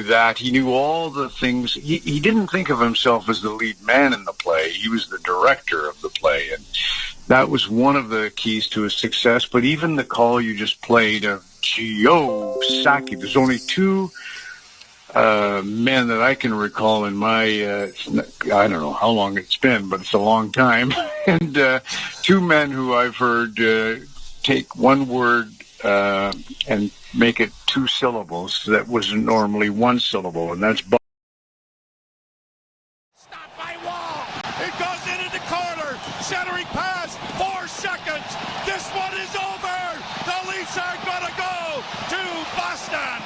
knew that. He knew all the things. He didn't think of himself as the lead man in the play. He was the director of the play, and that was one of the keys to his success. But even the call you just played of Gio Saki, there's only two men that I can recall in my, I don't know how long it's been, but it's a long time. And two men who I've heard take one word and make it two syllables that wasn't normally one syllable, and that's Stopped by Wall. It goes into the corner. Centering pass. 4 seconds. This one is over. The Leafs are going to go to Boston.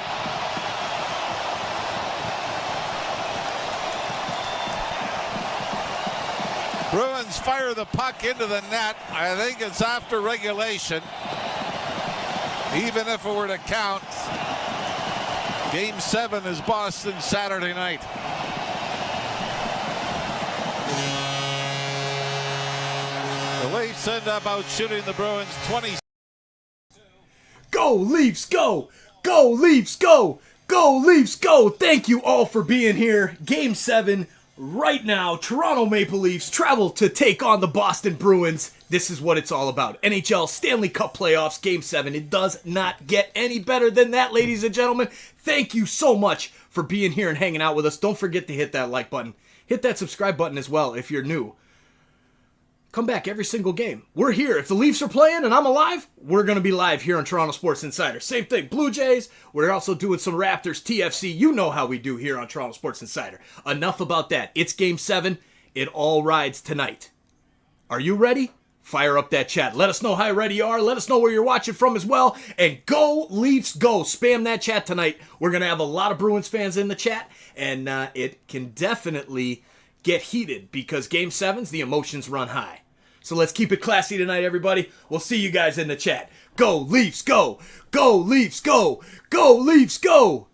Bruins fire the puck into the net. I think it's after regulation. Even if it were to count, Game 7 is Boston Saturday night. The Leafs end up out shooting the Bruins 20. Go Leafs, go! Go Leafs, go! Go Leafs, go! Thank you all for being here. Game 7 right now. Toronto Maple Leafs travel to take on the Boston Bruins. This is what it's all about. NHL Stanley Cup Playoffs, Game 7. It does not get any better than that, ladies and gentlemen. Thank you so much for being here and hanging out with us. Don't forget to hit that like button. Hit that subscribe button as well if you're new. Come back every single game. We're here. If the Leafs are playing and I'm alive, we're going to be live here on Toronto Sports Insider. Same thing, Blue Jays. We're also doing some Raptors, TFC. You know how we do here on Toronto Sports Insider. Enough about that. It's Game 7. It all rides tonight. Are you ready? Fire up that chat. Let us know how ready you are. Let us know where you're watching from as well. And go Leafs, go. Spam that chat tonight. We're going to have a lot of Bruins fans in the chat. And it can definitely get heated because Game 7's, the emotions run high. So let's keep it classy tonight, everybody. We'll see you guys in the chat. Go Leafs, go. Go Leafs, go. Go Leafs, go.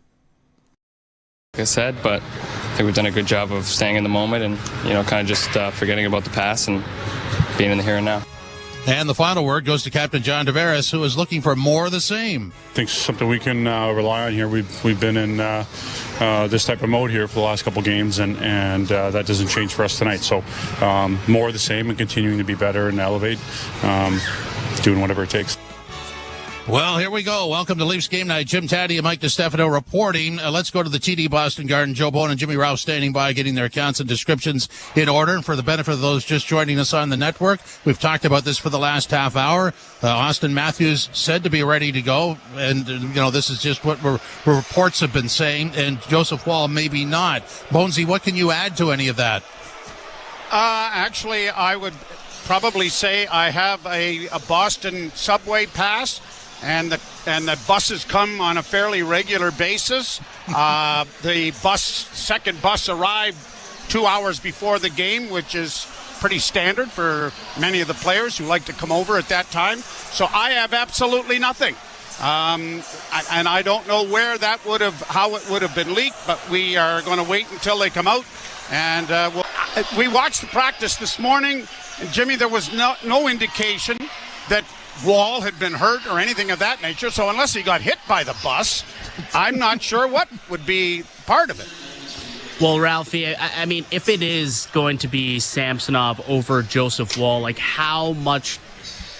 Like I said, but I think we've done a good job of staying in the moment and, kind of just forgetting about the past and being in the here and now. And the final word goes to Captain John Tavares, who is looking for more of the same. I think something we can rely on here. We've been in this type of mode here for the last couple games, and that doesn't change for us tonight. So more of the same and continuing to be better and elevate, doing whatever it takes. Well, here we go. Welcome to Leafs Game Night. Jim Taddy and Mike DiStefano reporting. Let's go to the TD Boston Garden. Joe Bowen and Jimmy Rouse standing by, getting their accounts and descriptions in order. And for the benefit of those just joining us on the network, we've talked about this for the last half hour. Austin Matthews said to be ready to go. And, this is just what reports have been saying. And Joseph Woll maybe not. Bonesy, what can you add to any of that? Actually, I would probably say I have a Boston subway pass. And the buses come on a fairly regular basis. The second bus arrived 2 hours before the game, which is pretty standard for many of the players who like to come over at that time. So I have absolutely nothing. And I don't know how it would have been leaked, but we are going to wait until they come out. And we watched the practice this morning, and Jimmy, there was no indication that Wall had been hurt or anything of that nature, so unless he got hit by the bus, I'm not sure what would be part of it. Well, Ralphie, I mean, if it is going to be Samsonov over Joseph Woll, how much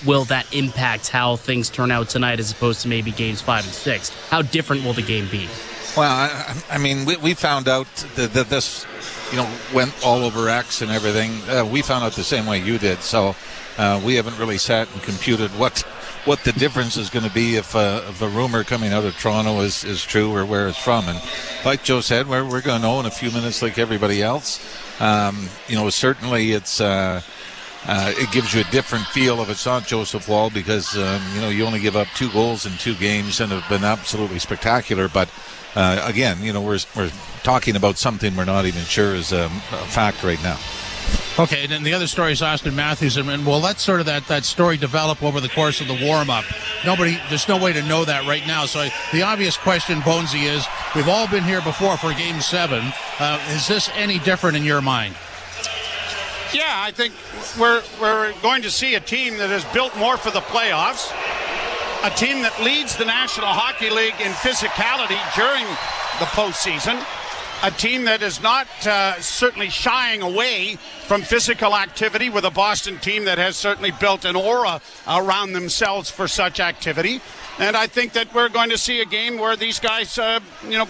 will that impact how things turn out tonight as opposed to maybe games 5 and 6? How different will the game be? Well, I mean, we found out that this, went all over X and everything. We found out the same way you did, so we haven't really sat and computed what the difference is going to be if a rumor coming out of Toronto is true or where it's from. And like Joe said, we're going to know in a few minutes like everybody else. Certainly it gives you a different feel if it's not Joseph Woll because, you only give up 2 goals in 2 games and have been absolutely spectacular. But again, we're talking about something we're not even sure is a fact right now. Okay, and then the other story is Austin Matthews, and we'll let sort of that story develop over the course of the warm-up. There's no way to know that right now. So the obvious question, Bonesy, is we've all been here before for Game 7. Is this any different in your mind? Yeah, I think we're going to see a team that is built more for the playoffs, a team that leads the National Hockey League in physicality during the postseason. A team that is not certainly shying away from physical activity, with a Boston team that has certainly built an aura around themselves for such activity. And I think that we're going to see a game where these guys,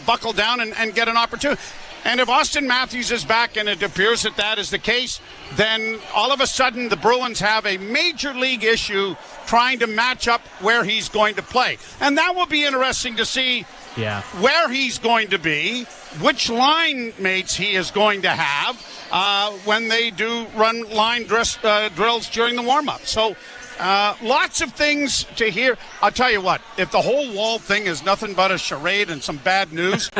buckle down and get an opportunity. And if Austin Matthews is back, and it appears that that is the case, then all of a sudden the Bruins have a major league issue trying to match up where he's going to play. And that will be interesting to see where he's going to be, which line mates he is going to have when they do run line drills during the warm-up. So lots of things to hear. I'll tell you what, if the whole Wall thing is nothing but a charade and some bad news,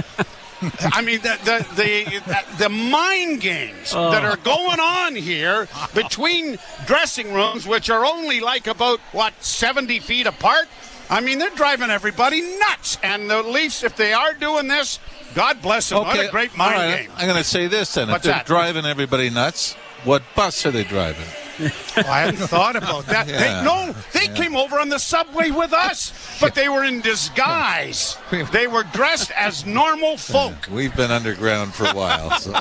I mean, the mind games that are going on here between dressing rooms, which are only like about, 70 feet apart? I mean, they're driving everybody nuts. And the Leafs, if they are doing this, God bless them. Okay. What a great mind game. I'm going to say this then. If they're driving everybody nuts, what bus are they driving? I hadn't thought about that. They came over on the subway with us, but they were in disguise. They were dressed as normal folk. We've been underground for a while. So.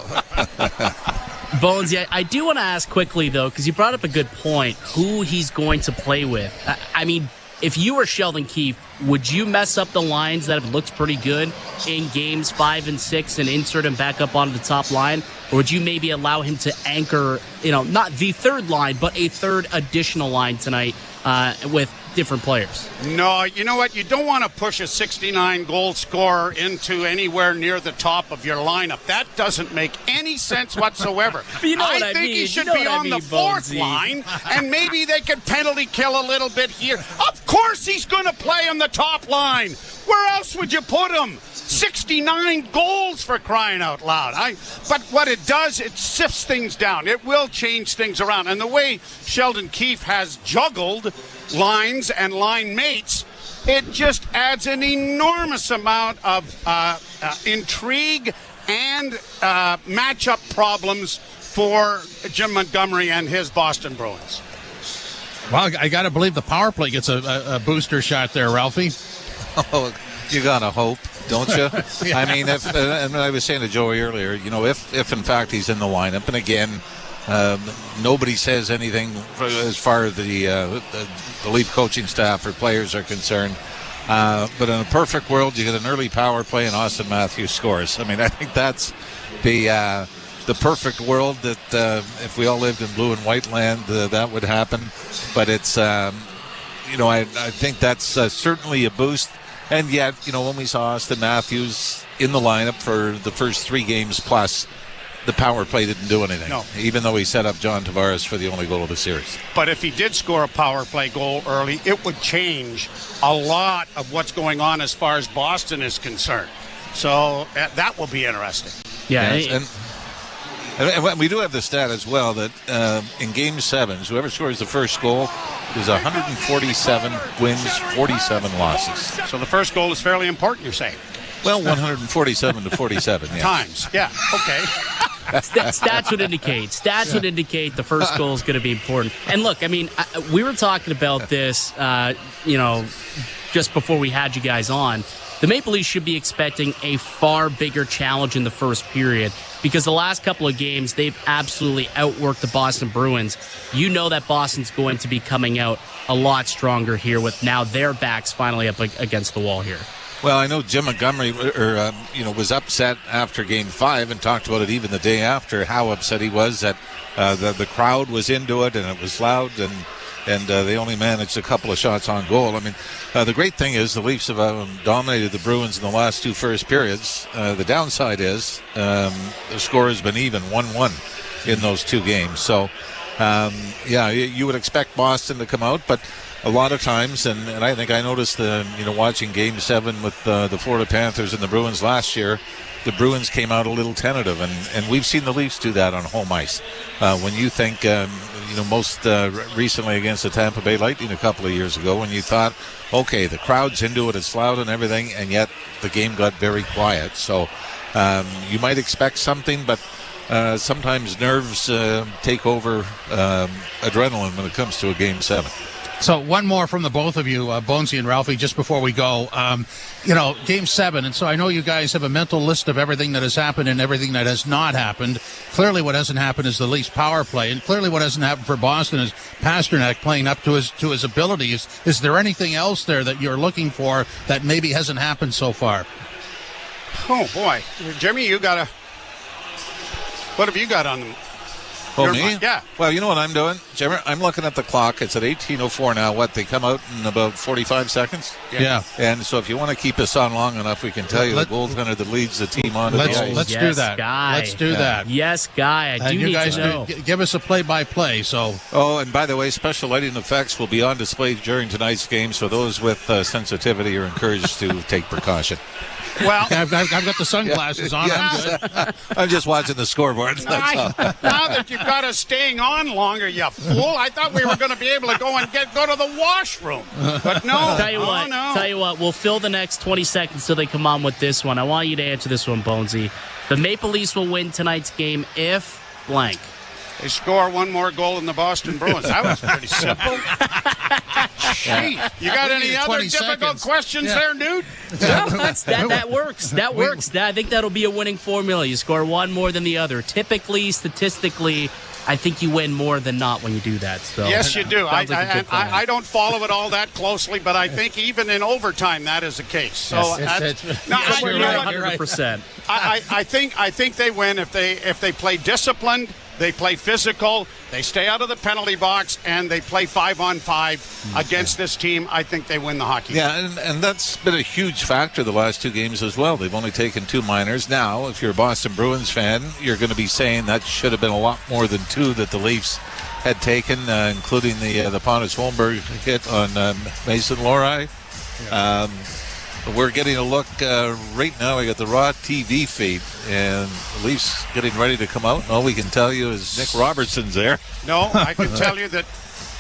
Bones, I do want to ask quickly, though, because you brought up a good point, who he's going to play with. I mean, if you were Sheldon Keefe, would you mess up the lines that have looked pretty good in games 5 and 6 and insert him back up onto the top line? Or would you maybe allow him to anchor, not the third line, but a third additional line tonight with different players? No, you know what? You don't want to push a 69-goal scorer into anywhere near the top of your lineup. That doesn't make any sense whatsoever. I think he should be on the fourth line, and maybe they could penalty kill a little bit here. Of course he's going to play on the top line. Where else would you put him? 69 goals, for crying out loud. But what it does, it sifts things down. It will change things around. And the way Sheldon Keefe has juggled lines and line mates, it just adds an enormous amount of intrigue and matchup problems for Jim Montgomery and his Boston Bruins. Well, I got to believe the power play gets a booster shot there, Ralphie. Oh, you got to hope, don't you? Yeah. I mean, and I was saying to Joey earlier, if in fact he's in the lineup, and again, nobody says anything as far as the Leaf coaching staff or players are concerned. But in a perfect world, you get an early power play and Austin Matthews scores. I mean, I think that's the perfect world that if we all lived in blue and white land, that would happen. But it's, I think that's certainly a boost. And yet, when we saw Austin Matthews in the lineup for the first 3 games plus, the power play didn't do anything. No. Even though he set up John Tavares for the only goal of the series. But if he did score a power play goal early, it would change a lot of what's going on as far as Boston is concerned. So that will be interesting. Yeah. And we do have the stat as well that in Game 7s, whoever scores the first goal is 147 wins, 47 losses. So the first goal is fairly important, you're saying? Well, 147 to 47, yeah. Times, yeah, okay. Stats would indicate the first goal is going to be important. And look, I mean, we were talking about this, just before we had you guys on. The Maple Leafs should be expecting a far bigger challenge in the first period because the last couple of games, they've absolutely outworked the Boston Bruins. You know that Boston's going to be coming out a lot stronger here with now their backs finally up against the wall here. Well, I know Jim Montgomery was upset after Game 5 and talked about it even the day after, how upset he was that the crowd was into it and it was loud and they only managed a couple of shots on goal. I mean, the great thing is the Leafs have dominated the Bruins in the last 2 first periods. The downside is the score has been even, 1-1 in those 2 games. So, you would expect Boston to come out, but a lot of times, and I think I noticed watching Game 7 with the Florida Panthers and the Bruins last year, the Bruins came out a little tentative, and we've seen the Leafs do that on home ice. When you think, most recently against the Tampa Bay Lightning a couple of years ago, when you thought, okay, the crowd's into it, it's loud and everything, and yet the game got very quiet. So you might expect something, but sometimes nerves take over adrenaline when it comes to a Game 7. So one more from the both of you, Bonesy and Ralphie, just before we go. Game 7, and so I know you guys have a mental list of everything that has happened and everything that has not happened. Clearly what hasn't happened is the Leafs power play, and clearly what hasn't happened for Boston is Pasternak playing up to his abilities. Is there anything else there that you're looking for that maybe hasn't happened so far? Oh, boy. Jimmy, what have you got on them? Oh, me? Yeah. Well, you know what I'm doing, Jimmer? I'm looking at the clock. It's at 18:04 now. What, they come out in about 45 seconds? Yeah. And so if you want to keep us on long enough, we can tell you the goaltender that leads the team on. Let's Yes, do that. Guy. Let's do that. Yes, Guy. I do you need guys to know. give us a play-by-play. So. Oh, and by the way, special lighting effects will be on display during tonight's game, so those with sensitivity are encouraged to take precaution. Well, I've got the sunglasses on. I'm good. I'm just watching the scoreboard. That's all. Now that you've got us staying on longer, you fool, I thought we were going to be able to go to the washroom. But no. Tell you what, we'll fill the next 20 seconds till they come on with this one. I want you to answer this one, Bonesy. The Maple Leafs will win tonight's game if blank. They score one more goal than the Boston Bruins. That was pretty simple. Gee, you got any other difficult questions there, dude? No, that works. That works. I think that'll be a winning formula. You score one more than the other. Typically, statistically, I think you win more than not when you do that. So yes, you do. I don't follow it all that closely, but I think even in overtime that is the case. So you're right, 100%. I think they win if they play disciplined. They play physical, they stay out of the penalty box, and they play 5-on-5 against this team. I think they win the hockey game. Yeah, and that's been a huge factor the last two games as well. They've only taken 2 minors. Now, if you're a Boston Bruins fan, you're going to be saying that should have been a lot more than 2 that the Leafs had taken, including the Pontus Holmberg hit on Mason Lohrei. Yeah. We're getting a look right now. We got the Raw TV feed, and the Leafs getting ready to come out. And all we can tell you is Nick Robertson's there. No, I can tell you that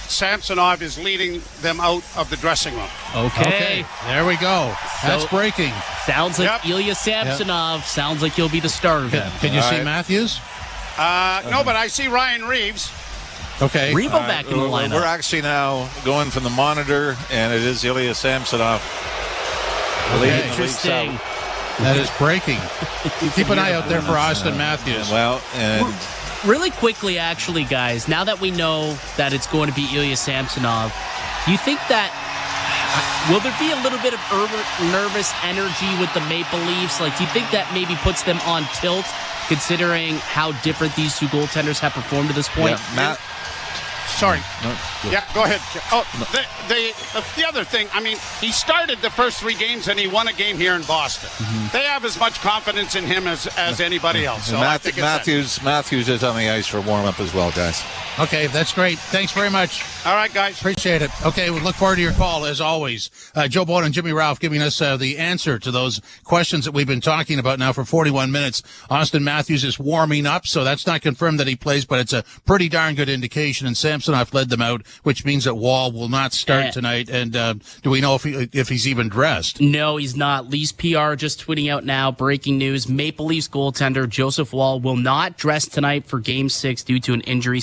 Samsonov is leading them out of the dressing room. Okay. There we go. That's breaking. Sounds like Ilya Samsonov. Yep. Sounds like he'll be the starter then. Can you see Matthews? No, but I see Ryan Reeves. Okay. Revo back in the lineup. We're actually now going from the monitor, and it is Ilya Samsonov. Okay. Interesting. That is breaking. Keep an eye out there for Austin Matthews. Well, and really quickly, actually, guys, now that we know that it's going to be Ilya Samsonov, do you think that will there be a little bit of nervous energy with the Maple Leafs? Like, do you think that maybe puts them on tilt, considering how different these two goaltenders have performed to this point? Yeah, Matt. Sorry. No, yeah, go ahead. Oh, the other thing, I mean, he started the first 3 games and he won a game here in Boston. Mm-hmm. They have as much confidence in him as anybody else. So Matthews is on the ice for warm-up as well, guys. Okay, that's great. Thanks very much. All right, guys. Appreciate it. Okay, we look forward to your call, as always. Joe Bowen and Jimmy Ralph giving us the answer to those questions that we've been talking about now for 41 minutes. Austin Matthews is warming up, so that's not confirmed that he plays, but it's a pretty darn good indication, and Samsonov led them out, which means that Wall will not start tonight. And do we know if he's even dressed? No, he's not. Leafs PR just tweeting out now, breaking news. Maple Leafs goaltender Joseph Wall will not dress tonight for Game 6 due to an injury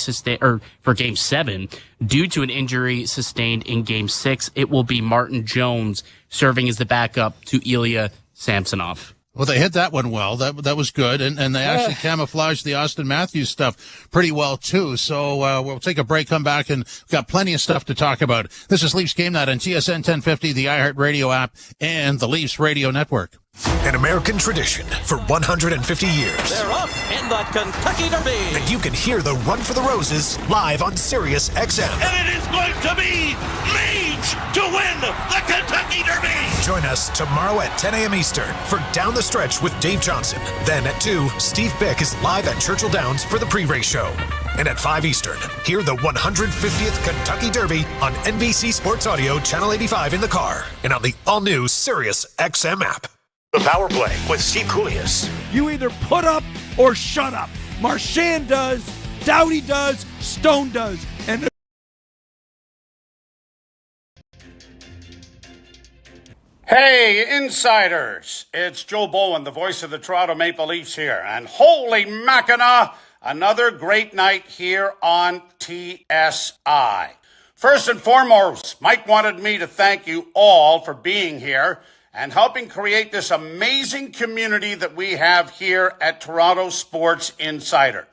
for Game 7 due to an injury sustained in Game 6. It will be Martin Jones serving as the backup to Ilya Samsonov. Well, they hit that one well. That was good. And they actually camouflaged the Austin Matthews stuff pretty well, too. So we'll take a break, come back, and we've got plenty of stuff to talk about. This is Leafs Game Night on TSN 1050, the iHeartRadio app, and the Leafs Radio Network. An American tradition for 150 years. They're up in the Kentucky Derby. And you can hear the Run for the Roses live on Sirius XM. And it is going to be Leach to win the Kentucky Derby. Join us tomorrow at 10 a.m. Eastern for Down the Stretch with Dave Johnson. Then at 2, Steve Bick is live at Churchill Downs for the pre-race show. And at 5 Eastern, hear the 150th Kentucky Derby on NBC Sports Audio Channel 85 in the car and on the all-new Sirius XM app. The Power Play with Steve Koulias. You either put up or shut up. Marchand does, Doughty does, Stone does, and Hey, insiders! It's Joe Bowen, the voice of the Toronto Maple Leafs here. And holy Mackinac, another great night here on TSI. First and foremost, Mike wanted me to thank you all for being here and helping create this amazing community that we have here at Toronto Sports Insider.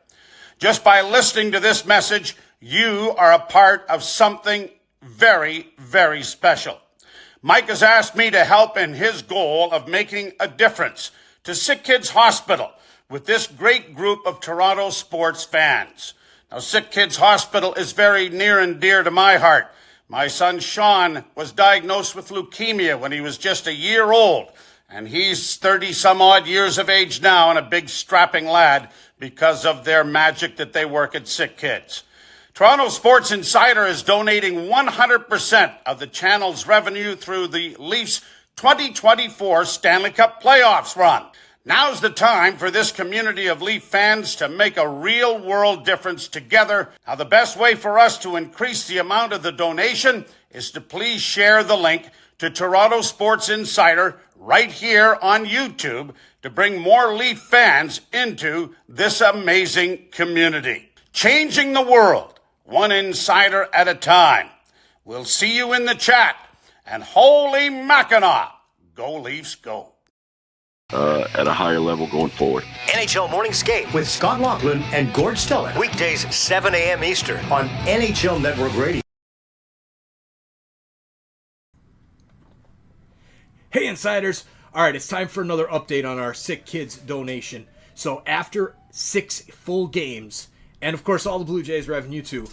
Just by listening to this message, you are a part of something very, very special. Mike has asked me to help in his goal of making a difference to Sick Kids Hospital with this great group of Toronto sports fans. Now, Sick Kids Hospital is very near and dear to my heart. My son Sean was diagnosed with leukemia when he was just a year old, and he's 30-some-odd years of age now and a big strapping lad because of their magic that they work at Sick Kids. Toronto Sports Insider is donating 100% of the channel's revenue through the Leafs 2024 Stanley Cup Playoffs run. Now's the time for this community of Leaf fans to make a real-world difference together. Now, the best way for us to increase the amount of the donation is to please share the link to Toronto Sports Insider right here on YouTube to bring more Leaf fans into this amazing community. Changing the world, one insider at a time. We'll see you in the chat. And holy Mackinac, go Leafs, go. At a higher level going forward. NHL Morning Skate With Scott Laughlin and Gord Stellick. weekdays 7 a.m. Eastern. On NHL Network Radio. Hey, Insiders. All right, it's time for another update on our Sick Kids donation. So after 6 full games, and of course all the Blue Jays revenue too,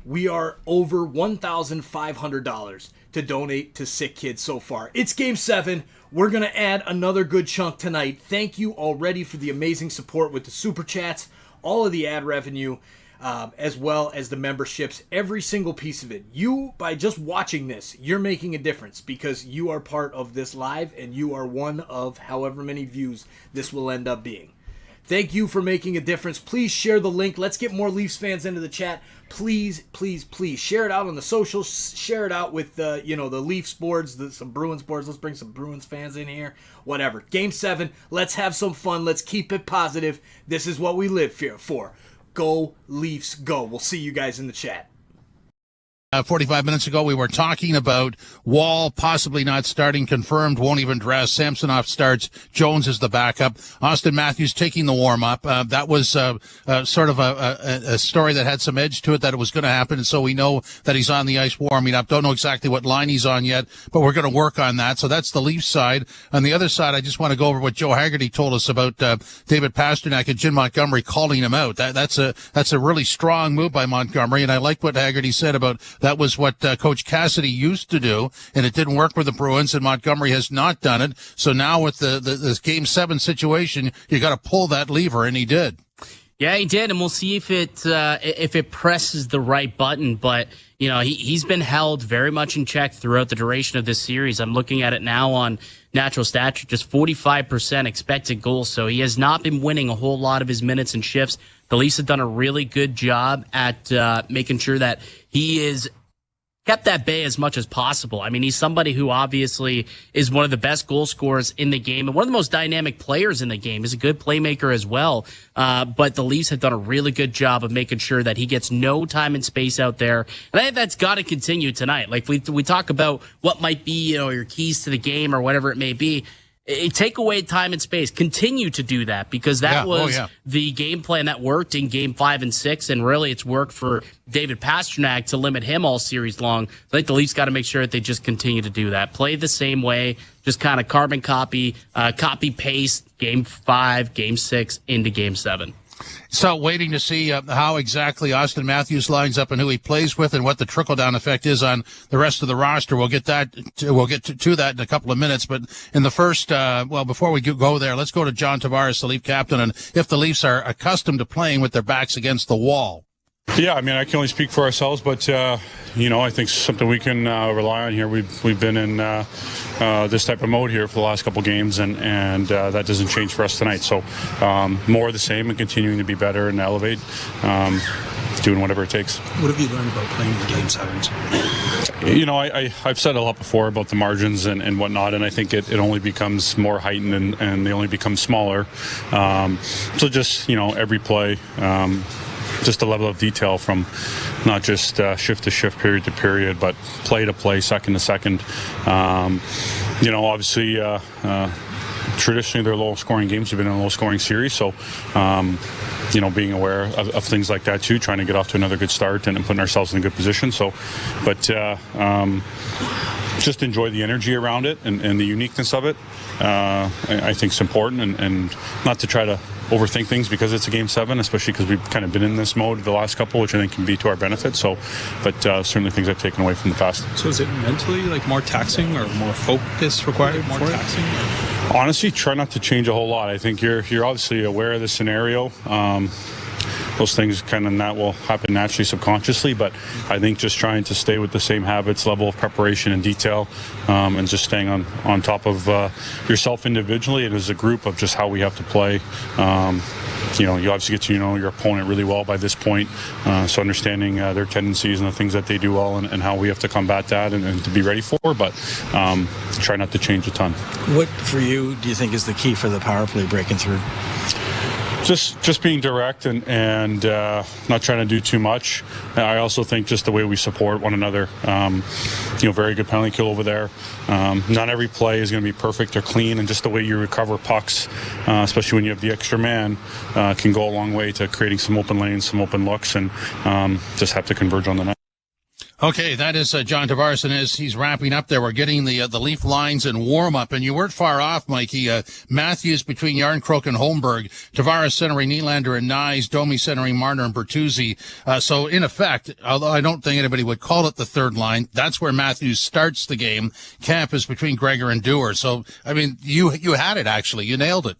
we are over $1,500 to donate to Sick Kids so far. It's Game 7. We're going to add another good chunk tonight. Thank you already for the amazing support with the Super Chats, all of the ad revenue, as well as the memberships, every single piece of it. You, by just watching this, you're making a difference because you are part of this live and you are one of however many views this will end up being. Thank you for making a difference. Please share the link. Let's get more Leafs fans into the chat. Please, please, please share it out on the socials. Share it out with the Leafs boards, some Bruins boards. Let's bring some Bruins fans in here. Whatever. Game 7. Let's have some fun. Let's keep it positive. This is what we live here for. Go Leafs, go. We'll see you guys in the chat. 45 minutes ago, we were talking about Wall possibly not starting, confirmed, won't even dress. Samsonov starts. Jones is the backup. Austin Matthews taking the warm-up. That was sort of a story that had some edge to it, that it was going to happen, and so we know that he's on the ice warming up. Don't know exactly what line he's on yet, but we're going to work on that. So that's the Leafs side. On the other side, I just want to go over what Joe Haggerty told us about David Pastrnak and Jim Montgomery calling him out. That's a really strong move by Montgomery, and I like what Haggerty said about that was what Coach Cassidy used to do, and it didn't work with the Bruins, and Montgomery has not done it. So now with this Game 7 situation, you got to pull that lever, and he did. Yeah, he did, and we'll see if it presses the right button. But he's been held very much in check throughout the duration of this series. I'm looking at it now on Natural Stat, just 45% expected goals. So he has not been winning a whole lot of his minutes and shifts. The Leafs have done a really good job at making sure that he is kept at bay as much as possible. I mean, he's somebody who obviously is one of the best goal scorers in the game and one of the most dynamic players in the game. He's a good playmaker as well. But the Leafs have done a really good job of making sure that he gets no time and space out there. And I think that's got to continue tonight. Like we talk about what might be, your keys to the game or whatever it may be. Take away time and space. Continue to do that because that was the game plan that worked in Game 5 and 6, and really it's worked for David Pastrnak to limit him all series long. I think the Leafs got to make sure that they just continue to do that. Play the same way, just kind of carbon copy, paste Game 5, Game 6 into Game 7. So waiting to see how exactly Austin Matthews lines up and who he plays with and what the trickle-down effect is on the rest of the roster. We'll get to that in a couple of minutes. But in the first, before we go there, let's go to John Tavares, the Leaf captain, and if the Leafs are accustomed to playing with their backs against the wall. Yeah, I mean, I can only speak for ourselves, but I think something we can rely on here. We've been in this type of mode here for the last couple games, and that doesn't change for us tonight. So more of the same and continuing to be better and elevate, doing whatever it takes. What have you learned about playing in Game 7s? I've said a lot before about the margins and whatnot, and I think it only becomes more heightened and they only become smaller. So just every play. just the level of detail from not just shift to shift, period to period, but play to play, second to second. Obviously, traditionally their low-scoring games have been in a low-scoring series, so being aware of things like that too, trying to get off to another good start and putting ourselves in a good position. Just enjoy the energy around it and the uniqueness of it. I think it's important, and not to try to overthink things because it's a Game 7, especially because we've kind of been in this mode the last couple, which I think can be to our benefit. But certainly things I've taken away from the past. So is it mentally more taxing or more focus required? More taxing? Honestly, try not to change a whole lot. I think you're obviously aware of the scenario. Those things kind of will happen naturally, subconsciously, but I think just trying to stay with the same habits, level of preparation and detail, and just staying on top of yourself individually and as a group of just how we have to play. You obviously get to know your opponent really well by this point, so understanding their tendencies and the things that they do well and how we have to combat that and to be ready for, but try not to change a ton. What, for you, do you think is the key for the power play breaking through? Just being direct and not trying to do too much. I also think just the way we support one another. Very good penalty kill over there. Not every play is going to be perfect or clean, and just the way you recover pucks, especially when you have the extra man, can go a long way to creating some open lanes, some open looks, and just have to converge on the net. Okay, that is John Tavares, and as he's wrapping up there, we're getting the Leaf lines and warm-up, and you weren't far off, Mikey. Matthews between Yarncroke and Holmberg, Tavares centering Nylander and Nyes, Domi centering Marner and Bertuzzi. So, in effect, although I don't think anybody would call it the third line, that's where Matthews starts the game. Camp is between Gregor and Dewar. So, I mean, you had it, actually. You nailed it.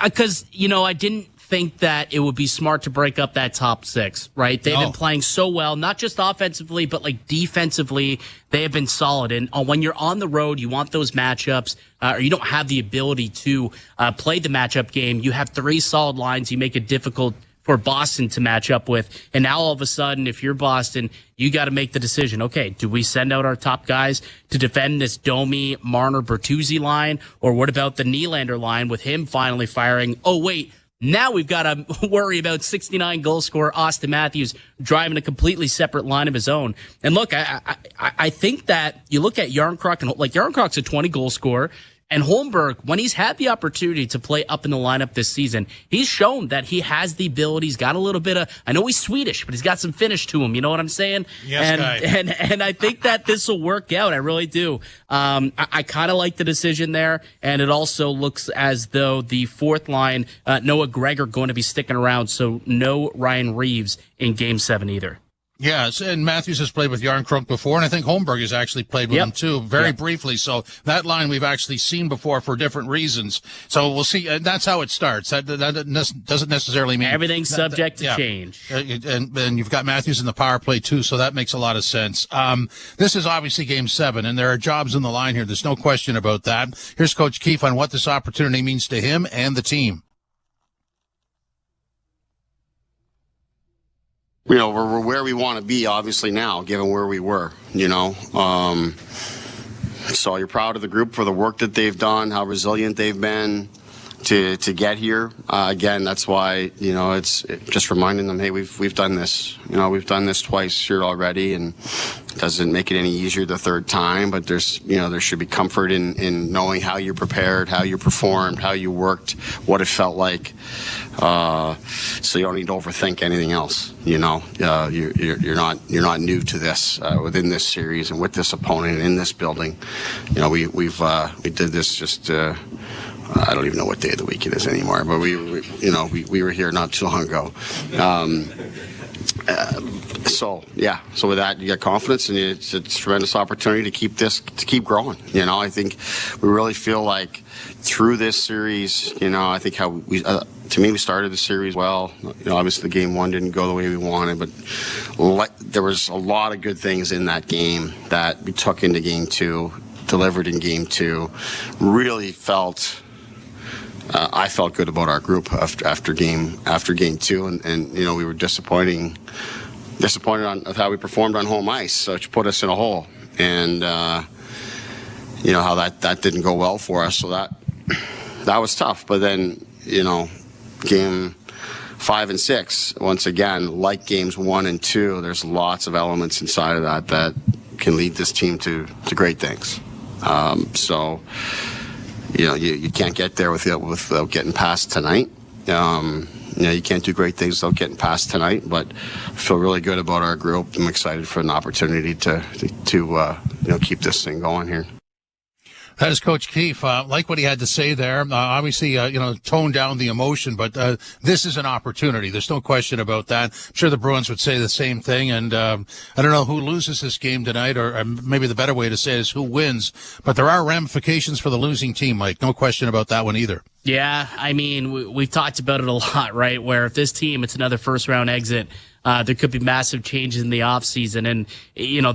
Because, I didn't think that it would be smart to break up that top six, right? They've been playing so well, not just offensively, but defensively. They have been solid. And when you're on the road, you want those matchups, or you don't have the ability to play the matchup game. You have three solid lines. You make it difficult for Boston to match up with. And now all of a sudden, if you're Boston, you got to make the decision. Okay, do we send out our top guys to defend this Domi, Marner, Bertuzzi line? Or what about the Nylander line with him finally firing? Oh, wait. Now we've got to worry about 69 goal scorer Austin Matthews driving a completely separate line of his own. And look, I think that you look at Yarncroke, and Yarncroke's a 20 goal scorer. And Holmberg, when he's had the opportunity to play up in the lineup this season, he's shown that he has the ability. He's got a little bit of, I know he's Swedish, but he's got some finish to him. You know what I'm saying? Yes, and I think that this will work out. I really do. I kind of like the decision there. And it also looks as though the fourth line, Noah Gregor going to be sticking around. So no Ryan Reeves in Game 7 either. Yes, and Matthews has played with Yarncroke before, and I think Holmberg has actually played with him too, very briefly. So that line we've actually seen before for different reasons. So we'll see. That's how it starts. That doesn't necessarily mean everything's subject to change. And you've got Matthews in the power play too, so that makes a lot of sense. This is obviously Game 7, and there are jobs in the line here. There's no question about that. Here's Coach Keefe on what this opportunity means to him and the team. We're where we want to be, obviously, now, given where we were, So you're proud of the group for the work that they've done, how resilient they've been to get here. Again, that's why, it's just reminding them, hey, we've done this. We've done this twice here already, and it doesn't make it any easier the third time, but there's, there should be comfort in knowing how you prepared, how you performed, how you worked, what it felt like. So you don't need to overthink anything else. You're not new to this within this series and with this opponent and in this building. We did this just. I don't even know what day of the week it is anymore, but we were here not too long ago. So with that, you get confidence, and it's a tremendous opportunity to keep growing. I think we really feel like through this series, I think how to me, we started the series well. Obviously the Game 1 didn't go the way we wanted, but there was a lot of good things in that game that we took into Game 2, delivered in Game 2, really felt. I felt good about our group after game 2, and we were disappointed on how we performed on home ice, which put us in a hole, and how that didn't go well for us. So that was tough. But then Game 5 and 6, once again, like games 1 and 2, there's lots of elements inside of that can lead this team to great things. So, you can't get there without getting past tonight. You can't do great things without getting past tonight, but I feel really good about our group. I'm excited for an opportunity to keep this thing going here. That is Coach Keefe. Like what he had to say there. Obviously, tone down the emotion, but this is an opportunity. There's no question about that. I'm sure the Bruins would say the same thing. And I don't know who loses this game tonight, or maybe the better way to say it is who wins. But there are ramifications for the losing team, Mike. No question about that one either. Yeah, I mean, we've talked about it a lot, right? Where if this team, it's another first-round exit, there could be massive changes in the offseason. And,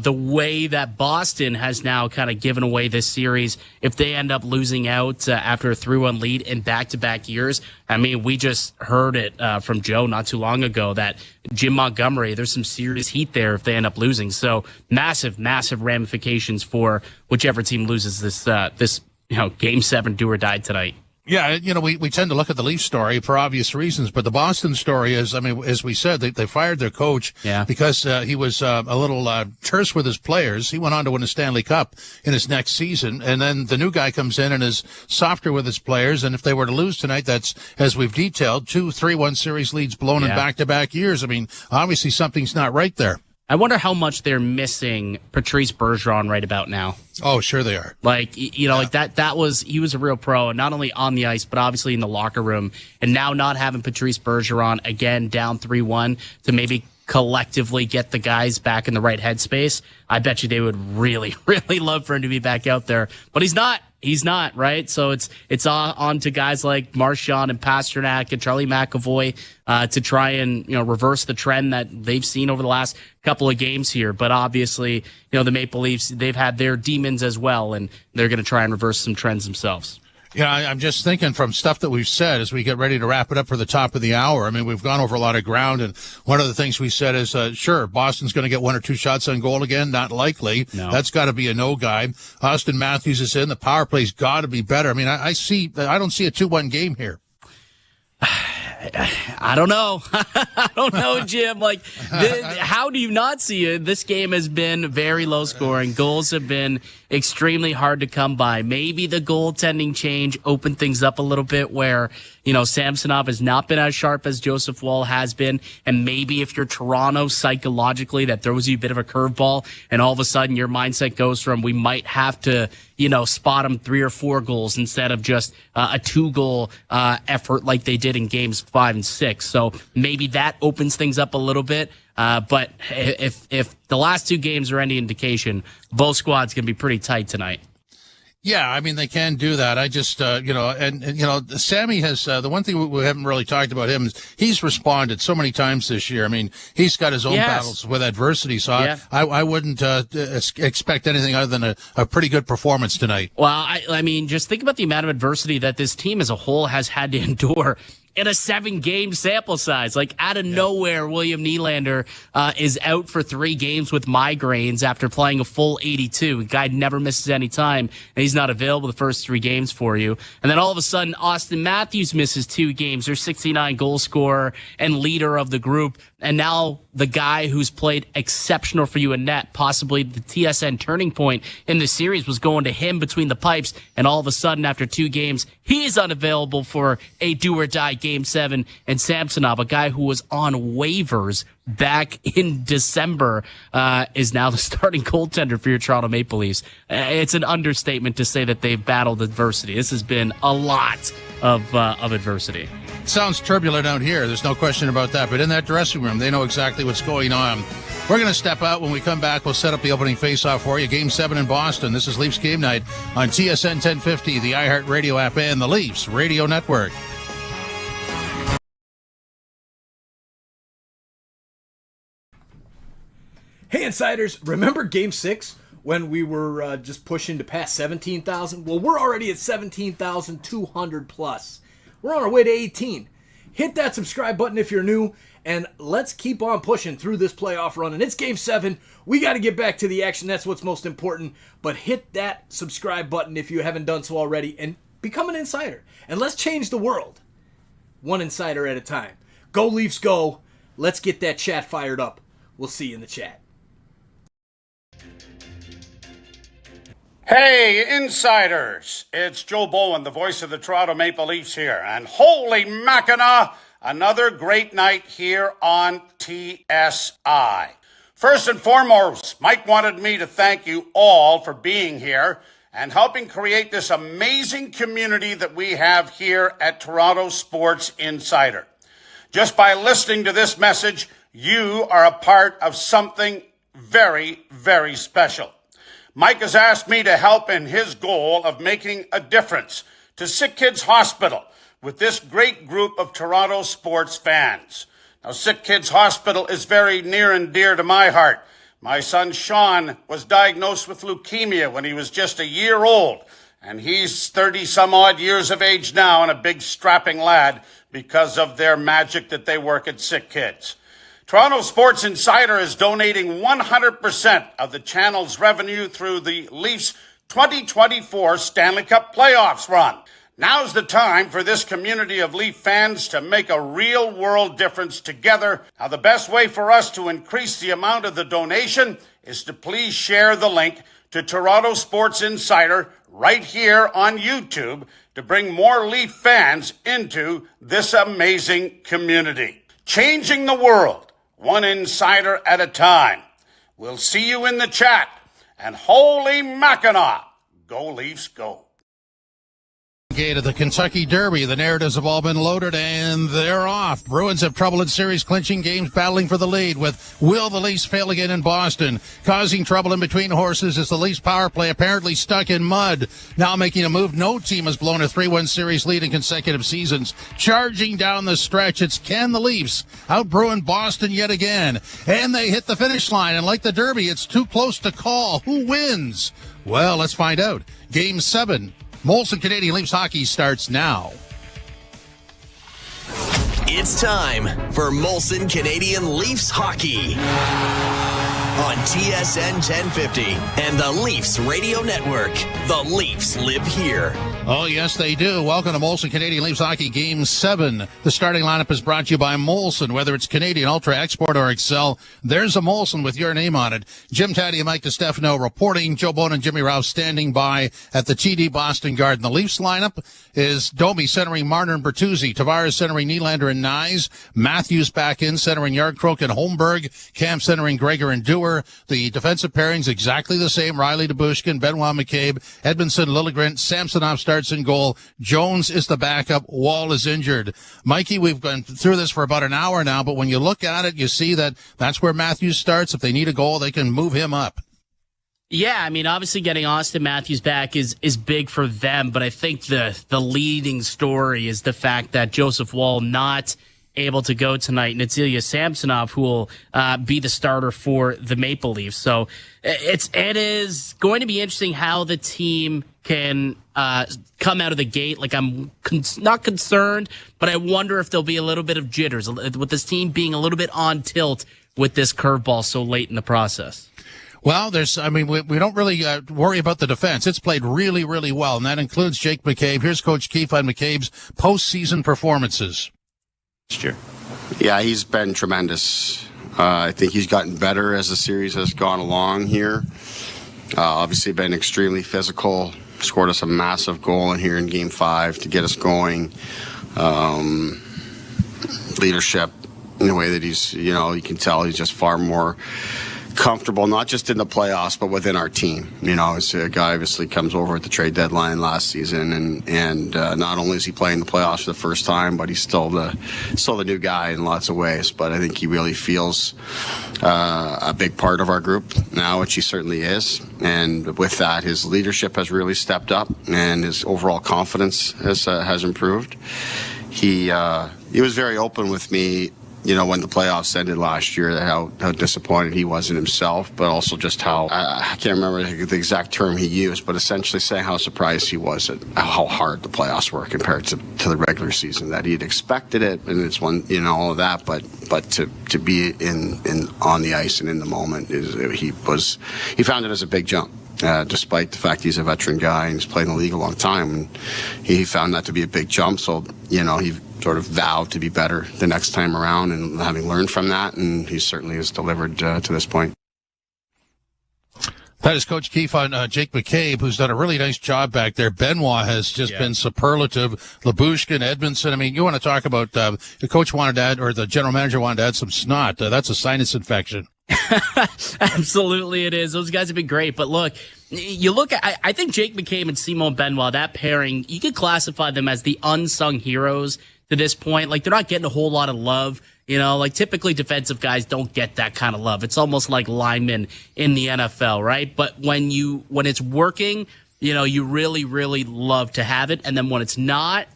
the way that Boston has now kind of given away this series, if they end up losing out after a 3-1 lead in back-to-back years, I mean, we just heard it from Joe not too long ago that Jim Montgomery, there's some serious heat there if they end up losing. So massive, massive ramifications for whichever team loses this Game 7 do-or-die tonight. Yeah, we tend to look at the Leafs story for obvious reasons, but the Boston story is, I mean, as we said, they fired their coach because he was a little terse with his players. He went on to win a Stanley Cup in his next season, and then the new guy comes in and is softer with his players, and if they were to lose tonight, that's, as we've detailed, 2 3-1 series leads blown in back-to-back years. I mean, obviously something's not right there. I wonder how much they're missing Patrice Bergeron right about now. Oh, sure they are. Like, he was a real pro, and not only on the ice, but obviously in the locker room. And now not having Patrice Bergeron again down 3-1 to maybe collectively get the guys back in the right headspace. I bet you they would really, really love for him to be back out there. But he's not. He's not, right? So it's on to guys like Marchand and Pasternak and Charlie McAvoy to try and reverse the trend that they've seen over the last couple of games here. But obviously, the Maple Leafs, they've had their demons as well, and they're going to try and reverse some trends themselves. Yeah, I'm just thinking from stuff that we've said as we get ready to wrap it up for the top of the hour. I mean, we've gone over a lot of ground, and one of the things we said is, sure, Boston's going to get 1 or 2 shots on goal again. Not likely. No. That's got to be a no guy. Auston Matthews is in. The power play's got to be better. I mean, I don't see a 2-1 game here. I don't know. I don't know, Jim. How do you not see it? This game has been very low scoring. Goals have been extremely hard to come by. Maybe the goaltending change opened things up a little bit where, Samsonov has not been as sharp as Joseph Woll has been. And maybe if you're Toronto psychologically, that throws you a bit of a curveball, and all of a sudden your mindset goes from we might have to, spot them 3 or 4 goals instead of just a 2-goal effort like they did in games 5 and 6. So maybe that opens things up a little bit. But if the last 2 games are any indication, both squads can be pretty tight tonight. Yeah, I mean, they can do that. I just, Sammy has, the one thing we haven't really talked about him is he's responded so many times this year. I mean, he's got his own battles with adversity, so I wouldn't expect anything other than a pretty good performance tonight. Well, I mean, just think about the amount of adversity that this team as a whole has had to endure in a 7-game sample size. Out of nowhere, William Nylander is out for 3 games with migraines after playing a full 82. The guy never misses any time, and he's not available the first 3 games for you. And then all of a sudden, Auston Matthews misses 2 games. Their 69 goal scorer and leader of the group. And now the guy who's played exceptional for you in net, possibly the TSN turning point in the series, was going to him between the pipes. And all of a sudden, after 2 games, he's unavailable for a do-or-die Game 7. And Samsonov, a guy who was on waivers back in December, is now the starting goaltender for your Toronto Maple Leafs. It's an understatement to say that they've battled adversity. This has been a lot of adversity. Sounds turbulent out here. There's no question about that. But in that dressing room, they know exactly what's going on. We're going to step out. When we come back, we'll set up the opening faceoff for you. Game 7 in Boston. This is Leafs Game Night on TSN 1050, the iHeartRadio app, and the Leafs Radio Network. Hey, Insiders, remember Game 6 when we were just pushing to pass 17,000? Well, we're already at 17,200 plus. We're on our way to 18. Hit that subscribe button if you're new, and let's keep on pushing through this playoff run. And it's Game 7. We got to get back to the action. That's what's most important. But hit that subscribe button if you haven't done so already, and become an insider. And let's change the world, one insider at a time. Go Leafs go. Let's get that chat fired up. We'll see you in the chat. Hey, insiders! It's Joe Bowen, the voice of the Toronto Maple Leafs here. And holy Mackinac, another great night here on TSI. First and foremost, Mike wanted me to thank you all for being here and helping create this amazing community that we have here at Toronto Sports Insider. Just by listening to this message, you are a part of something very, very special. Mike has asked me to help in his goal of making a difference to Sick Kids Hospital with this great group of Toronto sports fans. Now, Sick Kids Hospital is very near and dear to my heart. My son Sean was diagnosed with leukemia when he was just a year old, and he's 30-some-odd years of age now and a big strapping lad because of their magic that they work at Sick Kids. Toronto Sports Insider is donating 100% of the channel's revenue through the Leafs 2024 Stanley Cup playoffs run. Now's the time for this community of Leaf fans to make a real-world difference together. Now, the best way for us to increase the amount of the donation is to please share the link to Toronto Sports Insider right here on YouTube to bring more Leaf fans into this amazing community. Changing the world, one insider at a time. We'll see you in the chat. And holy Mackinac, go Leafs, go. Of the Kentucky Derby. The narratives have all been loaded, and they're off. Bruins have trouble in series clinching games, battling for the lead with will the Leafs fail again in Boston. Causing trouble in between horses is the Leafs power play, apparently stuck in mud. Now making a move. No team has blown a 3-1 series lead in consecutive seasons. Charging down the stretch, it's can the Leafs out Bruin Boston yet again? And they hit the finish line, and like the Derby, it's too close to call. Who wins? Well, let's find out. Game 7. Molson Canadian Leafs hockey starts now. It's time for Molson Canadian Leafs hockey on TSN 1050 and the Leafs Radio Network. The Leafs live here. Oh, yes, they do. Welcome to Molson Canadian Leafs Hockey Game 7. The starting lineup is brought to you by Molson. Whether it's Canadian Ultra, Export, or Excel, there's a Molson with your name on it. Jim Taddy and Mike DiStefano reporting. Joe Bowen and Jimmy Rouse standing by at the TD Boston Garden. The Leafs lineup is Domi centering Marner and Bertuzzi, Tavares centering Nylander and Nyes, Matthews back in centering Yardcroak and Holmberg, Cam centering Gregor and Dewar. The defensive pairings exactly the same. Riley DeBushkin, Benoit McCabe, Edmondson, Liljegren, Samsonov starts in goal. Jones is the backup. Wall is injured. Mikey, we've gone through this for about an hour now, but when you look at it, you see that that's where Matthews starts. If they need a goal, they can move him up. Yeah, I mean, obviously getting Austin Matthews back is big for them, but I think the leading story is the fact that Joseph Woll not able to go tonight, and it's Ilya Samsonov who will be the starter for the Maple Leafs. So it is going to be interesting how the team can come out of the gate. Like, I'm not concerned, but I wonder if there'll be a little bit of jitters with this team being a little bit on tilt with this curveball so late in the process. Well, we don't really worry about the defense. It's played really, really well, and that includes Jake McCabe. Here's Coach Keefe on McCabe's postseason performances. Yeah, he's been tremendous. I think he's gotten better as the series has gone along here. Obviously been extremely physical. Scored us a massive goal in here in Game 5 to get us going. Leadership in the way that he's, you can tell he's just far more comfortable, not just in the playoffs, but within our team. It's a guy obviously comes over at the trade deadline last season, and not only is he playing the playoffs for the first time, but he's still the new guy in lots of ways. But I think he really feels a big part of our group now, which he certainly is. And with that, his leadership has really stepped up, and his overall confidence has improved. He was very open with me, when the playoffs ended last year, how disappointed he was in himself, but also just how, I can't remember the exact term he used, but essentially saying how surprised he was at how hard the playoffs were compared to the regular season, that he had expected it, and it's one, all of that, but to be in on the ice and in the moment, he found it as a big jump. despite the fact he's a veteran guy and he's played in the league a long time. And he found that to be a big jump. So, he sort of vowed to be better the next time around, and having learned from that, and he certainly has delivered to this point. That is Coach Keefe on Jake McCabe, who's done a really nice job back there. Benoit has just been superlative. Labushkin, Edmondson. I mean, you want to talk about the coach wanted to add, or the general manager wanted to add some snot. That's a sinus infection. Absolutely it is. Those guys have been great. But look, I think Jake McCabe and Simon Benoit, that pairing, you could classify them as the unsung heroes to this point. Like, they're not getting a whole lot of love. Typically defensive guys don't get that kind of love. It's almost like linemen in the NFL, right? But when it's working, you really, really love to have it. And then when it's not,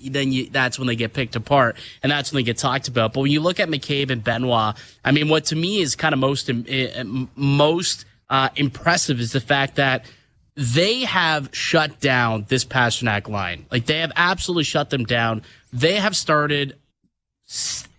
that's when they get picked apart, and that's when they get talked about. But when you look at McCabe and Benoit, I mean, what to me is kind of most impressive is the fact that they have shut down this Pasternak line. Like, they have absolutely shut them down. They have started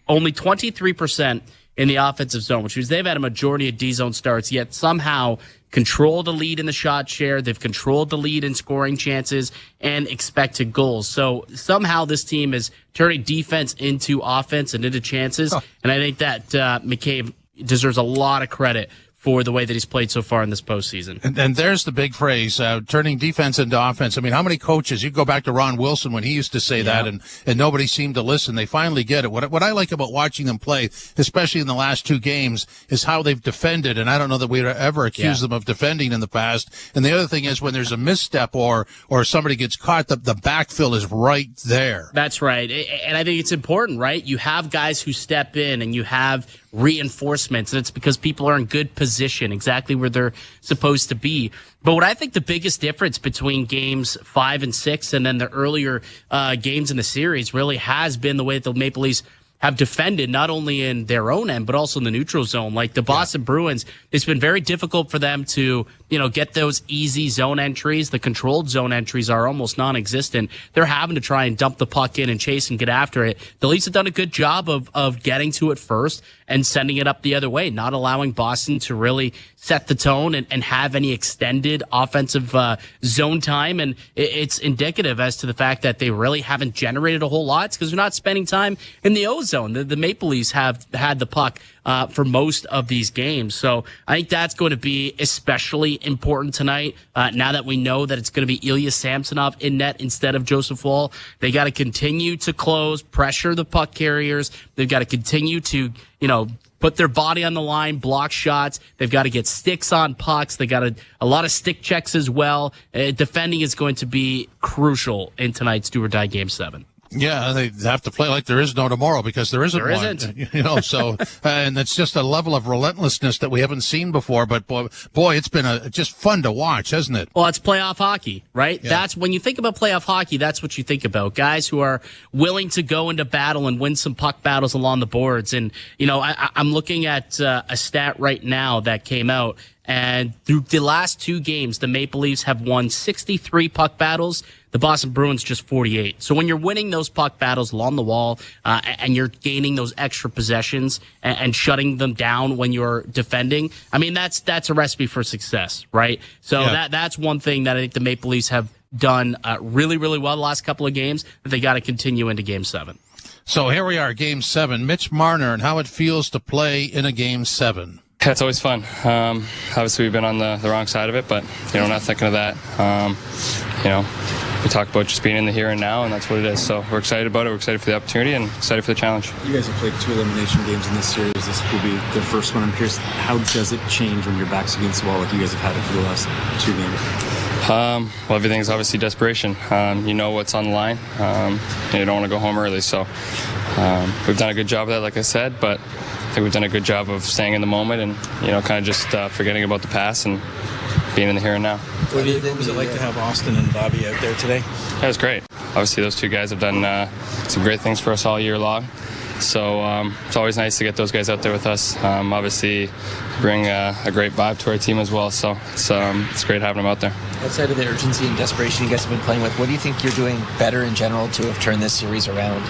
only 23% in the offensive zone, which means they've had a majority of D-zone starts, yet somehow control the lead in the shot share. They've controlled the lead in scoring chances and expected goals. So somehow this team is turning defense into offense and into chances. And I think that McCabe deserves a lot of credit for the way that he's played so far in this postseason. And there's the big phrase, turning defense into offense. I mean, how many coaches, you go back to Ron Wilson when he used to say that, and nobody seemed to listen. They finally get it. What I like about watching them play, especially in the last two games, is how they've defended. And I don't know that we'd ever accused them of defending in the past. And the other thing is, when there's a misstep or somebody gets caught, the backfill is right there. That's right. And I think it's important, right? You have guys who step in, and you have reinforcements, and it's because people are in good position, exactly where they're supposed to be. But what I think the biggest difference between games 5 and 6 and then the earlier games in the series really has been the way that the Maple Leafs have defended, not only in their own end, but also in the neutral zone. Like the Boston Bruins, it's been very difficult for them to, get those easy zone entries. The controlled zone entries are almost non-existent. They're having to try and dump the puck in and chase and get after it. The Leafs have done a good job of getting to it first and sending it up the other way, not allowing Boston to really set the tone and have any extended offensive zone time. And it's indicative as to the fact that they really haven't generated a whole lot. It's because they're not spending time in the O zone. The Maple Leafs have had the puck for most of these games. So I think that's going to be especially important tonight. Now that we know that it's going to be Ilya Samsonov in net instead of Joseph Woll, they got to continue to close, pressure the puck carriers. They've got to continue to, put their body on the line, block shots. They've got to get sticks on pucks. They got a lot of stick checks as well. Defending is going to be crucial in tonight's do or die game 7. Yeah, they have to play like there is no tomorrow, because there isn't one. So, and it's just a level of relentlessness that we haven't seen before. But boy, it's been just fun to watch, hasn't it? Well, it's playoff hockey, right? Yeah. That's when you think about playoff hockey, that's what you think about. Guys who are willing to go into battle and win some puck battles along the boards. And, I'm looking at a stat right now that came out. And through the last 2 games, the Maple Leafs have won 63 puck battles. The Boston Bruins just 48. So when you're winning those puck battles along the wall, and you're gaining those extra possessions and shutting them down when you're defending, I mean, that's a recipe for success, right? So that's one thing that I think the Maple Leafs have done really, really well the last couple of games that they got to continue into game 7. So here we are, game 7. Mitch Marner, and how it feels to play in a game 7. Yeah, it's always fun. Obviously, we've been on the wrong side of it, but, not thinking of that. We talk about just being in the here and now, and that's what it is. So we're excited about it. We're excited for the opportunity and excited for the challenge. You guys have played 2 elimination games in this series. This will be the first one. I'm curious, how does it change when your back's against the wall like you guys have had it for the last 2 games? Well, everything's obviously desperation. You know what's on the line. You don't want to go home early. So we've done a good job of that, like I said, but I think we've done a good job of staying in the moment and, kind of just forgetting about the past and being in the here and now. What was it like to have Austin and Bobby out there today? It was great. Obviously, those 2 guys have done some great things for us all year long. So it's always nice to get those guys out there with us. Obviously, bring a great vibe to our team as well. So it's great having them out there. Outside of the urgency and desperation you guys have been playing with, what do you think you're doing better in general to have turned this series around?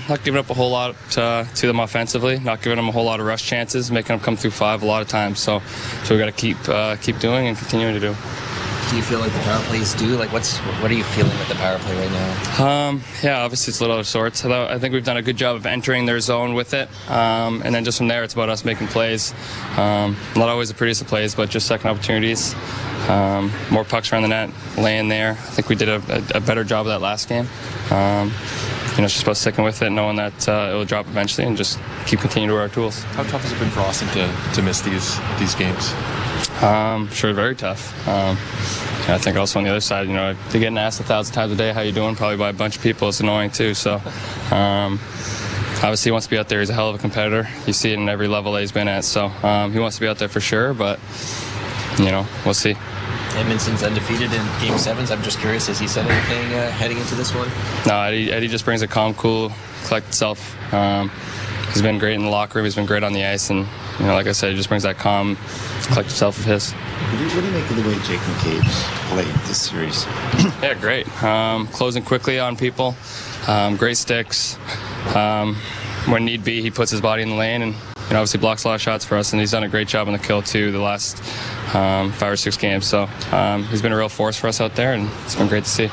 Not giving up a whole lot to them offensively, not giving them a whole lot of rush chances, making them come through 5 a lot of times. So we got to keep doing and continuing to do. Do you feel like the power play is due? Like, what are you feeling with the power play right now? Yeah, obviously it's a little out of sorts. I think we've done a good job of entering their zone with it. And then just from there, it's about us making plays. Not always the prettiest of plays, but just second opportunities. More pucks around the net, laying there. I think we did a better job of that last game. It's just about sticking with it, knowing that it will drop eventually, and just keep continuing to our tools. How tough has it been for Austin to miss these games? Sure, very tough. I think also on the other side, they're getting asked 1,000 times a day how you doing, probably by a bunch of people. It's annoying too. So obviously he wants to be out there. He's a hell of a competitor. You see it in every level that he's been at. So he wants to be out there for sure, but we'll see. Edmonton's undefeated in Game 7s. I'm just curious, has he said anything heading into this one? No, Eddie just brings a calm, cool, collected self. He's been great in the locker room. He's been great on the ice. And, like I said, he just brings that calm, collected self of his. What do you make of the way Jake McCabe's played this series? Yeah, great. Closing quickly on people. Great sticks. When need be, he puts his body in the lane and obviously blocks a lot of shots for us. And he's done a great job on the kill, too, the last 5 or 6 games. So he's been a real force for us out there, and it's been great to see.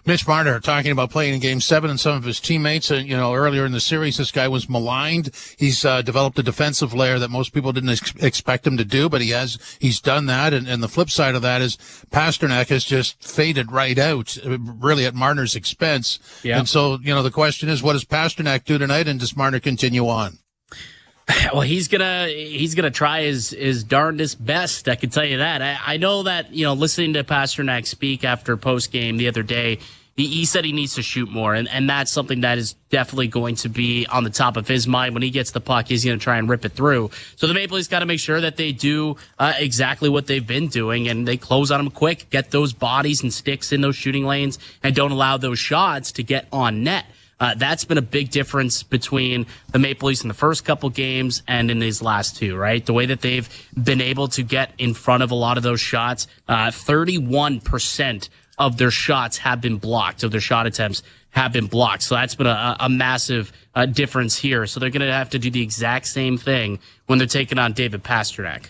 Mitch Marner talking about playing in Game 7 and some of his teammates. Earlier in the series, this guy was maligned. He's developed a defensive layer that most people didn't expect him to do, but he's done that. And the flip side of that is Pasternak has just faded right out, really at Marner's expense. Yeah. And so, the question is, what does Pasternak do tonight, and does Marner continue on? Well, he's gonna try his darndest best. I can tell you that. I know that listening to Pasternak speak after postgame the other day, he said he needs to shoot more, and that's something that is definitely going to be on the top of his mind. When he gets the puck, he's going to try and rip it through. So the Maple Leafs got to make sure that they do exactly what they've been doing, and they close on him quick, get those bodies and sticks in those shooting lanes, and don't allow those shots to get on net. That's been a big difference between the Maple Leafs in the first couple games and in these last 2, right? The way that they've been able to get in front of a lot of those shots, 31% of their shots have been blocked, of their shot attempts have been blocked. So that's been a massive difference here. So they're going to have to do the exact same thing when they're taking on David Pasternak.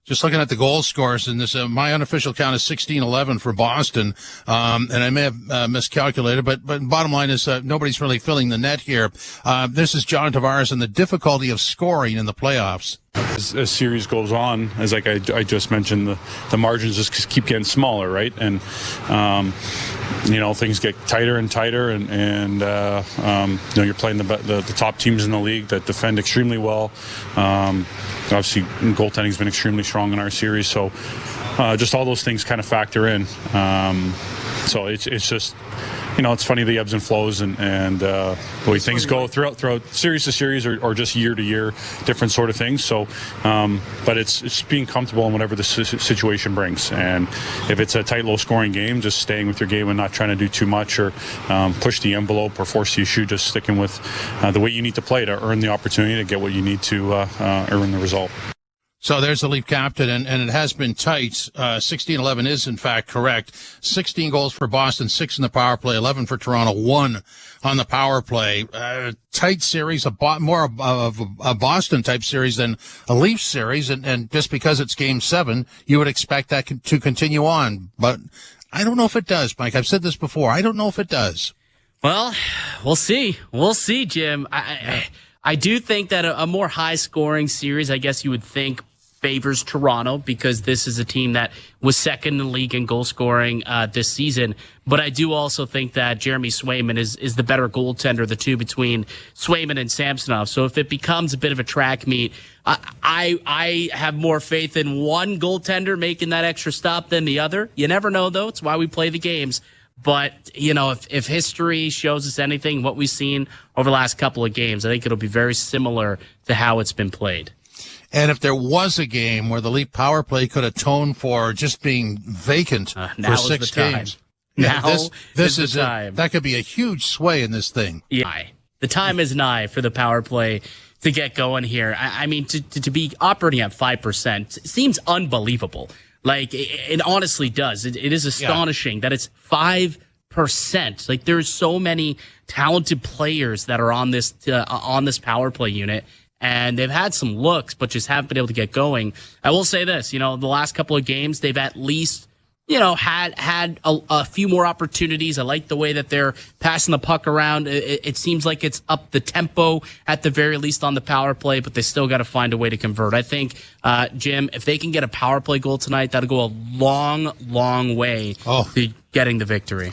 Just looking at the goal scores, and this my unofficial count is 16-11 for Boston, and I may have miscalculated, but bottom line is nobody's really filling the net here. This is John Tavares and the difficulty of scoring in the playoffs. As series goes on, as I just mentioned, the margins just keep getting smaller, right? And things get tighter and tighter, and you're playing the top teams in the league that defend extremely well. Obviously, goaltending's been extremely strong in our series, so just all those things kind of factor in. So it's just, it's funny, the ebbs and flows and the way things go throughout series to series or just year to year, different sort of things. So, but it's being comfortable in whatever the situation brings. And if it's a tight, low-scoring game, just staying with your game and not trying to do too much or push the envelope or force the issue, just sticking with the way you need to play to earn the opportunity to get what you need to earn the result. So there's the Leaf captain, and it has been tight. 16-11 is, in fact, correct. 16 goals for Boston, 6 in the power play, 11 for Toronto, 1 on the power play. Tight series, more of a Boston-type series than a Leafs series, and just because it's Game 7, you would expect that to continue on. But I don't know if it does, Mike. I've said this before. I don't know if it does. Well, we'll see. We'll see, Jim. I do think that a more high-scoring series, I guess you would think, favors Toronto because this is a team that was second in the league in goal scoring this season. But I do also think that Jeremy Swayman is the better goaltender, the two between Swayman and Samsonov. So if it becomes a bit of a track meet, I have more faith in one goaltender making that extra stop than the other. You never know, though. It's why we play the games. But, if history shows us anything, what we've seen over the last couple of games, I think it'll be very similar to how it's been played. And if there was a game where the Leaf power play could atone for just being vacant for 6 games, this is the time. That could be a huge sway in this thing. Yeah. The time is nigh for the power play to get going here. I mean, to be operating at 5% seems unbelievable. Like, it honestly does. It is astonishing that it's 5%. Like, there's so many talented players that are on this power play unit, and they've had some looks, but just haven't been able to get going. I will say this, the last couple of games, they've at least, had a few more opportunities. I like the way that they're passing the puck around. It seems like it's up the tempo at the very least on the power play, but they still got to find a way to convert. I think, Jim, if they can get a power play goal tonight, that'll go a long, long way to getting the victory.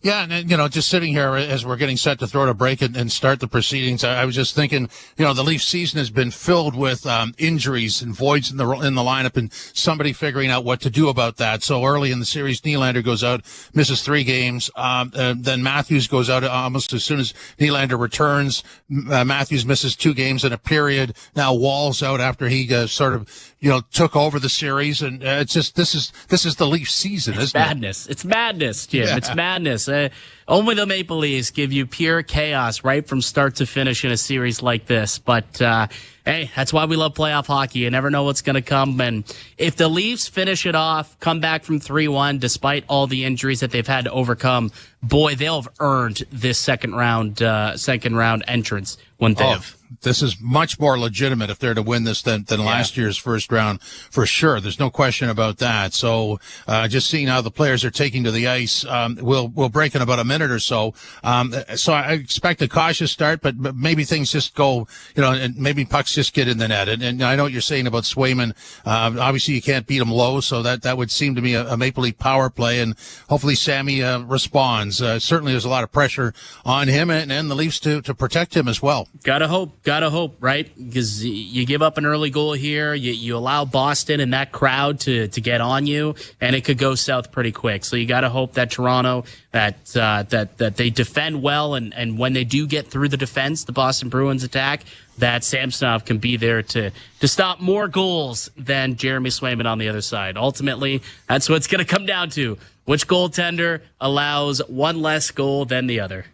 Yeah, and just sitting here as we're getting set to throw to break and start the proceedings, I was just thinking, the Leafs season has been filled with injuries and voids in the lineup, and somebody figuring out what to do about that. So early in the series, Nylander goes out, misses 3 games. Then Matthews goes out almost as soon as Nylander returns. Matthews misses 2 games in a period. Now Wall's out after he took over the series, and it's just this is the Leafs season, isn't it? It's madness, Jim. Yeah. It's madness. Only the Maple Leafs give you pure chaos right from start to finish in a series like this. But hey, that's why we love playoff hockey. You never know what's going to come. And if the Leafs finish it off, come back from 3-1, despite all the injuries that they've had to overcome, boy, they'll have earned this second round entrance when they have. This is much more legitimate if they're to win this than last year's first round, for sure. There's no question about that. So, just seeing how the players are taking to the ice, we'll break in about a minute or so. So I expect a cautious start, but maybe things just go, and maybe pucks just get in the net. And I know what you're saying about Swayman. Obviously you can't beat him low, so that would seem to be a Maple Leaf power play, and hopefully Sammy responds. Certainly there's a lot of pressure on him and the Leafs to protect him as well. Gotta hope, right? Because you give up an early goal here, you allow Boston and that crowd to get on you, and it could go south pretty quick. So you gotta hope that Toronto, that they defend well, and when they do get through the defense, the Boston Bruins attack, that Samsonov can be there to stop more goals than Jeremy Swayman on the other side. Ultimately, that's what it's going to come down to. Which goaltender allows one less goal than the other?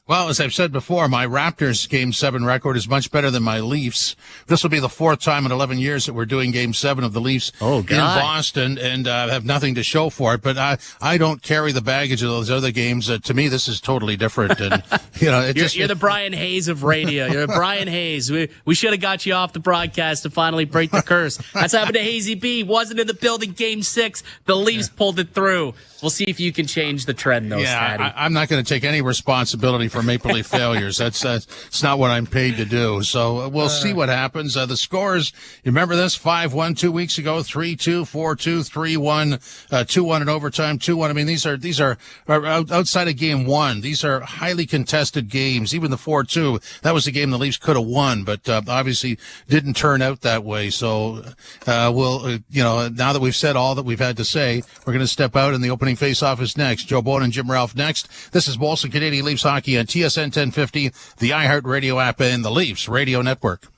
Well, as I've said before, my Raptors Game 7 record is much better than my Leafs. This will be the 4th time in 11 years that we're doing Game 7 of the Leafs in Boston, and have nothing to show for it. But I don't carry the baggage of those other games. To me, this is totally different. And you're the Brian Hayes of radio. You're Brian Hayes. We should have got you off the broadcast to finally break the curse. That's happened to Hazy B. Wasn't in the building Game 6. The Leafs pulled it through. We'll see if you can change the trend, though, Scotty. I'm not going to take any responsibility for Maple Leaf failures. That's not what I'm paid to do. So we'll see what happens. The scores, you remember this? 5-1 2 weeks ago, 3-2, 4-2, 3-1, 2-1 in overtime, 2-1. I mean, these are outside of Game 1. These are highly contested games. Even the 4-2, that was the game the Leafs could have won, but obviously didn't turn out that way. So we'll, now that we've said all that we've had to say, we're going to step out, and the opening face-off is next. Joe Bowen and Jim Ralph next. This is Molson Canadian Leafs Hockey on TSN 1050, the iHeartRadio app, and the Leafs Radio Network.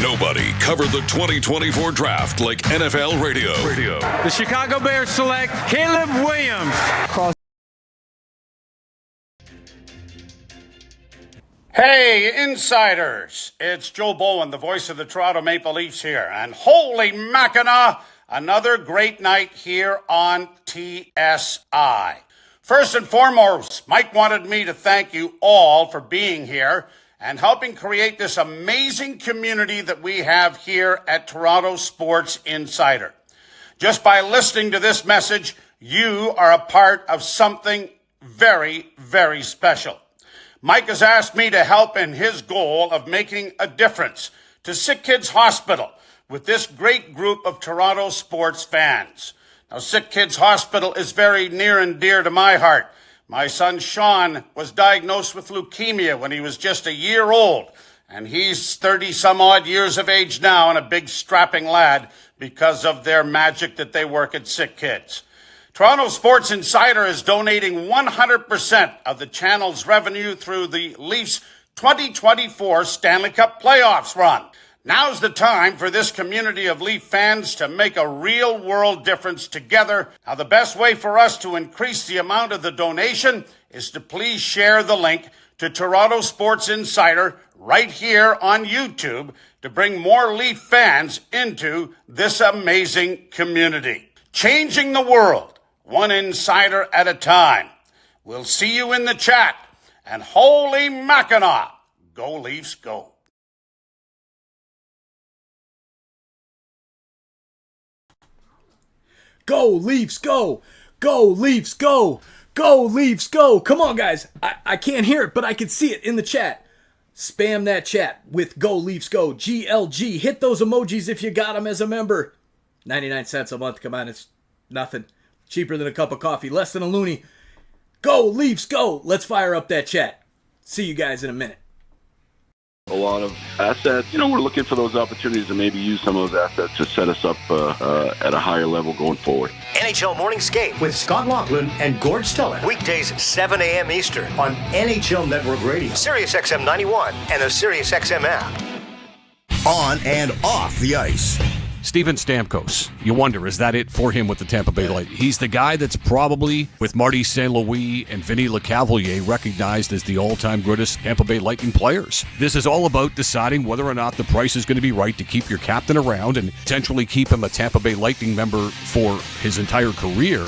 Nobody covered the 2024 draft like NFL Radio. The Chicago Bears select Caleb Williams. Hey, insiders. It's Joe Bowen, the voice of the Toronto Maple Leafs here. And holy Mackinac, another great night here on TSI. First and foremost, Mike wanted me to thank you all for being here and helping create this amazing community that we have here at Toronto Sports Insider. Just by listening to this message, you are a part of something very, very special. Mike has asked me to help in his goal of making a difference to Sick Kids Hospital with this great group of Toronto sports fans. Now, Sick Kids Hospital is very near and dear to my heart. My son Sean was diagnosed with leukemia when he was just a year old, and he's 30-some-odd years of age now and a big strapping lad because of their magic that they work at Sick Kids. Toronto Sports Insider is donating 100% of the channel's revenue through the Leafs 2024 Stanley Cup playoffs run. Now's the time for this community of Leaf fans to make a real-world difference together. Now, the best way for us to increase the amount of the donation is to please share the link to Toronto Sports Insider right here on YouTube to bring more Leaf fans into this amazing community. Changing the world, one insider at a time. We'll see you in the chat. And holy Mackinac, go Leafs, go. Go Leafs, go! Go Leafs, go! Go Leafs, go! Come on, guys. I can't hear it, but I can see it in the chat. Spam that chat with Go Leafs, go. GLG. Hit those emojis if you got them as a member. 99 cents a month. Come on, it's nothing. Cheaper than a cup of coffee. Less than a loony. Go Leafs, go! Let's fire up that chat. See you guys in a minute. A lot of assets. We're looking for those opportunities to maybe use some of those assets to set us up at a higher level going forward. NHL Morning Skate with Scott Laughlin and Gord Stellick. Weekdays 7 a.m. Eastern on NHL Network Radio, Sirius XM 91, and the Sirius XM app. On and off the ice. Steven Stamkos. You wonder, is that it for him with the Tampa Bay Lightning? He's the guy that's probably, with Marty St. Louis and Vinny LeCavalier, recognized as the all-time greatest Tampa Bay Lightning players. This is all about deciding whether or not the price is going to be right to keep your captain around and potentially keep him a Tampa Bay Lightning member for his entire career.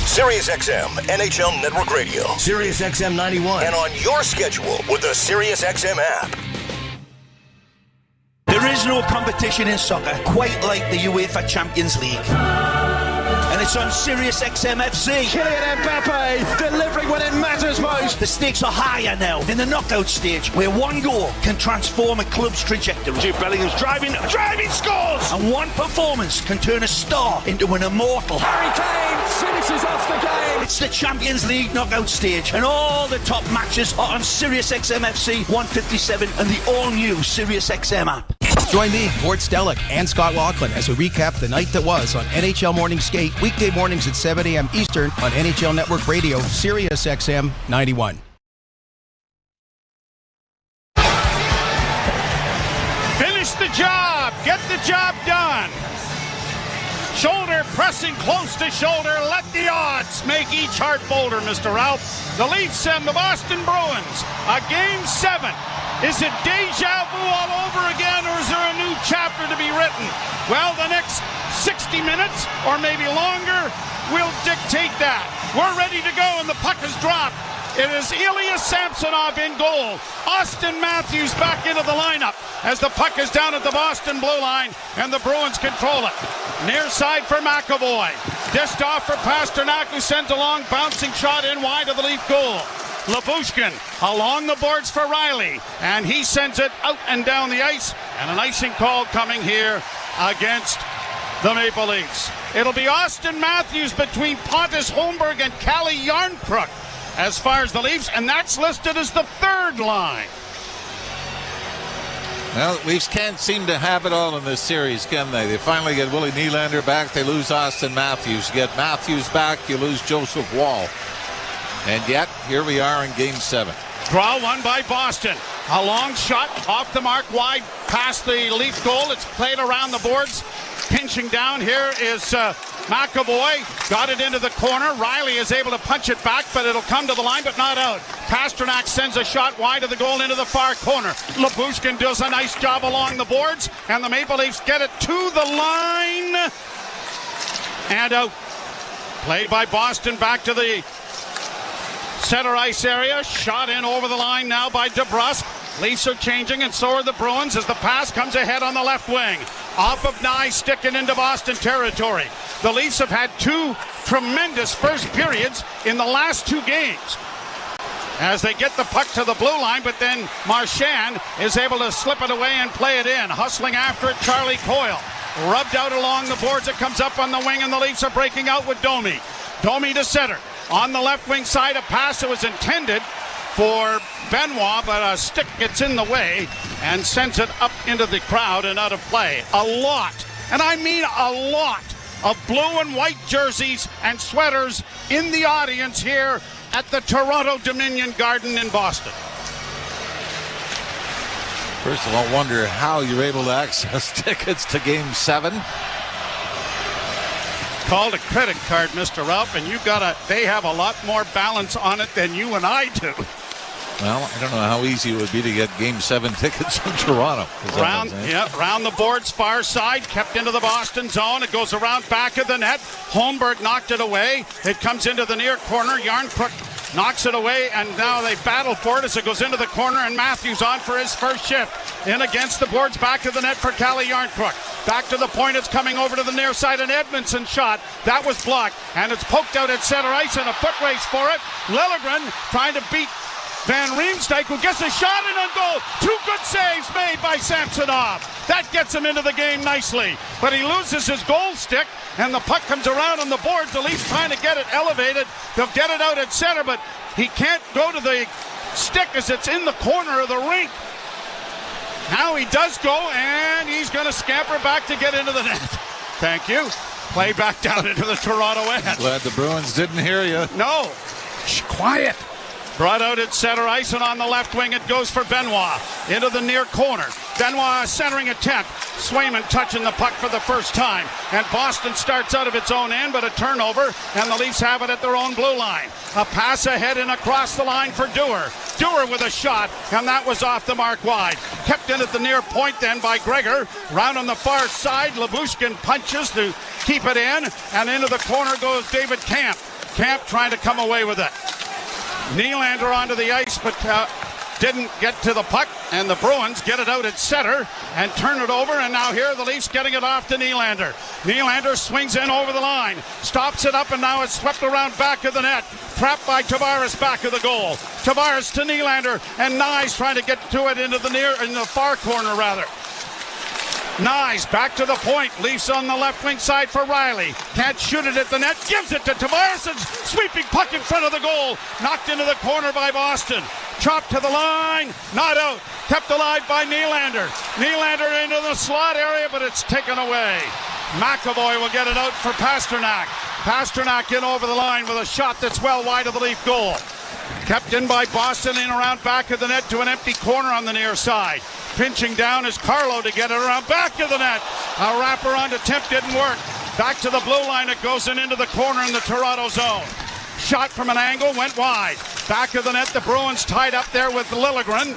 Sirius XM, NHL Network Radio, Sirius XM 91. and on your schedule with the Sirius XM app. There is no competition in soccer quite like the UEFA Champions League. And it's on Sirius XM FC. Kylian Mbappe delivering when it matters most. The stakes are higher now in the knockout stage, where one goal can transform a club's trajectory. Jude Bellingham's driving scores! And one performance can turn a star into an immortal. Harry Kane finishes off the game. It's the Champions League knockout stage, and all the top matches are on Sirius XM FC 157 and the all-new Sirius XM app. Join me, Gord Stellick, and Scott Laughlin as we recap the night that was on NHL Morning Skate, weekday mornings at 7 a.m. Eastern on NHL Network Radio, Sirius XM 91. Finish the job. Get the job done. Shoulder pressing close to shoulder. Let the odds make each heart bolder, Mr. Ralph. The Leafs and the Boston Bruins. A Game 7. Is it deja vu all over again, or is there a new chapter to be written? Well, the next 60 minutes, or maybe longer, will dictate that. We're ready to go, and the puck is dropped. It is Ilya Samsonov in goal. Austin Matthews back into the lineup as the puck is down at the Boston blue line, and the Bruins control it. Near side for McAvoy. Dished off for Pasternak, who sends a long bouncing shot in wide of the Leaf goal. Labushkin along the boards for Riley, and he sends it out and down the ice, and an icing call coming here against the Maple Leafs. It'll be Austin Matthews between Pontus Holmberg and Calle Järnkrok as far as the Leafs, and that's listed as the third line. Well, Leafs can't seem to have it all in this series, can they? They finally get Willie Nylander back. They lose Austin Matthews. You get Matthews back, you lose Joseph Woll. And yet, here we are in Game 7. Draw one by Boston. A long shot off the mark, wide past the Leaf goal. It's played around the boards. Pinching down here is McAvoy. Got it into the corner. Riley is able to punch it back, but it'll come to the line, but not out. Pasternak sends a shot wide of the goal into the far corner. Labushkin does a nice job along the boards, and the Maple Leafs get it to the line. And out. Played by Boston back to the center ice area. Shot in over the line now by DeBrusk. Leafs are changing, and so are the Bruins as the pass comes ahead on the left wing. Off of Nye, sticking into Boston territory. The Leafs have had two tremendous first periods in the last two games as they get the puck to the blue line, but then Marchand is able to slip it away and play it in. Hustling after it, Charlie Coyle. Rubbed out along the boards. It comes up on the wing, and the Leafs are breaking out with Domi. Domi to center. On the left wing side, a pass that was intended for Benoit, but a stick gets in the way and sends it up into the crowd and out of play. A lot, and I mean a lot, of blue and white jerseys and sweaters in the audience here at the Toronto Dominion Garden in Boston. First of all, wonder how you're able to access tickets to Game 7. Called a credit card, Mr. Ralph, and they have a lot more balance on it than you and I do. Well, I don't know how easy it would be to get Game 7 tickets from Toronto. Round the boards, far side, kept into the Boston zone. It goes around back of the net. Holmberg knocked it away. It comes into the near corner. Yarncrook knocks it away, and now they battle for it as it goes into the corner, and Matthews on for his first shift. In against the boards, back of the net for Calle Yarncrook. Back to the point, it's coming over to the near side, an Edmondson shot. That was blocked, and it's poked out at center ice, and a foot race for it. Liljegren trying to beat Van Riemsdyk, who gets a shot in on goal. Two good saves made by Samsonov. That gets him into the game nicely. But he loses his goal stick, and the puck comes around on the boards. The Leafs trying to get it elevated. They'll get it out at center, but he can't go to the stick as it's in the corner of the rink. Now he does go, and he's going to scamper back to get into the net. Thank you. Play back down into the Toronto end. Glad the Bruins didn't hear you. No. Shh, quiet. Brought out at center ice, and on the left wing it goes for Benoit into the near corner. Benoit centering attempt. Swayman touching the puck for the first time, and Boston starts out of its own end, but a turnover, and the Leafs have it at their own blue line. A pass ahead and across the line for Dewar. Dewar with a shot, and that was off the mark wide. Kept in at the near point then by Gregor. Round on the far side, Lyubushkin punches to keep it in, and into the corner goes David Camp. Camp trying to come away with it. Nylander onto the ice, but didn't get to the puck, and the Bruins get it out at center and turn it over, and now here are the Leafs getting it off to Nylander. Nylander swings in over the line, stops it up, and now it's swept around back of the net. Trapped by Tavares back of the goal. Tavares to Nylander, and Nyes trying to get to it in the far corner rather. Nyes back to the point. Leafs on the left wing side for Riley. Can't shoot it at the net. Gives it to Tavares, and sweeping puck in front of the goal. Knocked into the corner by Boston. Chopped to the line. Not out. Kept alive by Nylander. Nylander into the slot area, but it's taken away. McAvoy will get it out for Pasternak. Pasternak in over the line with a shot that's well wide of the Leaf goal. Kept in by Boston in around back of the net to an empty corner on the near side. Pinching down is Carlo to get it around back of the net. A wraparound attempt didn't work. Back to the blue line it goes, and into the corner in the Toronto zone. Shot from an angle, went wide. Back of the net, the Bruins tied up there with Liljegren.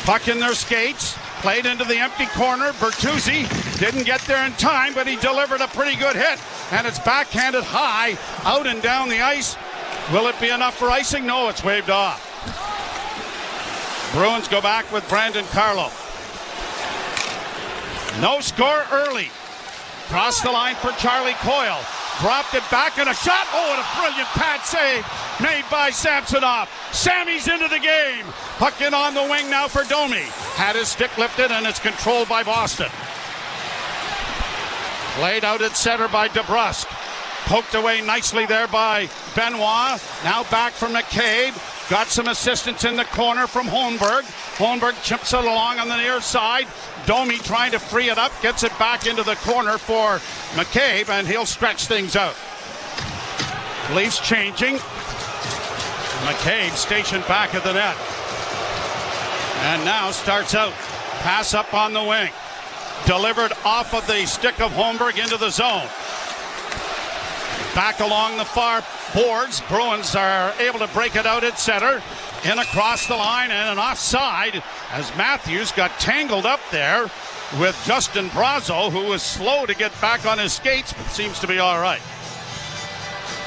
Puck in their skates. Played into the empty corner. Bertuzzi didn't get there in time, but he delivered a pretty good hit. And it's backhanded high, out and down the ice. Will it be enough for icing? No, it's waved off. Bruins go back with Brandon Carlo. No score early. Cross the line for Charlie Coyle. Dropped it back, and a shot. Oh, and a brilliant pad save made by Samsonov. Sammy's into the game. Puck in on the wing now for Domi. Had his stick lifted, and it's controlled by Boston. Played out at center by DeBrusk. Poked away nicely there by Benoit. Now back from McCabe. Got some assistance in the corner from Holmberg. Holmberg chips it along on the near side. Domi trying to free it up. Gets it back into the corner for McCabe, and he'll stretch things out. Leafs changing. McCabe stationed back of the net. And now starts out. Pass up on the wing. Delivered off of the stick of Holmberg into the zone. Back along the far boards. Bruins are able to break it out at center. In across the line and an offside as Matthews got tangled up there with Justin Brazo, who was slow to get back on his skates, but seems to be all right.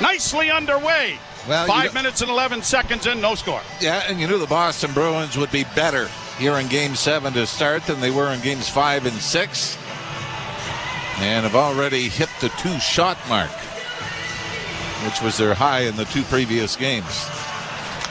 Nicely underway. Well, 5 minutes and 11 seconds in, no score. Yeah, and you knew the Boston Bruins would be better here in Game 7 to start than they were in Games 5 and 6. And have already hit the 2-shot mark, which was their high in the 2 previous games.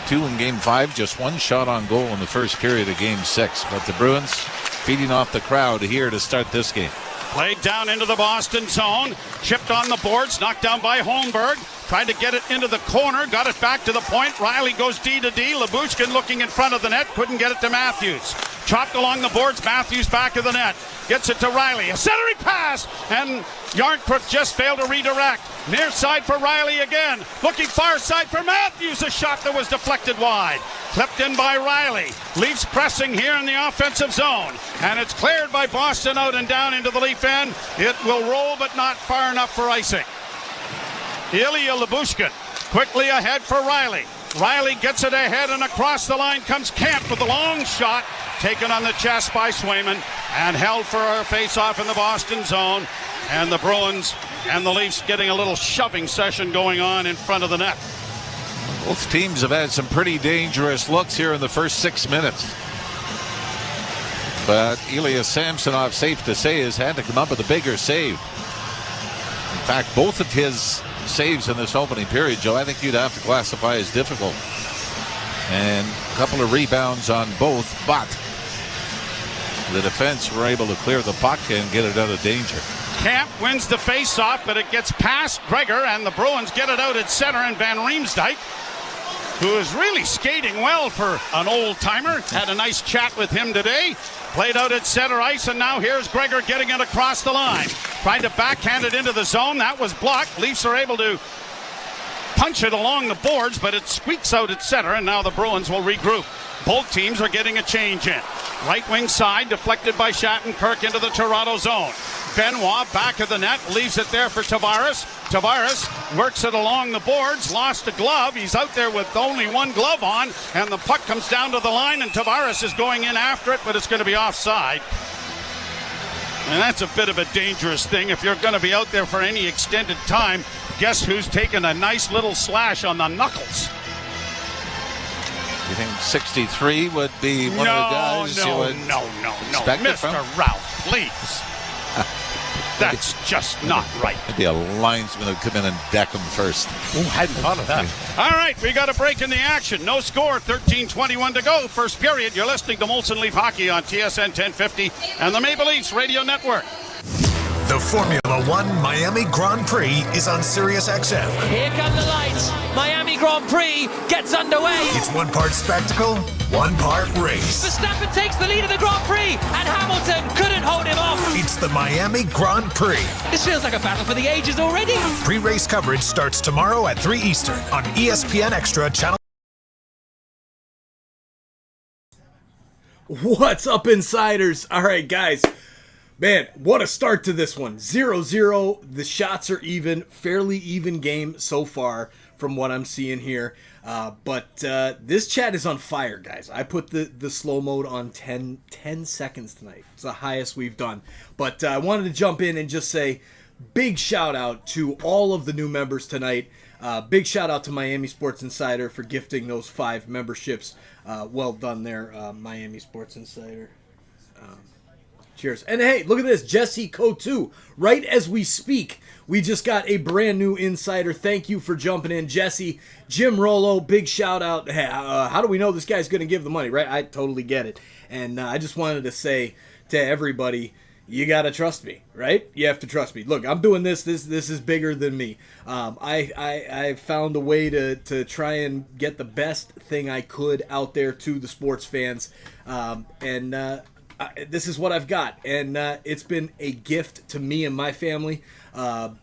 2 in Game 5, just 1 shot on goal in the first period of Game 6. But the Bruins feeding off the crowd here to start this game. Played down into the Boston zone. Chipped on the boards, knocked down by Holmberg. Tried to get it into the corner, got it back to the point. Riley goes D to D. Lyubushkin looking in front of the net, couldn't get it to Matthews. Chopped along the boards, Matthews back of the net. Gets it to Riley. A centering pass, and Yarncrook just failed to redirect. Near side for Riley again. Looking far side for Matthews. A shot that was deflected wide. Clipped in by Riley. Leafs pressing here in the offensive zone. And it's cleared by Boston out and down into the Leaf end. It will roll, but not far enough for icing. Ilya Lyubushkin quickly ahead for Riley. Riley gets it ahead, and across the line comes Camp with a long shot, taken on the chest by Swayman, and held for a face-off in the Boston zone. And the Bruins and the Leafs getting a little shoving session going on in front of the net. Both teams have had some pretty dangerous looks here in the first 6 minutes. But Ilya Samsonov, safe to say, has had to come up with a bigger save. In fact, both of his saves in this opening period, Joe, I think you'd have to classify as difficult. And a couple of rebounds on both, but the defense were able to clear the puck and get it out of danger. Camp wins the face-off, but it gets past Gregor, and the Bruins get it out at center, and Van Riemsdyk, who is really skating well for an old-timer, had a nice chat with him today, played out at center ice, and now here's Gregor getting it across the line. Tried to backhand it into the zone. That was blocked. Leafs are able to punch it along the boards, but it squeaks out at center, and now the Bruins will regroup. Both teams are getting a change in. Right wing side, deflected by Shattenkirk into the Toronto zone. Benoit back of the net, leaves it there for Tavares. Tavares works it along the boards, lost a glove. He's out there with only one glove on, and the puck comes down to the line, and Tavares is going in after it, but it's going to be offside. And that's a bit of a dangerous thing. If you're going to be out there for any extended time, guess who's taking a nice little slash on the knuckles? You think 63 would be one of the guys you would expect it from? Mr. Ralph, please. That's just not right. Maybe a linesman would come in and deck him first. Ooh, hadn't thought of that. All right, we got a break in the action. No score, 13:21 to go. First period. You're listening to Molson Leaf Hockey on TSN 1050 and the Maple Leafs Radio Network. The Formula One Miami Grand Prix is on Sirius XM. Here come the lights. Miami Grand Prix gets underway. It's one part spectacle, one part race. Verstappen takes the lead of the Grand Prix, and Hamilton couldn't hold him off. It's the Miami Grand Prix. This feels like a battle for the ages already. Pre-race coverage starts tomorrow at 3 Eastern on ESPN Extra Channel. What's up, insiders? All right, guys. Man, what a start to this one. 0-0. The shots are even. Fairly even game so far from what I'm seeing here. But this chat is on fire, guys. I put the slow mode on 10 seconds tonight. It's the highest we've done. But I wanted to jump in and just say big shout out to all of the new members tonight. Big shout out to Miami Sports Insider for gifting those 5 memberships. Well done there, Miami Sports Insider. Cheers. And hey, look at this. Jesse Cotu. Right as we speak, we just got a brand new insider. Thank you for jumping in, Jesse. Jim Rollo, big shout out. Hey, how do we know this guy's going to give the money, right? I totally get it. And I just wanted to say to everybody, you got to trust me, right? You have to trust me. Look, I'm doing this. This is bigger than me. I found a way to try and get the best thing I could out there to the sports fans. This is what I've got, and it's been a gift to me and my family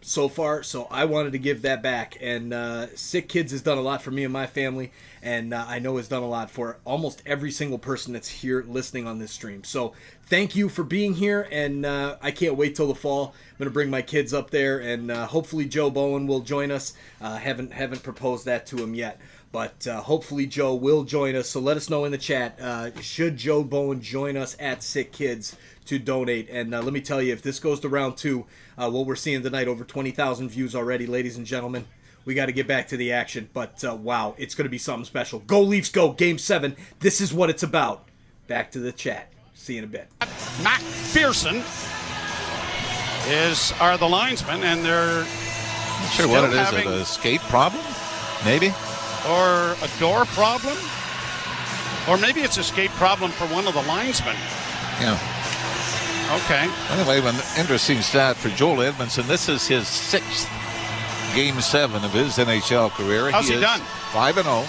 so far, so I wanted to give that back. And Sick Kids has done a lot for me and my family, and I know has done a lot for almost every single person that's here listening on this stream. So thank you for being here, and I can't wait till the fall. I'm going to bring my kids up there, and hopefully Joe Bowen will join us. Haven't proposed that to him yet. But hopefully Joe will join us. So let us know in the chat, should Joe Bowen join us at Sick Kids to donate. And let me tell you, if this goes to round 2, what we're seeing tonight, over 20,000 views already, ladies and gentlemen. We got to get back to the action. But wow, it's going to be something special. Go Leafs, go. Game 7. This is what it's about. Back to the chat. See you in a bit. McPherson are the linesmen, and they're not sure what it is. An escape problem? Maybe? Or a door problem? Or maybe it's a skate problem for one of the linesmen. Yeah. Okay. Anyway, an interesting stat for Joel Edmondson. This is his 6th Game 7 of his NHL career. How's he done? 5-0,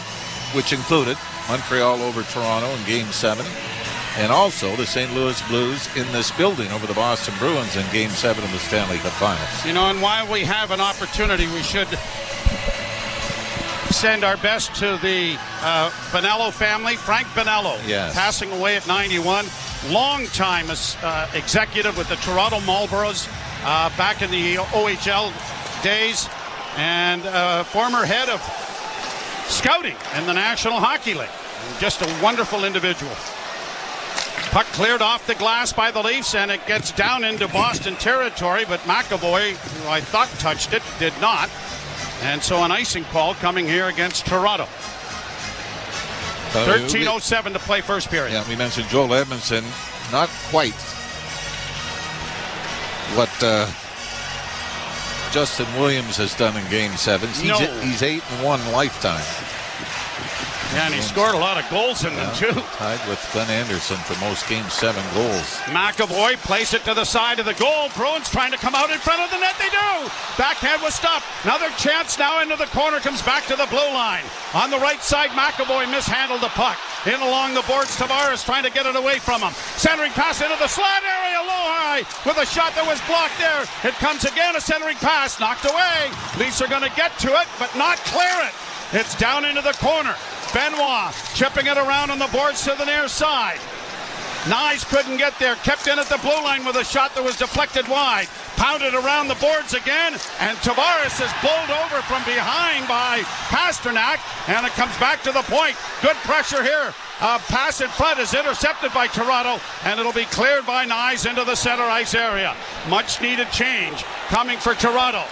which included Montreal over Toronto in Game 7. And also the St. Louis Blues in this building over the Boston Bruins in Game 7 of the Stanley Cup Finals. You know, and while we have an opportunity, we should send our best to the Bonello family. Frank Bonello, yes, passing away at 91. Long-time executive with the Toronto Marlboros back in the OHL days, and former head of scouting in the National Hockey League. Just a wonderful individual. Puck cleared off the glass by the Leafs, and it gets down into Boston territory, but McAvoy, who I thought touched it, did not. And so an icing call coming here against Toronto. 13:07 to play first period. Yeah, we mentioned Joel Edmondson. Not quite what Justin Williams has done in Game 7. He's 8-1 lifetime. Yeah, and he scored a lot of goals in them, too. Tied with Glenn Anderson for most Game 7 goals. McAvoy placed it to the side of the goal. Bruins trying to come out in front of the net. They do. Backhand was stopped. Another chance now into the corner. Comes back to the blue line. On the right side, McAvoy mishandled the puck. In along the boards, Tavares trying to get it away from him. Centering pass into the slot area, low high, with a shot that was blocked there. It comes again, a centering pass, knocked away. Leafs are going to get to it, but not clear it. It's down into the corner. Benoit chipping it around on the boards to the near side. Nyes couldn't get there. Kept in at the blue line with a shot that was deflected wide. Pounded around the boards again. And Tavares is bowled over from behind by Pasternak. And it comes back to the point. Good pressure here. Pass in front is intercepted by Toronto. And it'll be cleared by Nyes into the center ice area. Much needed change coming for Toronto.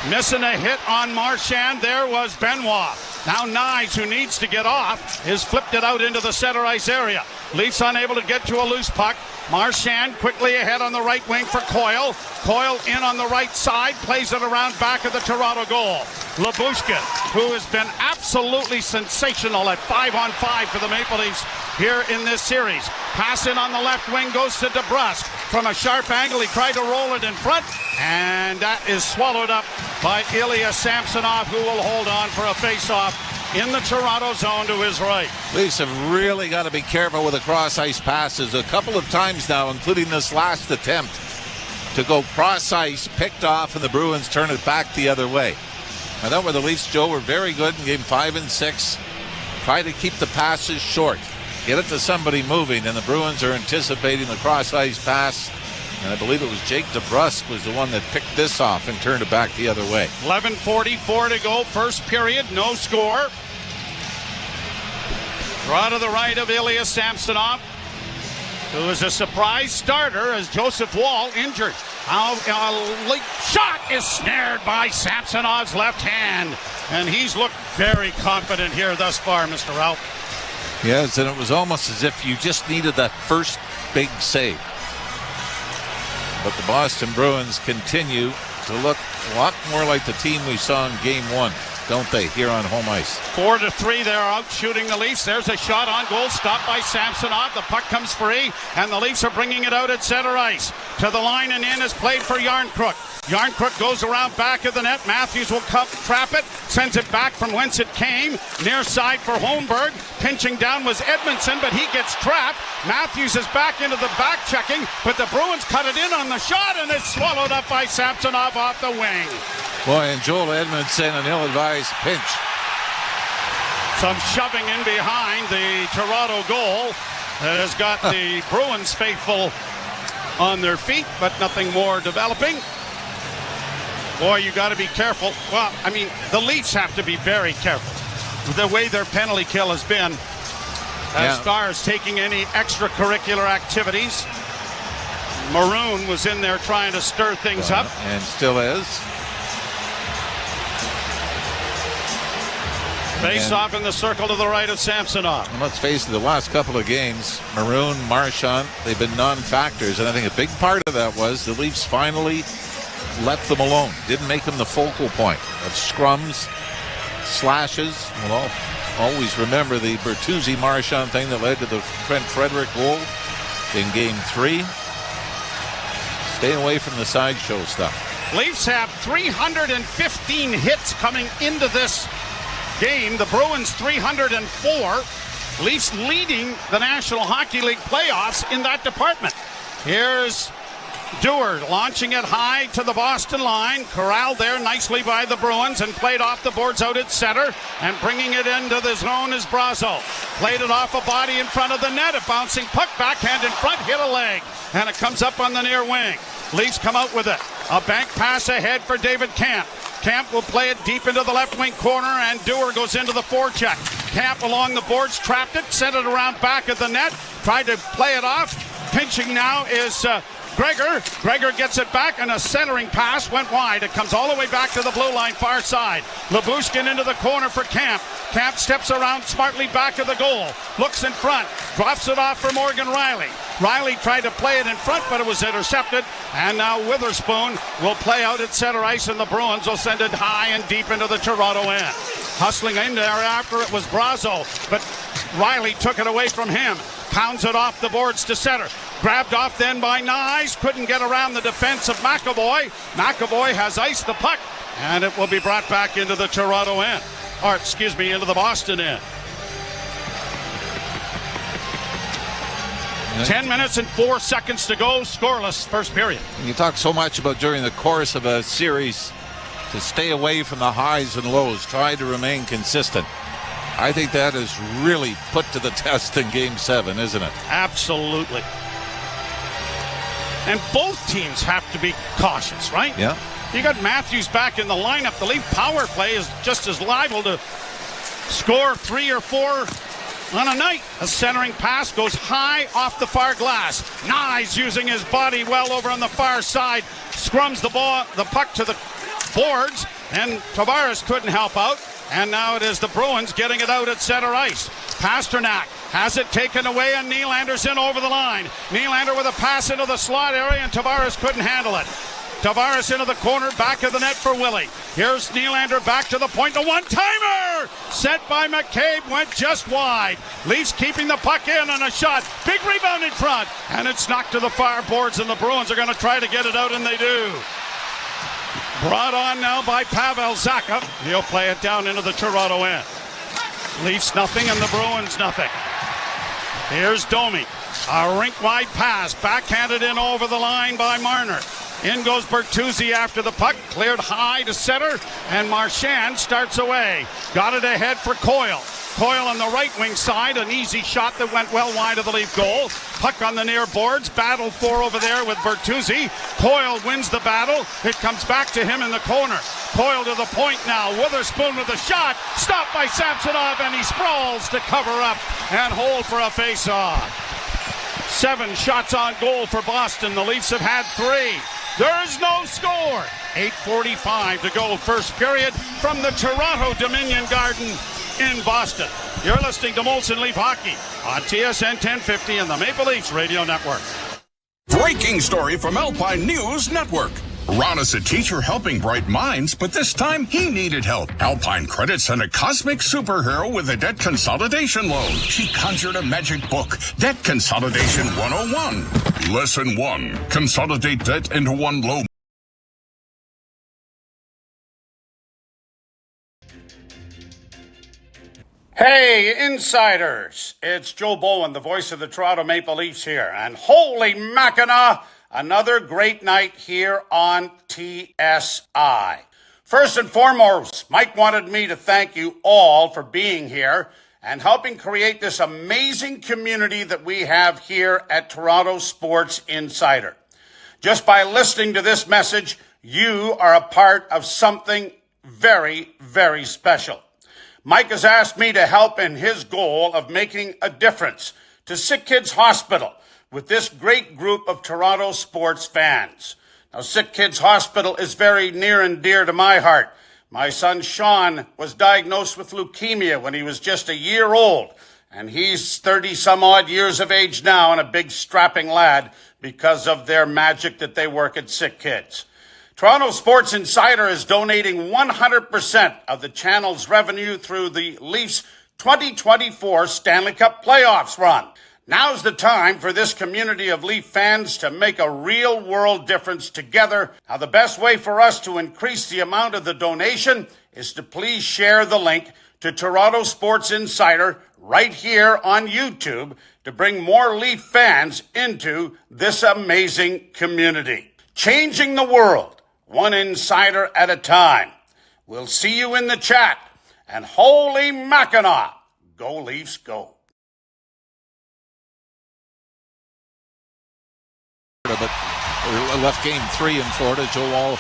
Missing a hit on Marchand. There was Benoit. Now Nyes, who needs to get off, has flipped it out into the center ice area. Leafs unable to get to a loose puck. Marchand quickly ahead on the right wing for Coyle. Coyle in on the right side, plays it around back of the Toronto goal. Labushkin, who has been absolutely sensational at 5-on-5 for the Maple Leafs here in this series. Pass in on the left wing goes to DeBrusk. From a sharp angle, he tried to roll it in front, and that is swallowed up by Ilya Samsonov, who will hold on for a face-off in the Toronto zone to his right. Leafs have really got to be careful with the cross-ice passes. A couple of times now, including this last attempt, to go cross-ice, picked off, and the Bruins turn it back the other way. I thought where the Leafs, Joe, were very good in Game 5 and 6. Try to keep the passes short. Get it to somebody moving, and the Bruins are anticipating the cross-ice pass. And I believe it was Jake DeBrusk was the one that picked this off and turned it back the other way. 11:44 to go, first period, no score. Draw to the right of Ilya Samsonov, who is a surprise starter as Joseph Wall injured. A late shot is snared by Samsonov's left hand, and he's looked very confident here thus far, Mr. Ralph. Yes, and it was almost as if you just needed that first big save. But the Boston Bruins continue to look a lot more like the team we saw in Game 1, don't they, here on home ice? 4-3, they're out shooting the Leafs. There's a shot on goal, stopped by Samsonov. The puck comes free, and the Leafs are bringing it out at center ice. To the line and in is played for Yarncrook. Yarncrook goes around back of the net. Matthews will trap it, sends it back from whence it came. Near side for Holmberg. Pinching down was Edmondson, but he gets trapped. Matthews is back into the back checking, but the Bruins cut it in on the shot, and it's swallowed up by Samsonov off the wing. Boy, and Joel Edmondson, an ill-advised pinch. Some shoving in behind the Toronto goal that has got the Bruins faithful on their feet, but nothing more developing. Boy, you got to be careful. Well, I mean, the Leafs have to be very careful with the way their penalty kill has been as far as taking any extracurricular activities. Maroon was in there trying to stir things up. And still is. Face off in the circle to the right of Samsonov. And let's face it, the last couple of games, Maroon, Marchand, they've been non-factors. And I think a big part of that was the Leafs finally let them alone. Didn't make them the focal point of scrums, slashes. We'll always remember the Bertuzzi-Marchand thing that led to the Trent Frederick goal in Game 3. Stay away from the sideshow stuff. Leafs have 315 hits coming into this game. The Bruins 304. Leafs leading the National Hockey League playoffs in that department. Here's Dewar launching it high to the Boston line. Corralled there nicely by the Bruins and played off the boards out at center. And bringing it into the zone is Brazo. Played it off a body in front of the net. A bouncing puck backhand in front, hit a leg. And it comes up on the near wing. Leafs come out with it. A bank pass ahead for David Camp. Camp will play it deep into the left wing corner, and Dewar goes into the forecheck. Camp along the boards, trapped it, sent it around back of the net, tried to play it off. Pinching now is Gregor. Gregor gets it back, and a centering pass went wide. It comes all the way back to the blue line, far side. Labushkin into the corner for Camp. Camp steps around smartly back of the goal. Looks in front. Drops it off for Morgan Riley. Riley tried to play it in front, but it was intercepted. And now Witherspoon will play out at center ice, and the Bruins will send it high and deep into the Toronto end. Hustling in there after it was Brazo, but Riley took it away from him. Pounds it off the boards to center. Grabbed off then by Nyes. Couldn't get around the defense of McAvoy. McAvoy has iced the puck, and it will be brought back into the Toronto end. Or, excuse me, into the Boston end. 10 minutes and 4 seconds to go. Scoreless first period. You talk so much about during the course of a series to stay away from the highs and lows, try to remain consistent. I think that is really put to the test in Game 7, isn't it? Absolutely. And both teams have to be cautious, right? Yeah. You got Matthews back in the lineup. The Leaf power play is just as liable to score 3 or 4 on a night. A centering pass goes high off the far glass. Nyes using his body well over on the far side. Scrums the puck to the boards, and Tavares couldn't help out. And now it is the Bruins getting it out at center ice. Pasternak has it taken away, and Nylander's in over the line. Nylander with a pass into the slot area, and Tavares couldn't handle it. Tavares into the corner, back of the net for Willie. Here's Nylander back to the point. The one-timer! Set by McCabe, went just wide. Leafs keeping the puck in on a shot. Big rebound in front, and it's knocked to the far boards, and the Bruins are going to try to get it out, and they do. Brought on now by Pavel Zacha. He'll play it down into the Toronto end. Leafs nothing and the Bruins nothing. Here's Domi. A rink-wide pass. Backhanded in over the line by Marner. In goes Bertuzzi after the puck. Cleared high to center. And Marchand starts away. Got it ahead for Coyle. Coyle on the right wing side, an easy shot that went well wide of the Leaf goal. Puck on the near boards, battle for over there with Bertuzzi. Coyle wins the battle. It comes back to him in the corner. Coyle to the point now. Witherspoon with a shot, stopped by Samsonov, and he sprawls to cover up and hold for a face-off. 7 shots on goal for Boston. The Leafs have had 3. There's no score. 8:45 to go first period from the Toronto Dominion Garden in Boston. You're listening to Molson Leaf Hockey on TSN 1050 and the Maple Leafs Radio Network. Breaking story from Alpine News Network. Ron is a teacher helping bright minds, but this time he needed help. Alpine Credit sent a cosmic superhero with a debt consolidation loan. She conjured a magic book, Debt Consolidation 101. Lesson 1. Consolidate debt into one low. Hey, insiders! It's Joe Bowen, the voice of the Toronto Maple Leafs here. And holy Mackinac, another great night here on TSI. First and foremost, Mike wanted me to thank you all for being here and helping create this amazing community that we have here at Toronto Sports Insider. Just by listening to this message, you are a part of something very, very special. Mike has asked me to help in his goal of making a difference to Sick Kids Hospital with this great group of Toronto sports fans. Now, Sick Kids Hospital is very near and dear to my heart. My son Sean was diagnosed with leukemia when he was just a year old, and he's 30-some-odd years of age now and a big strapping lad because of their magic that they work at Sick Kids. Toronto Sports Insider is donating 100% of the channel's revenue through the Leafs 2024 Stanley Cup Playoffs run. Now's the time for this community of Leaf fans to make a real-world difference together. Now, the best way for us to increase the amount of the donation is to please share the link to Toronto Sports Insider right here on YouTube to bring more Leaf fans into this amazing community. Changing the world, one insider at a time. We'll see you in the chat. And holy Mackinac, go Leafs, go. But left game 3 in Florida. Joe Wall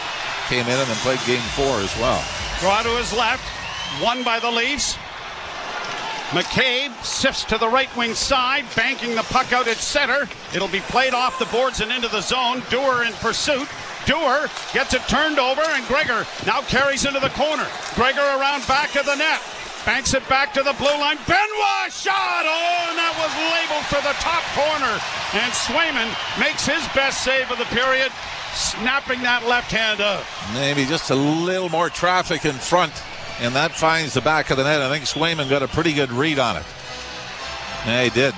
came in and then played Game 4 as well. Draw to his left, won by the Leafs. McCabe sifts to the right wing side, banking the puck out at center. It'll be played off the boards and into the zone. Dewar in pursuit. Dewar gets it turned over, and Gregor now carries into the corner. Gregor around back of the net. Banks it back to the blue line. Benoit shot! Oh, and that was labeled for the top corner. And Swayman makes his best save of the period, snapping that left hand out. Maybe just a little more traffic in front, and that finds the back of the net. I think Swayman got a pretty good read on it. Yeah, he did.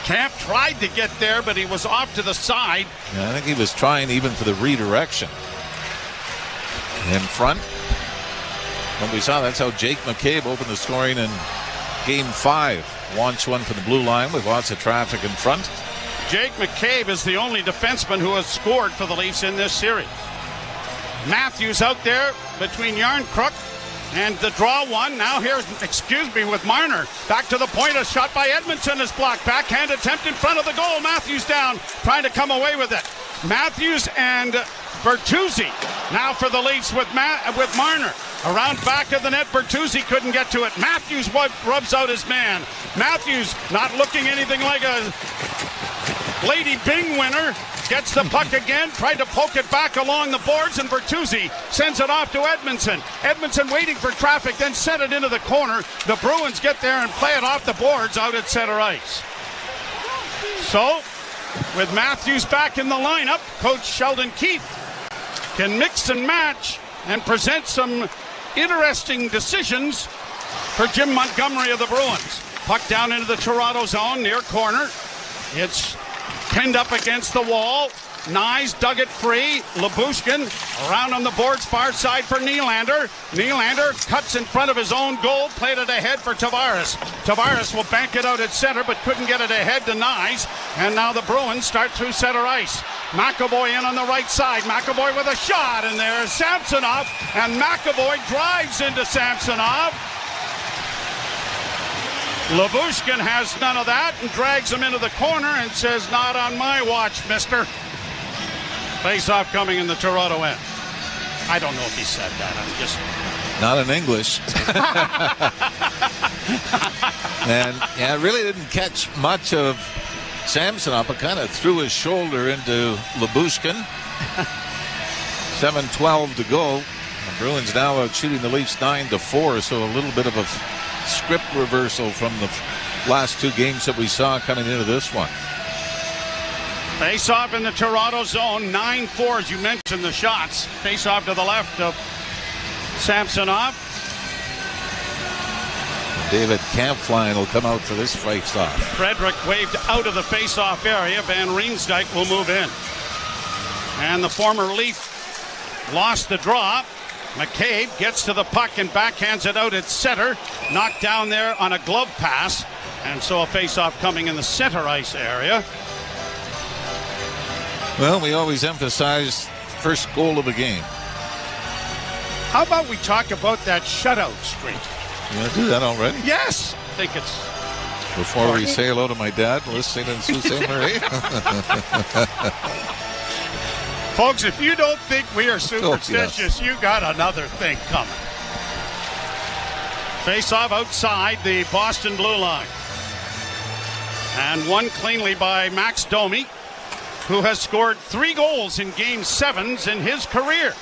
Camp tried to get there, but he was off to the side. Yeah, I think he was trying even for the redirection. In front. When we saw, that's how Jake McCabe opened the scoring in Game 5. Launched one for the blue line with lots of traffic in front. Jake McCabe is the only defenseman who has scored for the Leafs in this series. Matthews out there between Yarncrook and the draw one. Now here's, with Marner. Back to the point. A shot by Edmondson is blocked. Backhand attempt in front of the goal. Matthews down, trying to come away with it. Matthews and Bertuzzi now for the Leafs with Marner. Around back of the net, Bertuzzi couldn't get to it. Matthews rubs out his man. Matthews not looking anything like a Lady Bing winner. Gets the puck again, tried to poke it back along the boards, and Bertuzzi sends it off to Edmondson. Edmondson waiting for traffic, then sent it into the corner. The Bruins get there and play it off the boards out at center ice. So, with Matthews back in the lineup, Coach Sheldon Keefe can mix and match and present some interesting decisions for Jim Montgomery of the Bruins. Puck down into the Toronto zone, near corner. It's pinned up against the wall. Nyes dug it free. Lyubushkin around on the boards, far side for Nylander. Nylander cuts in front of his own goal, played it ahead for Tavares. Tavares will bank it out at center, but couldn't get it ahead to Nyes. And now the Bruins start through center ice. McAvoy in on the right side. McAvoy with a shot, and there's Samsonov, and McAvoy drives into Samsonov. Lyubushkin has none of that and drags him into the corner and says, "Not on my watch, mister." Face-off coming in the Toronto end. I don't know if he said that. I'm just... Not in English. And yeah, I really didn't catch much of Samsonov, but kind of threw his shoulder into Lyubushkin. 7:12 to go. The Bruins now out shooting the Leafs 9-4, so a little bit of a script reversal from the last two games that we saw coming into this one. Face-off in the Toronto zone, 9-4 as you mentioned the shots. Face-off to the left of Samsonov. David Kampflein will come out for this face-off. Frederick waved out of the face-off area. Van Riemsdyk will move in. And the former Leaf lost the draw. McCabe gets to the puck and backhands it out at center. Knocked down there on a glove pass. And so a face-off coming in the center ice area. Well, we always emphasize first goal of the game. How about we talk about that shutout streak? You want to do that already? Yes! I think it's... Before we say hello to my dad, listening in Sault Ste. Marie. Folks, if you don't think we are superstitious, you got another thing coming. Face-off outside the Boston blue line. And won cleanly by Max Domi, who has scored 3 goals in Game 7s in his career.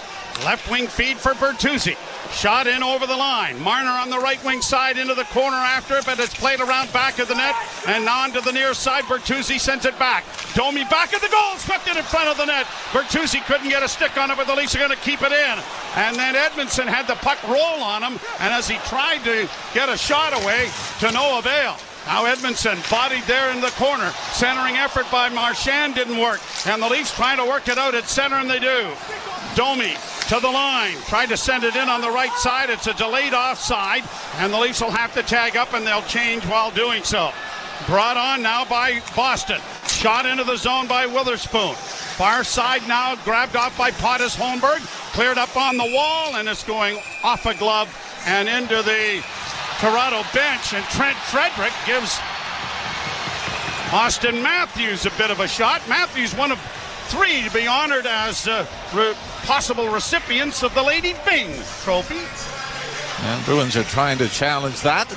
Left wing feed for Bertuzzi. Shot in over the line. Marner on the right wing side into the corner after it, but it's played around back of the net and on to the near side. Bertuzzi sends it back. Domi back at the goal, swept it in front of the net. Bertuzzi couldn't get a stick on it, but the Leafs are going to keep it in. And then Edmondson had the puck roll on him, and as he tried to get a shot away, to no avail. Now Edmondson bodied there in the corner. Centering effort by Marchand didn't work. And the Leafs trying to work it out at center, and they do. Domi to the line. Tried to send it in on the right side. It's a delayed offside. And the Leafs will have to tag up, and they'll change while doing so. Brought on now by Boston. Shot into the zone by Witherspoon. Far side now grabbed off by Pontus Holmberg. Cleared up on the wall, and it's going off a glove and into the Toronto bench, and Trent Frederick gives Austin Matthews a bit of a shot. Matthews, one of 3 to be honored as possible recipients of the Lady Byng Trophy. And Bruins are trying to challenge that.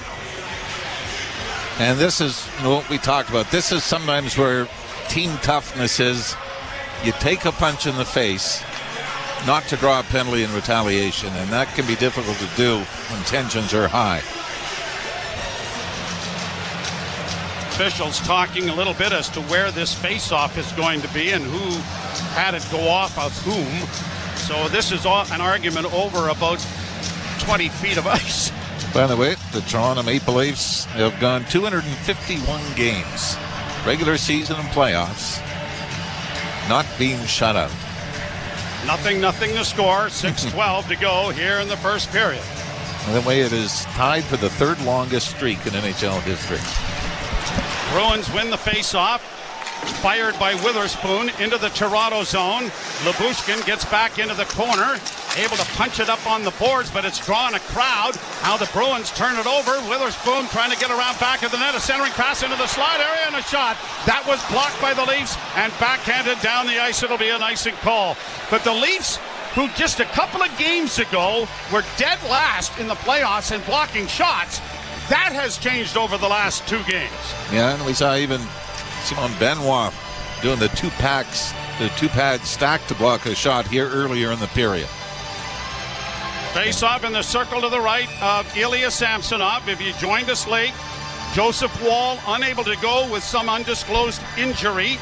And this is what we talked about. This is sometimes where team toughness is. You take a punch in the face, not to draw a penalty in retaliation, and that can be difficult to do when tensions are high. Officials talking a little bit as to where this face-off is going to be and who had it go off of whom. So this is an argument over about 20 feet of ice. By the way, the Toronto Maple Leafs have gone 251 games, regular season and playoffs, not being shut out. Nothing to score. 6:12 to go here in the first period. By the way, it is tied for the third longest streak in NHL history. Bruins win the face-off. Fired by Witherspoon into the Toronto zone. Lyubushkin gets back into the corner, able to punch it up on the boards, but it's drawn a crowd. Now the Bruins turn it over. Witherspoon trying to get around back of the net. A centering pass into the slide area and a shot. That was blocked by the Leafs and backhanded down the ice. It'll be an icing call. But the Leafs, who just a couple of games ago were dead last in the playoffs and blocking shots, that has changed over the last 2 games. Yeah, and we saw even Simon Benoit doing the two pad stack to block a shot here earlier in the period. Face off in the circle to the right of Ilya Samsonov. If you joined us late, Joseph Woll unable to go with some undisclosed injury.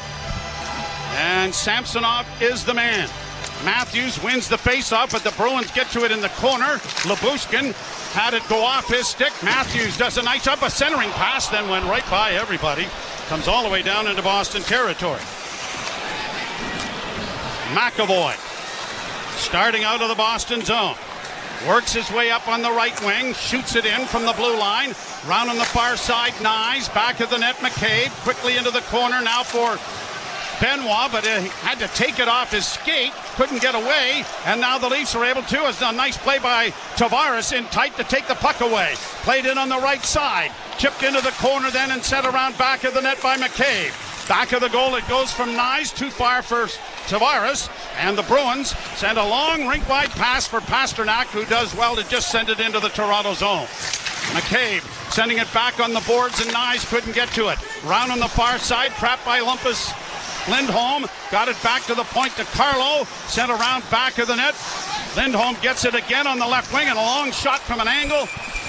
And Samsonov is the man. Matthews wins the face-off, but the Bruins get to it in the corner. Lyubushkin had it go off his stick. Matthews does a nice job, a centering pass, then went right by everybody. Comes all the way down into Boston territory. McAvoy starting out of the Boston zone. Works his way up on the right wing, shoots it in from the blue line. Round on the far side, Nyes. Back of the net, McCabe. Quickly into the corner now for Benoit, but he had to take it off his skate. Couldn't get away. And now the Leafs are able to. It's a nice play by Tavares in tight to take the puck away. Played in on the right side. Chipped into the corner then and set around back of the net by McCabe. Back of the goal it goes from Nyes. Too far for Tavares. And the Bruins send a long rink-wide pass for Pasternak, who does well to just send it into the Toronto zone. McCabe sending it back on the boards, and Nyes couldn't get to it. Round on the far side, trapped by Lumpus. Lindholm got it back to the point to Carlo, sent around back of the net. Lindholm gets it again on the left wing, and a long shot from an angle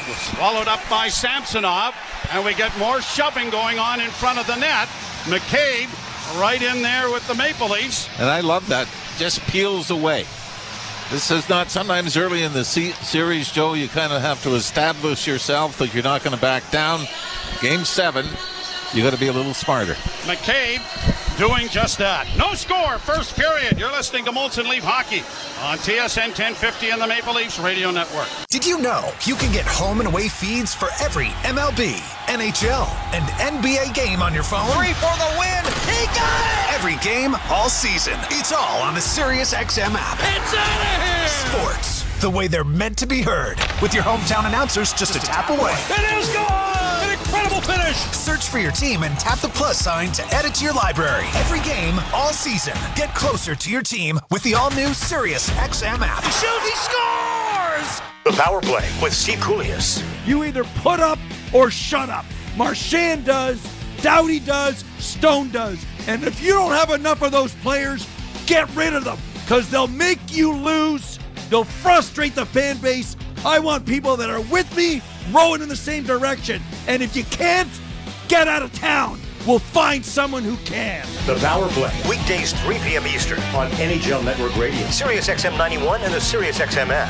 was swallowed up by Samsonov, and we get more shoving going on in front of the net. McCabe right in there with the Maple Leafs. And I love that. Just peels away. This is not, sometimes early in the series, Joe, you kind of have to establish yourself that you're not going to back down. Game 7, you got to be a little smarter. McCabe doing just that. No score, first period. You're listening to Molson Leaf Hockey on TSN 1050 and the Maple Leafs Radio Network. Did you know you can get home and away feeds for every MLB, NHL, and NBA game on your phone? 3 for the win. He got it! Every game, all season. It's all on the SiriusXM app. It's out of here! Sports, the way they're meant to be heard. With your hometown announcers just a tap away. It is gone! An incredible finish! Search for your team and tap the plus sign to add it to your library. Every game, all season. Get closer to your team with the all-new SiriusXM app. He shoots, he scores! The Power Play with Steve Koulias. You either put up or shut up. Marchand does, Doughty does, Stone does. And if you don't have enough of those players, get rid of them, because they'll make you lose. They'll frustrate the fan base. I want people that are with me, rowing in the same direction. And if you can't, get out of town. We'll find someone who can. The Power Play, weekdays 3 p.m. Eastern on NHL Network Radio, SiriusXM 91, and the SiriusXM app.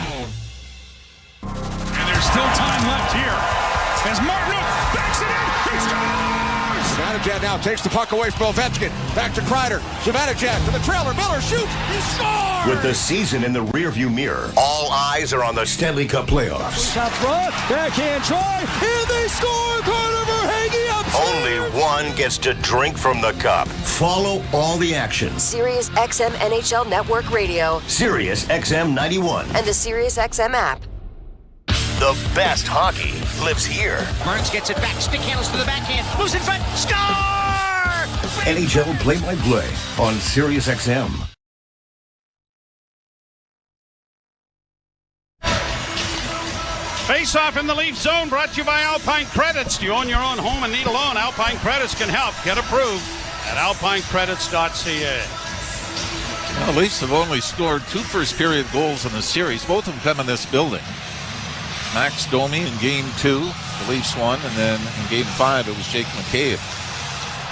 And there's still time left here as Martin backs it in. He scores! Zibanejad now takes the puck away from Ovechkin. Back to Kreider. Zibanejad to the trailer. Miller shoots. He scores! With the season in the rearview mirror, all eyes are on the Stanley Cup playoffs. Top front, backhand try, and they score! Carter Verhaeghe up! Only one gets to drink from the cup. Follow all the action. SiriusXM NHL Network Radio, SiriusXM 91, and the SiriusXM app. The best hockey lives here. Burns gets it back. Stick handles to the backhand. Moves in front. Score! NHL play-by-play on SiriusXM. Face-off in the Leaf zone brought to you by Alpine Credits. Do you own your own home and need a loan? Alpine Credits can help. Get approved at alpinecredits.ca. Well, the Leafs have only scored 2 first-period goals in the series. Both of them come in this building. Max Domi in Game 2, the Leafs won, and then in Game 5 it was Jake McCabe.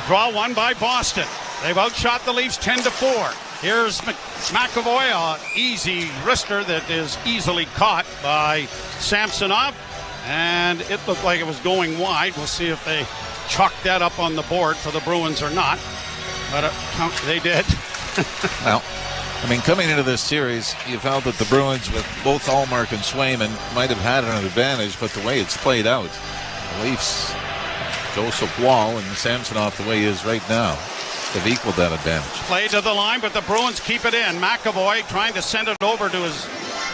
Draw one by Boston. They've outshot the Leafs 10-4. Here's McAvoy, an easy wrister that is easily caught by Samsonov, and it looked like it was going wide. We'll see if they chalk that up on the board for the Bruins or not, but they did. Well, I mean, coming into this series, you felt that the Bruins, with both Allmark and Swayman, might have had an advantage, but the way it's played out, the Leafs, Joseph Wall and Samsonov, the way he is right now, have equaled that advantage. Play to the line, but the Bruins keep it in. McAvoy trying to send it over to his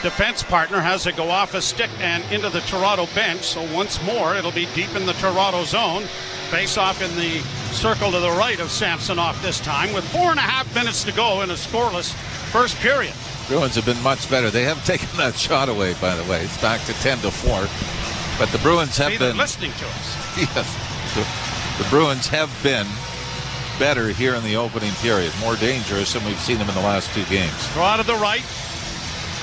defense partner, has it go off a stick and into the Toronto bench. So once more, it'll be deep in the Toronto zone. Face off in the circle to the right of Samsonov this time, with 4.5 minutes to go in a scoreless first period. Bruins have been much better. They have taken that shot away, by the way. It's back to 10-4. But the Bruins have been listening to us. Yes, the Bruins have been better here in the opening period, more dangerous than we've seen them in the last 2 games. Draw to the right.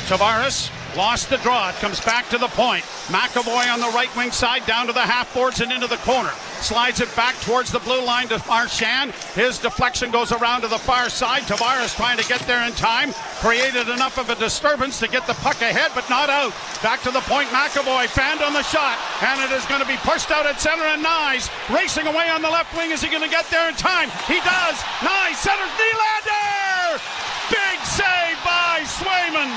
Tavares lost the draw. It comes back to the point. McAvoy on the right wing side, down to the half boards and into the corner. Slides it back towards the blue line to Marchand. His deflection goes around to the far side. Tavares trying to get there in time. Created enough of a disturbance to get the puck ahead, but not out. Back to the point. McAvoy fanned on the shot, and it is going to be pushed out at center, and Nyes racing away on the left wing. Is he going to get there in time? He does. Nyes centers. Nylander! Big save by Swayman.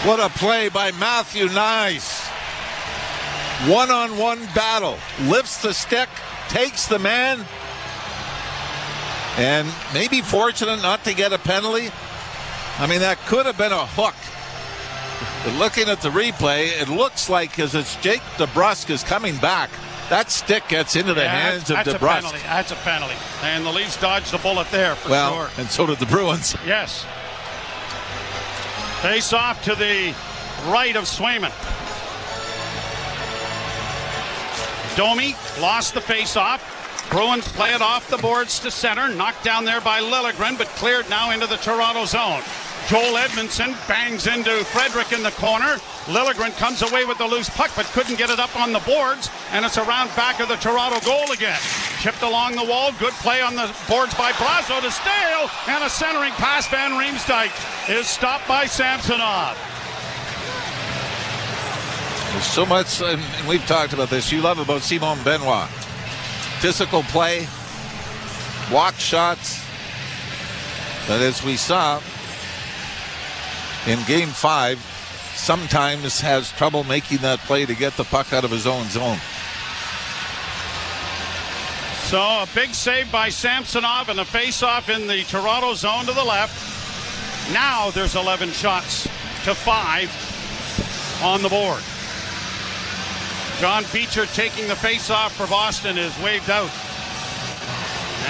What a play by Matthew Nyes. One-on-one battle. Lifts the stick, takes the man, and maybe fortunate not to get a penalty. I mean, that could have been a hook. But looking at the replay, it looks like as it's Jake DeBrusk is coming back, that stick gets into the hands of DeBrusk. That's a penalty. And the Leafs dodged the bullet there for sure. And so did the Bruins. Yes. Face off to the right of Swayman. Domi lost the face-off. Bruins play it off the boards to center. Knocked down there by Liljegren, but cleared now into the Toronto zone. Joel Edmondson bangs into Frederick in the corner. Liljegren comes away with the loose puck, but couldn't get it up on the boards, and it's around back of the Toronto goal again. Chipped along the wall. Good play on the boards by Brazo to Stale, and a centering pass. Van Riemsdyk is stopped by Samsonov. There's so much, and we've talked about this, you love about Simon Benoit. Physical play, block shots. But as we saw in Game 5, sometimes has trouble making that play to get the puck out of his own zone. So a big save by Samsonov and a face-off in the Toronto zone to the left. Now there's 11 shots to 5 on the board. John Beecher taking the face-off for Boston is waved out.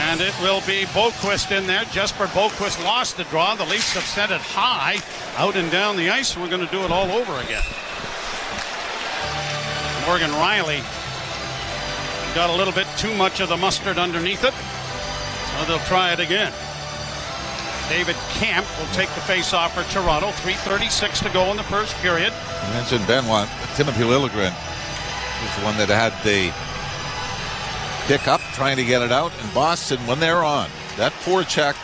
And it will be Boqvist in there. Jesper Boqvist lost the draw. The Leafs have sent it high out and down the ice. We're going to do it all over again. Morgan Riley got a little bit too much of the mustard underneath it. So they'll try it again. David Camp will take the face-off for Toronto. 3:36 to go in the first period. You mentioned Benoit. Timothy Liljegren is the one that had the pick up, trying to get it out. And Boston, when they're on, that forecheck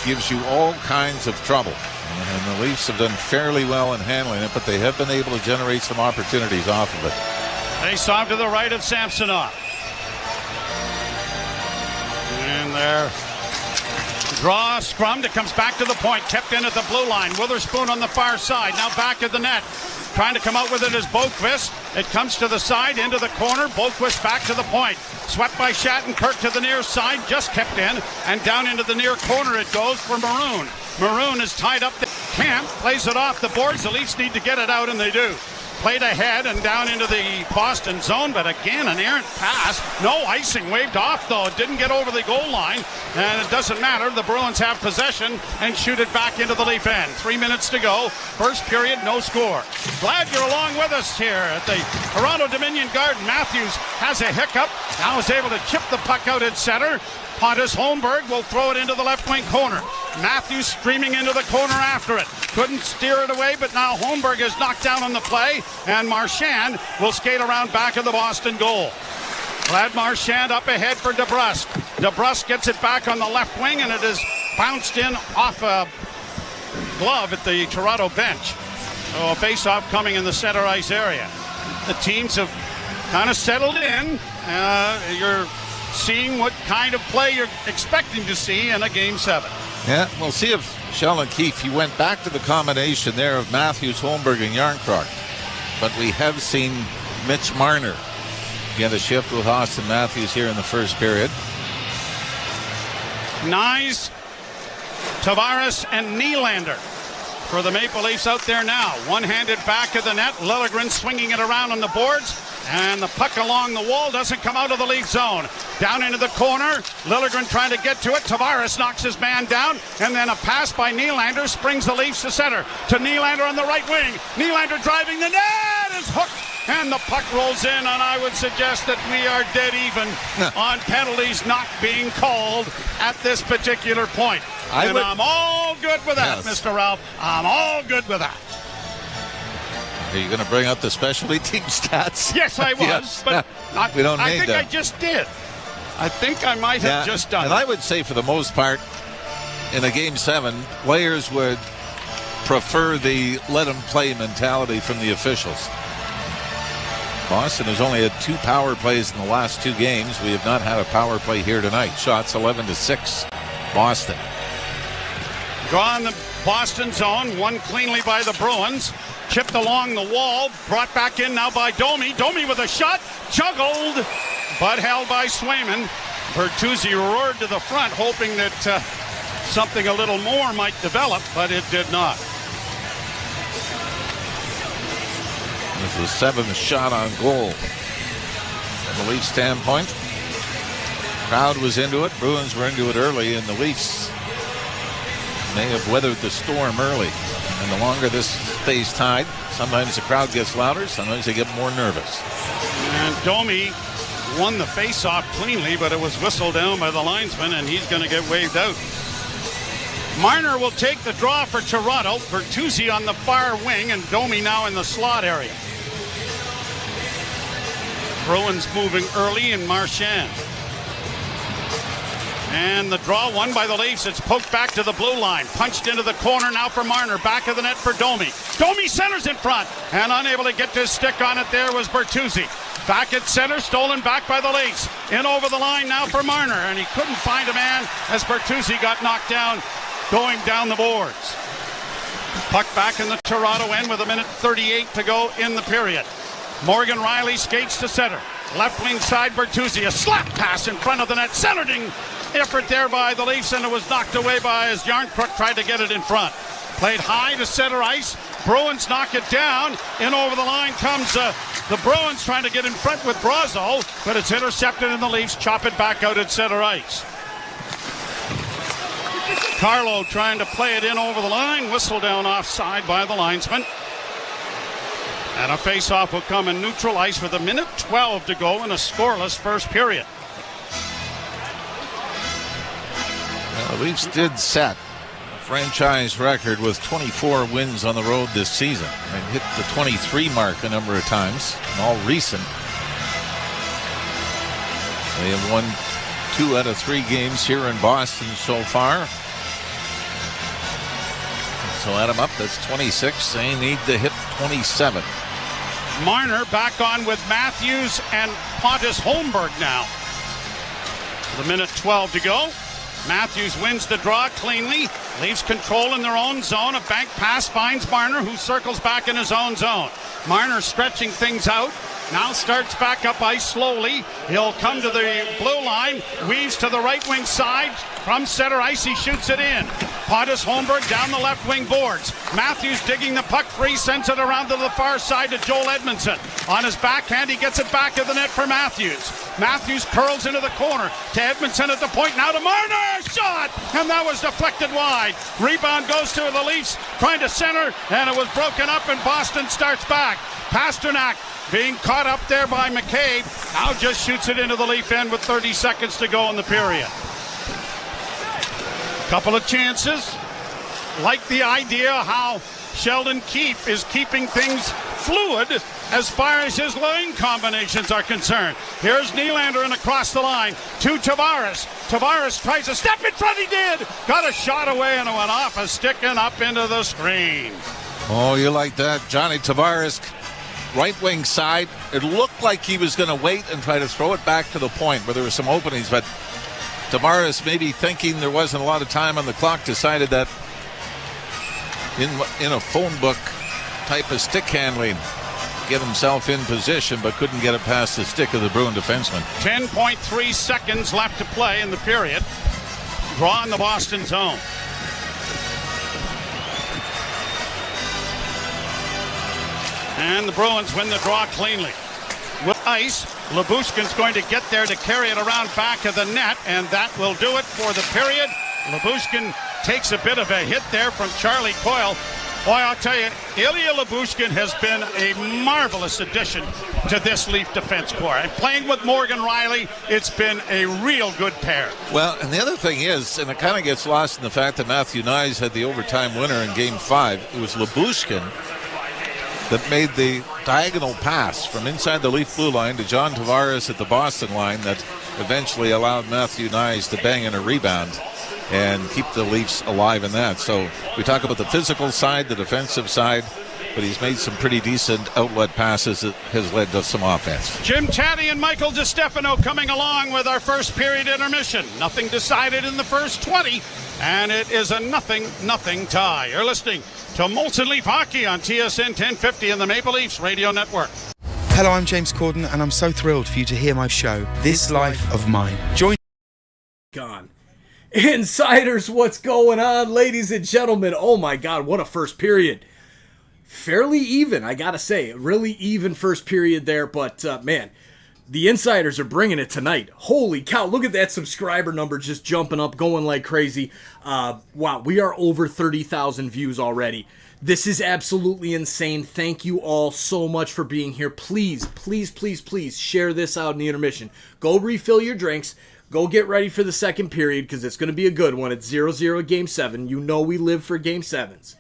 gives you all kinds of trouble. And the Leafs have done fairly well in handling it, but they have been able to generate some opportunities off of it. Face-off to the right of Samsonov. And there. Draw, scrummed. It comes back to the point. Kept in at the blue line. Witherspoon on the far side. Now back at the net. Trying to come out with it is Boqvist. It comes to the side, into the corner. Boqvist back to the point. Swept by Shattenkirk to the near side. Just kept in. And down into the near corner it goes for Maroon. Maroon is tied up. Camp plays it off the boards. The Leafs need to get it out, and they do. Played ahead and down into the Boston zone, but again, an errant pass. No icing, waved off, though. It didn't get over the goal line, and it doesn't matter. The Bruins have possession and shoot it back into the Leaf end. 3 minutes to go. First period, no score. Glad you're along with us here at the Toronto Dominion Garden. Matthews has a hiccup. Now is able to chip the puck out at center. Pontus Holmberg will throw it into the left wing corner. Matthews streaming into the corner after it. Couldn't steer it away, but now Holmberg is knocked down on the play, and Marchand will skate around back of the Boston goal. Glad Marchand up ahead for DeBrusk. DeBrusk gets it back on the left wing, and it is bounced in off a glove at the Toronto bench. So a face-off coming in the center ice area. The teams have kind of settled in. You're seeing what kind of play you're expecting to see in a Game 7. Yeah, we'll see if Sheldon Keefe, he went back to the combination there of Matthews, Holmberg, and Järnkrok. But we have seen Mitch Marner get a shift with Austin Matthews here in the first period. Nyes, Tavares, and Nylander for the Maple Leafs out there now. One-handed back of the net. Liljegren swinging it around on the boards. And the puck along the wall doesn't come out of the Leaf zone. Down into the corner. Liljegren trying to get to it. Tavares knocks his man down. And then a pass by Nylander springs the Leafs to center. To Nylander on the right wing. Nylander driving the net is hooked. And the puck rolls in. And I would suggest that we are dead even on penalties not being called at this particular point. I'm all good with that, yes. Mr. Ralph. I'm all good with that. Are you going to bring up the specialty team stats? Yes, I was, yes. But we don't I need think them. I just did. I think I might have just done and it. I would say for the most part, in a Game 7, players would prefer the let-them-play mentality from the officials. Boston has only had 2 power plays in the last 2 games. We have not had a power play here tonight. Shots 11-6, Boston. Draw in the Boston zone, won cleanly by the Bruins. Chipped along the wall, brought back in now by Domi. Domi with a shot, juggled, but held by Swayman. Bertuzzi roared to the front, hoping that something a little more might develop, but it did not. This is the 7th shot on goal from the Leafs standpoint. Crowd was into it. Bruins were into it early, and the Leafs may have weathered the storm early. And the longer this stays tied, sometimes the crowd gets louder, sometimes they get more nervous. And Domi won the face-off cleanly, but it was whistled down by the linesman, and he's going to get waved out. Marner will take the draw for Toronto. Bertuzzi on the far wing, and Domi now in the slot area. Bruins moving early in Marchand. And the draw won by the Leafs. It's poked back to the blue line. Punched into the corner now for Marner. Back of the net for Domi. Domi centers in front. And unable to get his stick on it there was Bertuzzi. Back at center, stolen back by the Leafs. In over the line now for Marner. And he couldn't find a man as Bertuzzi got knocked down going down the boards. Puck back in the Toronto end with 1:38 to go in the period. Morgan Riley skates to center. Left wing side Bertuzzi. A slap pass in front of the net. Centering effort there by the Leafs, and it was knocked away by as Järnkrok tried to get it in front. Played high to center ice. Bruins knock it down. In over the line comes the Bruins trying to get in front with Brazo, but it's intercepted and the Leafs chop it back out at center ice. Carlo trying to play it in over the line. Whistle down offside by the linesman. And a face-off will come in neutral ice with 1:12 to go in a scoreless first period. Well, the Leafs did set a franchise record with 24 wins on the road this season. They hit the 23 mark a number of times, and all recent. They have won 2 out of 3 games here in Boston so far. So add them up, that's 26. They need to hit 27. Marner back on with Matthews and Pontus Holmberg now. With 1:12 to go. Matthews wins the draw cleanly. Leaves control in their own zone. A bank pass finds Marner, who circles back in his own zone. Marner stretching things out. Now starts back up ice slowly. He'll come to the blue line. Weaves to the right wing side. From center ice, he shoots it in. Pontus Holmberg down the left wing boards. Matthews digging the puck free, sends it around to the far side to Joel Edmondson. On his backhand, he gets it back of the net for Matthews. Matthews curls into the corner to Edmondson at the point. Now to Marner, shot! And that was deflected wide. Rebound goes to the Leafs, trying to center, and it was broken up, and Boston starts back. Pasternak being caught up there by McCabe. Now just shoots it into the Leaf end with 30 seconds to go in the period. Couple of chances. Like the idea how Sheldon Keefe is keeping things fluid as far as his line combinations are concerned. Here's Nylander and across the line to Tavares. Tavares tries to step in front. He did. Got a shot away and it went off a stick and up into the screen. Oh, you like that. Johnny Tavares, right wing side. It looked like he was going to wait and try to throw it back to the point where there were some openings, but Tavares, maybe thinking there wasn't a lot of time on the clock, decided that in a phone book type of stick handling, get himself in position, but couldn't get it past the stick of the Bruin defenseman. 10.3 seconds left to play in the period. Draw in the Boston zone. And the Bruins win the draw cleanly. With ice, Lyubushkin's going to get there to carry it around back of the net, and that will do it for the period. Lyubushkin takes a bit of a hit there from Charlie Coyle. Boy, I'll tell you, Ilya Lyubushkin has been a marvelous addition to this Leaf defense corps. And playing with Morgan Riley, it's been a real good pair. Well, and the other thing is, and it kind of gets lost in the fact that Matthew Nyes had the overtime winner in Game 5. It was Lyubushkin that made the diagonal pass from inside the Leaf blue line to John Tavares at the Boston line that eventually allowed Matthew Nyes to bang in a rebound and keep the Leafs alive in that. So we talk about the physical side, the defensive side, but he's made some pretty decent outlet passes that has led to some offense. Jim Taddy and Michael DiStefano coming along with our first period intermission. Nothing decided in the first 20, and it is a 0-0 tie. You're listening to Molson Leaf Hockey on TSN 1050 and the Maple Leafs Radio Network. Hello, I'm James Corden, and I'm so thrilled for you to hear my show, This Life of Mine. Join... Gone. Insiders, what's going on, ladies and gentlemen? Oh my God, what a first period. Fairly even, I gotta say. Really even first period there, but man, the Insiders are bringing it tonight. Holy cow, look at that subscriber number just jumping up, going like crazy. Wow, we are over 30,000 views already. This is absolutely insane. Thank you all so much for being here. Please, please, please, please share this out in the intermission. Go refill your drinks. Go get ready for the second period because it's going to be a good one. It's 0-0 Game 7. You know we live for Game 7s.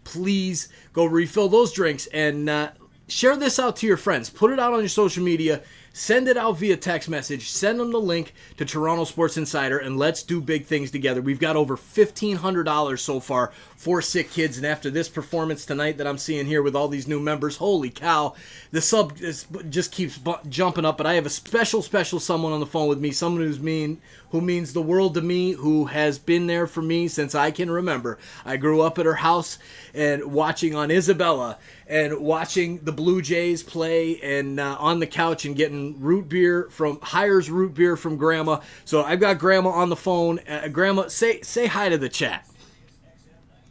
Please go refill those drinks and share this out to your friends. Put it out on your social media. Send it out via text message. Send them the link to Toronto Sports Insider, and let's do big things together. We've got over $1,500 so far for Sick Kids, and after this performance tonight that I'm seeing here with all these new members, holy cow, the sub just keeps jumping up. But I have a special someone on the phone with me, someone who means the world to me, who has been there for me since I can remember. I grew up at her house and watching on Isabella and watching the Blue Jays play and on the couch and getting Hires root beer from Grandma. So I've got Grandma on the phone. Grandma, say hi to the chat.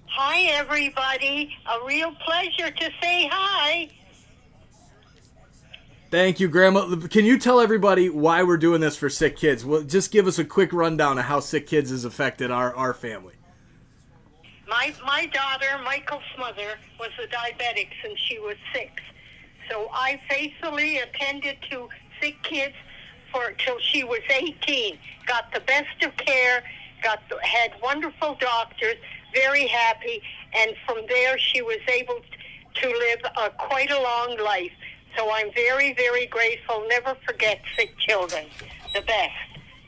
Hi, everybody. A real pleasure to say hi. Thank you, Grandma. Can you tell everybody why we're doing this for Sick Kids? Well, just give us a quick rundown of how Sick Kids has affected our family. My daughter, Michael's mother, was a diabetic since she was 6. So I faithfully attended to Sick Kids till she was 18. Got the best of care, had wonderful doctors, very happy, and from there she was able to live quite a long life. So I'm very, very grateful. Never forget Sick Children. The best.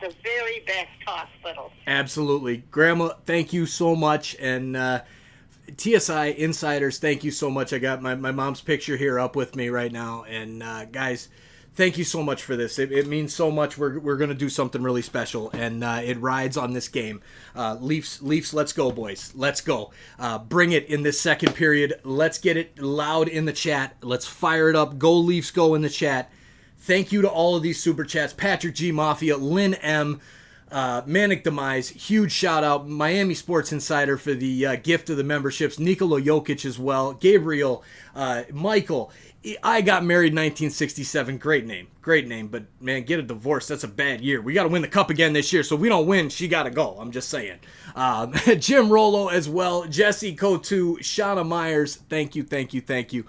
The very best hospital. Absolutely. Grandma, thank you so much. And TSI Insiders, thank you so much. I got my mom's picture here up with me right now. And guys, thank you so much for this. It means so much. We're going to do something really special. And it rides on this game. Leafs, let's go, boys. Let's go. Bring it in this second period. Let's get it loud in the chat. Let's fire it up. Go Leafs, go in the chat. Thank you to all of these super chats. Patrick G. Mafia, Lynn M., Manic Demise, huge shout out. Miami Sports Insider for the gift of the memberships. Nikola Jokic as well. Gabriel, Michael. I got married in 1967. Great name, but man, get a divorce. That's a bad year. We got to win the cup again this year. So if we don't win, she got to go. I'm just saying. Jim Rollo as well. Jesse Kotu, Shauna Myers. Thank you.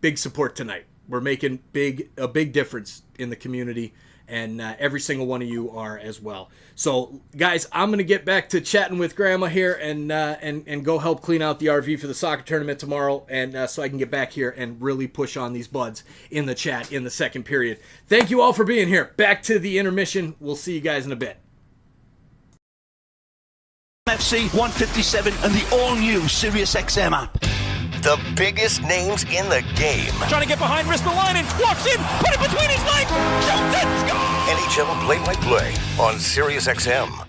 Big support tonight. We're making a big difference in the community. And every single one of you are as well. So, guys, I'm going to get back to chatting with Grandma here and go help clean out the RV for the soccer tournament tomorrow, and so I can get back here and really push on these buds in the chat in the second period. Thank you all for being here. Back to the intermission. We'll see you guys in a bit. FC 157 and the all-new Sirius XM app. The biggest names in the game. Trying to get behind, wrist the line, and walks in, put it between his legs, shoots it, score! NHL play-by-play on SiriusXM.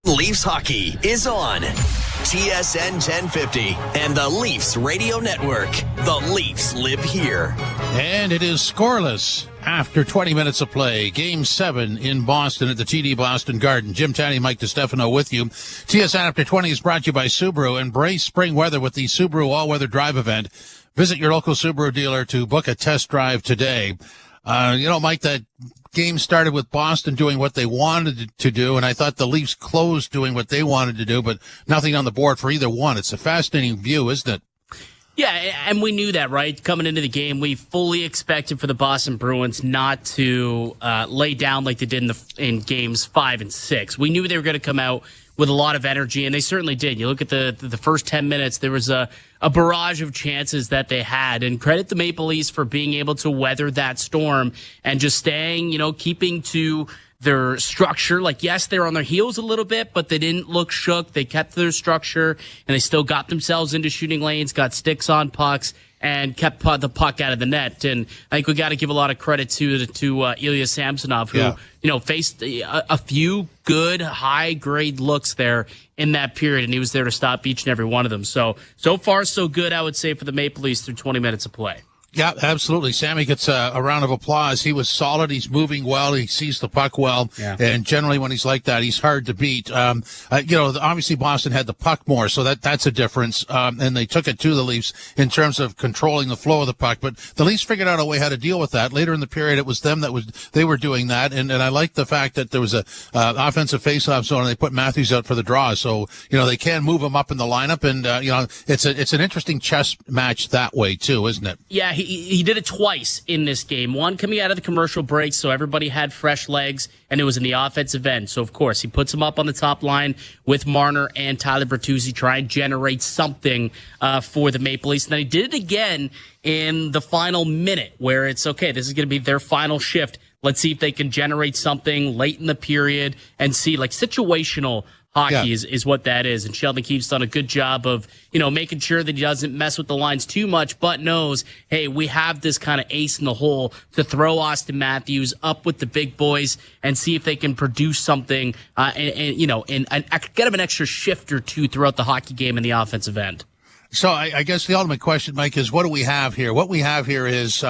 Leafs hockey is on TSN 1050 and the Leafs Radio Network. The Leafs live here. And it is scoreless after 20 minutes of play. Game 7 in Boston at the TD Boston Garden. Jim Taddy, Mike DiStefano with you. TSN After 20 is brought to you by Subaru. Embrace spring weather with the Subaru All-Weather Drive event. Visit your local Subaru dealer to book a test drive today. Mike, that game started with Boston doing what they wanted to do, and I thought the Leafs closed doing what they wanted to do, but nothing on the board for either one. It's a fascinating view, isn't it? Yeah, and we knew that, right? Coming into the game, we fully expected for the Boston Bruins not to lay down like they did in games 5 and 6. We knew they were going to come out with a lot of energy, and they certainly did. You look at the first 10 minutes, there was a barrage of chances that they had, and credit the Maple Leafs for being able to weather that storm and just staying, keeping to their structure. Like, yes, they're on their heels a little bit, but they didn't look shook. They kept their structure, and they still got themselves into shooting lanes, got sticks on pucks, and kept the puck out of the net. And I think we got to give a lot of credit to Ilya Samsonov, who faced a few good high-grade looks there in that period, and he was there to stop each and every one of them. So far, so good, I would say, for the Maple Leafs through 20 minutes of play. Yeah, absolutely. Sammy gets a round of applause. He was solid. He's moving well. He sees the puck well. Yeah. And generally when he's like that, he's hard to beat. Obviously Boston had the puck more, so that's a difference. And they took it to the Leafs in terms of controlling the flow of the puck. But the Leafs figured out a way how to deal with that. Later in the period, it was them they were doing that. And I like the fact that there was a offensive faceoff zone and they put Matthews out for the draw. So, they can move him up in the lineup. And, it's an interesting chess match that way too, isn't it? Yeah, he did it twice in this game. One coming out of the commercial break, so everybody had fresh legs, and it was in the offensive end. So, of course, he puts him up on the top line with Marner and Tyler Bertuzzi, try and generate something for the Maple Leafs. And then he did it again in the final minute, where it's, okay, this is going to be their final shift. Let's see if they can generate something late in the period and see, like, situational hockey is what that is. And Sheldon Keefe's done a good job of, making sure that he doesn't mess with the lines too much, but knows, hey, we have this kind of ace in the hole to throw Austin Matthews up with the big boys and see if they can produce something, and get him an extra shift or two throughout the hockey game in the offensive end. So I guess the ultimate question, Mike, is what do we have here? What we have here is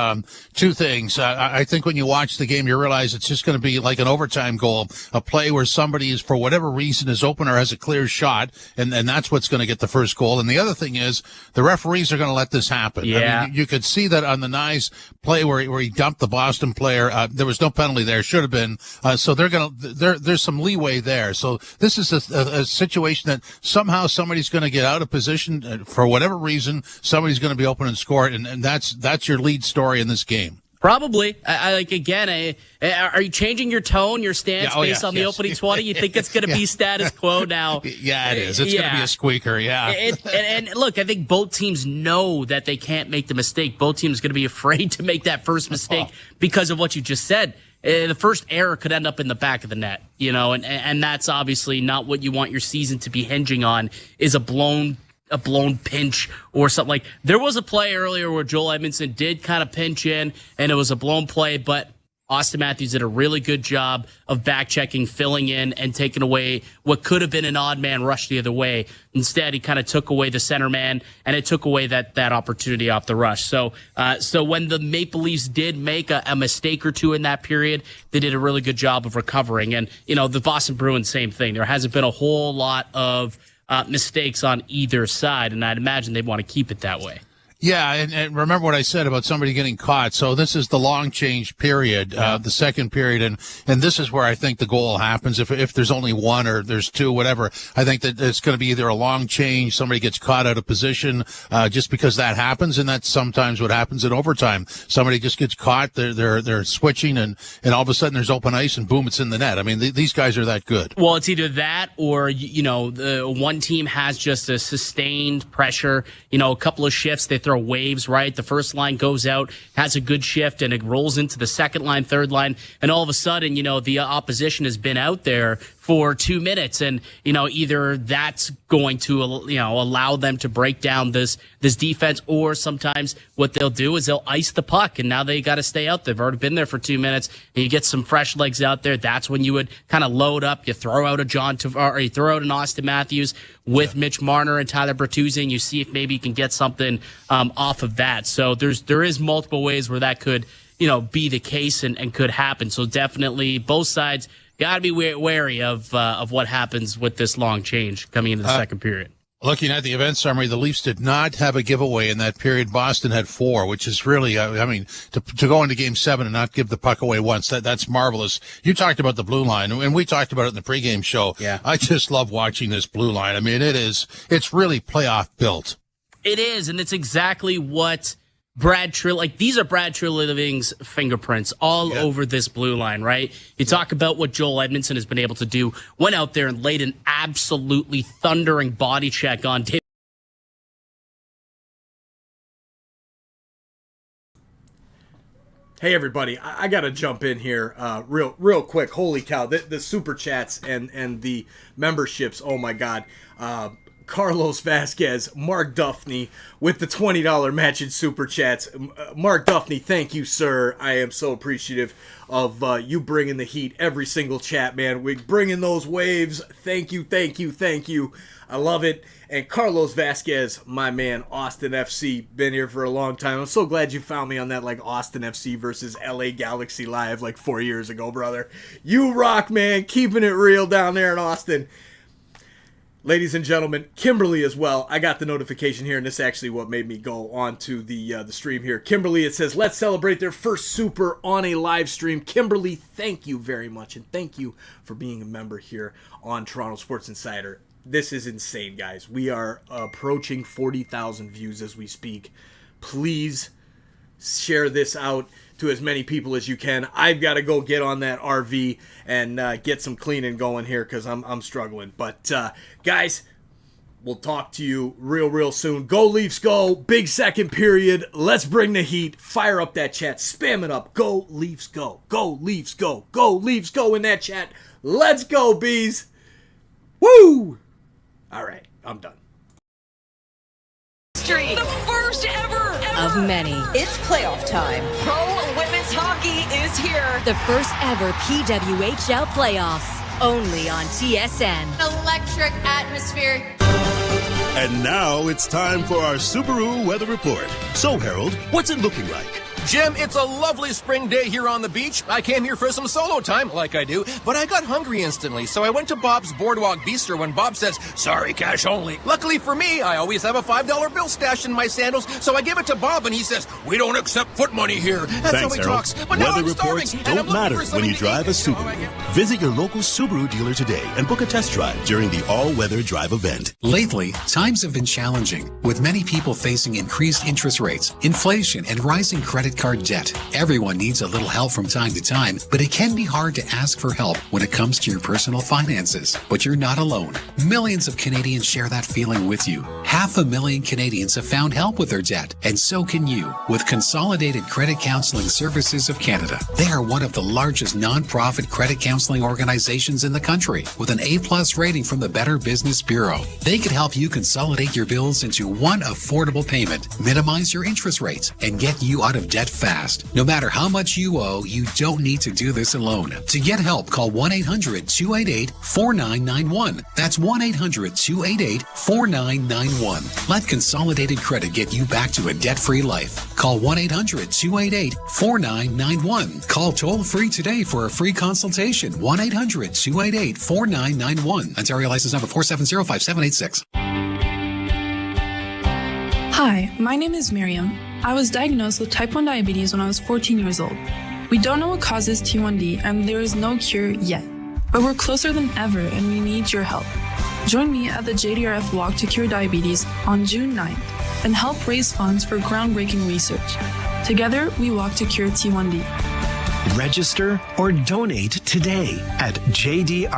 two things. I think when you watch the game, you realize it's just going to be like an overtime goal, a play where somebody is, for whatever reason, is open or has a clear shot, and that's what's going to get the first goal. And the other thing is the referees are going to let this happen. Yeah. I mean, you could see that on the Nyes play where he dumped the Boston player. There was no penalty there. Should have been. So there's some leeway there. So this is a situation that somehow somebody's going to get out of position for whatever reason. Somebody's going to be open and score it, and that's your lead story in this game. Probably. Are you changing your tone, your stance based on the opening 20? You think it's going to be status quo now? Yeah, it is. It's going to be a squeaker, yeah. And look, I think both teams know that they can't make the mistake. Both teams are going to be afraid to make that first mistake because of what you just said. The first error could end up in the back of the net, and that's obviously not what you want your season to be hinging on, is a blown pinch or something. Like, there was a play earlier where Joel Edmondson did kind of pinch in, and it was a blown play, but Austin Matthews did a really good job of back-checking, filling in, and taking away what could have been an odd man rush the other way. Instead, he kind of took away the center man, and it took away that opportunity off the rush. So when the Maple Leafs did make a mistake or two in that period, they did a really good job of recovering. And, the Boston Bruins, same thing. There hasn't been a whole lot of mistakes on either side, and I'd imagine they want to keep it that way. Yeah, and remember what I said about somebody getting caught. So this is the long change period, the second period, and this is where I think the goal happens. If there's only one or there's two, whatever, I think that it's going to be either a long change, somebody gets caught out of position, just because that happens, and that's sometimes what happens in overtime. Somebody just gets caught, they're switching, and all of a sudden there's open ice, and boom, it's in the net. I mean, these guys are that good. Well, it's either that or, the one team has just a sustained pressure, a couple of shifts, they throw waves, right? The first line goes out, has a good shift, and it rolls into the second line, third line, and all of a sudden, the opposition has been out there for 2 minutes, and either that's going to allow them to break down this defense, or sometimes what they'll do is they'll ice the puck, and now they got to stay out there. They've already been there for 2 minutes, and you get some fresh legs out there. That's when you would kind of load up. You throw out or you throw out an Austin Matthews with Mitch Marner and Tyler Bertuzzi, and you see if maybe you can get something off of that. So there is multiple ways where that could be the case and could happen. So definitely both sides got to be wary of what happens with this long change coming into the second period. Looking at the event summary, the Leafs did not have a giveaway in that period. Boston had 4, which is really, to go into Game 7 and not give the puck away once, that's marvelous. You talked about the blue line, and we talked about it in the pregame show. Yeah. I just love watching this blue line. I mean, it's really playoff built. It is, and it's exactly what these are Brad Treliving's fingerprints all over this blue line, right? You talk about what Joel Edmondson has been able to do. Went out there and laid an absolutely thundering body check on David. Hey everybody, I gotta jump in here real quick. Holy cow, the super chats and the memberships, oh my god. Carlos Vasquez, Mark Duffney with the $20 matching super chats. Mark Duffney, thank you, sir. I am so appreciative of you bringing the heat every single chat, man. We bringing those waves. Thank you. I love it. And Carlos Vasquez, my man, Austin FC, been here for a long time. I'm so glad you found me on that Austin FC versus LA Galaxy live 4 years ago, brother. You rock, man. Keeping it real down there in Austin. Ladies and gentlemen, Kimberly as well. I got the notification here, and this is actually what made me go on to the stream here. Kimberly, it says, let's celebrate their first super on a live stream. Kimberly, thank you very much, and thank you for being a member here on Toronto Sports Insider. This is insane, guys. We are approaching 40,000 views as we speak. Please share this out to as many people as you can. I've got to go get on that RV and get some cleaning going here because I'm struggling. But guys, we'll talk to you real soon. Go Leafs, go! Big second period. Let's bring the heat. Fire up that chat. Spam it up. Go Leafs, go! Go Leafs, go! Go Leafs, go! In that chat. Let's go, bees! Woo! All right, I'm done. The first ever of many. It's playoff time. Pro women's hockey is here. The first ever PWHL playoffs. Only on TSN. Electric atmosphere. And now it's time for our Subaru weather report. So, Harold, what's it looking like? Jim, it's a lovely spring day here on the beach. I came here for some solo time, like I do, but I got hungry instantly, so I went to Bob's Boardwalk Bistro when Bob says, sorry, cash only. Luckily for me, I always have a $5 bill stashed in my sandals, so I give it to Bob, and he says, we don't accept foot money here. That's Thanks, how he Harold. talks. But now weather I'm reports starving, don't matter when you drive a Subaru. Visit your local Subaru dealer today and book a test drive during the all-weather drive event. Lately, times have been challenging, with many people facing increased interest rates, inflation, and rising credit card debt. Everyone needs a little help from time to time, but it can be hard to ask for help when it comes to your personal finances. But you're not alone. Millions of Canadians share that feeling with you. 500,000 Canadians have found help with their debt, and so can you with Consolidated Credit Counseling Services of Canada. They are one of the largest non-profit credit counseling organizations in the country with an A+ rating from the Better Business Bureau. They could help you consolidate your bills into one affordable payment, minimize your interest rates, and get you out of debt debt fast. No matter how much you owe, you don't need to do this alone. To get help, call 1-800-288-4991. That's 1-800-288-4991. Let Consolidated Credit get you back to a debt-free life. Call 1-800-288-4991. Call toll-free today for a free consultation. 1-800-288-4991. Ontario license number 4705786. Hi, my name is Miriam. I was diagnosed with type 1 diabetes when I was 14 years old. We don't know what causes T1D and there is no cure yet. But we're closer than ever and we need your help. Join me at the JDRF Walk to Cure Diabetes on June 9th and help raise funds for groundbreaking research. Together, we walk to cure T1D. Register or donate today at jdrfwalk.ca.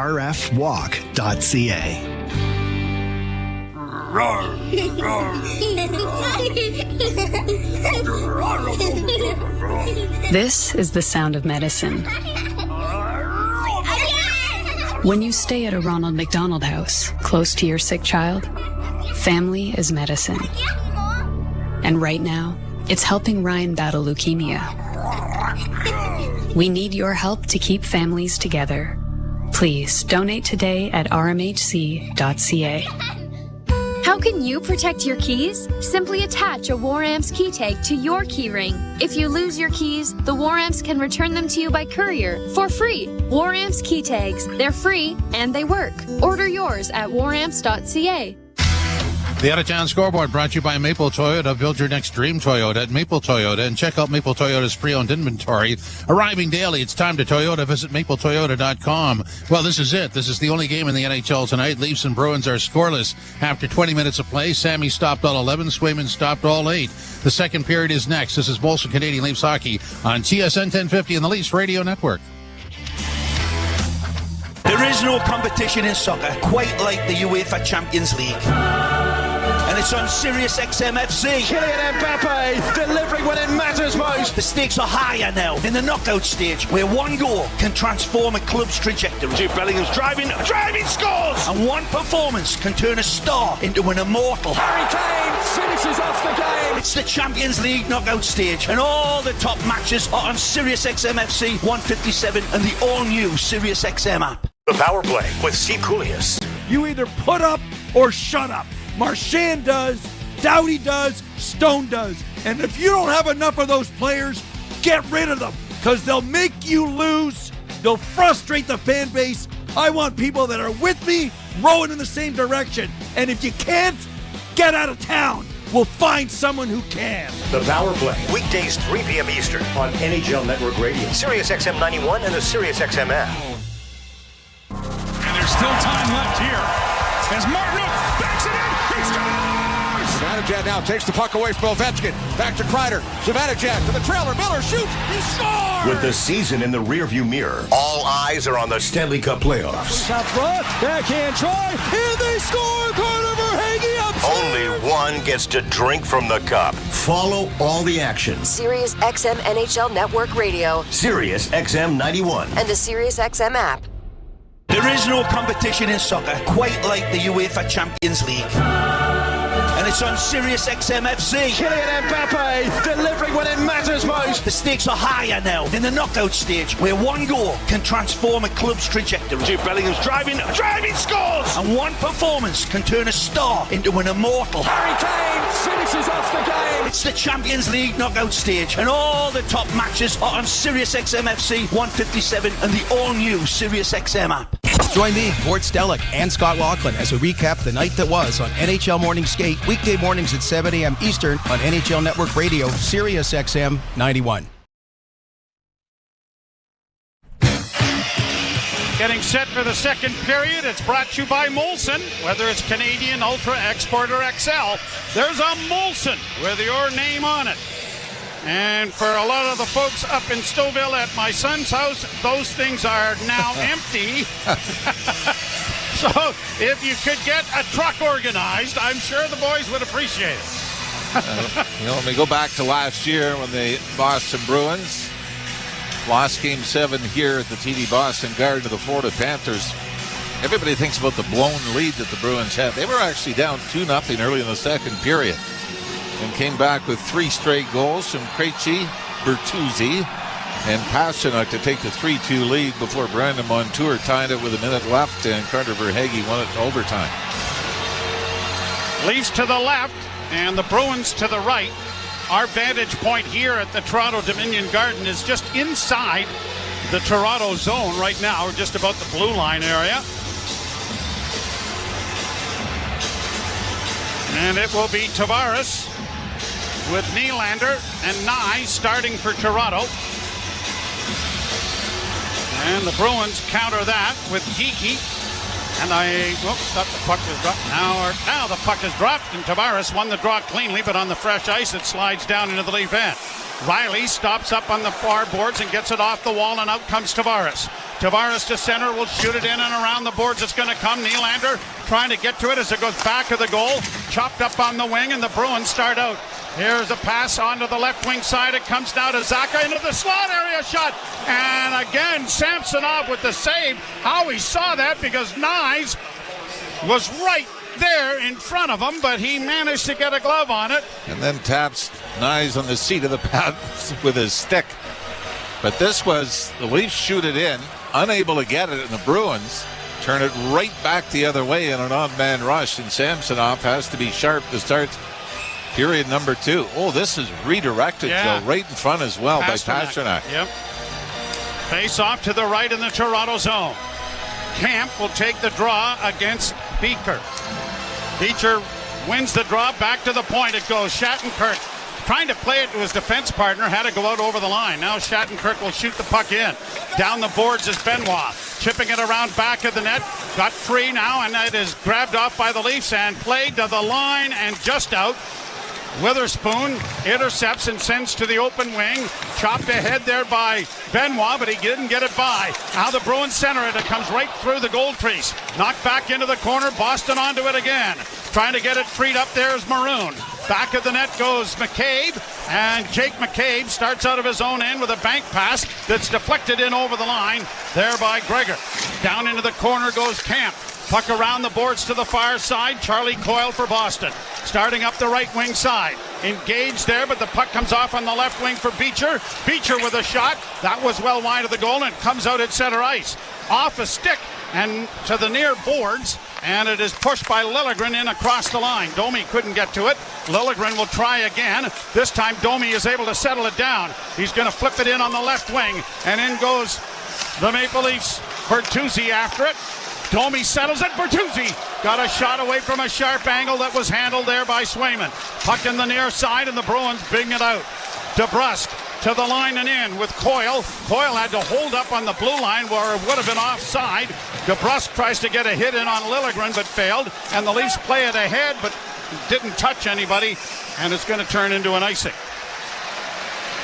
This is the sound of medicine. When you stay at a Ronald McDonald House, close to your sick child, family is medicine. And right now, it's helping Ryan battle leukemia. We need your help to keep families together. Please donate today at rmhc.ca. How can you protect your keys? Simply attach a War-Amps key tag to your key ring. If you lose your keys, the War-Amps can return them to you by courier for free. War-Amps key tags. They're free and they work. Order yours at waramps.ca. The Out-of-Town Scoreboard brought to you by Maple Toyota. Build your next dream Toyota at Maple Toyota and check out Maple Toyota's pre-owned inventory. Arriving daily, it's time to Toyota. Visit mapletoyota.com. Well, this is it. This is the only game in the NHL tonight. Leafs and Bruins are scoreless after 20 minutes of play. Sammy stopped all 11. Swayman stopped all 8. The second period is next. This is Molson Canadian Leafs Hockey on TSN 1050 and the Leafs Radio Network. There is no competition in soccer quite like the UEFA Champions League. And it's on Sirius XM FC. Kylian Mbappe delivering when it matters most. The stakes are higher now in the knockout stage, where one goal can transform a club's trajectory. Jude Bellingham's driving scores! And one performance can turn a star into an immortal. Harry Kane finishes off the game. It's the Champions League knockout stage, and all the top matches are on Sirius XM FC 157 and the all-new Sirius XM app. The Power Play with Steve Koulias. You either put up or shut up. Marchand does, Doughty does, Stone does. And if you don't have enough of those players, get rid of them, because they'll make you lose. They'll frustrate the fan base. I want people that are with me, rowing in the same direction. And if you can't, get out of town. We'll find someone who can. The Power Play, weekdays 3 p.m. Eastern on NHL Network Radio, Sirius XM 91 and the Sirius XM app. And there's still time left here as Martin backs it in. He scores! Zibanejad now takes the puck away from Ovechkin. Back to Kreider. Zibanejad to the trailer. Miller shoots. He scores! With the season in the rearview mirror, all eyes are on the Stanley Cup playoffs. Up front, backhand try, and they score! Carter Verhaeghe up! Only one gets to drink from the cup. Follow all the action. Sirius XM NHL Network Radio. Sirius XM 91. And the Sirius XM app. There is no competition in soccer quite like the UEFA Champions League. And it's on Sirius XM FC. Kylian Mbappe delivering when it matters most. The stakes are higher now in the knockout stage, where one goal can transform a club's trajectory. Jude Bellingham's driving scores! And one performance can turn a star into an immortal. Harry Kane finishes off the game. It's the Champions League knockout stage, and all the top matches are on Sirius XM FC 157 and the all-new Sirius XM app. Join me, Gord Stellick, and Scott Laughlin as we recap the night that was on NHL Morning Skate, weekday mornings at 7 a.m. Eastern on NHL Network Radio, Sirius XM 91. Getting set for the second period. It's brought to you by Molson. Whether it's Canadian, Ultra, Export, or XL, there's a Molson with your name on it. And for a lot of the folks up in Stouffville at my son's house, those things are now empty. So if you could get a truck organized, I'm sure the boys would appreciate it. When we go back to last year when the Boston Bruins lost Game 7 here at the TD Boston Garden to the Florida Panthers, everybody thinks about the blown lead that the Bruins had. They were actually down 2-0 early in the second period and came back with 3 straight goals from Krejci, Bertuzzi and Pasternak to take the 3-2 lead before Brandon Montour tied it with a minute left, and Carter Verhaeghe won it in overtime. Leafs to the left and the Bruins to the right. Our vantage point here at the Toronto Dominion Garden is just inside the Toronto zone right now. We're just about the blue line area. And it will be Tavares with Nylander and Nye starting for Toronto. And the Bruins counter that with Geekie. And thought the puck was dropped. Now the puck is dropped, and Tavares won the draw cleanly, but on the fresh ice, it slides down into the Leaf end. Riley stops up on the far boards and gets it off the wall, and out comes Tavares. Tavares to center, will shoot it in and around the boards. It's going to come. Nylander trying to get to it as it goes back of the goal. Chopped up on the wing, and the Bruins start out. Here's a pass onto the left wing side. It comes down to Zacha into the slot area shot. And again, Samsonov with the save. How he saw that, because Nyes was right there in front of him, but he managed to get a glove on it. And then taps Nyes on the seat of the pad with his stick. But this was, the Leafs shoot it in, unable to get it, and the Bruins turn it right back the other way in an odd man rush, and Samsonov has to be sharp to start period number 2. Oh, this is redirected, Joe, right in front as well by Pasternak. Yep. Face off to the right in the Toronto zone. Camp will take the draw against Beecher. Beecher wins the draw, back to the point it goes. Shattenkirk trying to play it to his defense partner, had to go out over the line. Now Shattenkirk will shoot the puck in. Down the boards is Benoit, chipping it around back of the net. Got free now, and it is grabbed off by the Leafs and played to the line and just out. Witherspoon intercepts and sends to the open wing. Chopped ahead there by Benoit, but he didn't get it by. Now the Bruins center it. It comes right through the goal crease. Knocked back into the corner. Boston onto it again. Trying to get it freed up there is Maroon. Back of the net goes McCabe. And Jake McCabe starts out of his own end with a bank pass that's deflected in over the line there by Gregor. Down into the corner goes Camp. Puck around the boards to the far side. Charlie Coyle for Boston. Starting up the right wing side. Engaged there, but the puck comes off on the left wing for Beecher. Beecher with a shot. That was well wide of the goal, and it comes out at center ice. Off a stick and to the near boards, and it is pushed by Liljegren in across the line. Domi couldn't get to it. Liljegren will try again. This time Domi is able to settle it down. He's going to flip it in on the left wing, and in goes the Maple Leafs. Bertuzzi after it. Domi settles it. Bertuzzi got a shot away from a sharp angle that was handled there by Swayman. Puck in the near side, and the Bruins bring it out. DeBrusk to the line and in with Coyle. Coyle had to hold up on the blue line where it would have been offside. DeBrusk tries to get a hit in on Liljegren but failed, and the Leafs play it ahead but didn't touch anybody, and it's going to turn into an icing.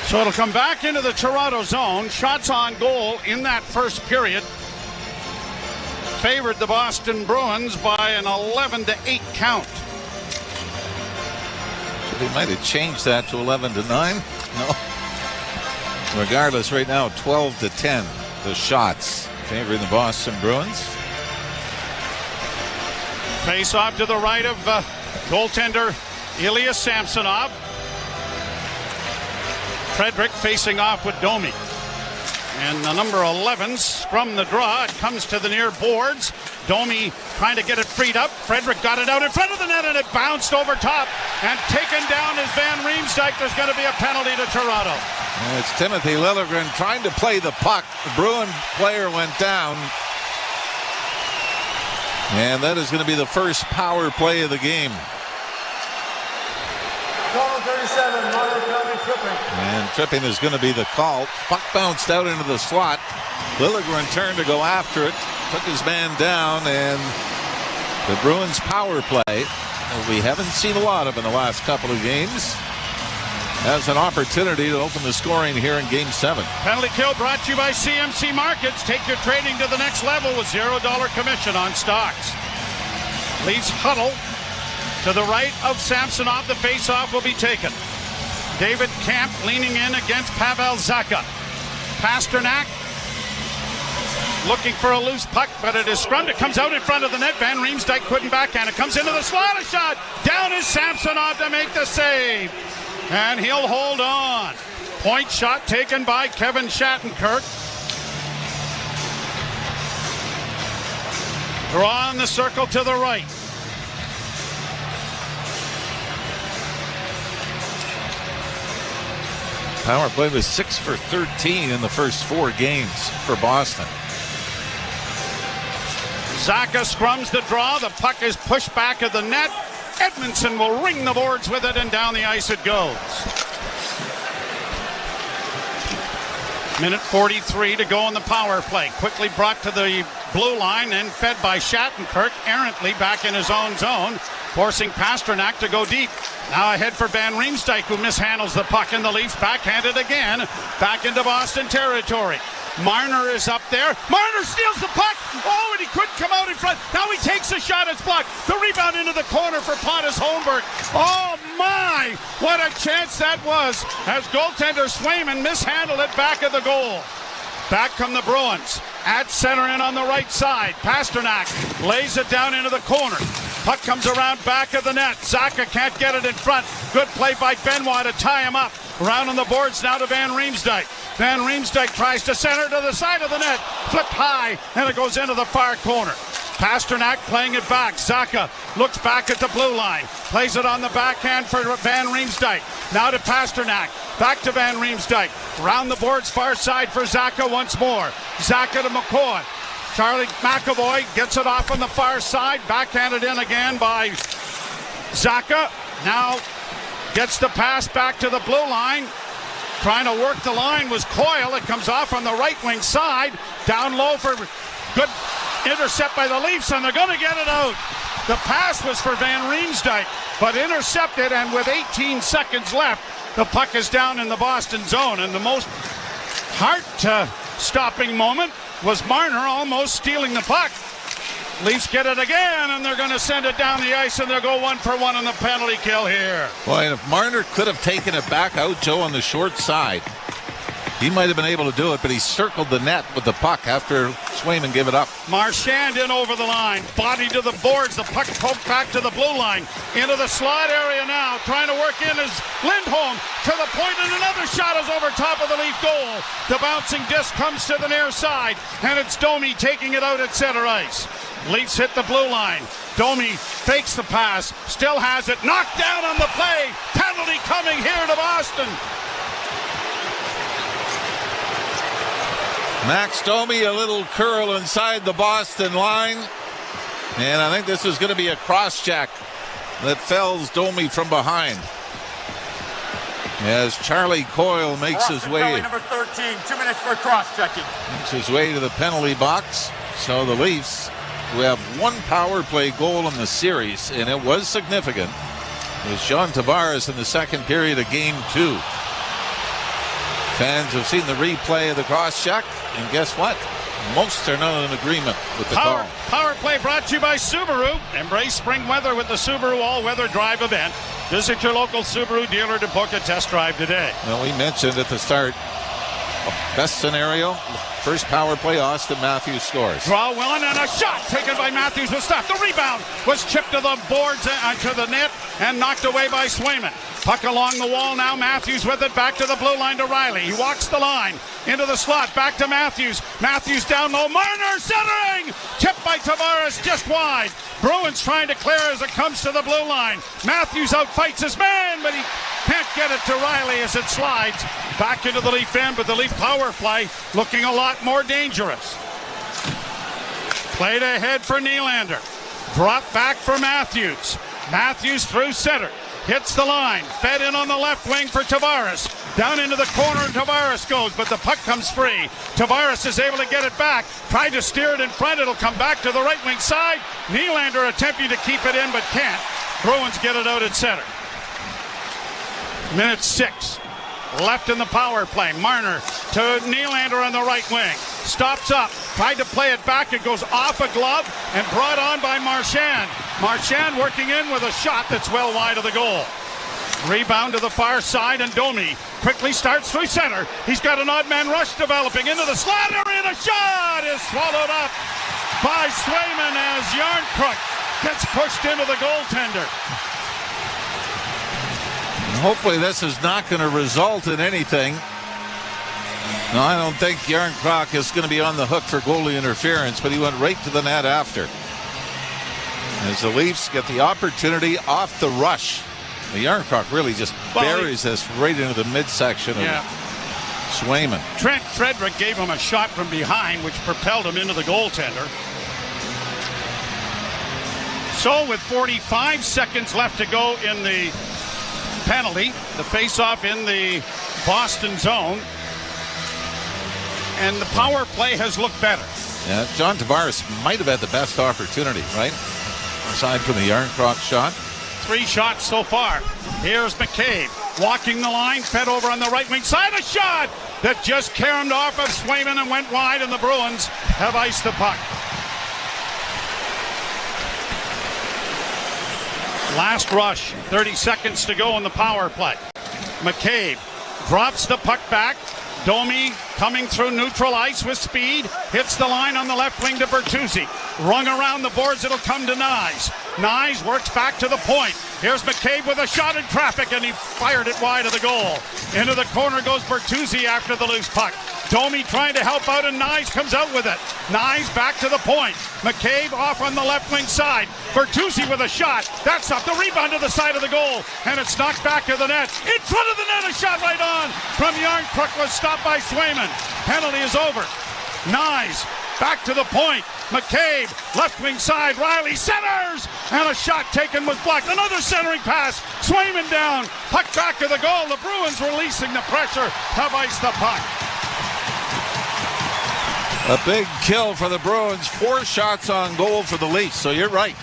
So it'll come back into the Toronto zone. Shots on goal in that first period favored the Boston Bruins by an 11-8 count. They might have changed that to 11-9. No. Regardless, right now 12-10. The shots favoring the Boston Bruins. Face off to the right of goaltender Ilya Samsonov. Frederick facing off with Domi. And the number 11s scrum the draw. It comes to the near boards. Domi trying to get it freed up. Frederick got it out in front of the net, and it bounced over top. And taken down is Van Riemsdyk. There's going to be a penalty to Toronto. And it's Timothy Liljegren trying to play the puck. The Bruin player went down. And that is going to be the first power play of the game. 37, tripping. And tripping is going to be the call. Puck bounced out into the slot. Liljegren turned to go after it. Took his man down, and the Bruins power play, we haven't seen a lot of in the last couple of games, has an opportunity to open the scoring here in Game 7. Penalty kill brought to you by CMC Markets. Take your trading to the next level with $0 commission on stocks. Leafs huddle to the right of Samsonov. The face-off will be taken. David Camp leaning in against Pavel Zacha. Pasternak looking for a loose puck, but it is scrummed. It comes out in front of the net. Van Riemsdyk couldn't backhand. It comes into the slot. A shot. Down is Samsonov to make the save. And he'll hold on. Point shot taken by Kevin Shattenkirk. Draw in the circle to the right. Power play was 6 for 13 in the first 4 games for Boston. Zacha scrums the draw. The puck is pushed back at the net. Edmondson will ring the boards with it, and down the ice it goes. Minute 43 to go in the power play. Quickly brought to the blue line and fed by Shattenkirk, errantly back in his own zone, forcing Pasternak to go deep. Now ahead for Van Riemsdyk, who mishandles the puck, and the Leafs backhanded again, back into Boston territory. Marner is up there. Marner steals the puck. Oh, and he couldn't come out in front. Now he takes a shot. It's blocked. The rebound into the corner for Pontus Holmberg. Oh, my. What a chance that was as goaltender Swayman mishandled it back of the goal. Back come the Bruins. At center in on the right side. Pasternak lays it down into the corner. Puck comes around back of the net. Zacha can't get it in front. Good play by Benoit to tie him up. Around on the boards now to Van Riemsdyk. Van Riemsdyk tries to center to the side of the net. Flipped high, and it goes into the far corner. Pasternak playing it back. Zacha looks back at the blue line. Plays it on the backhand for Van Riemsdyk. Now to Pasternak. Back to Van Riemsdyk. Round the boards far side for Zacha once more. Zacha to McCoy. Charlie McAvoy gets it off on the far side. Backhanded in again by Zacha. Now gets the pass back to the blue line. Trying to work the line was Coyle. It comes off on the right wing side. Down low for good intercept by the Leafs, and they're going to get it out. The pass was for Van Riemsdyk, but intercepted, and with 18 seconds left, the puck is down in the Boston zone. And the most heart-stopping moment was Marner almost stealing the puck. Leafs get it again, and they're going to send it down the ice, and they'll go 1-for-1 on the penalty kill here. Well, and if Marner could have taken it back out, Joe, on the short side, he might have been able to do it, but he circled the net with the puck after Swayman gave it up. Marchand in over the line, body to the boards, the puck poked back to the blue line, into the slot area now, trying to work in is Lindholm to the point, and another shot is over top of the Leaf goal. The bouncing disc comes to the near side, and it's Domi taking it out at center ice. Leafs hit the blue line. Domi fakes the pass, still has it, knocked down on the play. Penalty coming here to Boston. Max Domi, a little curl inside the Boston line. And I think this is going to be a cross-check that fells Domi from behind. As Charlie Coyle makes his way. Number 13, 2 minutes for cross-checking. Makes his way to the penalty box. So the Leafs, who have one power play goal in the series, and it was significant, was John Tavares in the second period of Game 2. Fans have seen the replay of the cross-check, and guess what? Most are not in agreement with the call. Power play brought to you by Subaru. Embrace spring weather with the Subaru all-weather drive event. Visit your local Subaru dealer to book a test drive today. Well, we mentioned at the start, best scenario, first power play, Austin Matthews scores. Draw one, and a shot taken by Matthews was stopped. The rebound was chipped to the boards, to the net, and knocked away by Swayman. Puck along the wall now. Matthews with it back to the blue line to Riley. He walks the line into the slot. Back to Matthews. Matthews down low. Marner centering. Tipped by Tavares just wide. Bruins trying to clear as it comes to the blue line. Matthews outfights his man, but he can't get it to Riley as it slides back into the Leaf end. But the Leaf power play looking a lot more dangerous. Played ahead for Nylander. Brought back for Matthews. Matthews through center. Hits the line. Fed in on the left wing for Tavares. Down into the corner, and Tavares goes, but the puck comes free. Tavares is able to get it back. Tried to steer it in front. It'll come back to the right wing side. Nylander attempting to keep it in, but can't. Bruins get it out at center. Minute 6 left in the power play. Marner to Nylander on the right wing. Stops up. Tried to play it back. It goes off a glove and brought on by Marchand. Marchand working in with a shot that's well wide of the goal. Rebound to the far side, and Domi quickly starts through center. He's got an odd man rush developing into the slot area, and a shot is swallowed up by Swayman as Yarncrook gets pushed into the goaltender. Hopefully this is not going to result in anything, No, I don't think Yarncroc is going to be on the hook for goalie interference, but he went right to the net after. As the Leafs get the opportunity off the rush. The Yarncroc really just buries this right into the midsection of Swayman. Trent Frederick gave him a shot from behind, which propelled him into the goaltender. So with 45 seconds left to go in the penalty, the face-off in the Boston zone, and the power play has looked better. Yeah, John Tavares might have had the best opportunity, right? Aside from the Yarncroc shot. 3 shots so far. Here's McCabe walking the line, fed over on the right wing side. A shot that just caromed off of Swayman and went wide, and the Bruins have iced the puck. Last rush, 30 seconds to go in the power play. McCabe drops the puck back. Domi coming through neutral ice with speed. Hits the line on the left wing to Bertuzzi. Rung around the boards, it'll come to Nyes. Nyes works back to the point. Here's McCabe with a shot in traffic, and he fired it wide of the goal. Into the corner goes Bertuzzi after the loose puck. Domi trying to help out, and Nyes comes out with it. Nyes back to the point. McCabe off on the left wing side. Bertuzzi with a shot. That's up. The rebound to the side of the goal, and it's knocked back to the net. In front of the net, a shot right on from Yarncroc was stopped by Swayman. Penalty is over. Nyes back to the point. McCabe, left wing side. Riley centers, and a shot taken was blocked. Another centering pass. Swayman down. Puck back to the goal. The Bruins releasing the pressure. Have iced the puck. A big kill for the Bruins. 4 shots on goal for the Leafs. So you're right.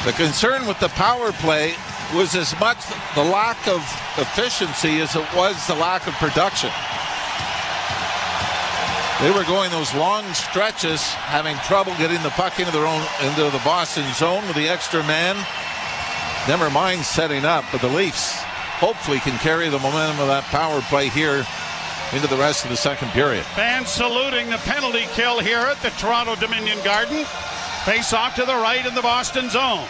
The concern with the power play was as much the lack of efficiency as it was the lack of production. They were going those long stretches, having trouble getting the puck into the Boston zone with the extra man. Never mind setting up, but the Leafs hopefully can carry the momentum of that power play here into the rest of the second period. Fans saluting the penalty kill here at the Toronto Dominion Garden. Face off to the right in the Boston zone.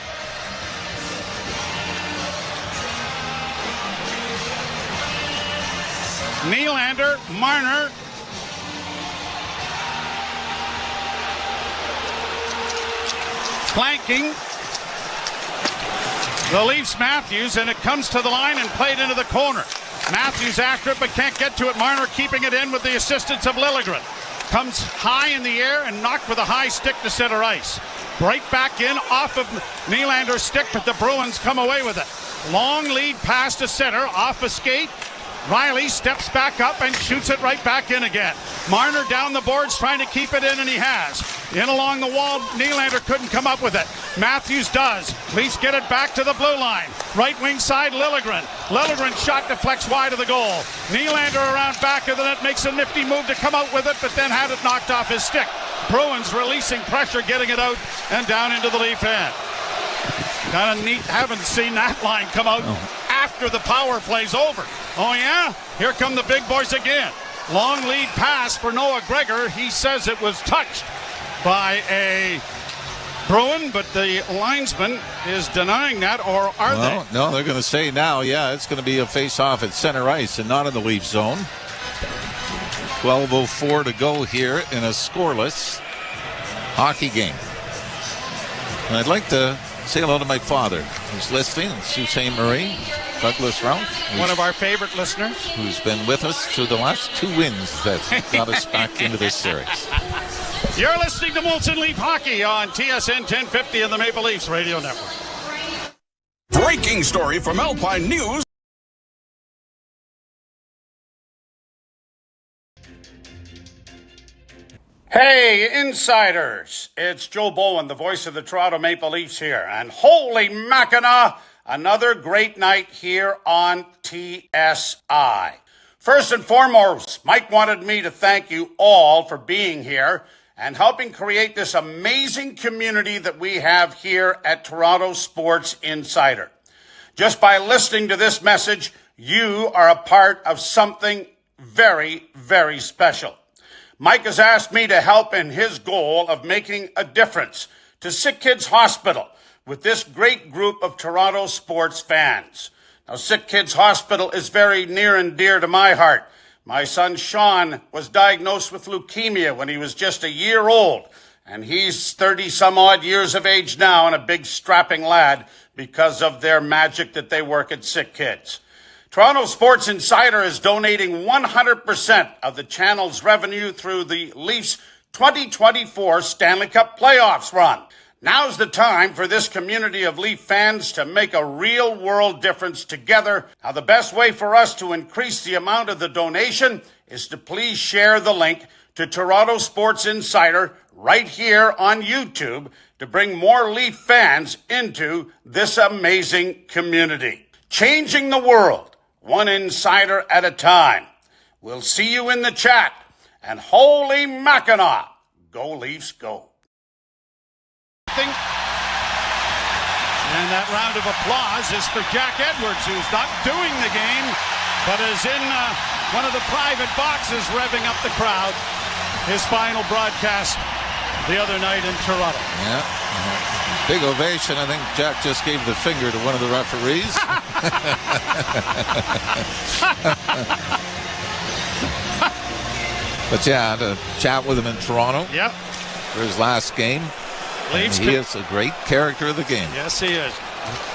Nylander, Marner, flanking the Leafs Matthews, and it comes to the line and played into the corner. Matthews after it but can't get to it. Marner keeping it in with the assistance of Liljegren. Comes high in the air and knocked with a high stick to center ice. Right back in off of Nylander's stick, but the Bruins come away with it. Long lead pass to center, off a skate. Riley steps back up and shoots it right back in again. Marner down the boards trying to keep it in, and he has. In along the wall, Nylander couldn't come up with it. Matthews does. Leafs get it back to the blue line. Right wing side, Liljegren. Liljegren shot deflects wide of the goal. Nylander around back of the net makes a nifty move to come out with it, but then had it knocked off his stick. Bruins releasing pressure, getting it out and down into the Leaf end. Kind of neat, haven't seen that line come out after the power play's over. Oh yeah, here come the big boys again. Long lead pass for Noah Gregor. He says it was touched by a Bruin, but the linesman is denying that, or are they? No, they're going to say now, yeah, it's going to be a face-off at center ice and not in the Leaf zone. 12:04 to go here in a scoreless hockey game. And I'd like to say hello to my father, who's listening, Sault Ste. Marie, Douglas Ralph. One of our favorite listeners. Who's been with us through the last 2 wins that got us back into this series. You're listening to Molson Leaf Hockey on TSN 1050 and the Maple Leafs Radio Network. Breaking story from Alpine News. Hey, insiders. It's Joe Bowen, the voice of the Toronto Maple Leafs here. And holy Mackinac, another great night here on TSI. First and foremost, Mike wanted me to thank you all for being here and helping create this amazing community that we have here at Toronto Sports Insider. Just by listening to this message, you are a part of something very, very special. Mike has asked me to help in his goal of making a difference to Sick Kids Hospital with this great group of Toronto sports fans. Now, Sick Kids Hospital is very near and dear to my heart. My son Sean was diagnosed with leukemia when he was just a year old, and he's 30-some-odd years of age now and a big strapping lad because of their magic that they work at Sick Kids. Toronto Sports Insider is donating 100% of the channel's revenue through the Leafs 2024 Stanley Cup playoffs run. Now's the time for this community of Leaf fans to make a real-world difference together. Now, the best way for us to increase the amount of the donation is to please share the link to Toronto Sports Insider right here on YouTube to bring more Leaf fans into this amazing community. Changing the world, one insider at a time. We'll see you in the chat. And holy Mackinac, go Leafs, go. And that round of applause is for Jack Edwards, who's not doing the game, but is in one of the private boxes revving up the crowd. His final broadcast the other night in Toronto. Yeah. Big ovation. I think Jack just gave the finger to one of the referees. But yeah, to chat with him in Toronto. Yep. For his last game. He is a great character of the game. Yes, he is.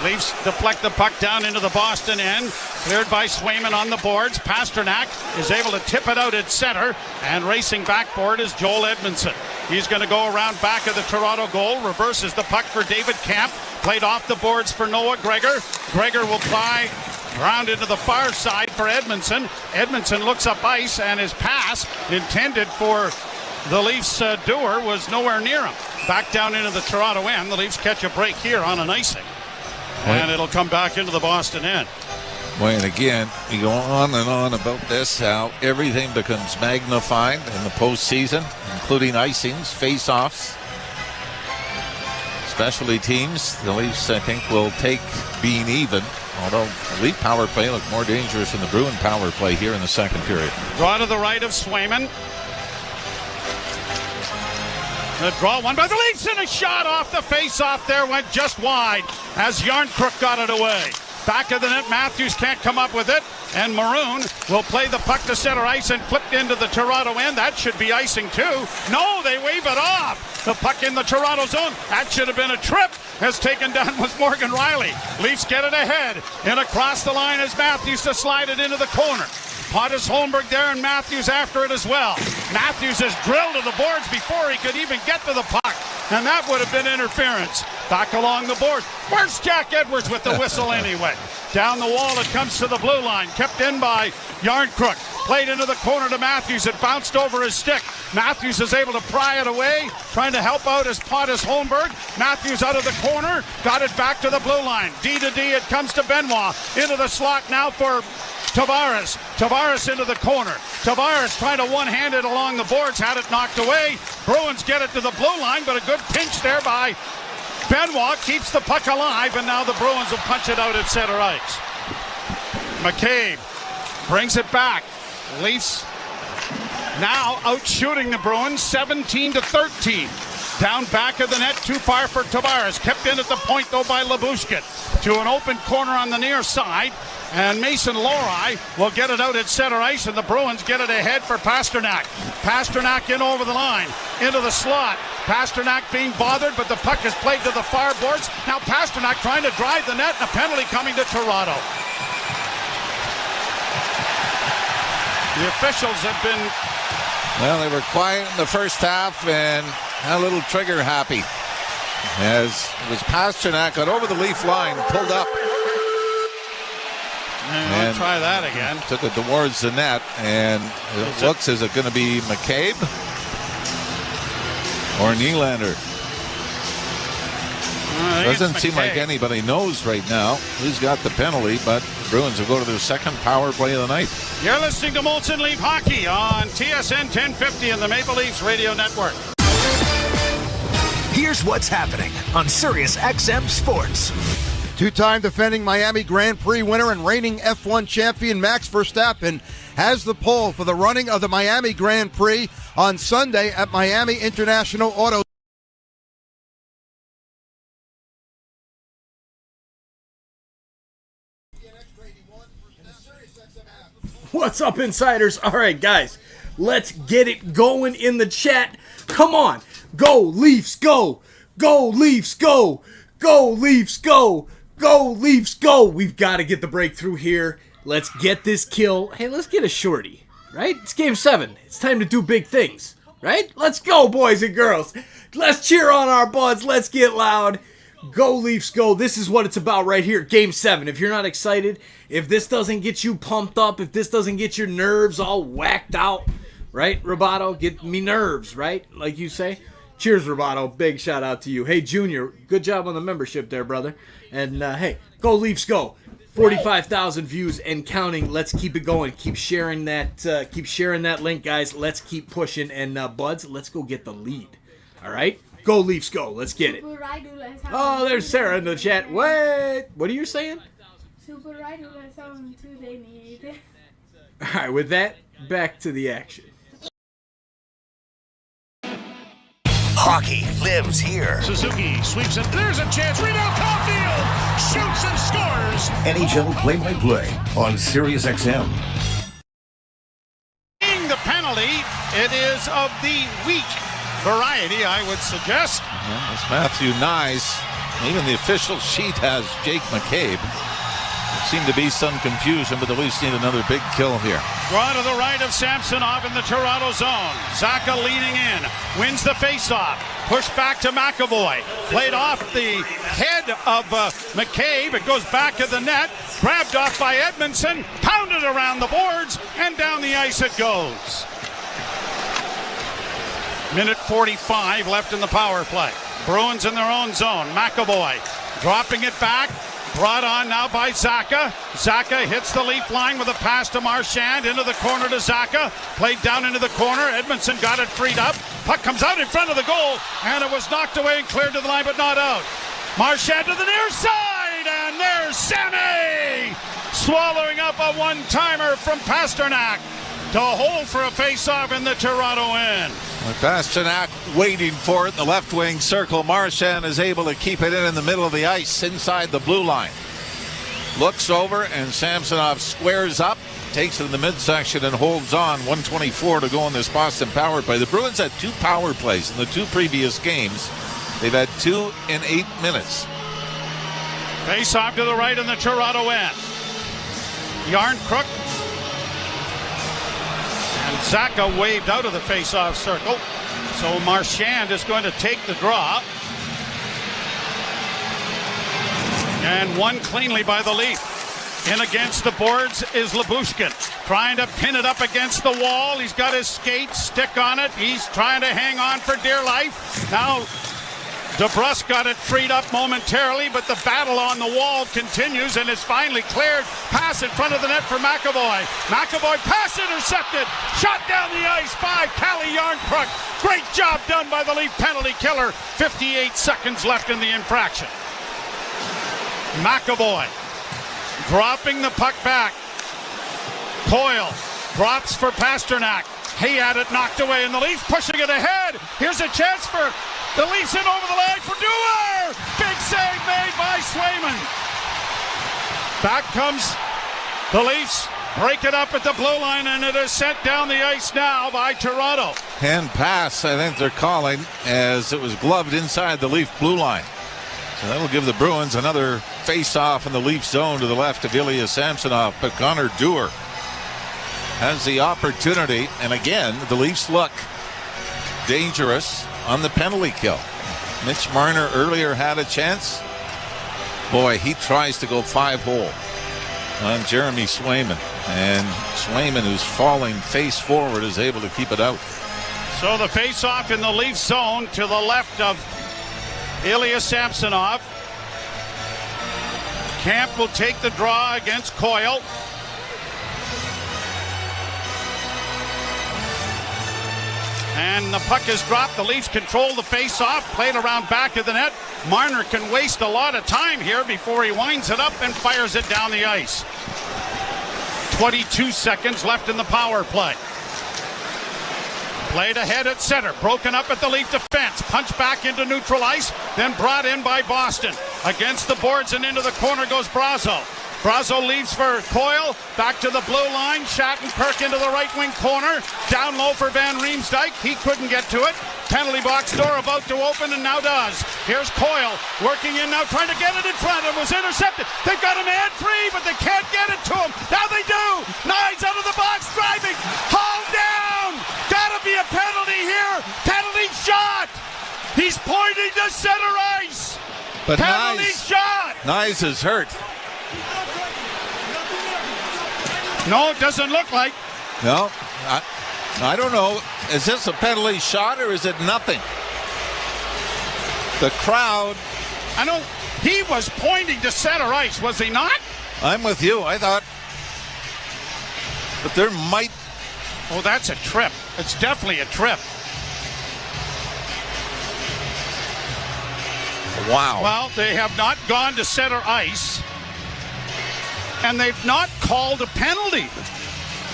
Leafs deflect the puck down into the Boston end. Cleared by Swayman on the boards. Pasternak is able to tip it out at center. And racing back for it is Joel Edmondson. He's going to go around back of the Toronto goal. Reverses the puck for David Kampf. Played off the boards for Noah Gregor. Gregor will fly around into the far side for Edmondson. Edmondson looks up ice, and his pass intended for the Leafs doer was nowhere near him. Back down into the Toronto end. The Leafs catch a break here on an icing. And it'll come back into the Boston end. Boy, and again, we go on and on about this, how everything becomes magnified in the postseason, including icings, face-offs, specialty teams. The Leafs, I think, will take being even, although the Leaf power play looked more dangerous than the Bruin power play here in the second period. Draw to the right of Swayman. The draw won by the Leafs, and a shot off the face-off there went just wide as Yarncrook got it away. Back of the net, Matthews can't come up with it, and Maroon will play the puck to center ice and flipped into the Toronto end. That should be icing too. No, they wave it off. The puck in the Toronto zone. That should have been a trip, as taken down was Morgan Riley. Leafs get it ahead, and across the line is Matthews to slide it into the corner. Pontus Holmberg there, and Matthews after it as well. Matthews is drilled to the boards before he could even get to the puck, and that would have been interference. Back along the board. Where's Jack Edwards with the whistle anyway? Down the wall it comes to the blue line. Kept in by Yarncrook. Played into the corner to Matthews. It bounced over his stick. Matthews is able to pry it away. Trying to help out is Pontus Holmberg. Matthews out of the corner. Got it back to the blue line. D to D. It comes to Benoit. Into the slot now for Tavares. Tavares into the corner. Tavares trying to one-hand it along the boards. Had it knocked away. Bruins get it to the blue line, but a good pinch there by Benoit. Keeps the puck alive, and now the Bruins will punch it out at center ice. McCabe brings it back. Leafs now out shooting the Bruins 17-13. Down back of the net, too far for Tavares. Kept in at the point, though, by Labushkin. To an open corner on the near side. And Mason Lohrei will get it out at center ice, and the Bruins get it ahead for Pasternak. Pasternak in over the line, into the slot. Pasternak being bothered, but the puck is played to the far boards. Now Pasternak trying to drive the net, and a penalty coming to Toronto. The officials have been... Well, they were quiet in the first half and a little trigger happy. As it was Pasternak got over the Leaf line, pulled up. And we'll try that again. Took it towards the net, and it looks as it going to be McCabe or Nylander. Doesn't seem like anybody knows right now who's got the penalty, but the Bruins will go to their second power play of the night. You're listening to Molson Leaf Hockey on TSN 1050 and the Maple Leafs Radio Network. Here's what's happening on Sirius XM Sports. Two-time defending Miami Grand Prix winner and reigning F1 champion Max Verstappen has the pole for the running of the Miami Grand Prix on Sunday at Miami International Auto. What's up, insiders? All right, guys, let's get it going in the chat. Come on. Go, Leafs, go. Go, Leafs, go. Go, Leafs, go. Go, Leafs, go. We've got to get the breakthrough here. Let's get this kill. Hey, let's get a shorty, right? It's Game 7. It's time to do big things, right? Let's go, boys and girls. Let's cheer on our buds. Let's get loud. Go, Leafs, go. This is what it's about right here. Game 7. If you're not excited, if this doesn't get you pumped up, if this doesn't get your nerves all whacked out, right, Roboto? Get me nerves, right? Like you say. Cheers, Roboto. Big shout out to you. Hey, Junior, good job on the membership there, brother. And, hey, go, Leafs, go. 45,000 views and counting. Let's keep it going. Keep sharing that link, guys. Let's keep pushing. And, buds, let's go get the lead. All right? Go, Leafs, go. Let's get it. Oh, there's Sarah in the chat. What are you saying? All right, with that, back to the action. Hockey lives here. Suzuki sweeps it. There's a chance. Rebound, Caulfield shoots and scores. NHL play-by-play on SiriusXM. The penalty, it is of the week variety, I would suggest. Yeah, it's Matthew Nyes. Even the official sheet has Jake McCabe. There seemed to be some confusion, but the Leafs need another big kill here. Draw to the right of Samsonov in the Toronto zone. Zaka leaning in, wins the faceoff. Pushed back to McAvoy. Played off the head of McCabe. It goes back to the net. Grabbed off by Edmondson. Pounded around the boards, and down the ice it goes. Minute 45 left in the power play. Bruins in their own zone. McAvoy dropping it back. Brought on now by Zaka. Zaka hits the Leaf line with a pass to Marchand. Into the corner to Zaka. Played down into the corner. Edmondson got it freed up. Puck comes out in front of the goal. And it was knocked away and cleared to the line, but not out. Marchand to the near side. And there's Sammy. Swallowing up a one-timer from Pasternak to hold for a face-off in the Toronto end. Pasternak waiting for it in the left wing circle. Marchand is able to keep it in the middle of the ice inside the blue line. Looks over and Samsonov squares up, takes it in the midsection and holds on. 1:24 to go in this Boston power play. The Bruins had 2 power plays in the 2 previous games. They've had 2 in 8 minutes. Face off to the right in the Toronto end. Yarncrook. And Zaka waved out of the face-off circle. So Marchand is going to take the draw. And won cleanly by the Leaf. In against the boards is Lyubushkin. Trying to pin it up against the wall. He's got his skate stick on it. He's trying to hang on for dear life. Now DeBrusk got it freed up momentarily, but the battle on the wall continues and is finally cleared. Pass in front of the net for McAvoy. McAvoy pass intercepted. Shot down the ice by Calle Yarncrook. Great job done by the Leaf penalty killer. 58 seconds left in the infraction. McAvoy dropping the puck back. Coyle drops for Pasternak. He had it knocked away, and the Leafs pushing it ahead. Here's a chance for the Leafs in over the line for Dewar. Big save made by Swayman. Back comes the Leafs. Break it up at the blue line, and it is sent down the ice now by Toronto. Hand pass, I think they're calling, as it was gloved inside the Leaf blue line. So that'll give the Bruins another face-off in the Leaf zone to the left of Ilya Samsonov. But Connor Dewar has the opportunity, and again, the Leafs look dangerous on the penalty kill. Mitch Marner earlier had a chance. Boy, he tries to go 5-hole on Jeremy Swayman. And Swayman, who's falling face forward, is able to keep it out. So the face-off in the Leaf zone to the left of Ilya Samsonov. Camp will take the draw against Coyle. And the puck is dropped. The Leafs control the face-off. Played around back of the net. Marner can waste a lot of time here before he winds it up and fires it down the ice. 22 seconds left in the power play. Played ahead at center. Broken up at the Leaf defense. Punched back into neutral ice. Then brought in by Boston. Against the boards and into the corner goes Brazo. Brazo leaves for Coyle. Back to the blue line. Shattenkirk into the right wing corner. Down low for Van Riemsdyk. He couldn't get to it. Penalty box door about to open and now does. Here's Coyle working in now, trying to get it in front. It was intercepted. They've got a man free, but they can't get it to him. Now they do. Knies out of the box, driving. Hauled down. Gotta be a penalty here. Penalty shot. He's pointing to center ice. But penalty shot. Knies is hurt. No, it doesn't look like. No, I don't know. Is this a penalty shot or is it nothing? The crowd. He was pointing to center ice, was he not? I'm with you. I thought. But there might. Oh, that's a trip. It's definitely a trip. Wow. Well, they have not gone to center ice. And they've not called a penalty.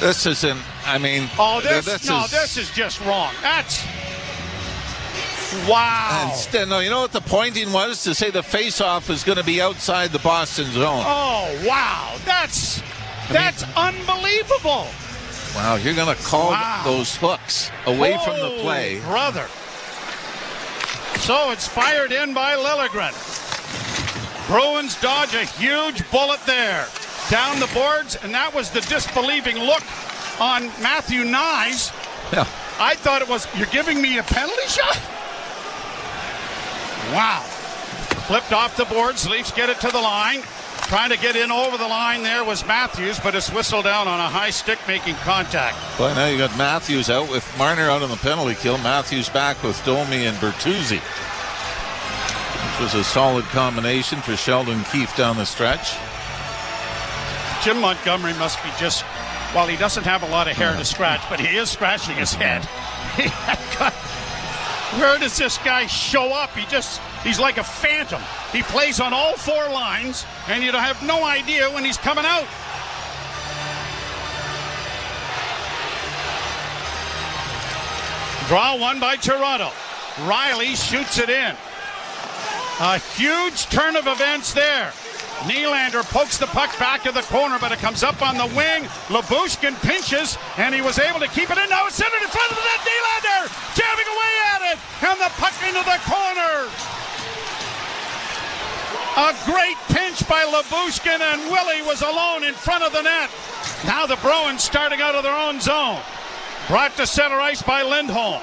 This isn't, this is just wrong. That's, wow. And, no, you know what the pointing was? To say the face-off is going to be outside the Boston zone. Oh, wow. That's unbelievable. Wow, you're going to call those hooks away from the play. Brother. So it's fired in by Liljegren. Bruins dodge a huge bullet there. Down the boards, and that was the disbelieving look on Matthew Knies. Yeah. I thought it was, you're giving me a penalty shot? Wow. Flipped off the boards. Leafs get it to the line. Trying to get in over the line there was Matthews, but it's whistled down on a high stick making contact. Well, now you got Matthews out with Marner out on the penalty kill. Matthews back with Domi and Bertuzzi. Which was a solid combination for Sheldon Keefe down the stretch. Jim Montgomery must be just, well, he doesn't have a lot of hair to scratch, but he is scratching his head. Where does this guy show up? He's like a phantom. He plays on all four lines, and you have no idea when he's coming out. Draw one by Toronto. Riley shoots it in. A huge turn of events there. Nylander pokes the puck back of the corner, but it comes up on the wing. Lyubushkin pinches, and he was able to keep it in. Now it's centered in front of the net. Nylander jamming away at it, and the puck into the corner. A great pinch by Lyubushkin, and Willie was alone in front of the net. Now the Bruins starting out of their own zone. Brought to center ice by Lindholm.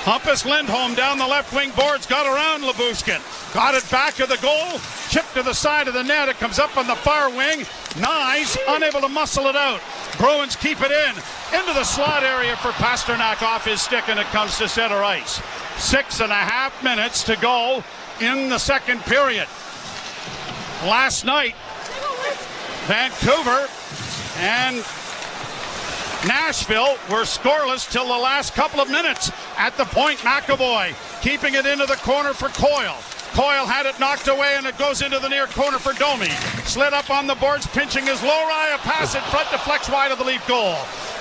Hampus Lindholm down the left wing boards, got around Lyubushkin. Got it back of the goal, chipped to the side of the net. It comes up on the far wing. Knies unable to muscle it out. Bruins keep it into the slot area for Pasternak off his stick, and it comes to center ice. 6.5 minutes to go in the second period. Last night, Vancouver and Nashville were scoreless till the last couple of minutes. At the point, McAvoy keeping it into the corner for Coyle. Coyle had it knocked away, and it goes into the near corner for Domi. Slid up on the boards, pinching his Lowry. A pass in front, deflects wide of the Leaf goal.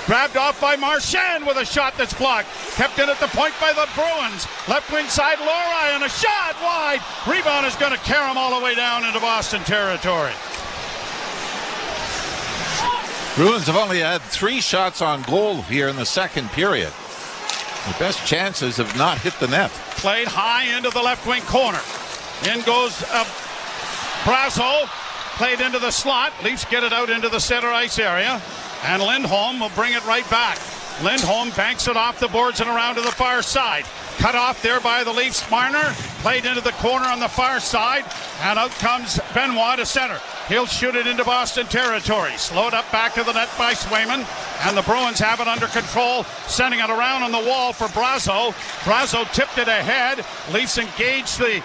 Grabbed off by Marchand with a shot that's blocked. Kept in at the point by the Bruins. Left wing side, Lowry, and a shot wide. Rebound is going to carry him all the way down into Boston territory. Bruins have only had 3 shots on goal here in the second period. The best chances have not hit the net. Played high into the left wing corner. In goes Brazo. Played into the slot. Leafs get it out into the center ice area. And Lindholm will bring it right back. Lindholm banks it off the boards and around to the far side. Cut off there by the Leafs. Marner played into the corner on the far side. And out comes Benoit to center. He'll shoot it into Boston territory. Slowed up back of the net by Swayman. And the Bruins have it under control. Sending it around on the wall for Brazo. Brazo tipped it ahead. Leafs engaged the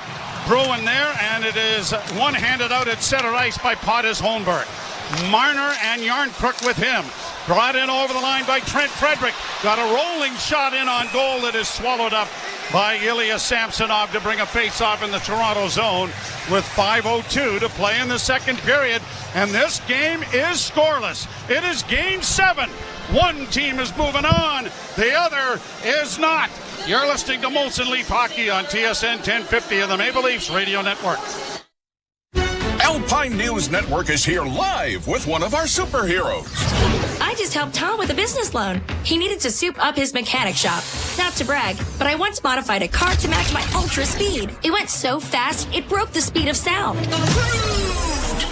Bruin there. And it is one-handed out at center ice by Pontus Holmberg. Marner and Yarncrook with him. Brought in over the line by Trent Frederick. Got a rolling shot in on goal that is swallowed up by Ilya Samsonov to bring a face-off in the Toronto zone with 5:02 to play in the second period. And this game is scoreless. It is Game 7. One team is moving on. The other is not. You're listening to Molson Leaf Hockey on TSN 1050 of the Maple Leafs Radio Network. Alpine News Network is here live with one of our superheroes. I just helped Tom with a business loan. He needed to soup up his mechanic shop. Not to brag, but I once modified a car to match my ultra speed. It went so fast, it broke the speed of sound.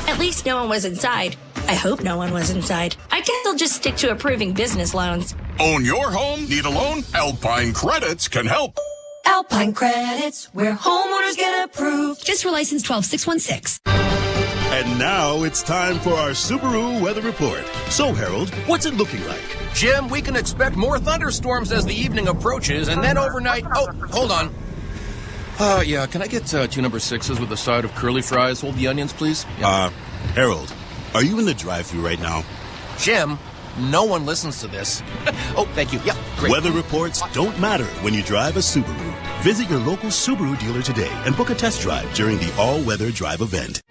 At least no one was inside. I hope no one was inside. I guess I'll just stick to approving business loans. Own your home? Need a loan? Alpine Credits can help. Alpine Credits, where homeowners get approved. Just for license 12616. And now it's time for our Subaru weather report. So, Harold, what's it looking like? Jim, we can expect more thunderstorms as the evening approaches, and then overnight... Oh, hold on. Yeah, can I get 2 number 6s with a side of curly fries? Hold the onions, please. Yeah. Harold, are you in the drive-thru right now? Jim, no one listens to this. Oh, thank you. Yeah, great. Weather reports don't matter when you drive a Subaru. Visit your local Subaru dealer today and book a test drive during the all-weather drive event.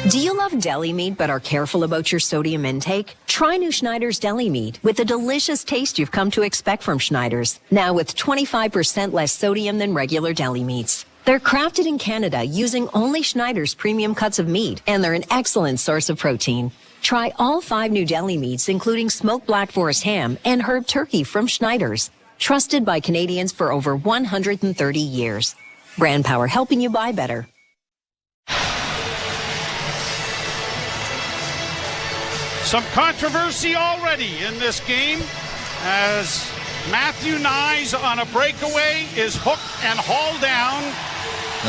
Do you love deli meat but are careful about your sodium intake? Try new Schneider's Deli Meat with the delicious taste you've come to expect from Schneider's. Now with 25% less sodium than regular deli meats. They're crafted in Canada using only Schneider's premium cuts of meat, and they're an excellent source of protein. Try all 5 new deli meats, including smoked Black Forest ham and herb turkey from Schneider's. Trusted by Canadians for over 130 years. Brand power helping you buy better. Some controversy already in this game as Matthew Nyes on a breakaway is hooked and hauled down,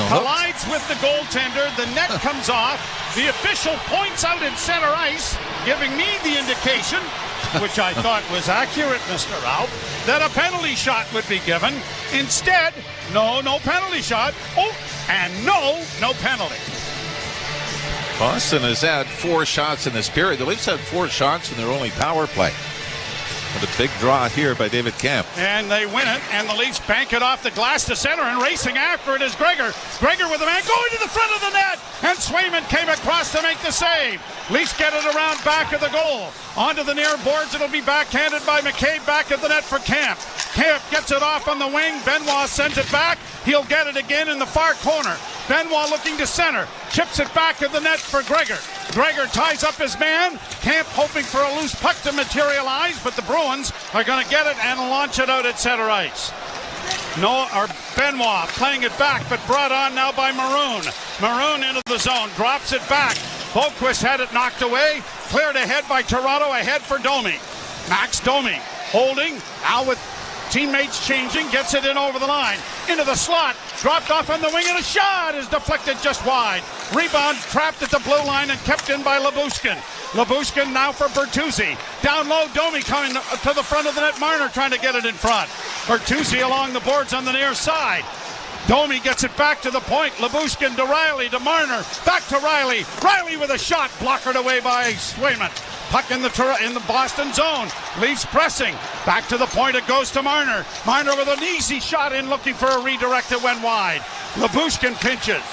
collides with the goaltender, the net comes off, the official points out in center ice, giving me the indication, which I thought was accurate, Mr. Ralph, that a penalty shot would be given. Instead, no penalty shot. Oh, and no penalty. Boston has had 4 shots in this period. The Leafs had 4 shots in their only power play. With a big draw here by David Kampf. And they win it, and the Leafs bank it off the glass to center, and racing after it is Gregor. Gregor with a man going to the front of the net, and Swayman came across to make the save. Leafs get it around back of the goal. Onto the near boards, it'll be backhanded by McCabe, back of the net for Kampf. Kampf gets it off on the wing. Benoit sends it back. He'll get it again in the far corner. Benoit looking to center. Chips it back of the net for Gregor. Gregor ties up his man. Kampf hoping for a loose puck to materialize, but the Bruins are going to get it and launch it out at center ice. Benoit playing it back, but brought on now by Maroon. Maroon into the zone, drops it back. Boquist had it knocked away. Cleared ahead by Toronto, ahead for Domi. Max Domi holding, now with teammates changing, gets it in over the line. Into the slot, dropped off on the wing, and a shot is deflected just wide. Rebound trapped at the blue line and kept in by Lyubushkin. Lyubushkin now for Bertuzzi. Down low, Domi coming to the front of the net. Marner trying to get it in front. Bertuzzi along the boards on the near side. Domi gets it back to the point. Lyubushkin to Riley, to Marner. Back to Riley. Riley with a shot, blockered away by Swayman. Puck in the Boston zone. Leafs pressing. Back to the point, it goes to Marner. Marner with an easy shot in, looking for a redirect that went wide. Lyubushkin pinches.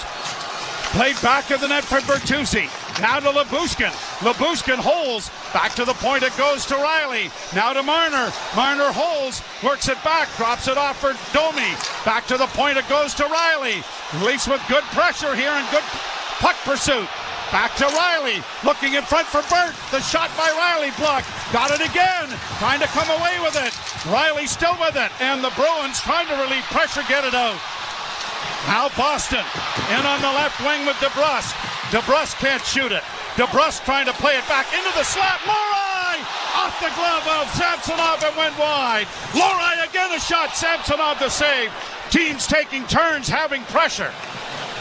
Played back of the net for Bertuzzi. Now to Lyubushkin. Lyubushkin holds. Back to the point, it goes to Riley. Now to Marner. Marner holds. Works it back. Drops it off for Domi. Back to the point, it goes to Riley. Leafs with good pressure here and good puck pursuit. Back to Riley, looking in front for Burt. The shot by Riley blocked. Got it again, trying to come away with it. Riley still with it, and the Bruins trying to relieve pressure, get it out. Now Boston, in on the left wing with DeBrusk. DeBrusk can't shoot it. DeBrusk trying to play it back into the slot. Lohrei off the glove of Samsonov and went wide. Lohrei again a shot, Samsonov the save. Teams taking turns having pressure.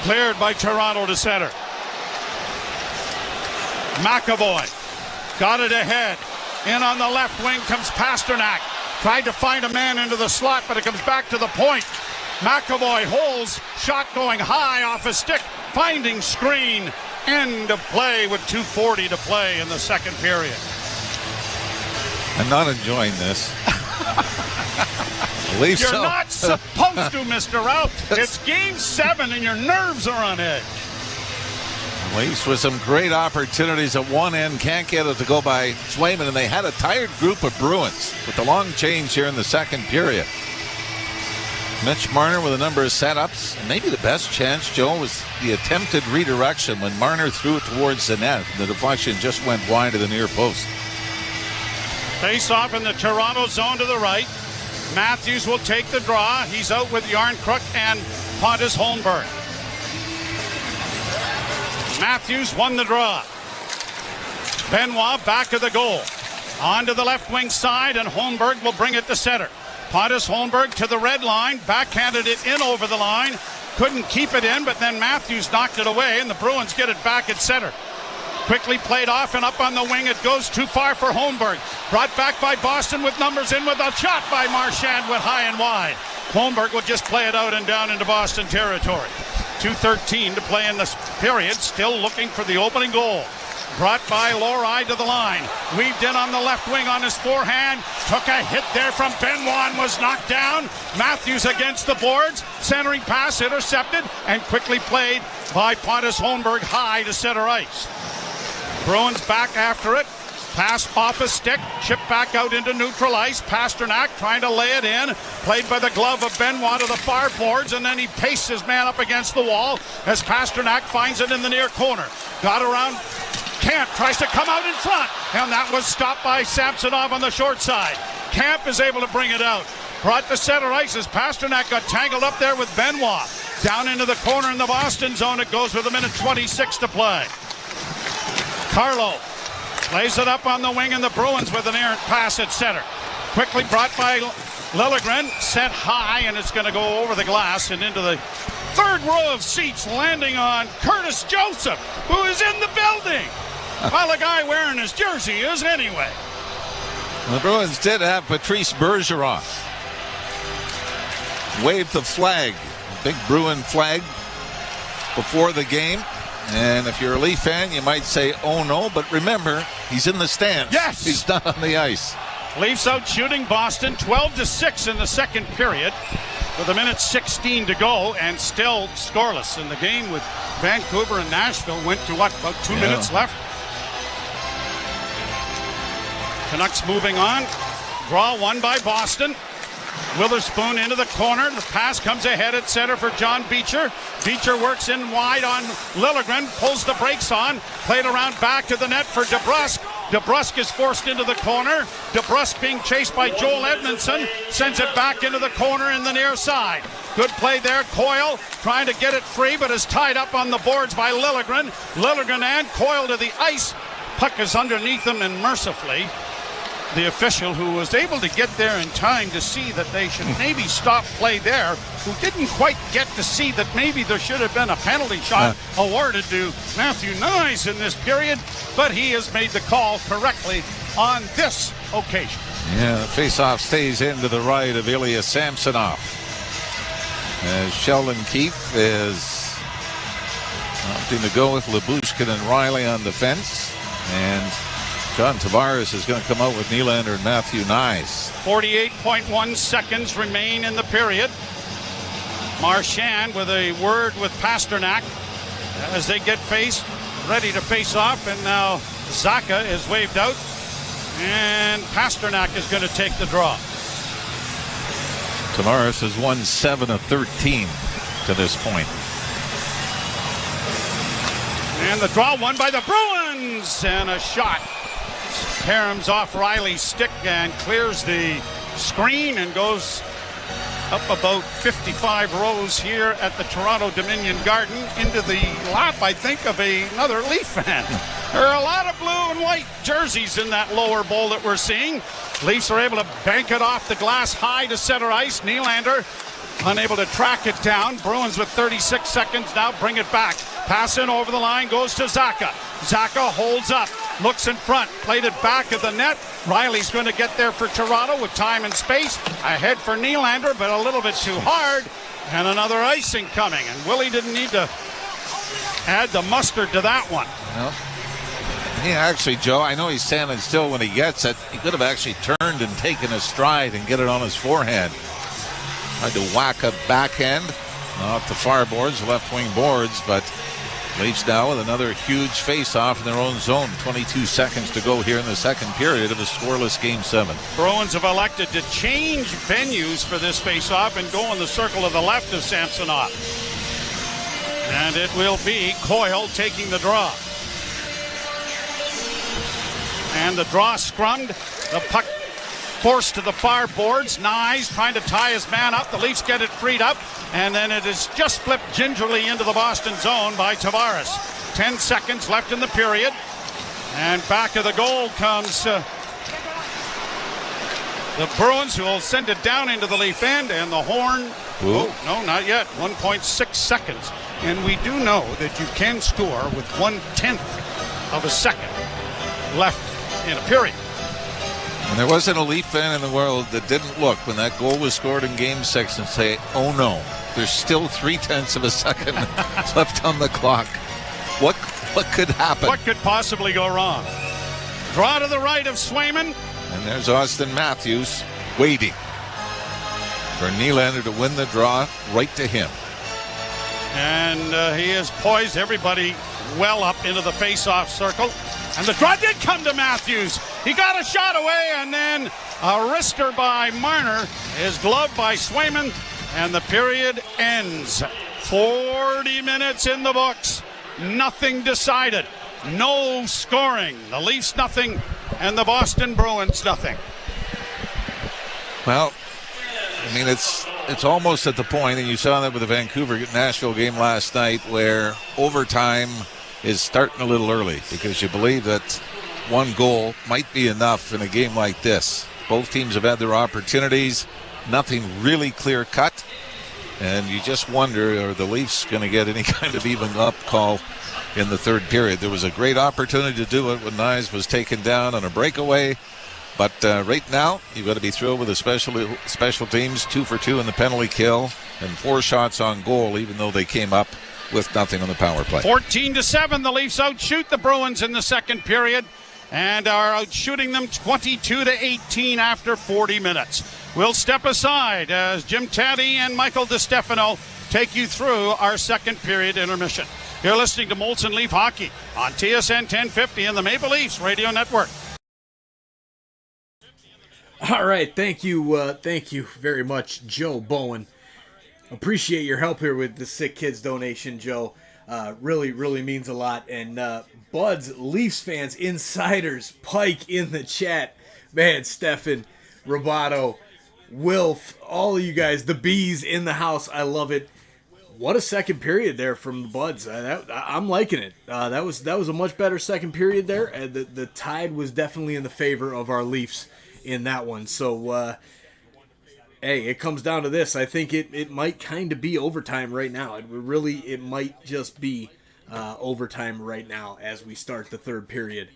Cleared by Toronto to center. McAvoy got it ahead. In on the left wing comes Pasternak. Tried to find a man into the slot, but it comes back to the point. McAvoy holds. Shot going high off his stick. Finding screen. End of play with 2:40 to play in the second period. I'm not enjoying this. You're not supposed to, Mr. Ralph. It's game 7 and your nerves are on edge. Leafs with some great opportunities at one end, can't get it to go by Swayman, and they had a tired group of Bruins with the long change here in the second period. Mitch Marner with a number of setups. And maybe the best chance, Joe, was the attempted redirection when Marner threw it towards the net. The deflection just went wide of the near post. Face off in the Toronto zone to the right. Matthews will take the draw. He's out with Yarncrook and Pontus Holmberg. Matthews won the draw. Benoit back of the goal. On to the left wing side, and Holmberg will bring it to center. Pontus Holmberg to the red line, backhanded it in over the line. Couldn't keep it in, but then Matthews knocked it away, and the Bruins get it back at center. Quickly played off and up on the wing. It goes too far for Holmberg. Brought back by Boston with numbers in with a shot by Marchand with high and wide. Holmberg will just play it out and down into Boston territory. 2:13 to play in this period. Still looking for the opening goal. Brought by Lorei to the line. Weaved in on the left wing on his forehand. Took a hit there from Benoit and was knocked down. Matthews against the boards. Centering pass intercepted and quickly played by Pontus Holmberg high to center ice. Bruins back after it. Pass off a stick. Chip back out into neutral ice. Pasternak trying to lay it in. Played by the glove of Benoit to the far boards, and then he pastes his man up against the wall as Pasternak finds it in the near corner. Got around. Camp tries to come out in front, and that was stopped by Samsonov on the short side. Camp is able to bring it out. Brought to center ice as Pasternak got tangled up there with Benoit. Down into the corner in the Boston zone it goes with 1:26 to play. Carlo lays it up on the wing, and the Bruins with an errant pass at center. Quickly brought by Liljegren, set high, and it's going to go over the glass and into the third row of seats, landing on Curtis Joseph, who is in the building. Well, the guy wearing his jersey is anyway. The Bruins did have Patrice Bergeron wave the flag, big Bruin flag, before the game. And if you're a Leaf fan, you might say, oh no, but remember, he's in the stands. Yes! He's not on the ice. Leafs out shooting Boston 12-6 in the second period with 1:16 to go and still scoreless. And the game with Vancouver and Nashville went to what, about 2 minutes left? Canucks moving on. Draw won by Boston. Witherspoon into the corner. The pass comes ahead at center for John Beecher. Beecher works in wide on Liljegren. Pulls the brakes on. Played around back to the net for DeBrusk. DeBrusk is forced into the corner. DeBrusk being chased by Joel Edmondson. Sends it back into the corner in the near side. Good play there. Coyle trying to get it free, but is tied up on the boards by Liljegren. Liljegren and Coyle to the ice. Puck is underneath him, and mercifully, the official who was able to get there in time to see that they should maybe stop play there, who didn't quite get to see that maybe there should have been a penalty shot awarded to Matthew Nyes in this period, but he has made the call correctly on this occasion. Yeah, the faceoff stays into the right of Ilya Samsonov. As Sheldon Keefe is opting to go with Lyubushkin and Riley on defense, and John Tavares is going to come out with Nylander and Matthew Nyes. 48.1 seconds remain in the period. Marchand with a word with Pasternak as they get ready to face off, and now Zacha is waved out, and Pasternak is going to take the draw. Tavares has won 7 of 13 to this point. And the draw won by the Bruins, and a shot. Karam's off Riley's stick and clears the screen and goes up about 55 rows here at the Toronto Dominion Garden into the lap, I think, of another Leaf fan. There are a lot of blue and white jerseys in that lower bowl that we're seeing. Leafs are able to bank it off the glass high to center ice. Nylander unable to track it down. Bruins with 36 seconds now bring it back. Pass in over the line goes to Zacha. Zacha holds up, looks in front, played it back of the net. Riley's going to get there for Toronto with time and space. Ahead for Nylander, but a little bit too hard. And another icing coming. And Willie didn't need to add the mustard to that one. Well, yeah, actually, Joe, I know he's standing still when he gets it. He could have actually turned and taken a stride and get it on his forehand. Tried to whack a backhand off the far boards, left wing boards, but Leafs now with another huge face-off in their own zone. 22 seconds to go here in the second period of a scoreless Game 7. Bruins have elected to change venues for this face-off and go in the circle to the left of Samsonov. And it will be Coyle taking the draw. And the draw scrummed. The puck forced to the far boards. Nyes trying to tie his man up. The Leafs get it freed up. And then it is just flipped gingerly into the Boston zone by Tavares. 10 seconds left in the period. And back of the goal comes the Bruins, who will send it down into the Leaf end. And the horn. Oh, no, not yet. 1.6 seconds. And we do know that you can score with 1/10 of a second left in a period. And there wasn't a Leaf fan in the world that didn't look when that goal was scored in Game 6 and say, oh no, there's still 0.3 of a second left on the clock. What could happen? What could possibly go wrong? Draw to the right of Swayman. And there's Austin Matthews waiting for Nylander to win the draw right to him. And he is poised everybody well up into the face-off circle. And the draw did come to Matthews. He got a shot away, and then a wrister by Marner is gloved by Swayman, and the period ends. 40 minutes in the books. Nothing decided. No scoring. The Leafs nothing, and the Boston Bruins nothing. Well, I mean, it's almost at the point, and you saw that with the Vancouver-Nashville game last night, where overtime is starting a little early because you believe that one goal might be enough in a game like this. Both teams have had their opportunities, nothing really clear-cut, and you just wonder, are the Leafs going to get any kind of even-up call in the third period? There was a great opportunity to do it when Nyes was taken down on a breakaway, but right now you've got to be thrilled with the special teams, 2 for 2 in the penalty kill, and 4 shots on goal, even though they came up with nothing on the power play. 14-7, the Leafs outshoot the Bruins in the second period and are outshooting them 22-18 after 40 minutes. We'll step aside as Jim Taddy and Michael DiStefano take you through our second period intermission. You're listening to Molson Leaf Hockey on TSN 1050 and the Maple Leafs Radio Network. All right, thank you very much, Joe Bowen. Appreciate your help here with the Sick Kids donation, Joe. Really means a lot. And Buds, Leafs fans, insiders, Pike in the chat. Man, Stefan, Roboto, Wilf, all of you guys, the bees in the house. I love it. What a second period there from the Buds. I'm liking it. That was a much better second period there. The tide was definitely in the favor of our Leafs in that one. So, hey, it comes down to this. I think it might kind of be overtime right now. It might just be overtime right now as we start the third period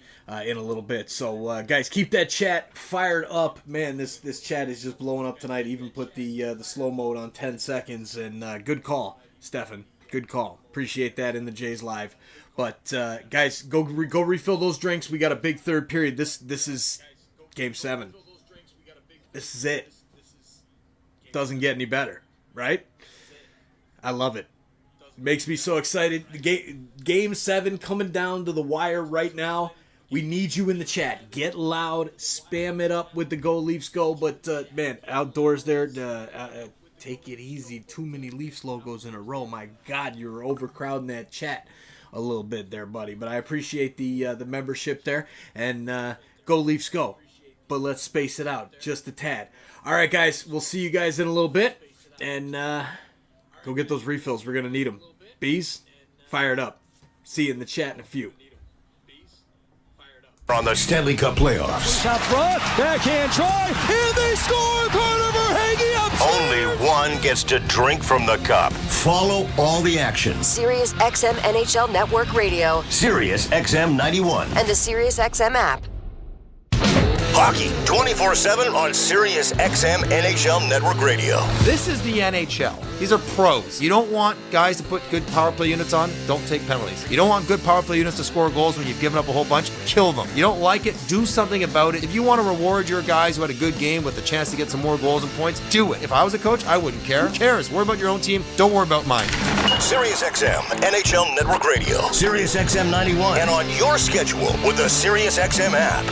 in a little bit. So, guys, keep that chat fired up. Man, this chat is just blowing up tonight. Even put the slow mode on 10 seconds. And good call, Stefan. Good call. Appreciate that in the Jays Live. But, guys, go refill those drinks. We got a big third period. This is Game 7. This is it. Doesn't get any better, right? I love it. Makes me so excited. Game 7 coming down to the wire right now. We need you in the chat. Get loud. Spam it up with the Go Leafs Go. But, man, outdoors there, take it easy. Too many Leafs logos in a row. My God, you're overcrowding that chat a little bit there, buddy. But I appreciate the membership there. And Go Leafs Go. But let's space it out just a tad. All right, guys, we'll see you guys in a little bit. And go get those refills. We're going to need them. Bees, fire it up. See you in the chat in a few. On the Stanley Cup playoffs. Top front, backhand try, and they score! Carter hanging up! Only one gets to drink from the cup. Follow all the action. Sirius XM NHL Network Radio. Sirius XM 91. And the Sirius XM app. Hockey 24/7 on Sirius XM NHL Network Radio. This is the NHL. These are pros. You don't want guys to put good power play units on, don't take penalties. You don't want good power play units to score goals when you've given up a whole bunch, kill them. You don't like it, do something about it. If you want to reward your guys who had a good game with a chance to get some more goals and points, do it. If I was a coach, I wouldn't care. Who cares? Worry about your own team, don't worry about mine. Sirius XM, NHL Network Radio, Sirius XM 91, and on your schedule with the Sirius XM app.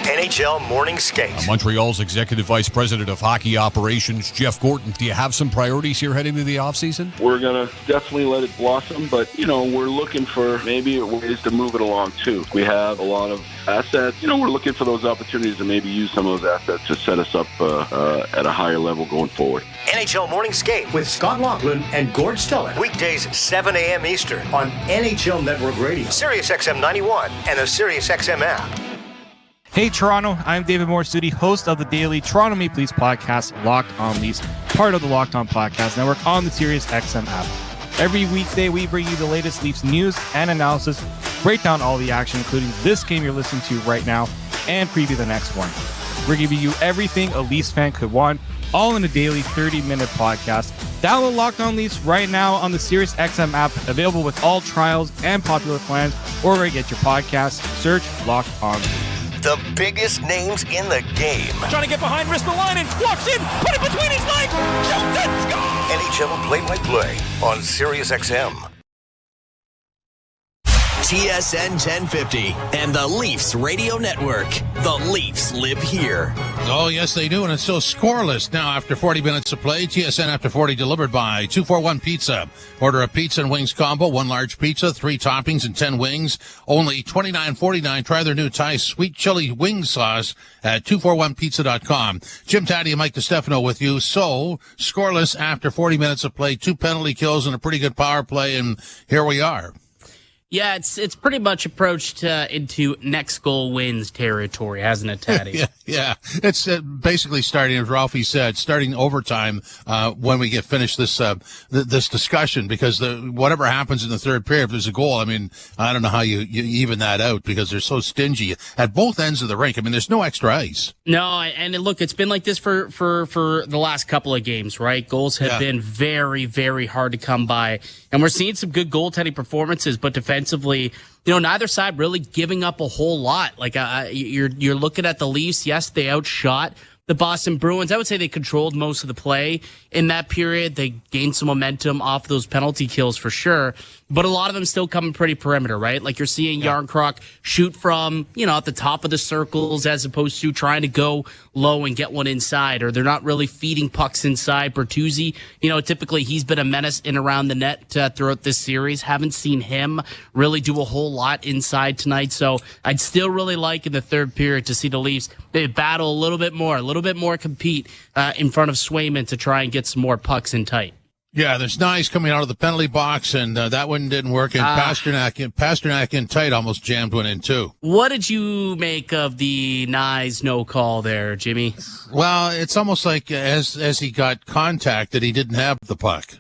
NHL Morning Skate. Montreal's Executive Vice President of Hockey Operations, Jeff Gorton. Do you have some priorities here heading into the offseason? We're going to definitely let it blossom, but, we're looking for maybe ways to move it along, too. We have a lot of assets. We're looking for those opportunities to maybe use some of those assets to set us up at a higher level going forward. NHL Morning Skate with Scott Laughlin and Gord Stellick. Weekdays, 7 a.m. Eastern on NHL Network Radio, Sirius XM 91, and the Sirius XM app. Hey Toronto, I'm David Morsuti, host of the daily Toronto Maple Leafs podcast, Locked On Leafs, part of the Locked On Podcast Network on the Sirius XM app. Every weekday, we bring you the latest Leafs news and analysis, break down all the action, including this game you're listening to right now, and preview the next one. We're giving you everything a Leafs fan could want, all in a daily 30-minute podcast. Download Locked On Leafs right now on the Sirius XM app, available with all trials and popular plans, or where you get your podcasts. Search Locked On Leafs. The biggest names in the game. Trying to get behind, wrist the line, and walks in, put it between his legs, shoots it, score! NHL play-by-play on Sirius XM. TSN 1050 and the Leafs Radio Network. The Leafs live here. Oh, yes, they do, and it's still scoreless now after 40 minutes of play. TSN After 40 delivered by 241 Pizza. Order a pizza and wings combo, 1 large pizza, 3 toppings, and 10 wings. Only $29.49. Try their new Thai sweet chili wing sauce at 241pizza.com. Jim Taddy and Mike DiStefano with you. So, scoreless after 40 minutes of play, 2 penalty kills and a pretty good power play, and here we are. Yeah, it's pretty much approached into next goal wins territory, hasn't it, Taddy? Yeah. It's basically starting, as Ralphie said, starting overtime when we get finished this this discussion, because whatever happens in the third period, if there's a goal, I mean, I don't know how you even that out, because they're so stingy at both ends of the rink. I mean, there's no extra ice. No, and look, it's been like this for the last couple of games, right? Goals have been very, very hard to come by, and we're seeing some good goaltending performances, but defensively, neither side really giving up a whole lot. Like you're looking at the Leafs. Yes, they outshot the Boston Bruins. I would say they controlled most of the play in that period. They gained some momentum off those penalty kills for sure, but a lot of them still coming pretty perimeter, right? Like you're seeing Yarncroc shoot from, at the top of the circles as opposed to trying to go low and get one inside, or they're not really feeding pucks inside. Bertuzzi, typically he's been a menace in around the net throughout this series. Haven't seen him really do a whole lot inside tonight. So I'd still really like in the third period to see the Leafs, they battle a little bit more compete in front of Swayman to try and get some more pucks in tight. Yeah, there's Nyes coming out of the penalty box, and that one didn't work. And Pasternak in tight almost jammed one in too. What did you make of the Nyes no call there, Jimmy? Well, it's almost like as he got contacted, he didn't have the puck.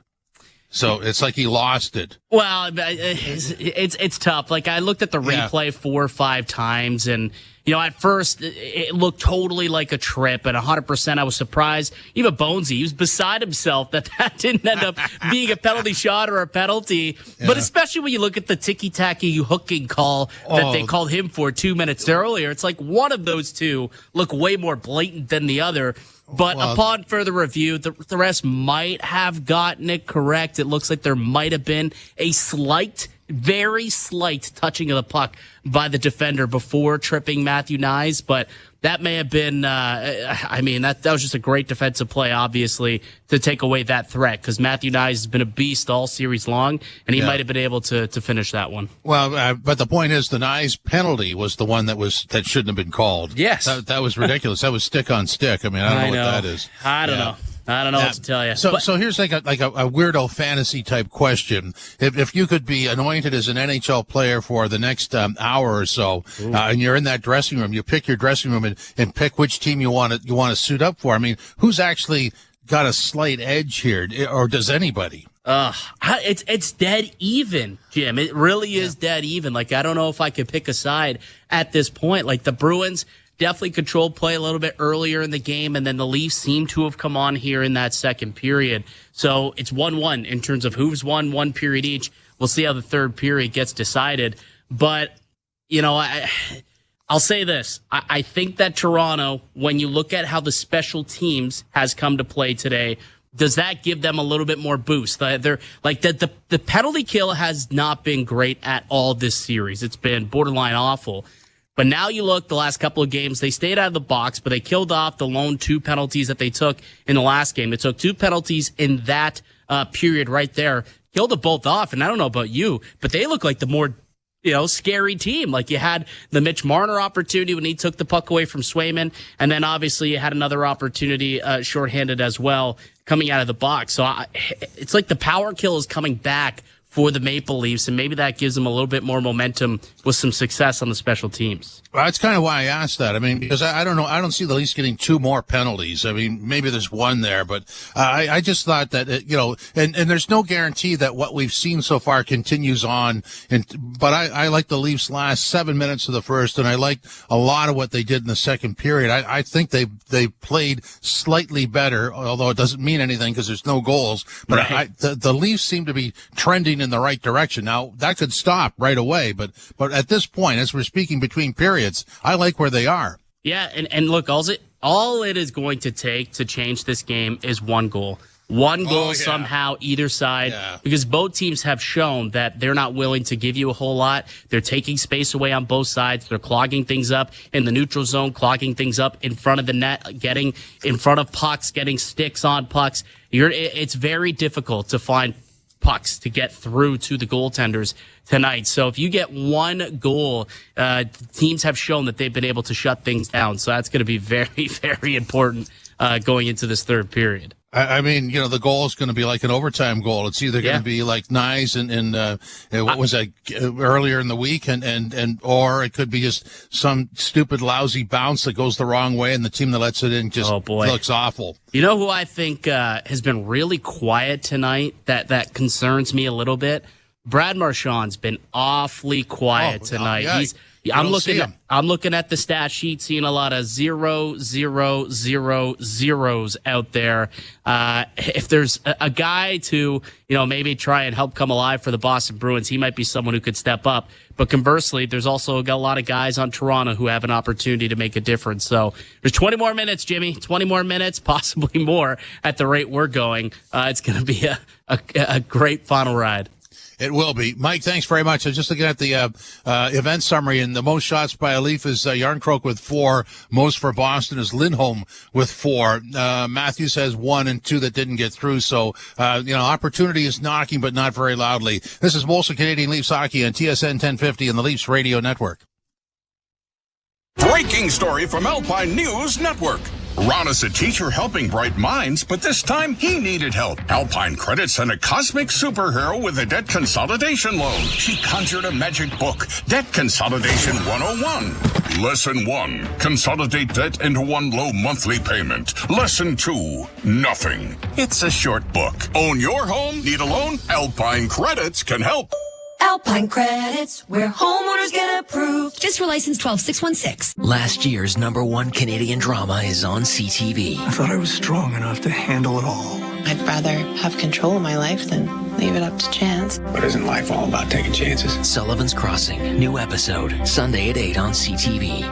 So it's like he lost it. Well, it's tough. Like I looked at the replay 4 or 5 times, and at first it looked totally like a trip, and 100% I was surprised. Even Bonesy, he was beside himself that didn't end up being a penalty shot or a penalty. Yeah. But especially when you look at the ticky-tacky hooking call that they called him for 2 minutes earlier, it's like one of those two look way more blatant than the other. But upon further review, the rest might have gotten it correct. It looks like there might have been a very slight touching of the puck by the defender before tripping Matthew Nyes, but that may have been, that was just a great defensive play, obviously, to take away that threat, because Matthew Nyes has been a beast all series long, and he might have been able to finish that one. Well, but the point is, the Nyes penalty was the one that shouldn't have been called. Yes. That was ridiculous. That was stick on stick. I mean, I don't know what that is. I don't know. I don't know what to tell you. So here's like a weirdo fantasy type question. If you could be anointed as an NHL player for the next hour or so, and you're in that dressing room, you pick your dressing room and pick which team you want to suit up for. I mean, who's actually got a slight edge here, or does anybody? It's dead even, Jim. It really is dead even. Like, I don't know if I could pick a side at this point. Like the Bruins definitely controlled play a little bit earlier in the game, and then the Leafs seem to have come on here in that second period. So it's 1-1 in terms of who's won 1 period each. We'll see how the third period gets decided. But, I'll say this. I think that Toronto, when you look at how the special teams has come to play today, does that give them a little bit more boost? They're like the penalty kill has not been great at all this series. It's been borderline awful. But now you look, the last couple of games, they stayed out of the box, but they killed off the lone 2 penalties that they took in the last game. They took 2 penalties in that period right there, killed them both off. And I don't know about you, but they look like the more, scary team. Like you had the Mitch Marner opportunity when he took the puck away from Swayman. And then obviously you had another opportunity shorthanded as well coming out of the box. So it's like the power kill is coming back for the Maple Leafs, and maybe that gives them a little bit more momentum with some success on the special teams. Well, that's kind of why I asked that. I mean, because I don't know. I don't see the Leafs getting 2 more penalties. I mean, maybe there's 1 there, but I just thought that, and there's no guarantee that what we've seen so far continues on. But I like the Leafs' last 7 minutes of the first, and I liked a lot of what they did in the second period. I think they played slightly better, although it doesn't mean anything because there's no goals. But Right. the Leafs seem to be trending in the right direction. Now, that could stop right away, but at this point, as we're speaking between periods, I like where they are. Yeah, and look, all it is going to take to change this game is 1 goal. 1 goal somehow either side, because both teams have shown that they're not willing to give you a whole lot. They're taking space away on both sides. They're clogging things up in the neutral zone, clogging things up in front of the net, getting in front of pucks, getting sticks on pucks. It's very difficult to find pucks to get through to the goaltenders tonight. So if you get 1 goal, teams have shown that they've been able to shut things down. So that's going to be very, very important going into this third period. I mean, the goal is going to be like an overtime goal. It's either going to be like Nyes and what was that earlier in the week, and or it could be just some stupid lousy bounce that goes the wrong way, and the team that lets it in just looks awful. You know who I think has been really quiet tonight that concerns me a little bit? Brad Marchand's been awfully quiet tonight. Yeah. I'm looking at the stat sheet, seeing a lot of 0, 0, 0, zeros out there. If there's a guy to, maybe try and help come alive for the Boston Bruins, he might be someone who could step up. But conversely, there's also got a lot of guys on Toronto who have an opportunity to make a difference. So there's 20 more minutes, Jimmy, 20 more minutes, possibly more at the rate we're going. It's going to be a great final ride. It will be. Mike, thanks very much. I was just looking at the event summary, and the most shots by a Leaf is Yarncroke with 4. Most for Boston is Lindholm with 4. Matthews has 1 and 2 that didn't get through. So, opportunity is knocking, but not very loudly. This is Molson Canadian Leafs Hockey on TSN 1050 and the Leafs Radio Network. Breaking story from Alpine News Network. Ron is a teacher helping bright minds, but this time he needed help. Alpine Credit sent a cosmic superhero with a debt consolidation loan. She conjured a magic book, Debt Consolidation 101. Lesson 1, consolidate debt into 1 low monthly payment. Lesson 2, nothing. It's a short book. Own your home? Need a loan? Alpine Credits can help. Alpine Credits, where homeowners get approved. Just for license 12616. Last year's #1 Canadian drama is on CTV. I thought I was strong enough to handle it all. I'd rather have control of my life than leave it up to chance. But isn't life all about taking chances? Sullivan's Crossing, new episode, Sunday at 8 on CTV.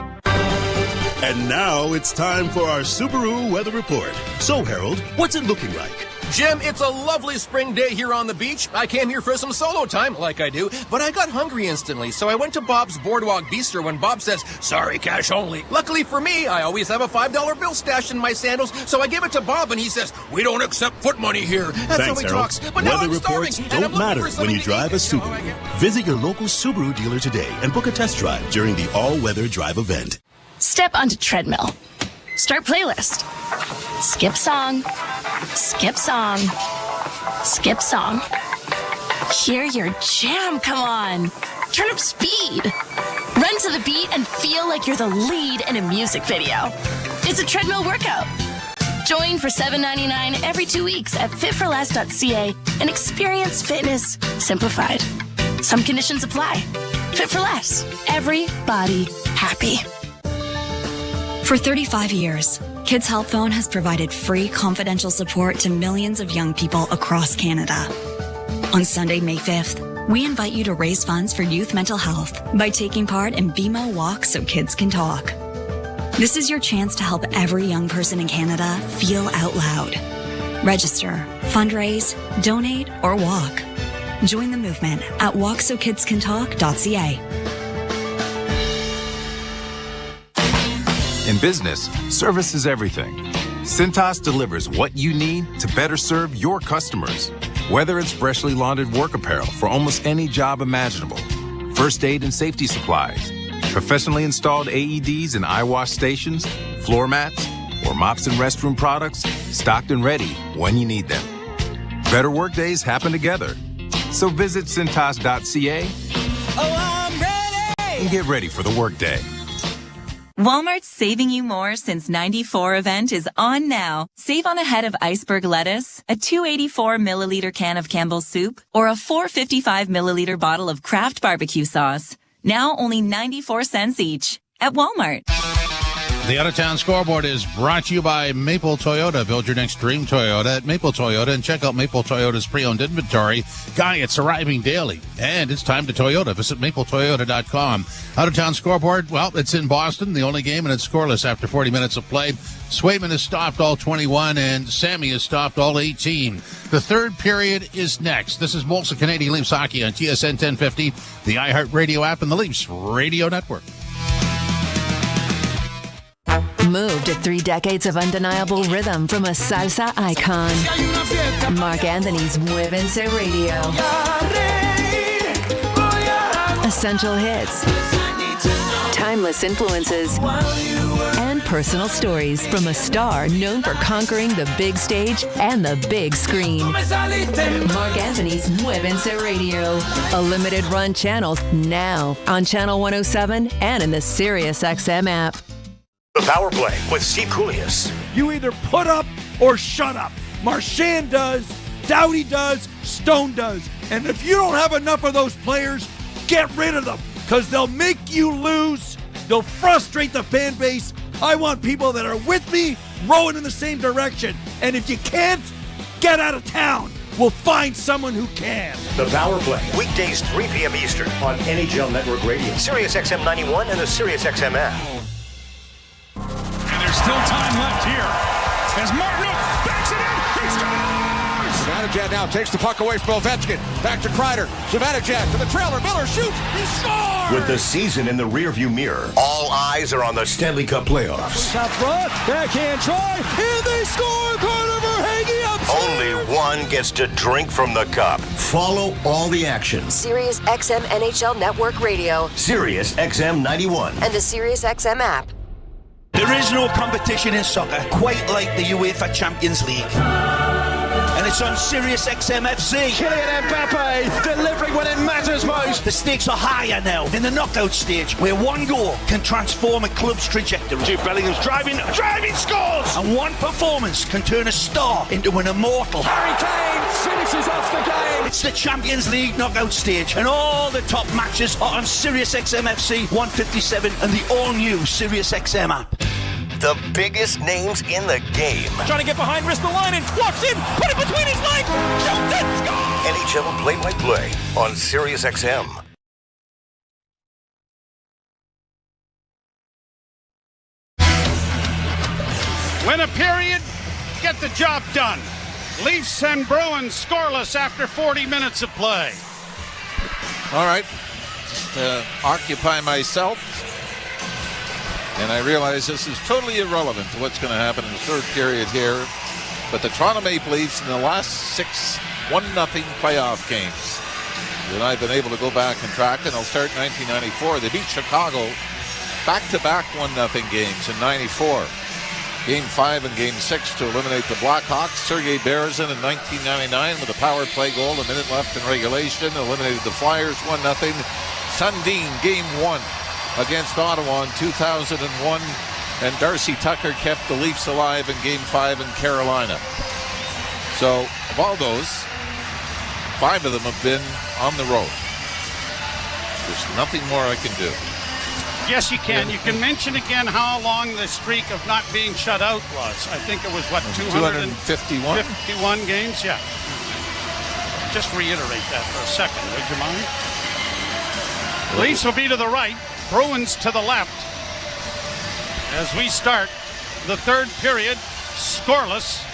And now it's time for our Subaru weather report. So, Harold, what's it looking like? Jim, it's a lovely spring day here on the beach. I came here for some solo time, like I do, but I got hungry instantly, so I went to Bob's Boardwalk Bistro when Bob says, "Sorry, cash only." Luckily for me, I always have a $5 bill stashed in my sandals, so I give it to Bob, and he says, "We don't accept foot money here." That's Thanks, how he Harold. talks. But now weather I'm reports starving, and I'm don't looking matter for when something you to drive eat. a Subaru. Visit your local Subaru dealer today and book a test drive during the all-weather drive event. Step onto treadmill. Start playlist. Skip song. Skip song. Skip song. Hear your jam, come on. Turn up speed. Run to the beat and feel like you're the lead in a music video. It's a treadmill workout. Join for $7.99 every 2 weeks at fitforless.ca and experience fitness simplified. Some conditions apply. Fit for less. Everybody happy. For 35 years, Kids Help Phone has provided free confidential support to millions of young people across Canada. On Sunday, May 5th, we invite you to raise funds for youth mental health by taking part in BMO Walk So Kids Can Talk. This is your chance to help every young person in Canada feel out loud. Register, fundraise, donate, or walk. Join the movement at walksokidscantalk.ca. In business, service is everything. Cintas delivers what you need to better serve your customers. Whether it's freshly laundered work apparel for almost any job imaginable, first aid and safety supplies, professionally installed AEDs and eye wash stations, floor mats, or mops and restroom products, stocked and ready when you need them. Better work days happen together. So visit Cintas.ca and get ready for the workday. Walmart's Saving You More Since 94 event is on now. Save on a head of iceberg lettuce, a 284 milliliter can of Campbell's soup, or a 455 milliliter bottle of Kraft barbecue sauce. Now only 94 cents each at Walmart. The Out-of-Town Scoreboard is brought to you by Maple Toyota. Build your next dream Toyota at Maple Toyota and check out Maple Toyota's pre-owned inventory. Guy, it's arriving daily. And it's time to Toyota. Visit mapletoyota.com. Out-of-Town Scoreboard, well, it's in Boston, the only game, and it's scoreless after 40 minutes of play. Swayman has stopped all 21, and Sammy has stopped all 18. The third period is next. This is Molson Canadian Leafs Hockey on TSN 1050, the iHeartRadio app, and the Leafs Radio Network. Moved to 3 decades of undeniable rhythm from a salsa icon. Mark Anthony's Muévense Radio. Essential hits, timeless influences, and personal stories from a star known for conquering the big stage and the big screen. Mark Anthony's Muévense Radio. A limited run channel now on Channel 107 and in the SiriusXM app. The Power Play with Steve Koulias. You either put up or shut up. Marchand does, Doughty does, Stone does. And if you don't have enough of those players, get rid of them, because they'll make you lose. They'll frustrate the fan base. I want people that are with me, rowing in the same direction. And if you can't, get out of town. We'll find someone who can. The Power Play, weekdays 3 p.m. Eastern on NHL Network Radio, SiriusXM 91, and the SiriusXM app. There's still time left here as Martin backs it in. He scores! Zibanejad now takes the puck away from Ovechkin. Back to Kreider. Zibanejad to the trailer. Miller shoots. He scores! With the season in the rearview mirror, all eyes are on the Stanley Cup playoffs. Top front, backhand try, and they score! Carter hanging up. Only one gets to drink from the cup. Follow all the action. SiriusXM NHL Network Radio, SiriusXM 91, and the SiriusXM app. There is no competition in soccer quite like the UEFA Champions League. And it's on SiriusXM FC. Kylian Mbappe delivering when it matters most. The stakes are higher now in the knockout stage, where one goal can transform a club's trajectory. Jude Bellingham's driving, scores! And one performance can turn a star into an immortal. Harry Kane finishes off the game. It's the Champions League knockout stage, and all the top matches are on SiriusXM FC 157 and the all-new SiriusXM app. The biggest names in the game. Trying to get behind Ristolainen, walks in, put it between his legs, shoots it, scores! NHL play-by-play on SiriusXM. Win a period, get the job done. Leafs and Bruins scoreless after 40 minutes of play. All right. Just occupy myself. And I realize this is totally irrelevant to what's going to happen in the third period here. But the Toronto Maple Leafs in the last 6 1-0 playoff games that I've been able to go back and track, and I'll start 1994. They beat Chicago back-to-back 1-0 games in 94. Game 5 and Game 6 to eliminate the Blackhawks. Sergei Berezin in 1999 with a power play goal, a minute left in regulation, eliminated the Flyers 1-0. Sundin, Game 1 against Ottawa in 2001, and Darcy Tucker kept the Leafs alive in Game 5 in Carolina. So, of all those, 5 of them have been on the road. There's nothing more I can do. Yes, you can. You can mention again how long the streak of not being shut out was. I think it was, 251 games? Yeah. Just reiterate that for a second, would you mind? Leafs will be to the right. Bruins to the left as we start the third period, scoreless.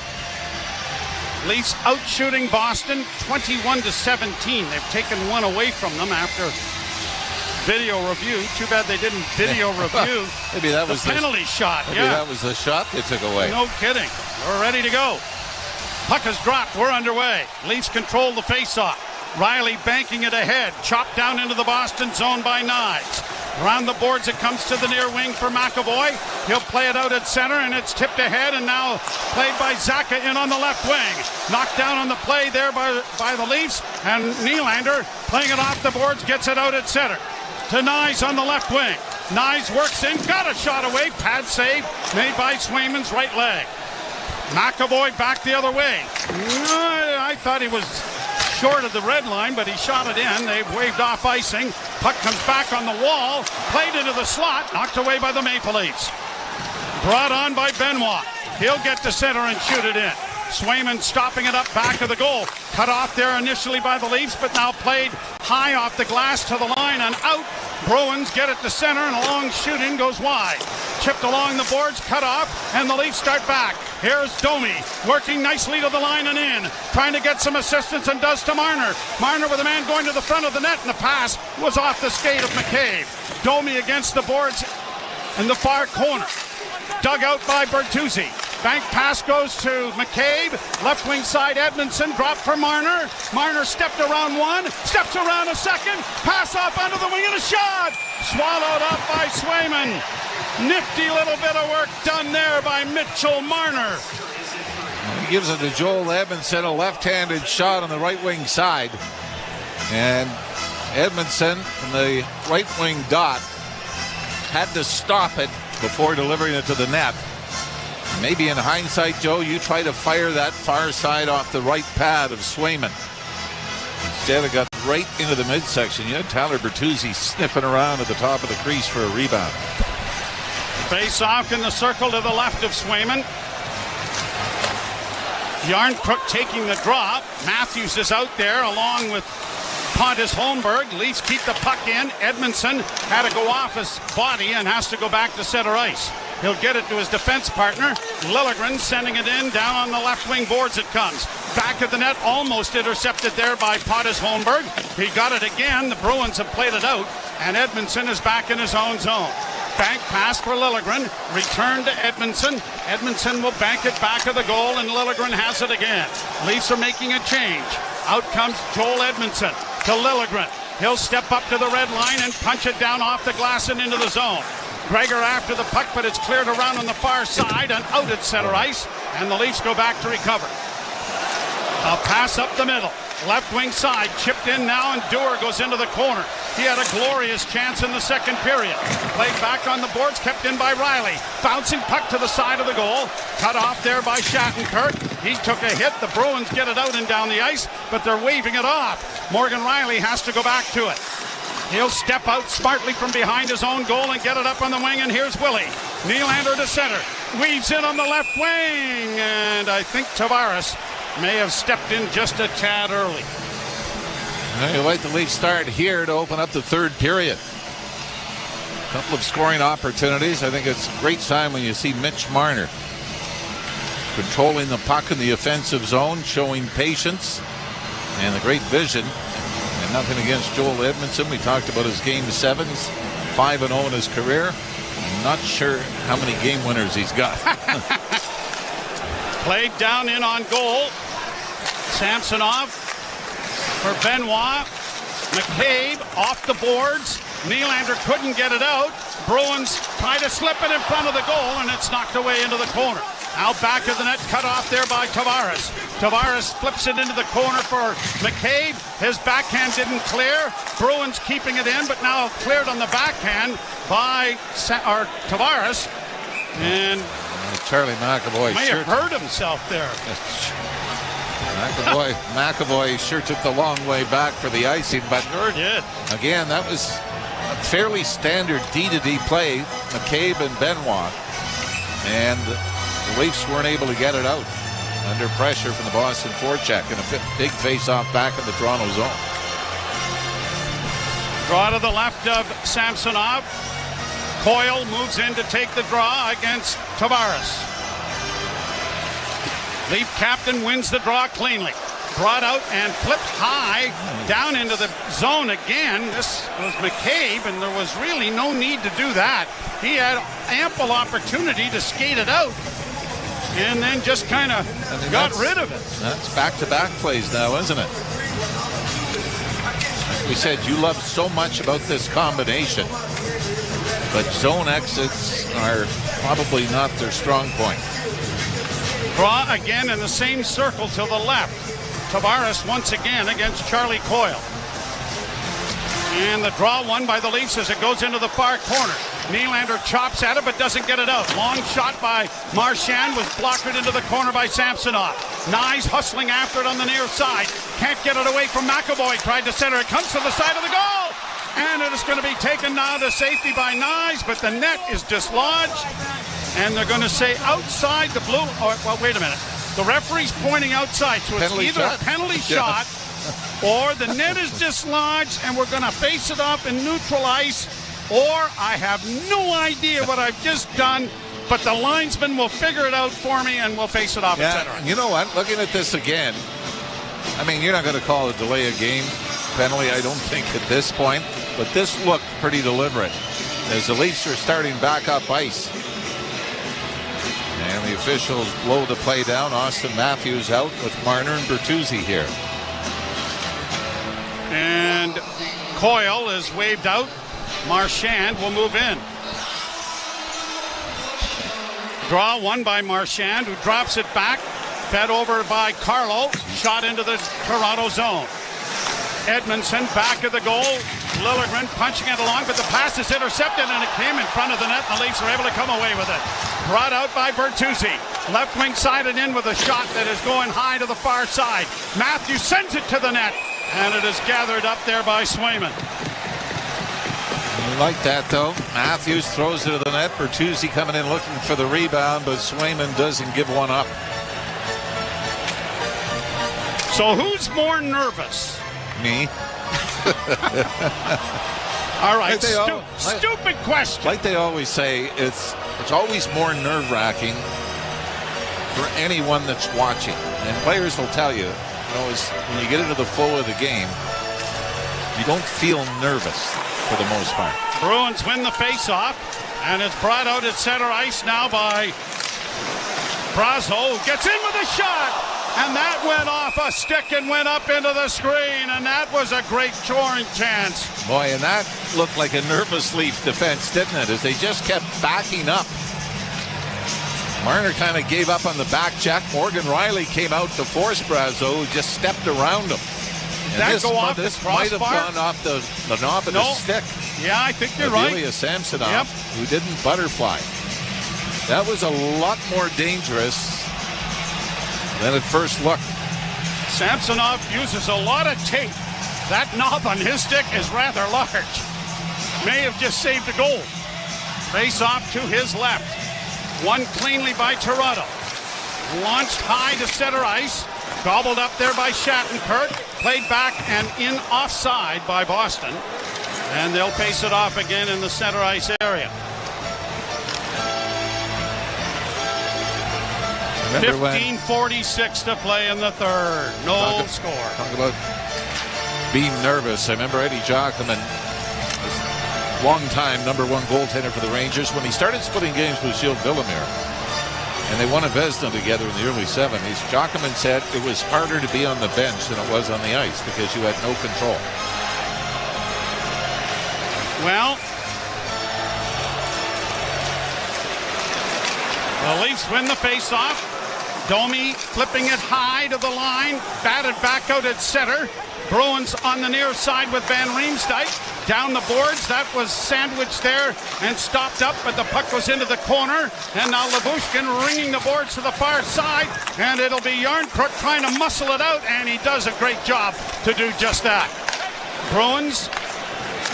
Leafs out shooting Boston 21-17. They've taken one away from them after video review. Too bad they didn't video review. Maybe that was the penalty shot. Maybe that was the shot they took away. No kidding. We're ready to go. Puck has dropped. We're underway. Leafs control the faceoff. Riley banking it ahead. Chopped down into the Boston zone by Knives. Around the boards it comes to the near wing for McAvoy. He'll play it out at center, and it's tipped ahead and now played by Zacha in on the left wing. Knocked down on the play there by the Leafs, and Nylander playing it off the boards, gets it out at center. To Knives on the left wing. Knives works in, got a shot away. Pad save made by Swayman's right leg. McAvoy back the other way. I thought he was short of the red line, but he shot it in. They've waved off icing. Puck comes back on the wall, played into the slot, knocked away by the Maple Leafs. Brought on by Benoit. He'll get to center and shoot it in. Swayman stopping it up back of the goal. Cut off there initially by the Leafs, but now played high off the glass to the line and out. Bruins get it to center, and a long shoot in goes wide. Chipped along the boards, cut off, and the Leafs start back. Here's Domi working nicely to the line and in. Trying to get some assistance and does to Marner. Marner with a man going to the front of the net, and the pass was off the skate of McCabe. Domi against the boards in the far corner. Dug out by Bertuzzi. Bank pass goes to McCabe. Left wing side Edmondson. Drop for Marner. Marner stepped around one. Steps around a second. Pass off under the wing and a shot. Swallowed up by Swayman. Nifty little bit of work done there by Mitchell Marner. He gives it to Joel Edmondson, a left-handed shot on the right wing side. And Edmondson from the right wing dot had to stop it before delivering it to the net. Maybe in hindsight, Joe, you try to fire that far side off the right pad of Swayman. Instead, it got right into the midsection. You had Tyler Bertuzzi sniffing around at the top of the crease for a rebound. Face off in the circle to the left of Swayman. Yarncrook taking the drop. Matthews is out there along with Pontus Holmberg. Leafs keep the puck in. Edmondson had to go off his body and has to go back to center ice. He'll get it to his defense partner. Liljegren sending it in. Down on the left wing boards it comes. Back of the net, almost intercepted there by Pontus Holmberg. He got it again. The Bruins have played it out, and Edmondson is back in his own zone. Bank pass for Liljegren. Return to Edmondson. Edmondson will bank it back of the goal, and Liljegren has it again. Leafs are making a change. Out comes Joel Edmondson to Liljegren. He'll step up to the red line and punch it down off the glass and into the zone. Gregor after the puck, but it's cleared around on the far side and out at center ice, and the Leafs go back to recover. A pass up the middle. Left wing side, chipped in now, and Dewar goes into the corner. He had a glorious chance in the second period. Played back on the boards, kept in by Riley. Bouncing puck to the side of the goal. Cut off there by Shattenkirk. He took a hit. The Bruins get it out and down the ice, but they're waving it off. Morgan Riley has to go back to it. He'll step out smartly from behind his own goal and get it up on the wing, and here's Willie. Nylander to center. Weaves in on the left wing, and I think Tavares may have stepped in just a tad early. You like the Leafs start here to open up the third period. A couple of scoring opportunities. I think it's a great sign when you see Mitch Marner controlling the puck in the offensive zone, showing patience and the great vision. And nothing against Joel Edmondson. We talked about his game sevens, 5-0 in his career. I'm not sure how many game winners he's got. Played down in on goal. Samsonov for Benoit. McCabe off the boards. Nylander couldn't get it out. Bruins try to slip it in front of the goal, and it's knocked away into the corner. Out back of the net, cut off there by Tavares. Tavares flips it into the corner for McCabe. His backhand didn't clear. Bruins keeping it in, but now cleared on the backhand by Tavares. And Charlie McAvoy may have hurt himself there. McAvoy sure took the long way back for the icing, but sure did. Again, that was a fairly standard D-to-D play, McCabe and Benoit. And the Leafs weren't able to get it out under pressure from the Boston forecheck and a big face-off back in the Toronto zone. Draw to the left of Samsonov. Coyle moves in to take the draw against Tavares. Leaf captain wins the draw cleanly. Brought out and flipped high down into the zone again. This was McCabe, and there was really no need to do that. He had ample opportunity to skate it out and then just kind of got rid of it. That's back-to-back plays now, isn't it? We said you love so much about this combination, but zone exits are probably not their strong point. Draw again in the same circle to the left. Tavares once again against Charlie Coyle. And the draw won by the Leafs as it goes into the far corner. Nylander chops at it but doesn't get it out. Long shot by Marchand was blocked into the corner by Samsonov. Nyes hustling after it on the near side. Can't get it away from McAvoy. Tried to center it. Comes to the side of the goal. And it is going to be taken now to safety by Nyes, but the net is dislodged. And they're going to say outside the blue. Oh, well, wait a minute. The referee's pointing outside, so it's either a penalty shot or the net is dislodged and we're going to face it off in neutral ice, or I have no idea what I've just done, but the linesman will figure it out for me and we'll face it off, etc. You know what? Looking at this again, I mean, you're not going to call a delay of game penalty, I don't think, at this point, but this looked pretty deliberate as the Leafs are starting back up ice. And the officials blow the play down. Austin Matthews out with Marner and Bertuzzi here. And Coyle is waved out. Marchand will move in. Draw won by Marchand, who drops it back. Fed over by Carlo. Shot into the Toronto zone. Edmondson back of the goal. Liljegren punching it along, but the pass is intercepted and it came in front of the net. The Leafs are able to come away with it. Brought out by Bertuzzi. Left wing sided in with a shot that is going high to the far side. Matthews sends it to the net, and it is gathered up there by Swayman. I like that, though. Matthews throws it to the net. Bertuzzi coming in looking for the rebound, but Swayman doesn't give one up. So who's more nervous? Me. All right, stupid question. Like they always say, it's always more nerve-wracking for anyone that's watching. And players will tell you, when you get into the flow of the game, you don't feel nervous for the most part. Bruins win the face-off, and it's brought out at center ice now by Brazo. Gets in with a shot. And that went off a stick and went up into the screen, and that was a great scoring chance. Boy, and that looked like a nervous Leaf defense, didn't it? As they just kept backing up. Marner kind of gave up on the back check. Morgan Riley came out to force Brazo, who just stepped around him. Did that go off the crossbar? Might have gone off the knob of the stick. Yeah, I think you're right. Ilya Samsonov, who didn't butterfly. That was a lot more dangerous than at first looked. Samsonov uses a lot of tape. That knob on his stick is rather large. May have just saved a goal. Face off to his left. Won cleanly by Toronto. Launched high to center ice. Gobbled up there by Shattenkirk. Played back and in offside by Boston. And they'll face it off again in the center ice area. 15:46 to play in the third. No score. Talk about being nervous. I remember Eddie Jockman, long-time number one goaltender for the Rangers, when he started splitting games with Gilles Villemure, and they won a Vezina together in the early 70s. Jockman said it was harder to be on the bench than it was on the ice because you had no control. Well, the Leafs win the face-off. Domi flipping it high to the line, batted back out at center. Bruins on the near side with Van Riemsdyk. Down the boards, that was sandwiched there and stopped up, but the puck was into the corner. And now Lyubushkin ringing the boards to the far side, and it'll be Yarncrook trying to muscle it out, and he does a great job to do just that. Bruins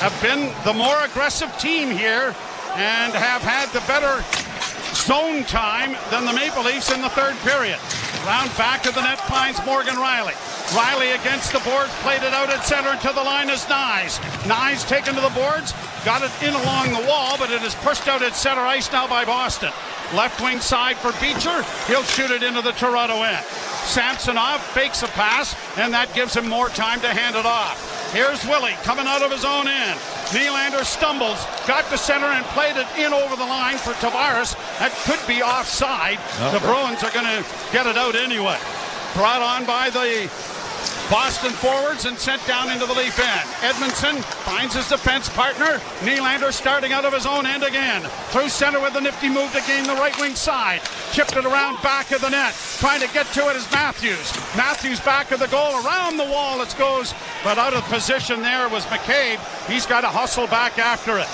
have been the more aggressive team here and have had the better zone time than the Maple Leafs in the third period. Round back of the net finds Morgan Riley. Riley against the boards, played it out at center, and to the line is Nyes. Nyes taken to the boards, got it in along the wall, but it is pushed out at center ice now by Boston. Left wing side for Beecher. He'll shoot it into the Toronto end. Samsonov fakes a pass, and that gives him more time to hand it off. Here's Willie coming out of his own end. Nylander stumbles, got to center and played it in over the line for Tavares. That could be offside. The Bruins are going to get it out anyway. Brought on by the Boston forwards and sent down into the Leaf end. Edmondson finds his defense partner. Nylander starting out of his own end again. Through center with a nifty move to gain the right wing side. Chipped it around back of the net. Trying to get to it is Matthews. Matthews back of the goal. Around the wall it goes. But out of position there was McCabe. He's got to hustle back after it.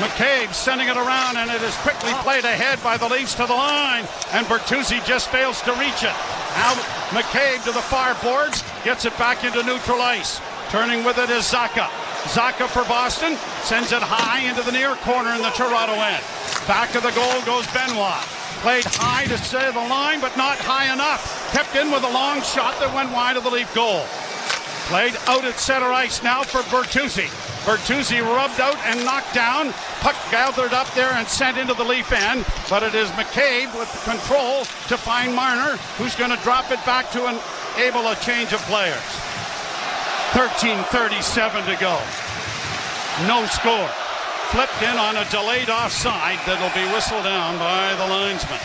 McCabe sending it around, and it is quickly played ahead by the Leafs to the line, and Bertuzzi just fails to reach it. Now McCabe to the far boards, gets it back into neutral ice. Turning with it is Zacha. Zacha for Boston, sends it high into the near corner in the Toronto end. Back of the goal goes Benoit. Played high to save the line, but not high enough. Kept in with a long shot that went wide of the Leaf goal. Played out at center ice now for Bertuzzi. Bertuzzi rubbed out and knocked down. Puck gathered up there and sent into the Leaf end. But it is McCabe with control to find Marner, who's going to drop it back to enable a change of players. 13:37 to go. No score. Flipped in on a delayed offside that'll be whistled down by the linesman.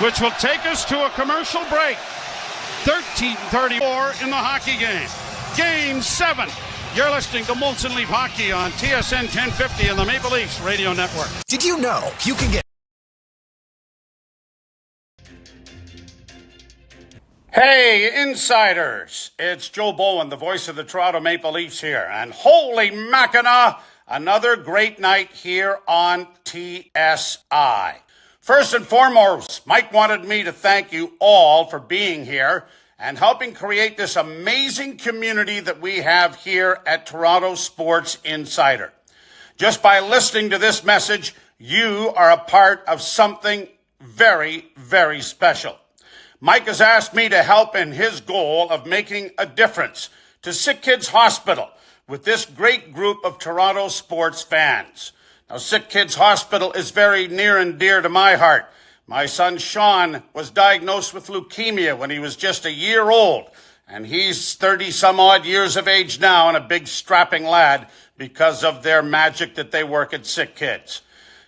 Which will take us to a commercial break. 13:34 in the hockey game. Game 7. You're listening to Molson Leaf Hockey on TSN 1050 and the Maple Leafs Radio Network. Did you know you can get... Hey, insiders. It's Joe Bowen, the voice of the Toronto Maple Leafs here. And holy Mackinac, another great night here on TSI. First and foremost, Mike wanted me to thank you all for being here and helping create this amazing community that we have here at Toronto Sports Insider. Just by listening to this message, you are a part of something very, very special. Mike has asked me to help in his goal of making a difference to Sick Kids Hospital with this great group of Toronto sports fans. Now, Sick Kids Hospital is very near and dear to my heart. My son Sean was diagnosed with leukemia when he was just a year old, and he's 30-some-odd years of age now and a big strapping lad because of their magic that they work at Sick Kids.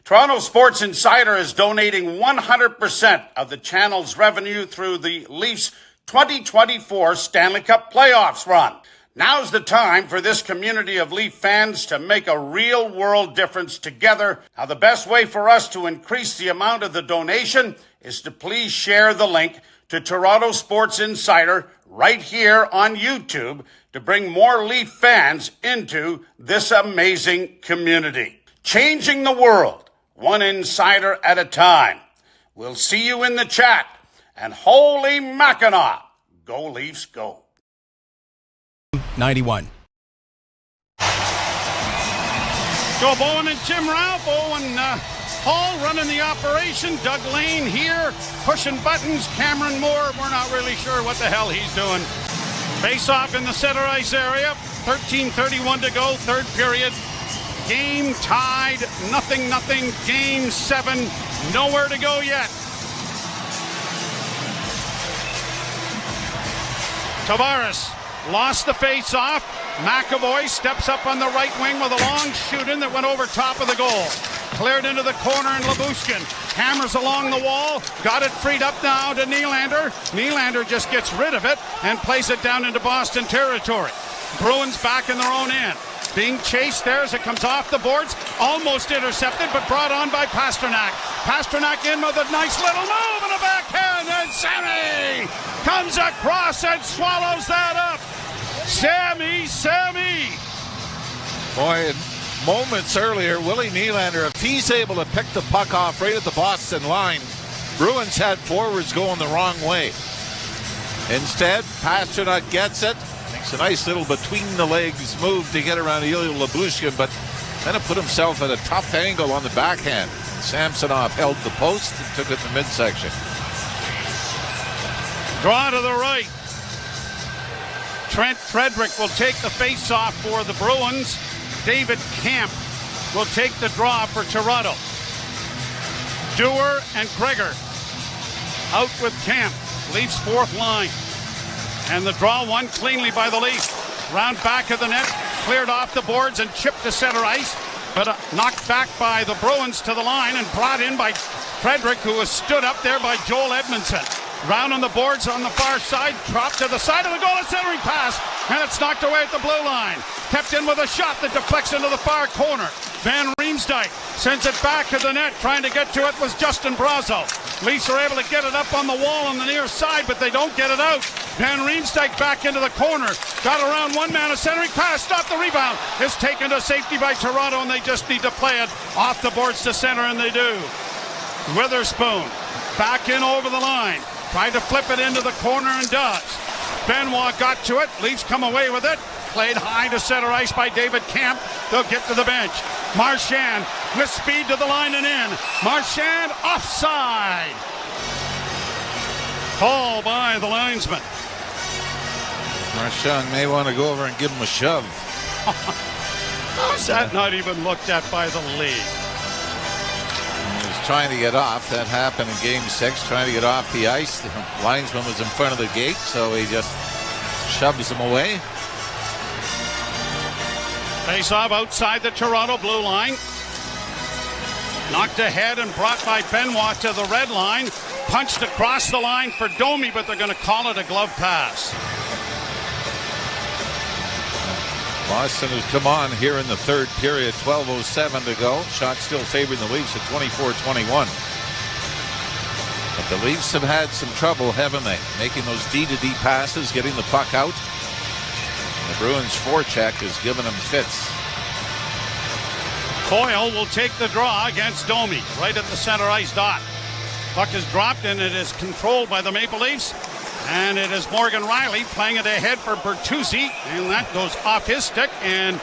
Toronto Sports Insider is donating 100% of the channel's revenue through the Leafs 2024 Stanley Cup playoffs run. Now's the time for this community of Leaf fans to make a real-world difference together. Now, the best way for us to increase the amount of the donation is to please share the link to Toronto Sports Insider right here on YouTube to bring more Leaf fans into this amazing community. Changing the world, one insider at a time. We'll see you in the chat. And holy Mackinac, go Leafs, go. 91. Joe Bowen and Jim Ralph. Owen Hall running the operation. Doug Lane here pushing buttons. Cameron Moore, we're not really sure what the hell he's doing. Face off in the center ice area. 13:31 to go, third period. Game tied, 0-0. Game 7, nowhere to go yet. Tavares lost the face-off. McAvoy steps up on the right wing with a long shoot-in that went over top of the goal. Cleared into the corner, and Lyubushkin hammers along the wall. Got it freed up now to Nylander. Nylander just gets rid of it and plays it down into Boston territory. Bruins back in their own end. Being chased there as it comes off the boards. Almost intercepted, but brought on by Pasternak. Pasternak in with a nice little move and a backhand, and Sammy comes across and swallows that up. Sammy. Boy, moments earlier, Willie Nylander, if he's able to pick the puck off right at the Boston line, Bruins had forwards going the wrong way. Instead, Pasternak gets it. Makes a nice little between-the-legs move to get around Ilya Lyubushkin, but then it put himself at a tough angle on the backhand. Samsonov held the post and took it to midsection. Draw to the right. Trent Frederick will take the face-off for the Bruins. David Camp will take the draw for Toronto. Dewar and Gregor out with Camp. Leafs fourth line. And the draw won cleanly by the Leafs. Round back of the net, cleared off the boards and chipped to center ice, but knocked back by the Bruins to the line and brought in by Frederick, who was stood up there by Joel Edmondson. Round on the boards on the far side, dropped to the side of the goal, a centering pass, and it's knocked away at the blue line. Kept in with a shot that deflects into the far corner. Van Riemsdyk sends it back to the net. Trying to get to it was Justin Brazeau. Leafs are able to get it up on the wall on the near side, but they don't get it out. Van Riemsdyk back into the corner. Got around one man, a centering pass, stopped the rebound. It's taken to safety by Toronto, and they just need to play it off the boards to center, and they do. Witherspoon back in over the line. Tried to flip it into the corner and does. Benoit got to it. Leafs come away with it. Played high to center ice by David Camp. They'll get to the bench. Marchand with speed to the line and in. Marchand offside. Call by the linesman. Marchand may want to go over and give him a shove. How's that not even looked at by the league? He was trying to get off. That happened in Game 6. Trying to get off the ice. The linesman was in front of the gate, so he just shoves him away. Face-off outside the Toronto blue line. Knocked ahead and brought by Benoit to the red line. Punched across the line for Domi, but they're going to call it a glove pass. Boston has come on here in the third period. 12:07 to go. Shot still favoring the Leafs at 24-21. But the Leafs have had some trouble, haven't they? Making those D-to-D passes, getting the puck out. The Bruins forecheck has given them fits. Coyle will take the draw against Domi right at the center ice dot. Puck is dropped and it is controlled by the Maple Leafs. And it is Morgan Riley playing it ahead for Bertuzzi. And that goes off his stick. And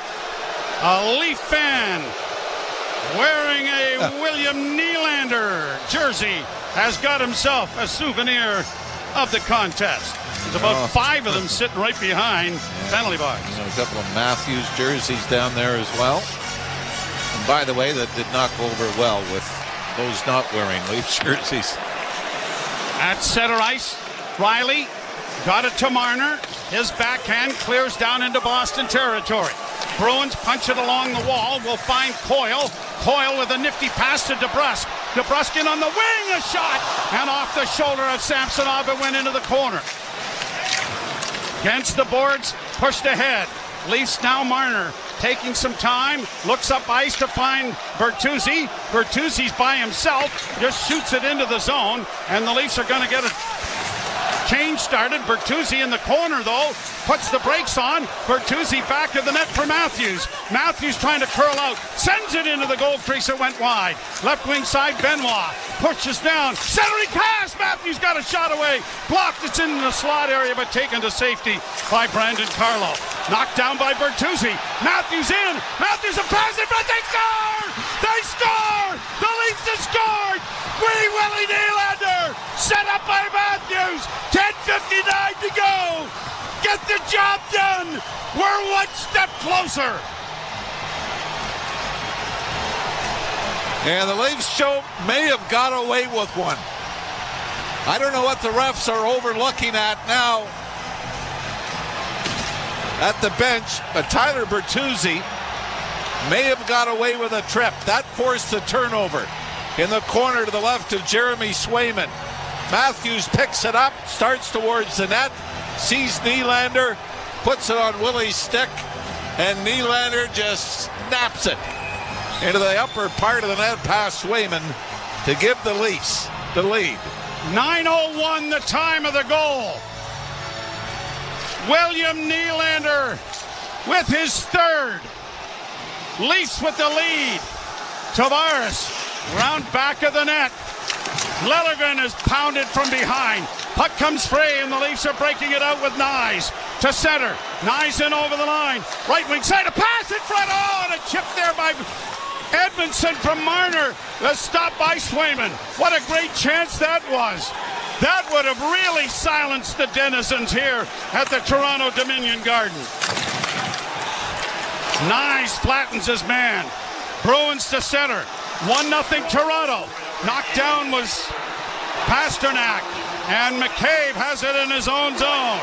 a Leaf fan wearing a William Nylander jersey has got himself a souvenir of the contest. There's about five of them sitting right behind penalty box. A couple of Matthews jerseys down there as well. And by the way, that did not go over well with those not wearing Leafs jerseys. At center ice, Riley got it to Marner. His backhand clears down into Boston territory. Bruins punch it along the wall. Will find Coyle. Coyle with a nifty pass to DeBrusk. DeBrusk in on the wing, a shot, and off the shoulder of Samsonov. It went into the corner. Against the boards, pushed ahead. Leafs now Marner taking some time, looks up ice to find Bertuzzi. Bertuzzi's by himself, just shoots it into the zone, and the Leafs are going to get a change started. Bertuzzi in the corner, though, puts the brakes on. Bertuzzi back to the net for Matthews. Matthews trying to curl out, sends it into the goal crease. It went wide. Left wing side, Benoit pushes down, centering pass. Matthews got a shot away, blocked. It's in the slot area, but taken to safety by Brandon Carlo. Knocked down by Bertuzzi. Matthews in. Matthews a pass in front. They score! They score! The Leafs have scored! Wee Willie Nylander set up by Matthews. 10:59 to go. Get the job done. We're one step closer. And the Leafs show may have got away with one. I don't know what the refs are overlooking at now at the bench, but Tyler Bertuzzi may have got away with a trip. That forced the turnover in the corner to the left of Jeremy Swayman. Matthews picks it up, starts towards the net, sees Nylander, puts it on Willie's stick, and Nylander just snaps it into the upper part of the net past Swayman to give the Leafs the lead. 9:01 the time of the goal. William Nylander with his third. Leafs with the lead. Tavares round back of the net. Lilligren is pounded from behind. Puck comes free and the Leafs are breaking it out with Nyes to center. Nyes in over the line. Right wing side, a pass in front. Oh, and a chip there by Edmondson from Marner. The stop by Swayman. What a great chance that was. That would have really silenced the denizens here at the Toronto Dominion Garden. Nyes flattens his man. Bruins to center. 1-0 Toronto. Knocked down was Pasternak. And McCabe has it in his own zone.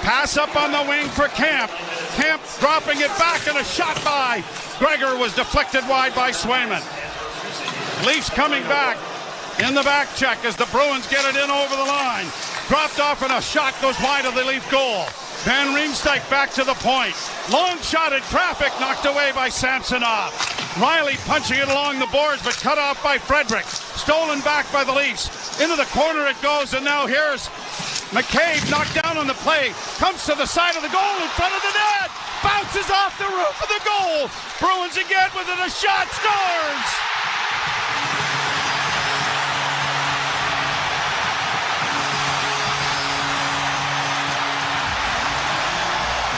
Pass up on the wing for Camp. Camp dropping it back, and a shot by Gregor was deflected wide by Swayman. Leafs coming back in the back check as the Bruins get it in over the line. Dropped off, and a shot goes wide of the Leaf goal. Van Riemsdyk back to the point. Long shot in traffic, knocked away by Samsonov. Riley punching it along the boards, but cut off by Frederick. Stolen back by the Leafs. Into the corner it goes, and now here's McCabe knocked down on the play. Comes to the side of the goal in front of the net. Bounces off the roof of the goal. Bruins again with it. A shot. Scores!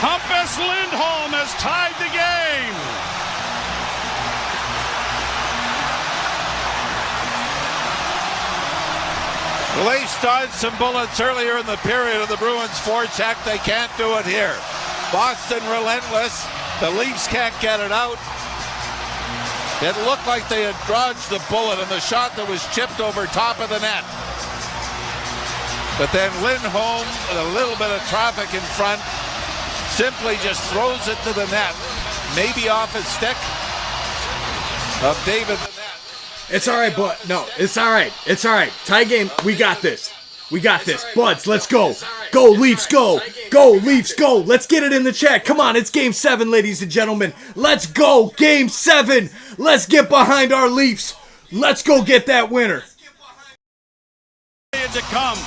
Hampus Lindholm has tied the game. The Leafs dodged some bullets earlier in the period of the Bruins' forecheck. They can't do it here. Boston relentless. The Leafs can't get it out. It looked like they had dodged the bullet in the shot that was chipped over top of the net. But then Lindholm, with a little bit of traffic in front, simply just throws it to the net. Maybe off his stick of David the net. It's all right, but no, it's all right. It's all right. Tie game. We got this. We got this. Buds, let's go. Go, Leafs, go. Go, Leafs, go. Let's get it in the chat. Come on, it's Game 7, ladies and gentlemen. Let's go. Game 7. Let's get behind our Leafs. Let's go get that winner. To come.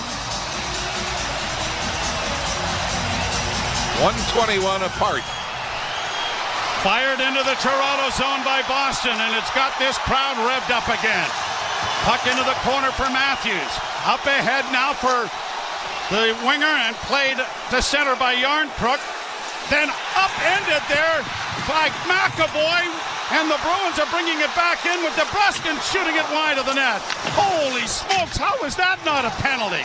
1:21 apart. Fired into the Toronto zone by Boston, and it's got this crowd revved up again. Puck into the corner for Matthews. Up ahead now for the winger, and played to center by Yarncrook. Then upended there by McAvoy, and the Bruins are bringing it back in with DeBrusk shooting it wide of the net. Holy smokes, how is that not a penalty?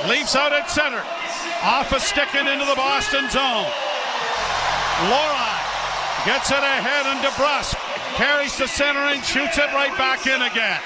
Leafs out at center. Off a stick and into the Boston zone. Lori gets it ahead, and DeBrusk carries to center and shoots it right back in again.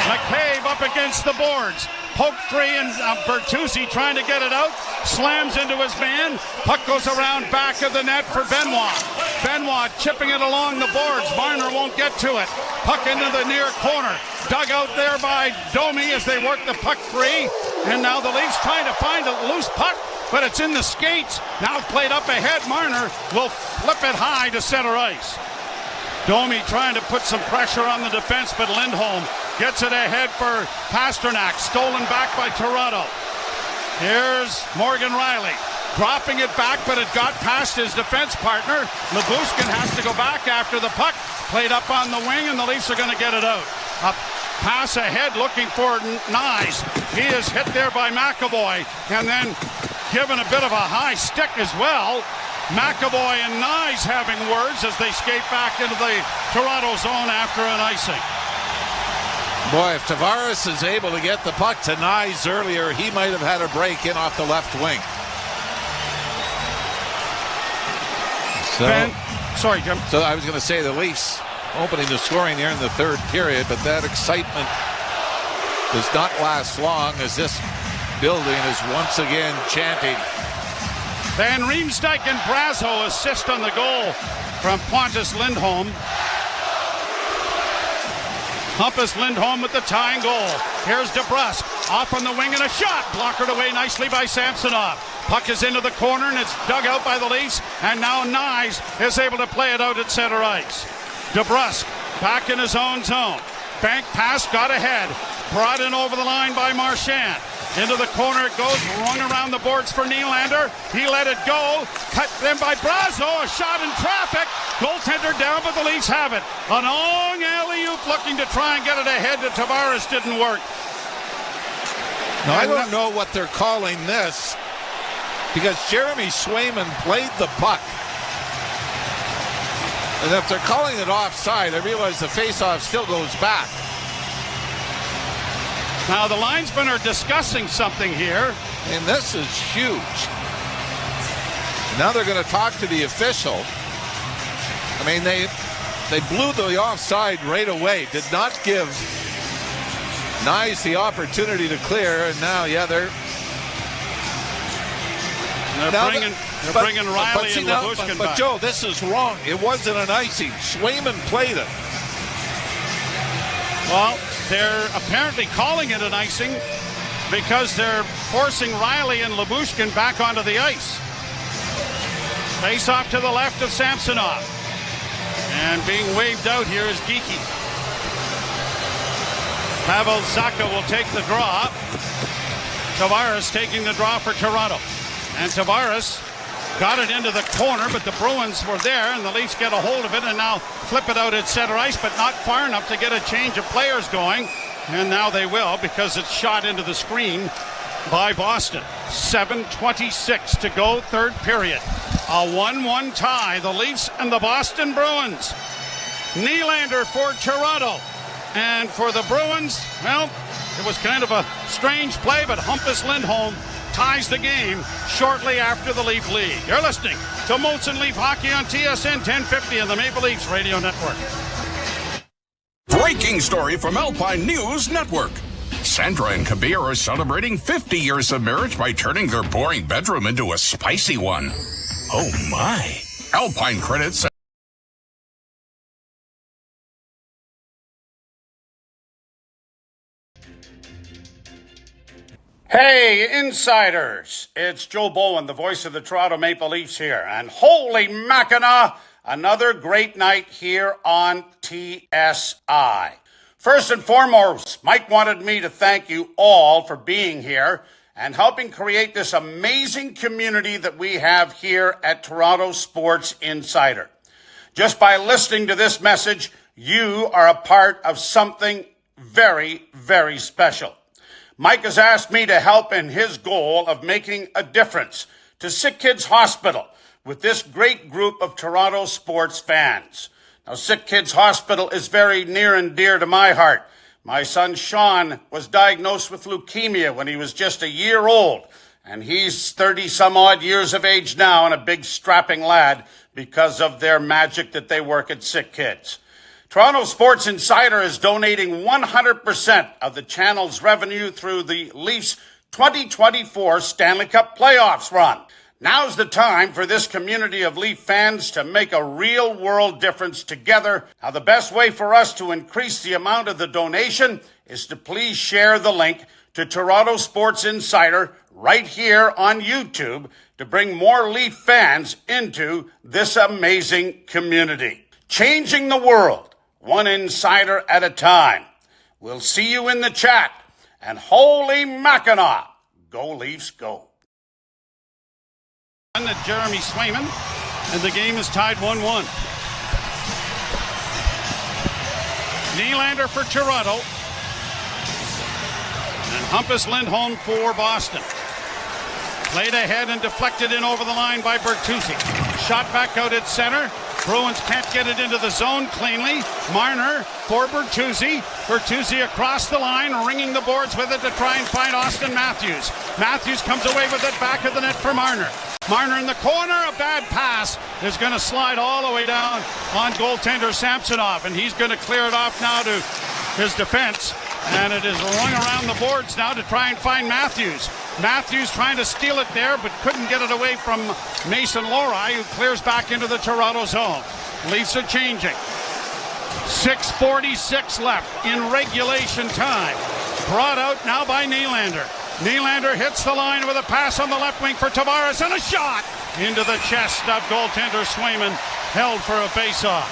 McCabe up against the boards. Poke free, and Bertuzzi trying to get it out. Slams into his man. Puck goes around back of the net for Benoit. Benoit chipping it along the boards. Marner won't get to it. Puck into the near corner. Dug out there by Domi as they work the puck free. And now the Leafs trying to find a loose puck, but it's in the skates. Now played up ahead. Marner will flip it high to center ice. Domi trying to put some pressure on the defense, but Lindholm gets it ahead for Pasternak. Stolen back by Toronto. Here's Morgan Riley. Dropping it back, but it got past his defense partner. Lyubushkin has to go back after the puck. Played up on the wing, and the Leafs are going to get it out. A pass ahead looking for Nyes. He is hit there by McAvoy, and then given a bit of a high stick as well. McAvoy and Nyes having words as they skate back into the Toronto zone after an icing. Boy, if Tavares is able to get the puck to Nyes earlier, he might have had a break in off the left wing. Sorry, Jim. So I was going to say the Leafs opening the scoring here in the third period, but that excitement does not last long as this building is once again chanting. Van Riemsdyk and Brazo assist on the goal from Pontus Lindholm. Hampus Lindholm with the tying goal. Here's DeBrusk off on the wing, and a shot blockered away nicely by Samsonov. Puck is into the corner, and it's dug out by the Leafs, and now Nyes is able to play it out at center ice. DeBrusk back in his own zone. Bank pass, got ahead. Brought in over the line by Marchand. Into the corner it goes, rung around the boards for Nylander. He let it go. Cut then by Brazo, a shot in traffic. Goaltender down, but the Leafs have it. A long alley-oop looking to try and get it ahead to Tavares, didn't work. Now, I don't know what they're calling this, because Jeremy Swayman played the puck. And if they're calling it offside, I realize the faceoff still goes back. Now the linesmen are discussing something here. And this is huge. Now they're going to talk to the official. I mean, they blew the offside right away. Did not give Nyes the opportunity to clear. And now, they're bringing Riley and Labushkin but back. Joe, this is wrong. It wasn't an icing. Swayman played it. Well, they're apparently calling it an icing because they're forcing Riley and Labushkin back onto the ice. Face off to the left of Samsonov. And being waved out here is Geeky. Pavel Zacha will take the draw. Tavares taking the draw for Toronto. And Tavares got it into the corner, but the Bruins were there, and the Leafs get a hold of it and now flip it out at center ice, but not far enough to get a change of players going. And now they will, because it's shot into the screen by Boston. 7:26 to go, third period. A 1-1 tie, the Leafs and the Boston Bruins. Nylander for Toronto. And for the Bruins, well, it was kind of a strange play, but Hampus Lindholm ties the game shortly after the Leaf lead. You're listening to Molson Leaf Hockey on TSN 1050 and the Maple Leafs Radio Network. Breaking story from Alpine News Network. Sandra and Kabir are celebrating 50 years of marriage by turning their boring bedroom into a spicy one. Oh my. Alpine credits. Hey, insiders! It's Joe Bowen, the voice of the Toronto Maple Leafs here. And holy Mackinac, another great night here on TSI. First and foremost, Mike wanted me to thank you all for being here and helping create this amazing community that we have here at Toronto Sports Insider. Just by listening to this message, you are a part of something very, very special. Mike has asked me to help in his goal of making a difference to Sick Kids Hospital with this great group of Toronto sports fans. Now, Sick Kids Hospital is very near and dear to my heart. My son Sean was diagnosed with leukemia when he was just a year old, and he's 30-some-odd years of age now and a big strapping lad because of their magic that they work at Sick Kids. Toronto Sports Insider is donating 100% of the channel's revenue through the Leafs 2024 Stanley Cup Playoffs run. Now's the time for this community of Leaf fans to make a real-world difference together. Now, the best way for us to increase the amount of the donation is to please share the link to Toronto Sports Insider right here on YouTube to bring more Leaf fans into this amazing community. Changing the world, one insider at a time. We'll see you in the chat. And holy Mackinac, go Leafs, go. Jeremy Swayman, and the game is tied 1-1. Nylander for Toronto, and Hampus Lindholm for Boston. Played ahead and deflected in over the line by Bertuzzi. Shot back out at center. Bruins can't get it into the zone cleanly. Marner for Bertuzzi. Bertuzzi across the line, ringing the boards with it to try and find Austin Matthews. Matthews comes away with it back of the net for Marner. Marner in the corner, a bad pass is going to slide all the way down on goaltender Samsonov, and he's going to clear it off now to his defense, and it is rolling around the boards now to try and find Matthews. Matthews trying to steal it there, but couldn't get it away from Mason Lohrei, who clears back into the Toronto zone. Leafs are changing. 6:46 left in regulation time. Brought out now by Nylander. Nylander hits the line with a pass on the left wing for Tavares, and a shot into the chest of goaltender Swayman, held for a face-off.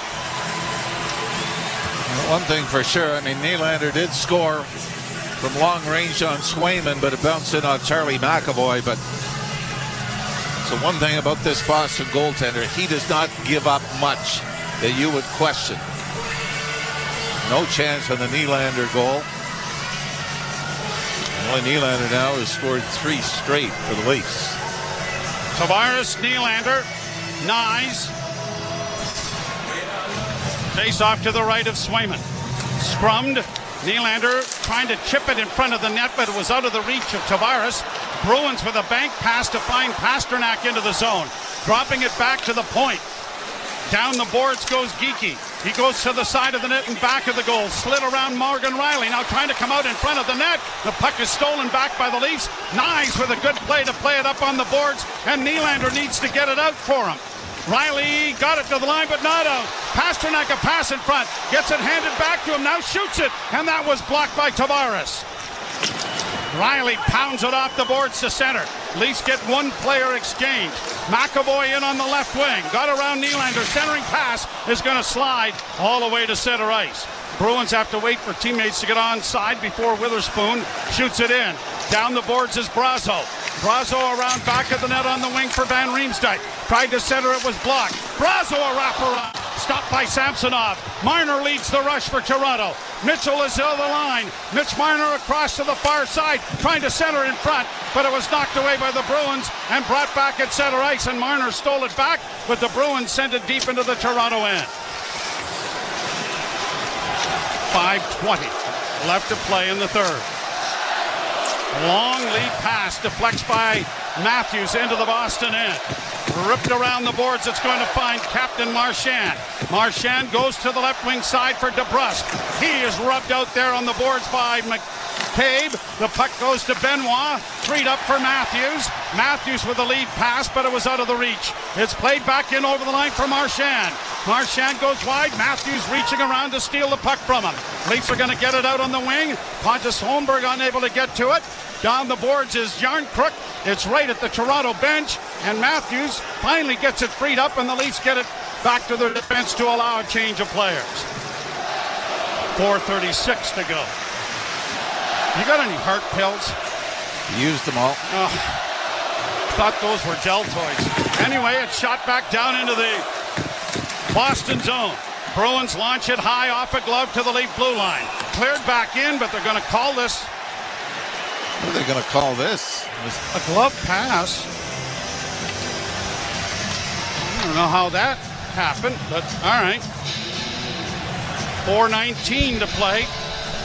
One thing for sure, I mean, Nylander did score from long range on Swayman, but it bounced in on Charlie McAvoy. But so one thing about this Boston goaltender, he does not give up much that you would question. No chance on the Nylander goal. Only Nylander now has scored 3 straight for the Leafs. Tavares, Nylander, Nyes. Face off to the right of Swayman. Scrummed, Nylander trying to chip it in front of the net, but it was out of the reach of Tavares. Bruins with a bank pass to find Pasternak into the zone. Dropping it back to the point. Down the boards goes Geekie. He goes to the side of the net and back of the goal. Slid around Morgan Riley. Now trying to come out in front of the net. The puck is stolen back by the Leafs. Nyes with a good play to play it up on the boards. And Nylander needs to get it out for him. Riley got it to the line, but not out. Pasternak a pass in front. Gets it handed back to him. Now shoots it. And that was blocked by Tavares. Riley pounds it off the boards to center. Leafs get one player exchange. McAvoy in on the left wing. Got around Nylander. Centering pass is going to slide all the way to center ice. Bruins have to wait for teammates to get onside before Witherspoon shoots it in. Down the boards is Brazo. Brazo around back of the net on the wing for Van Riemsdyk. Tried to center, it was blocked. Brazo a wraparound. Stopped by Samsonov. Marner leads the rush for Toronto. Mitchell is on the line. Mitch Marner across to the far side, trying to center in front, but it was knocked away by the Bruins and brought back at center ice, and Marner stole it back, but the Bruins sent it deep into the Toronto end. 5:20 left to play in the third. Long lead pass deflects by Matthews into the Boston end. Ripped around the boards, it's going to find Captain Marchand. Marchand goes to the left wing side for DeBrusque. He is rubbed out there on the boards by McCabe. The puck goes to Benoit, freed up for Matthews. Matthews with the lead pass, but it was out of the reach. It's played back in over the line for Marchand. Marchand goes wide. Matthews reaching around to steal the puck from him. Leafs are going to get it out on the wing. Pontus Holmberg unable to get to it. Down the boards is Jarnkrok. It's right at the Toronto bench, and Matthews finally gets it freed up, and the Leafs get it back to their defense to allow a change of players. 4:36 to go. You got any heart pills? Used them all. Oh, thought those were Deltoids. Anyway, it's shot back down into the Boston zone. Bruins launch it high off a glove to the Leaf blue line. Cleared back in, but they're going to call this. What are they going to call this? A glove pass. I don't know how that happened, but all right. 4:19 to play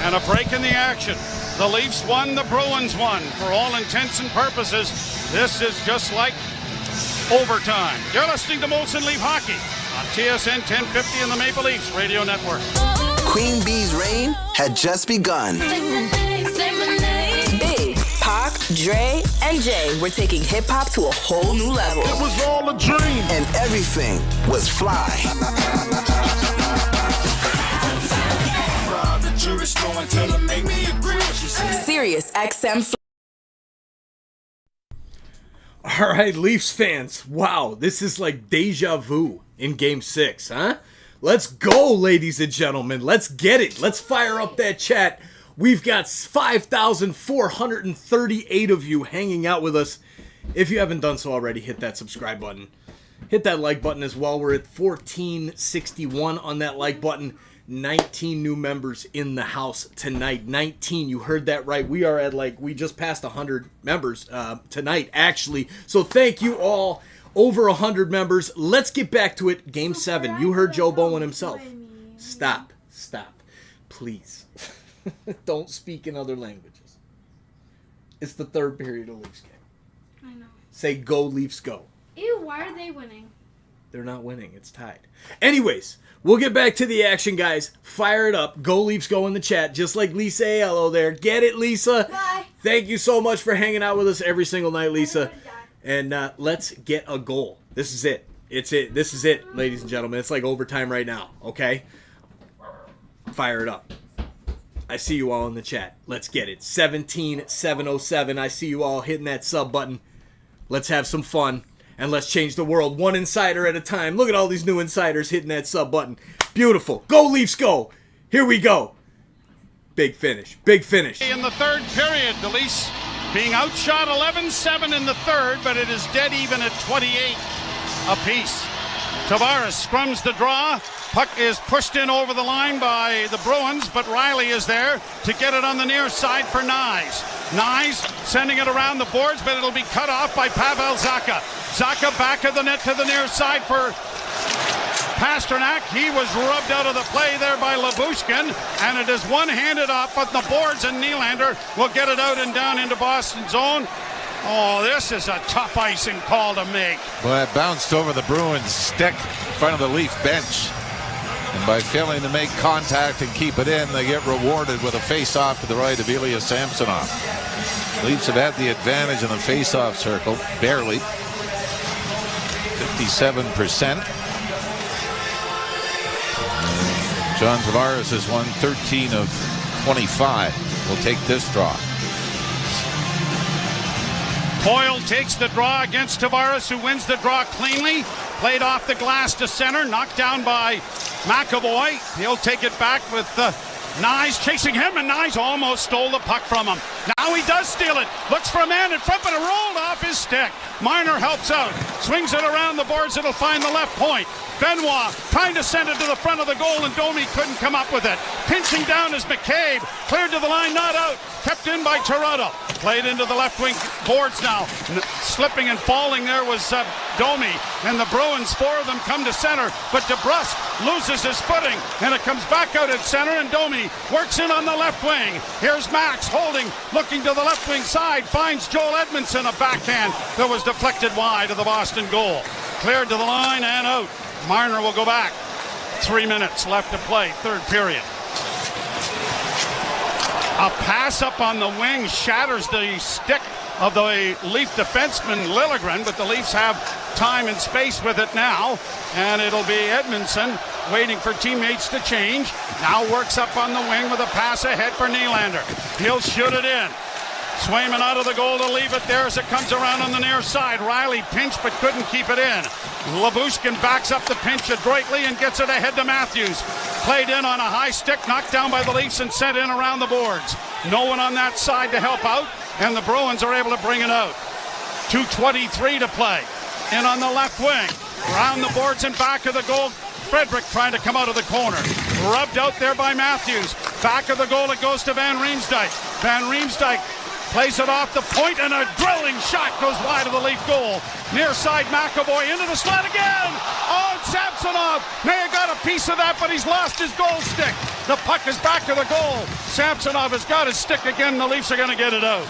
and a break in the action. The Leafs won, the Bruins won. For all intents and purposes, this is just like overtime. You're listening to Molson Leaf Hockey on TSN 1050 and the Maple Leafs Radio Network. Queen Bee's reign had just begun. Big, Pac, Dre, and Jay were taking hip-hop to a whole new level. It was all a dream. And everything was fly. Sirius XM. All right, Leafs fans. Wow, this is like deja vu in Game 6, huh? Let's go, ladies and gentlemen. Let's get it. Let's fire up that chat. We've got 5,438 of you hanging out with us. If you haven't done so already, hit that subscribe button. Hit that like button as well. We're at 1461 on that like button. 19 new members in the house tonight. 19, you heard that right. We are at we just passed 100 members tonight, actually. So thank you all. Over 100 members. Let's get back to it. Game 7. You heard Joe Bowen himself. Stop. Please. Don't speak in other languages. It's the third period of Leafs game. I know. Say go Leafs go. Ew, why are they winning? They're not winning. It's tied. Anyways, we'll get back to the action, guys. Fire it up. Go Leafs go in the chat. Just like Lisa Hello there. Get it, Lisa? Bye. Thank you so much for hanging out with us every single night, Lisa. And let's get a goal. This is it. It's it. This is it, ladies and gentlemen. It's like overtime right now, okay? Fire it up. I see you all in the chat. Let's get it. 17707. I see you all hitting that sub button. Let's have some fun. And let's change the world one insider at a time. Look at all these new insiders hitting that sub button. Beautiful. Go Leafs go. Here we go. Big finish. Big finish. In the third period, the Leafs being outshot 11-7 in the third, but it is dead even at 28 apiece. Tavares scrums the draw. Puck is pushed in over the line by the Bruins, but Riley is there to get it on the near side for Nyes. Nyes sending it around the boards, but it'll be cut off by Pavel Zacha. Zacha back of the net to the near side for Pasternak, he was rubbed out of the play there by Lyubushkin, and it is one-handed up on the boards, and Nylander will get it out and down into Boston zone. Oh, this is a tough icing call to make. Well, it bounced over the Bruins stick in front of the Leaf bench. And by failing to make contact and keep it in, they get rewarded with a face-off to the right of Ilya Samsonov. Leafs have had the advantage in the face-off circle, barely. 57%. John Tavares has won 13 of 25. Will take this draw. Coyle takes the draw against Tavares, who wins the draw cleanly. Played off the glass to center, knocked down by McAvoy. He'll take it back with Nyes chasing him, and Nyes almost stole the puck from him. Now he does steal it. Looks for a man in front, but it rolled off his stick. Marner helps out. Swings it around the boards. It'll find the left point. Benoit trying to send it to the front of the goal, and Domi couldn't come up with it. Pinching down is McCabe. Cleared to the line, not out. Kept in by Toronto. Played into the left wing boards now. Slipping and falling there was Domi. And the Bruins, four of them come to center. But DeBrusk loses his footing. And it comes back out at center. And Domi works in on the left wing. Here's Max holding, looking to the left wing side. Finds Joel Edmondson, a backhand that was deflected wide of the Boston goal. Cleared to the line and out. Marner will go back. 3 minutes left to play, third period. A pass up on the wing shatters the stick of the Leaf defenseman Liljegren, but the Leafs have time and space with it now, and it'll be Edmondson waiting for teammates to change. Now works up on the wing with a pass ahead for Nylander. He'll shoot it in. Swayman out of the goal to leave it there as it comes around on the near side. Riley pinched but couldn't keep it in. Lyubushkin backs up the pinch adroitly and gets it ahead to Matthews. Played in on a high stick, knocked down by the Leafs and sent in around the boards. No one on that side to help out, and the Bruins are able to bring it out. 2:23 to play. In on the left wing. Around the boards and back of the goal. Frederick trying to come out of the corner. Rubbed out there by Matthews. Back of the goal it goes to Van Riemsdyk. Van Riemsdyk plays it off the point, and a drilling shot goes wide of the Leaf goal. Near side, McAvoy into the slot again. Oh, Samsonov may have got a piece of that, but he's lost his goal stick. The puck is back to the goal. Samsonov has got his stick again. The Leafs are going to get it out.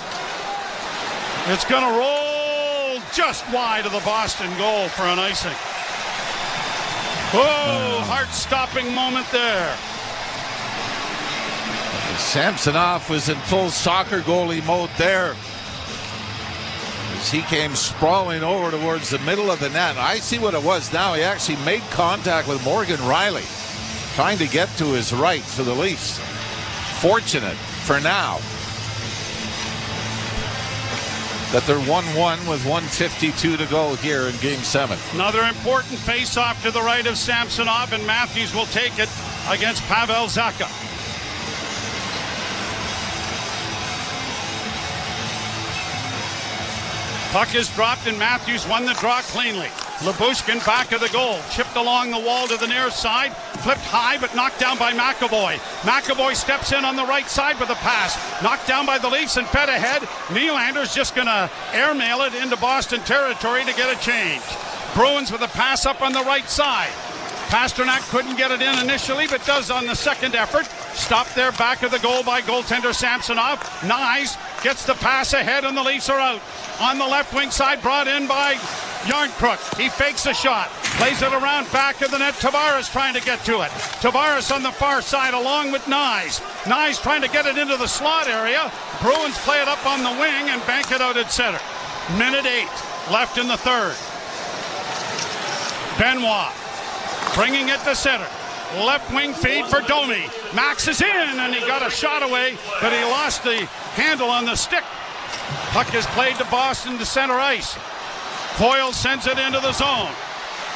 It's going to roll just wide of the Boston goal for an icing. Oh, heart-stopping moment there. Samsonov was in full soccer goalie mode there as he came sprawling over towards the middle of the net. I see what it was now. He actually made contact with Morgan Riley, trying to get to his right for the Leafs. Fortunate for now that they're 1-1 with 1:52 to go here in Game 7. Another important face-off to the right of Samsonov, and Matthews will take it against Pavel Zacha. Puck is dropped, and Matthews won the draw cleanly. Lyubushkin back of the goal. Chipped along the wall to the near side. Flipped high, but knocked down by McAvoy. McAvoy steps in on the right side with a pass. Knocked down by the Leafs and fed ahead. Nylander's just going to airmail it into Boston territory to get a change. Bruins with a pass up on the right side. Pasternak couldn't get it in initially, but does on the second effort. Stopped there back of the goal by goaltender Samsonov. Nyes gets the pass ahead, and the Leafs are out. On the left wing side, brought in by Yarncrook. He fakes a shot. Plays it around back of the net. Tavares trying to get to it. Tavares on the far side along with Nyes. Nyes trying to get it into the slot area. Bruins play it up on the wing and bank it out at center. Minute 8 left in the third. Benoit bringing it to center. Left wing feed for Domi. Max is in, and he got a shot away, but he lost the handle on the stick. Puck is played to Boston to center ice. Coyle sends it into the zone.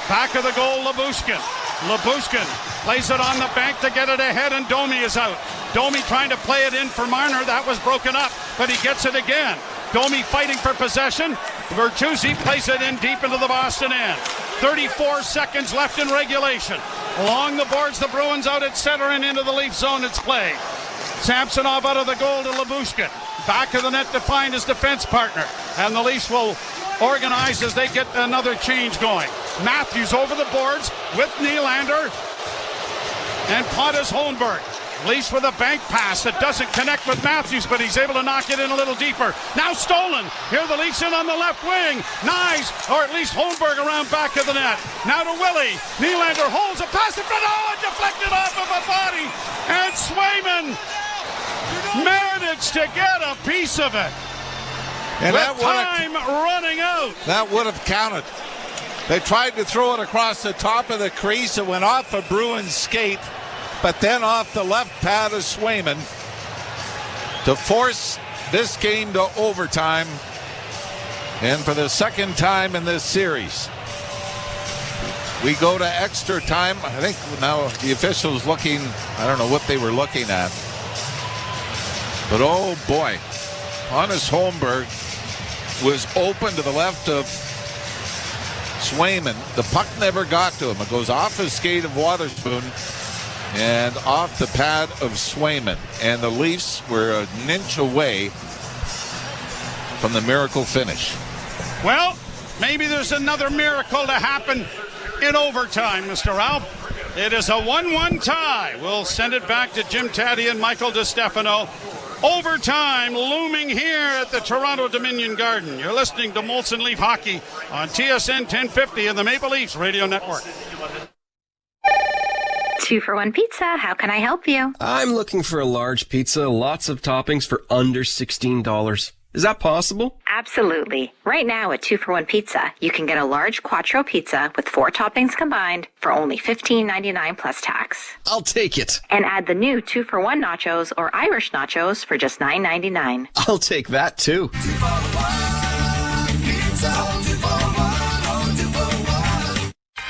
Back of the goal, Lyubushkin. Lyubushkin plays it on the bank to get it ahead, and Domi is out. Domi trying to play it in for Marner. That was broken up, but he gets it again. Domi fighting for possession. Bertuzzi plays it in deep into the Boston end. 34 seconds left in regulation. Along the boards, the Bruins out at center and into the Leaf zone. It's play. Samsonov out of the goal to Lyubushkin. Back of the net to find his defense partner. And the Leafs will organize as they get another change going. Matthews over the boards with Nylander. And Pontus Holmberg. Leafs with a bank pass that doesn't connect with Matthews, but he's able to knock it in a little deeper. Now stolen. Here the Leafs in on the left wing. Nyes, or at least Holmberg around back of the net. Now to Willie. Nylander holds a pass in front. Oh, and deflected off of a body. And Swayman managed to get a piece of it. And with time running out. That would have counted. They tried to throw it across the top of the crease. It went off a Bruins skate, but then off the left pad of Swayman to force this game to overtime, and for the second time in this series. We go to extra time. I think now the officials looking, I don't know what they were looking at, but oh boy, Pontus Holmberg was open to the left of Swayman. The puck never got to him. It goes off his skate of Wotherspoon and off the pad of Swayman. And the Leafs were an inch away from the miracle finish. Well, maybe there's another miracle to happen in overtime, Mr. Ralph. It is a 1-1 tie. We'll send it back to Jim Taddy and Michael DiStefano. Overtime looming here at the Toronto Dominion Garden. You're listening to Molson Leaf Hockey on TSN 1050 and the Maple Leafs Radio Network. 2-for-1 pizza. How can I help you? I'm looking for a large pizza, lots of toppings for under $16. Is that possible? Absolutely. Right now at 2-for-1 Pizza, you can get a large quattro pizza with 4 toppings combined for only $15.99 plus tax. I'll take it. And add the new 2-for-1 nachos or Irish nachos for just $9.99. I'll take that too.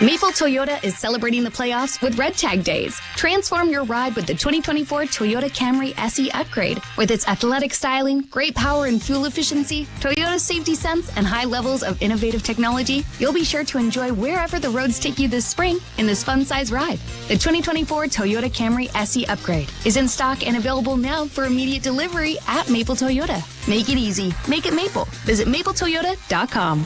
Maple Toyota is celebrating the playoffs with Red Tag Days. Transform your ride with the 2024 Toyota Camry SE Upgrade. With its athletic styling, great power and fuel efficiency, Toyota's safety sense, and high levels of innovative technology, you'll be sure to enjoy wherever the roads take you this spring in this fun-size ride. The 2024 Toyota Camry SE Upgrade is in stock and available now for immediate delivery at Maple Toyota. Make it easy. Make it Maple. Visit mapletoyota.com.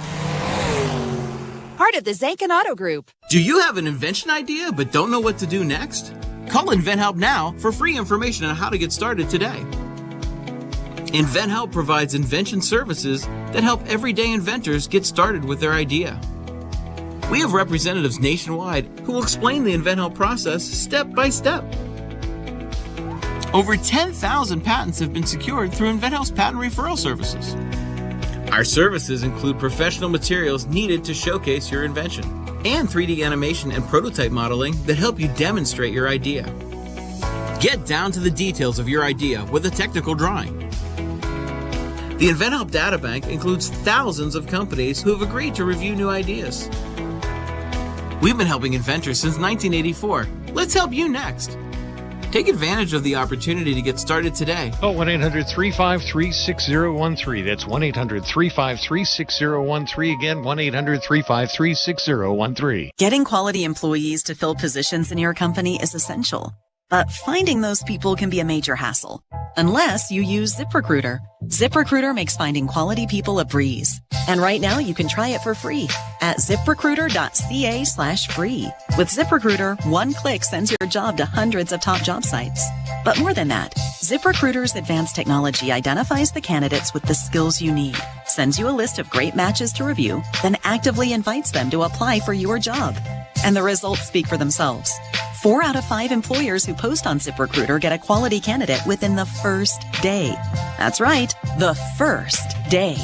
Part of the Zankin Auto Group. Do you have an invention idea but don't know what to do next? Call InventHelp now for free information on how to get started today. InventHelp provides invention services that help everyday inventors get started with their idea. We have representatives nationwide who will explain the InventHelp process step by step. Over 10,000 patents have been secured through InventHelp's patent referral services. Our services include professional materials needed to showcase your invention and 3D animation and prototype modeling that help you demonstrate your idea. Get down to the details of your idea with a technical drawing. The InventHelp Databank includes thousands of companies who have agreed to review new ideas. We've been helping inventors since 1984. Let's help you next. Take advantage of the opportunity to get started today. Call 1-800-353-6013. That's 1-800-353-6013. Again, 1-800-353-6013. Getting quality employees to fill positions in your company is essential. But finding those people can be a major hassle, unless you use ZipRecruiter. ZipRecruiter makes finding quality people a breeze. And right now you can try it for free at ziprecruiter.ca/free. With ZipRecruiter, one click sends your job to hundreds of top job sites. But more than that, ZipRecruiter's advanced technology identifies the candidates with the skills you need, sends you a list of great matches to review, then actively invites them to apply for your job. And the results speak for themselves. 4 out of 5 employers who post on ZipRecruiter get a quality candidate within the first day. That's right, the first day.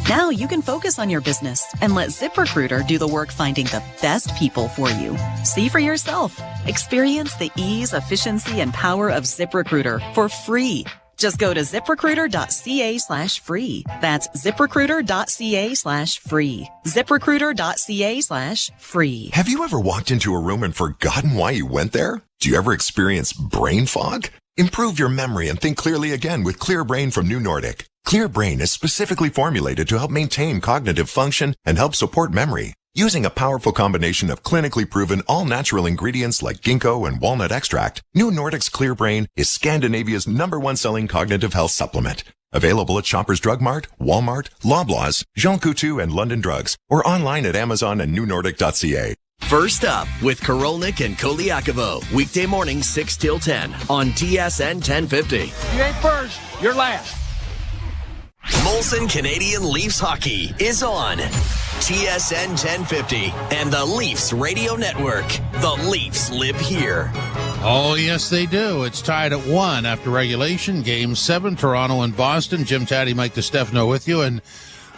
Now you can focus on your business and let ZipRecruiter do the work finding the best people for you. See for yourself. Experience the ease, efficiency, and power of ZipRecruiter for free. Just go to ziprecruiter.ca/free. That's ziprecruiter.ca/free. ziprecruiter.ca/free. Have you ever walked into a room and forgotten why you went there? Do you ever experience brain fog? Improve your memory and think clearly again with Clear Brain from New Nordic. Clear Brain is specifically formulated to help maintain cognitive function and help support memory. Using a powerful combination of clinically proven all-natural ingredients like ginkgo and walnut extract, New Nordic's Clear Brain is Scandinavia's #1 selling cognitive health supplement. Available at Shoppers Drug Mart, Walmart, Loblaws, Jean Coutu, and London Drugs, or online at Amazon and newnordic.ca. First up with Korolnik and Koliakovo. Weekday morning 6 till 10 on TSN 1050. You ain't first, you're last. Molson Canadian Leafs Hockey is on TSN 1050 and the Leafs Radio Network. The Leafs live here. Oh, yes, they do. It's tied at 1 after regulation. Game 7, Toronto and Boston. Jim Taddy, Mike DeStefano with you. And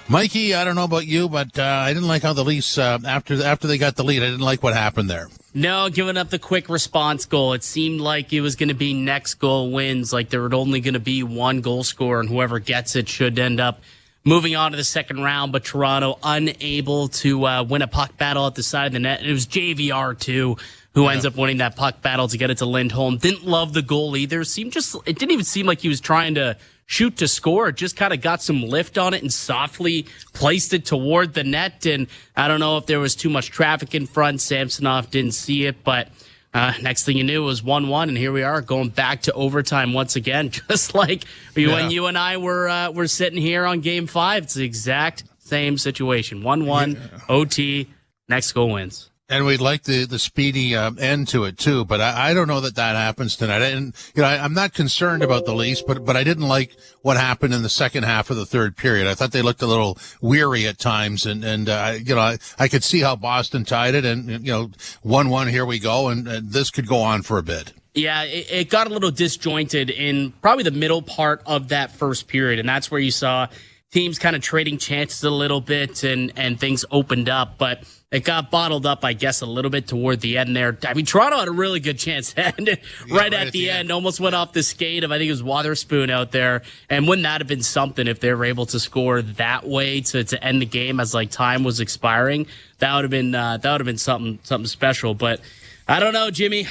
Mikey, I don't know about you, but I didn't like how the Leafs, after they got the lead, I didn't like what happened there. No, giving up the quick response goal. It seemed like it was going to be next goal wins, like there would only going to be one goal scorer, and whoever gets it should end up moving on to the second round. But Toronto unable to win a puck battle at the side of the net. It was JVR, too, who ends up winning that puck battle to get it to Lindholm. Didn't love the goal either. It didn't even seem like he was trying to shoot to score. It just kind of got some lift on it and softly placed it toward the net. And I don't know if there was too much traffic in front. Samsonov didn't see it, but next thing you knew, it was 1-1, and here we are going back to overtime once again, just like when you and I were sitting here on Game 5. It's the exact same situation. 1-1, OT, next goal wins. And we'd like the speedy end to it, too. But I don't know that happens tonight. And, I'm not concerned about the Leafs, but I didn't like what happened in the second half of the third period. I thought they looked a little weary at times. And I could see how Boston tied it. And, 1-1, here we go. And this could go on for a bit. Yeah, it got a little disjointed in probably the middle part of that first period. And that's where you saw teams kind of trading chances a little bit and things opened up. But it got bottled up, I guess, a little bit toward the end there. I mean, Toronto had a really good chance right at the end. Almost went off the skate of, I think it was Wotherspoon out there. And wouldn't that have been something if they were able to score that way to end the game as like time was expiring? That would have been something special. But I don't know, Jimmy.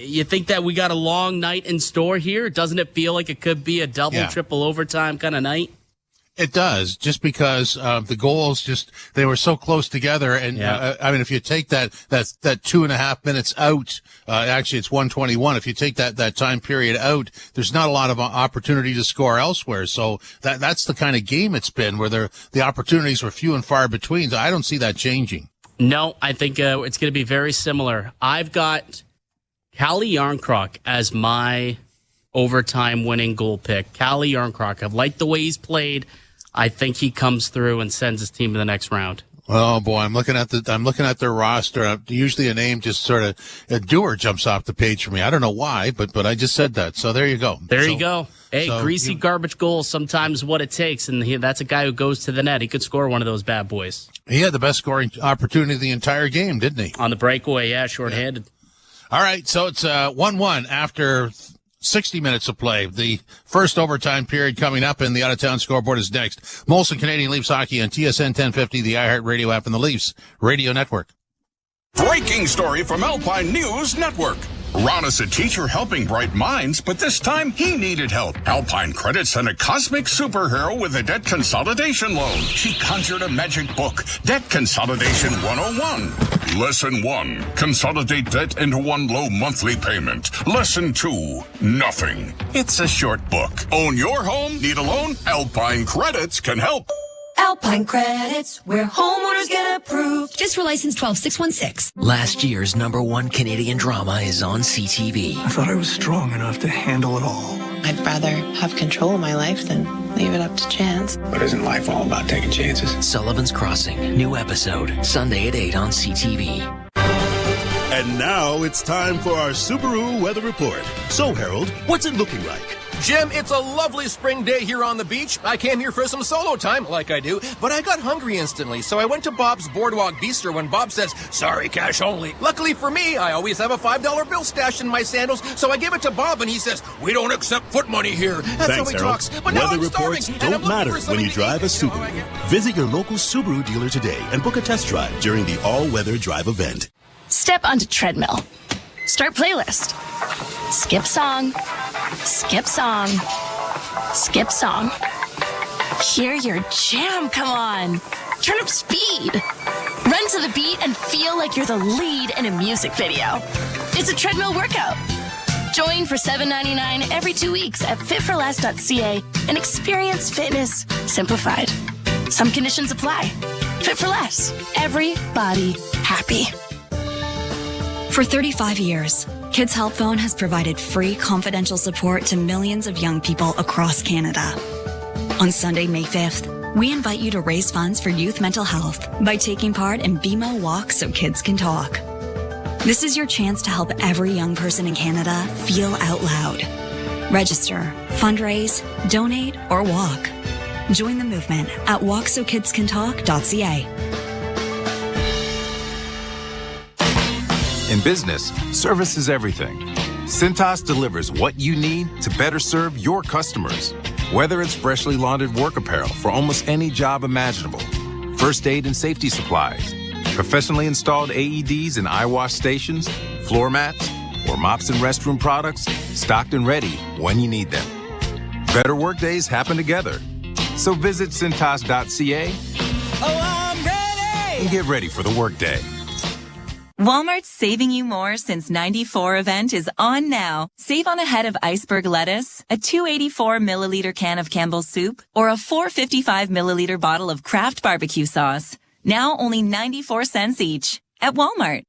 You think that we got a long night in store here? Doesn't it feel like it could be a double, triple overtime kind of night? It does, just because the goals they were so close together. And if you take that 2.5 minutes out, actually it's 1:21. If you take that time period out, there's not a lot of opportunity to score elsewhere. So that's the kind of game it's been, where the opportunities were few and far between. So I don't see that changing. No, I think it's going to be very similar. I've got Calle Jarnkrok as my overtime winning goal pick. Calle Jarnkrok. I've liked the way he's played. I think he comes through and sends his team to the next round. Oh boy, I'm looking at their roster. Usually a name just sort of a doer jumps off the page for me. I don't know why, but I just said that. So there you go. You go. Hey, greasy garbage goals sometimes what it takes, and that's a guy who goes to the net. He could score one of those bad boys. He had the best scoring opportunity of the entire game, didn't he? On the breakaway, shorthanded. Yeah. All right, so it's 1-1 after 60 minutes of play. The first overtime period coming up, and the out-of-town scoreboard is next. Molson Canadian Leafs Hockey on TSN 1050, the iHeartRadio app, and the Leafs Radio Network. Breaking story from Alpine News Network. Ron is a teacher helping bright minds, but this time he needed help. Alpine Credit sent a cosmic superhero with a debt consolidation loan. She conjured a magic book, Debt Consolidation 101. Lesson 1, consolidate debt into one low monthly payment. Lesson 2, nothing. It's a short book. Own your home? Need a loan? Alpine Credits can help. Alpine Credits, where homeowners get approved. Just for license 12616. Last year's #1 Canadian drama is on CTV. I thought I was strong enough to handle it all. I'd rather have control of my life than leave it up to chance. But isn't life all about taking chances? Sullivan's Crossing, new episode, Sunday at 8 on CTV. And now it's time for our Subaru weather report. So, Harold, what's it looking like? Jim, it's a lovely spring day here on the beach. I came here for some solo time, like I do, but I got hungry instantly, so I went to Bob's Boardwalk Bistro when Bob says, "Sorry, cash only." Luckily for me, I always have a $5 bill stashed in my sandals, so I give it to Bob, and he says, "We don't accept foot money here." That's Thanks, how he Harold. talks. But now weather I'm reports starving, don't matter when you drive a Subaru. Visit your local Subaru dealer today and book a test drive during the all-weather drive event. Step onto treadmill. Start playlist. Skip song. Skip song. Skip song. Hear your jam, come on. Turn up speed. Run to the beat and feel like you're the lead in a music video. It's a treadmill workout. Join for $7.99 every 2 weeks at fitforless.ca and experience fitness simplified. Some conditions apply. Fit for less. Everybody happy. For 35 years, Kids Help Phone has provided free confidential support to millions of young people across Canada. On Sunday, May 5th, we invite you to raise funds for youth mental health by taking part in BMO Walk So Kids Can Talk. This is your chance to help every young person in Canada feel out loud. Register, fundraise, donate, or walk. Join the movement at walksokidscantalk.ca. In business, service is everything. Cintas delivers what you need to better serve your customers. Whether it's freshly laundered work apparel for almost any job imaginable, first aid and safety supplies, professionally installed AEDs and eye wash stations, floor mats, or mops and restroom products, stocked and ready when you need them. Better work days happen together. So visit cintas.ca and get ready for the workday. Walmart's Saving You More Since 94 event is on now. Save on a head of iceberg lettuce, a 284 milliliter can of Campbell's soup, or a 455 milliliter bottle of Kraft barbecue sauce. Now only 94 cents each at Walmart.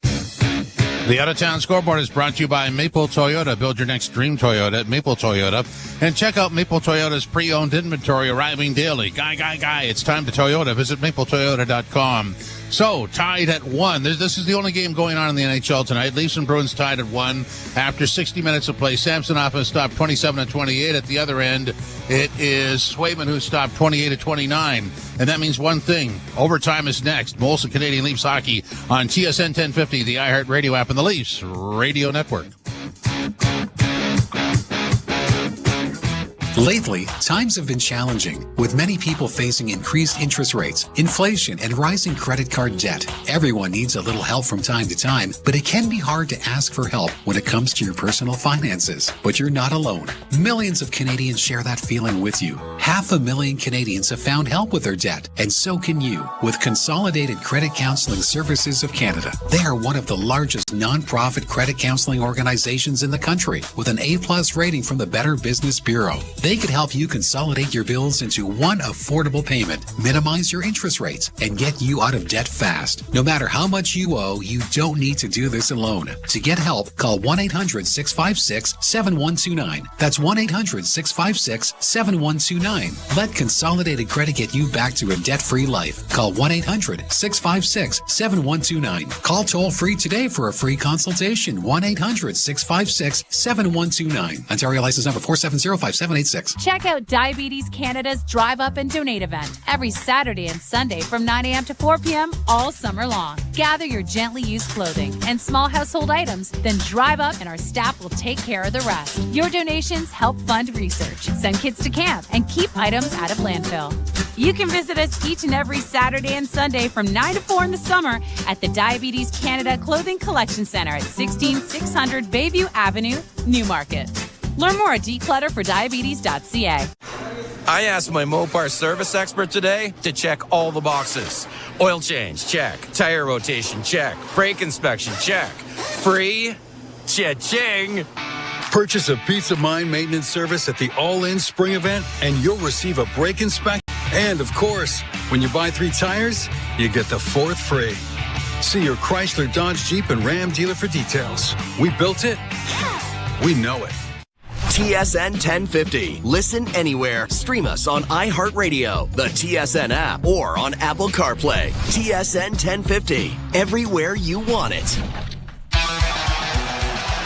The Out-of-Town Scoreboard is brought to you by Maple Toyota. Build your next dream Toyota at Maple Toyota. And check out Maple Toyota's pre-owned inventory arriving daily. Guy, it's time to Toyota. Visit mapletoyota.com. So, tied at 1. This is the only game going on in the NHL tonight. Leafs and Bruins tied at 1 after 60 minutes of play. Samsonov has stopped 27-28. At the other end, it is Swayman who stopped 28-29. And that means one thing. Overtime is next. Molson Canadian Leafs Hockey on TSN 1050, the iHeartRadio app, and the Leafs Radio Network. Lately, times have been challenging, with many people facing increased interest rates, inflation, and rising credit card debt. Everyone needs a little help from time to time, but it can be hard to ask for help when it comes to your personal finances. But you're not alone. Millions of Canadians share that feeling with you. 500,000 Canadians have found help with their debt, and so can you, with Consolidated Credit Counseling Services of Canada. They are one of the largest non-profit credit counseling organizations in the country, with an A+ rating from the Better Business Bureau. They could help you consolidate your bills into one affordable payment, minimize your interest rates, and get you out of debt fast. No matter how much you owe, you don't need to do this alone. To get help, call 1-800-656-7129. That's 1-800-656-7129. Let Consolidated Credit get you back to a debt-free life. Call 1-800-656-7129. Call toll-free today for a free consultation. 1-800-656-7129. Ontario license number 4705786. Check out Diabetes Canada's Drive Up and Donate event every Saturday and Sunday from 9 a.m. to 4 p.m. all summer long. Gather your gently used clothing and small household items, then drive up and our staff will take care of the rest. Your donations help fund research, send kids to camp, and keep items out of landfill. You can visit us each and every Saturday and Sunday from 9 to 4 in the summer at the Diabetes Canada Clothing Collection Centre at 16600 Bayview Avenue, Newmarket. Learn more at declutterfordiabetes.ca. I asked my Mopar service expert today to check all the boxes. Oil change, check. Tire rotation, check. Brake inspection, check. Free? Cha-ching! Purchase a Peace of Mind maintenance service at the All-In Spring event, and you'll receive a brake inspection. And, of course, when you buy 3 tires, you get the 4th free. See your Chrysler, Dodge, Jeep, and Ram dealer for details. We built it. We know it. TSN 1050. Listen anywhere. Stream us on iHeartRadio, the TSN app, or on Apple CarPlay. TSN 1050. Everywhere you want it.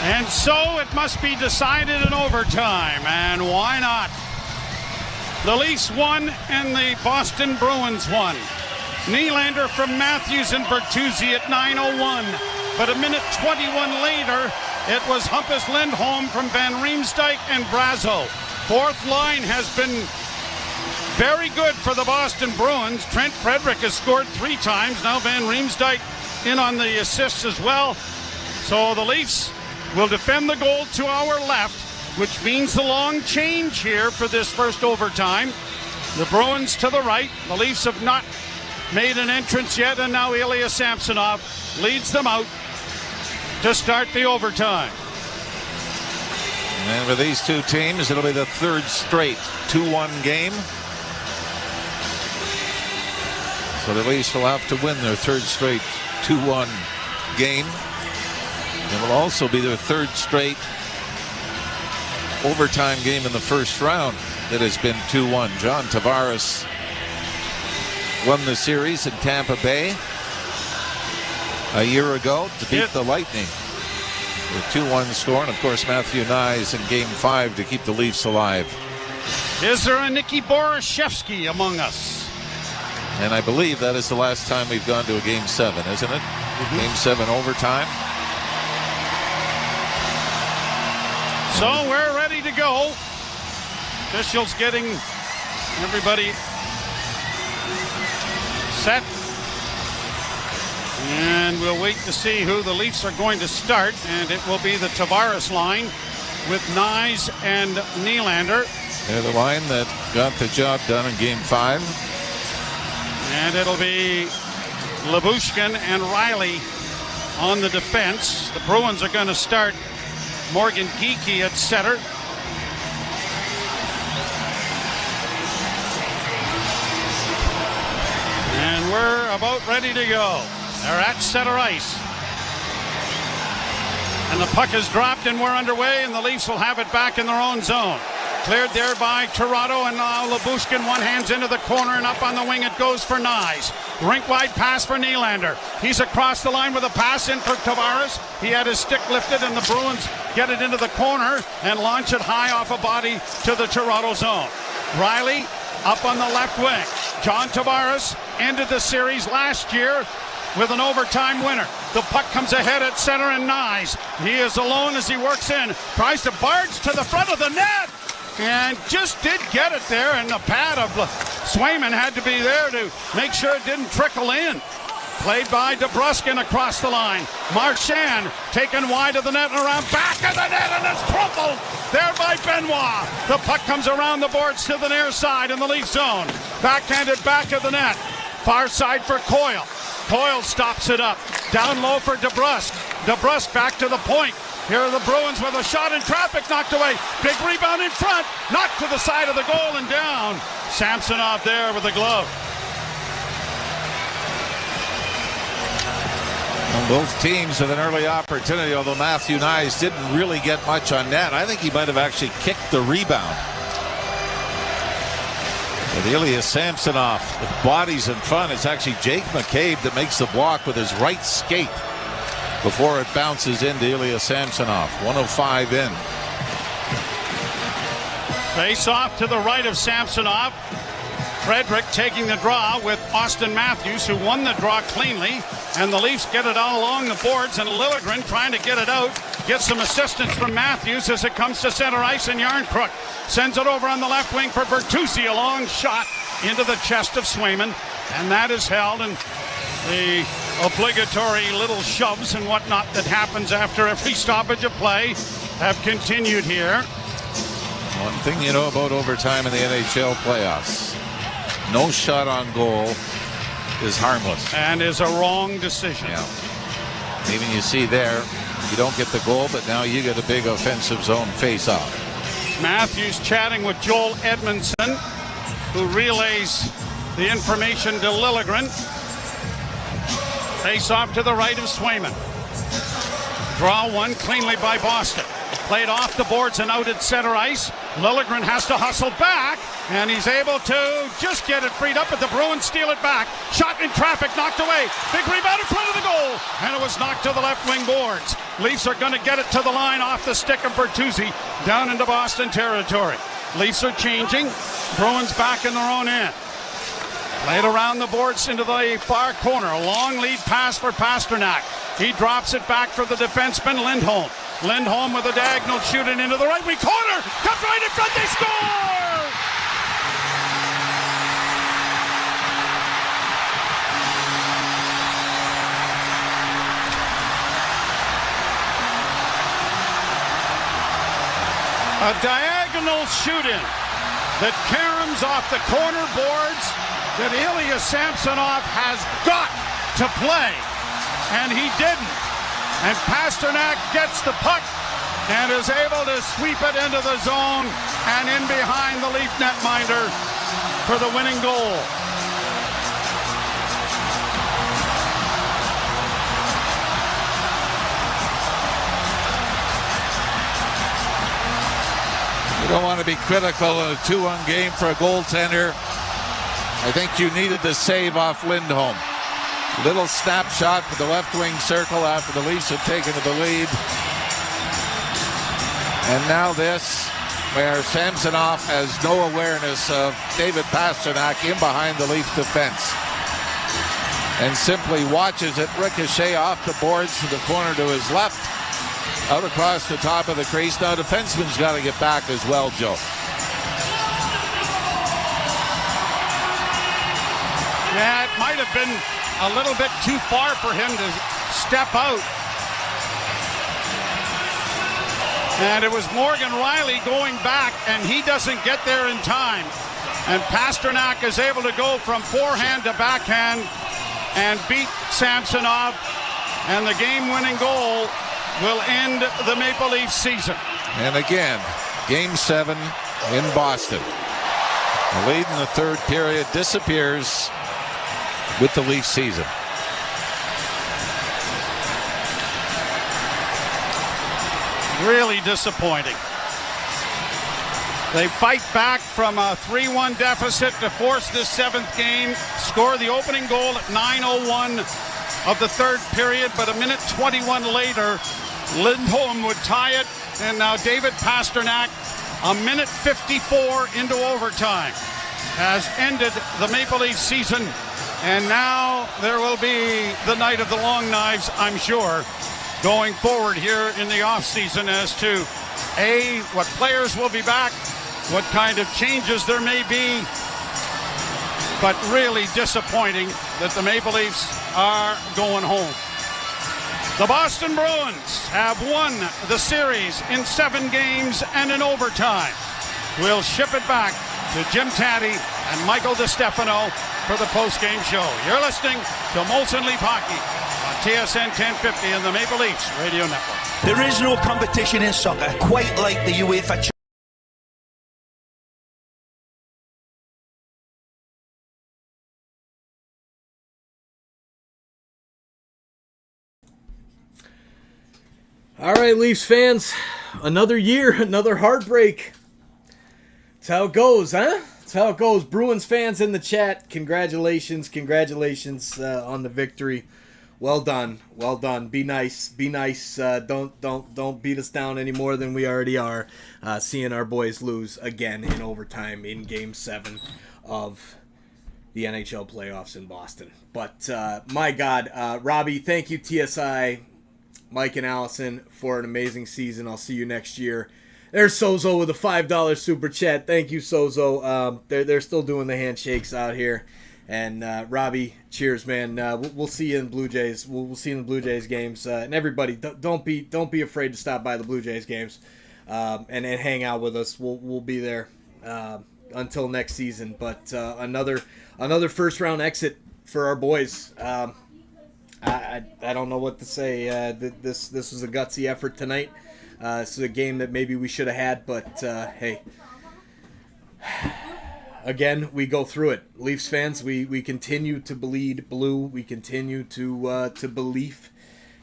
And so it must be decided in overtime, and why not? The Leafs won and the Boston Bruins won. Nylander from Matthews and Bertuzzi at 9:01. But a minute 21 later, it was Hampus Lindholm from Van Riemsdyk and Brazo. Fourth line has been very good for the Boston Bruins. Trent Frederick has scored 3 times. Now Van Riemsdyk in on the assists as well. So the Leafs will defend the goal to our left, which means the long change here for this first overtime. The Bruins to the right. The Leafs have not made an entrance yet, and now Ilya Samsonov leads them out to start the overtime. And for these two teams, it'll be the third straight 2-1 game. So the Leafs will have to win their third straight 2-1 game. It will also be their third straight overtime game in the first round that has been 2-1. John Tavares won the series in Tampa Bay a year ago to beat the Lightning. The 2-1 score, and of course Matthew Nyes in Game 5 to keep the Leafs alive. Is there a Nicky Borashevsky among us? And I believe that is the last time we've gone to a Game 7, isn't it? Mm-hmm. Game 7 overtime. So we're ready to go. Officials getting everybody set. And we'll wait to see who the Leafs are going to start. And it will be the Tavares line with Nyes and Nylander. They're the line that got the job done in Game 5. And it'll be Lyubushkin and Riley on the defense. The Bruins are going to start Morgan Geekie at center. And we're about ready to go. They're at center ice. And the puck is dropped and we're underway, and the Leafs will have it back in their own zone. Cleared there by Toronto, and now Lyubushkin one hands into the corner, and up on the wing it goes for Nyes. Rink-wide pass for Nylander. He's across the line with a pass in for Tavares. He had his stick lifted, and the Bruins get it into the corner and launch it high off a body to the Toronto zone. Riley up on the left wing. John Tavares ended the series last year with an overtime winner. The puck comes ahead at center, and Nyes, he is alone as he works in. Tries to barge to the front of the net. And just did get it there, and the pad of Swayman had to be there to make sure it didn't trickle in. Played by DeBruskin across the line. Marchand taken wide of the net and around back of the net, and it's crumpled there by Benoit. The puck comes around the boards to the near side in the Leaf zone. Backhanded back of the net. Far side for Coyle. Coyle stops it up. Down low for DeBrusk. DeBrusk back to the point. Here are the Bruins with a shot in traffic knocked away. Big rebound in front. Knocked to the side of the goal and down. Samsonov there with the glove. Well, both teams with an early opportunity, although Matthew Nyes didn't really get much on net. I think he might have actually kicked the rebound. With Ilya Samsonov with bodies in front, it's actually Jake McCabe that makes the block with his right skate before it bounces into Ilya Samsonov. 105 in. Face off to the right of Samsonov. Frederick taking the draw with Austin Matthews, who won the draw cleanly. And the Leafs get it all along the boards, and Liljegren trying to get it out. Gets some assistance from Matthews as it comes to center ice, and Yarncrook sends it over on the left wing for Bertuzzi. A long shot into the chest of Swayman. And that is held, and the obligatory little shoves and whatnot that happens after every stoppage of play have continued here. One thing you know about overtime in the NHL playoffs, no shot on goal is harmless. And is a wrong decision. Yeah. Even you see there, you don't get the goal, but now you get a big offensive zone face-off. Matthews chatting with Joel Edmondson, who relays the information to Liljegren. Face off to the right of Swayman. Draw one cleanly by Boston. Played off the boards and out at center ice. Liljegren has to hustle back, and he's able to just get it freed up, but the Bruins steal it back. Shot in traffic, knocked away. Big rebound in front of the goal, and it was knocked to the left wing boards. Leafs are going to get it to the line off the stick of Bertuzzi down into Boston territory. Leafs are changing. Bruins back in their own end. Played around the boards into the far corner. A long lead pass for Pasternak. He drops it back for the defenseman Lindholm. Lindholm with a diagonal shooting into the right wing corner. Comes right in front. They score! A diagonal shooting that caroms off the corner boards that Ilya Samsonov has got to play, and he didn't. And Pasternak gets the puck and is able to sweep it into the zone and in behind the Leaf netminder for the winning goal. You don't want to be critical in a 2-1 game for a goaltender. I think you needed the save off Lindholm. Little snapshot for the left wing circle after the Leafs had taken the lead. And now this, where Samsonov has no awareness of David Pastrnak in behind the Leaf defense. And simply watches it ricochet off the boards to the corner to his left. Out across the top of the crease. Now, defenseman's got to get back as well, Joe. Yeah, it might have been a little bit too far for him to step out. And it was Morgan Riley going back, and he doesn't get there in time. And Pastrnak is able to go from forehand to backhand and beat Samsonov. And the game-winning goal will end the Maple Leafs season. And again, Game 7 in Boston. The lead in the third period disappears with the Leafs season. Really disappointing. They fight back from a 3-1 deficit to force this seventh game, score the opening goal at 9:01 of the third period, but a minute 21 later, Lindholm would tie it, and now David Pastrnak, a minute 54 into overtime, has ended the Maple Leafs season, and now there will be the night of the long knives, I'm sure, going forward here in the offseason as to, A, what players will be back, what kind of changes there may be, but really disappointing that the Maple Leafs are going home. The Boston Bruins have won the series in 7 games and in overtime. We'll ship it back to Jim Taddy and Michael DeStefano for the postgame show. You're listening to Molson Leaf Hockey on TSN 1050 and the Maple Leafs Radio Network. There is no competition in soccer quite like the UEFA. All right, Leafs fans, another year, another heartbreak. That's how it goes, huh? That's how it goes. Bruins fans in the chat, congratulations on the victory. Well done. Be nice. Don't beat us down any more than we already are. Seeing our boys lose again in overtime in Game 7 of the NHL playoffs in Boston. But my God, Robbie, thank you, TSI. Mike and Allison, for an amazing season. I'll see you next year. There's Sozo with a $5 super chat. Thank you, Sozo. They're still doing the handshakes out here. And Robbie, cheers, man. We'll see you in Blue Jays. We'll see you in the Blue Jays games. And everybody, don't be afraid to stop by the Blue Jays games and hang out with us. We'll be there until next season. But another first round exit for our boys. I don't know what to say. This was a gutsy effort tonight. This is a game that maybe we should have had, but hey. Again, we go through it. Leafs fans, we continue to bleed blue. We continue to believe,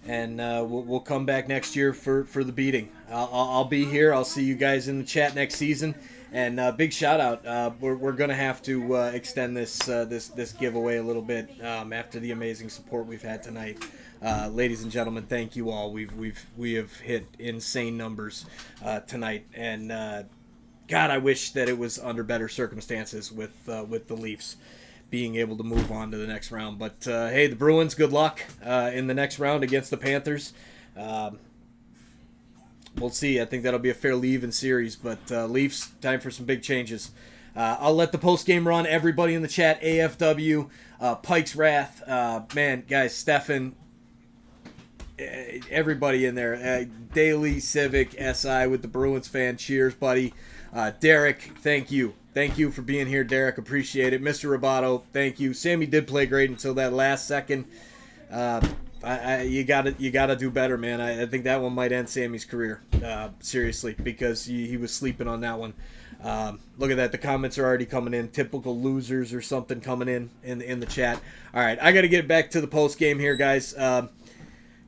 and we'll come back next year for the beating. I'll be here. I'll see you guys in the chat next season. And big shout out. We're gonna have to extend this giveaway a little bit after the amazing support we've had tonight. Ladies and gentlemen, thank you all. We have hit insane numbers tonight, and God, I wish that it was under better circumstances with the Leafs being able to move on to the next round. But hey, the Bruins, good luck in the next round against the Panthers. We'll see. I think that'll be a fairly even series, but Leafs, time for some big changes. I'll let the post-game run. Everybody in the chat, AFW, Pike's Wrath, man, guys, Stefan, everybody in there. Daily, Civic, SI with the Bruins fan. Cheers, buddy. Derek, thank you. Thank you for being here, Derek. Appreciate it. Mr. Roboto, thank you. Sammy did play great until that last second. You gotta do better, man. I think that one might end Sammy's career, seriously, because he was sleeping on that one. Look at that. The comments are already coming in. Typical losers or something coming in the chat. All right, I got to get back to the post game here, guys.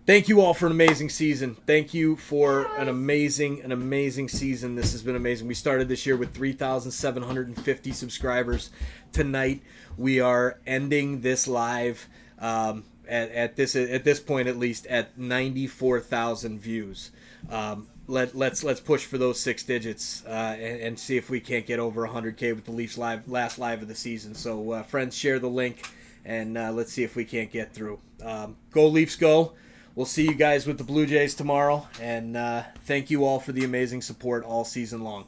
Thank you all for an amazing season. Thank you for an amazing season. This has been amazing. We started this year with 3,750 subscribers. Tonight we are ending this live at this point, at least, at 94,000 views. Let's push for those 6 digits and see if we can't get over 100K with the Leafs last live of the season. So friends, share the link and let's see if we can't get through. Go Leafs, go! We'll see you guys with the Blue Jays tomorrow, and thank you all for the amazing support all season long.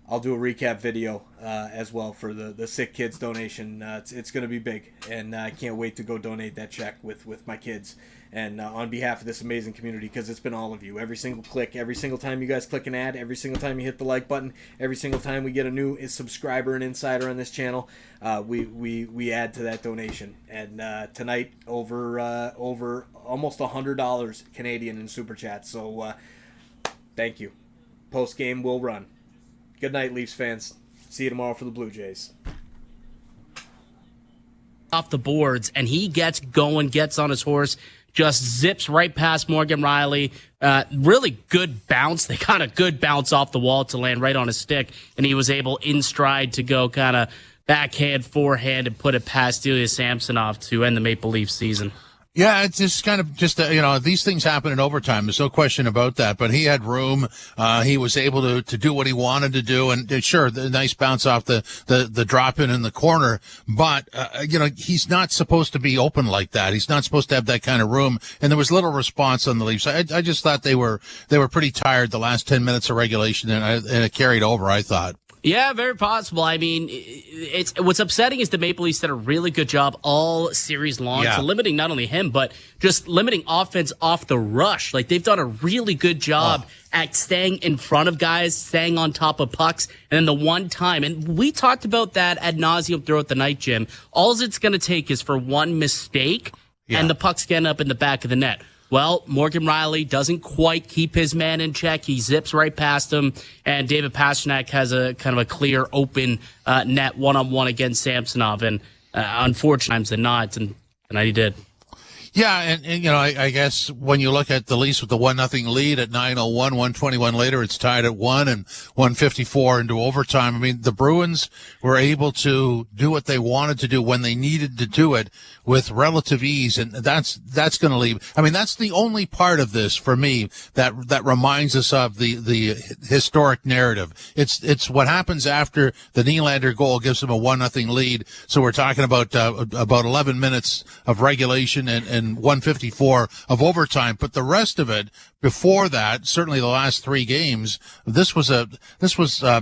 I'll do a recap video as well for the Sick Kids donation. It's going to be big, and I can't wait to go donate that check with my kids. And on behalf of this amazing community, because it's been all of you. Every single click, every single time you guys click an ad, every single time you hit the like button, every single time we get a new subscriber and insider on this channel, we add to that donation. And tonight, over almost $100 Canadian in Super Chat. So thank you. Post-game will run. Good night, Leafs fans. See you tomorrow for the Blue Jays. Off the boards, and he gets going, gets on his horse, just zips right past Morgan Riley. Really good bounce. They got a good bounce off the wall to land right on his stick, and he was able in stride to go kind of backhand, forehand, and put it past Ilya Samsonov to end the Maple Leaf season. Yeah, it's just kind of these things happen in overtime. There's no question about that. But he had room. He was able to do what he wanted to do. And sure, the nice bounce off the drop in the corner. But, he's not supposed to be open like that. He's not supposed to have that kind of room. And there was little response on the Leafs. I just thought they were pretty tired the last 10 minutes of regulation, and it carried over, I thought. Yeah, very possible. I mean, what's upsetting is the Maple Leafs did a really good job all series long, so limiting not only him, but just limiting offense off the rush. Like, they've done a really good job at staying in front of guys, staying on top of pucks, and then the one time, and we talked about that ad nauseum throughout the night, Jim, all it's going to take is for one mistake, and the puck's getting up in the back of the net. Well, Morgan Riley doesn't quite keep his man in check. He zips right past him, and David Pastrnak has a kind of a clear, open net one-on-one against Samsonov, and unfortunately, times than not, and tonight he did. Yeah, and I guess when you look at the Leafs with the 1-0 lead at 9:01, 1:21 later, it's tied at 1 and 1:54 into overtime. I mean, the Bruins were able to do what they wanted to do when they needed to do it with relative ease, and that's going to leave. I mean, that's the only part of this for me that reminds us of the historic narrative. It's what happens after the Nylander goal gives them a 1-0 lead. So we're talking about 11 minutes of regulation and 1:54 of overtime, but the rest of it before that, certainly the last 3 games, this was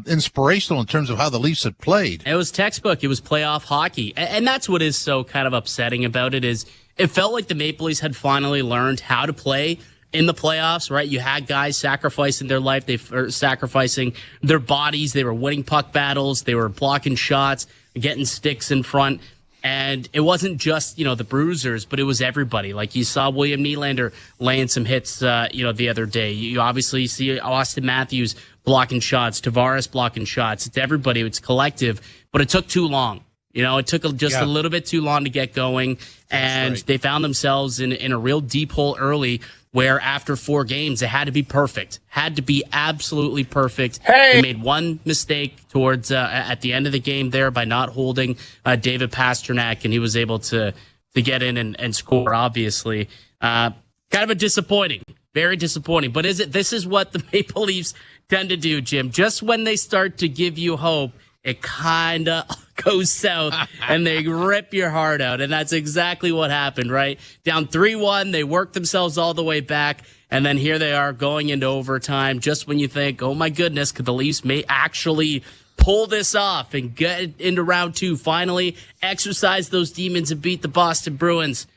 inspirational in terms of how the Leafs had played. It was textbook. It was playoff hockey, and that's what is so kind of upsetting about it is it felt like the Maple Leafs had finally learned how to play in the playoffs, right? You had guys sacrificing their life, sacrificing their bodies, they were winning puck battles, they were blocking shots, getting sticks in front. And it wasn't just, the bruisers, but it was everybody. Like you saw William Nylander laying some hits, the other day. You obviously see Austin Matthews blocking shots, Tavares blocking shots. It's everybody. It's collective, but it took too long. It took just a little bit too long to get going. And they found themselves in a real deep hole early where after 4 games, it had to be perfect, had to be absolutely perfect. They made one mistake towards at the end of the game there by not holding David Pastrnak, and he was able to get in and score, obviously. Kind of a disappointing, very disappointing. But this is what the Maple Leafs tend to do, Jim. Just when they start to give you hope, it kind of goes south and they rip your heart out. And that's exactly what happened, right? Down 3-1, they worked themselves all the way back. And then here they are going into overtime. Just when you think, oh my goodness, could the Leafs may actually pull this off and get into round 2, finally exercise those demons and beat the Boston Bruins.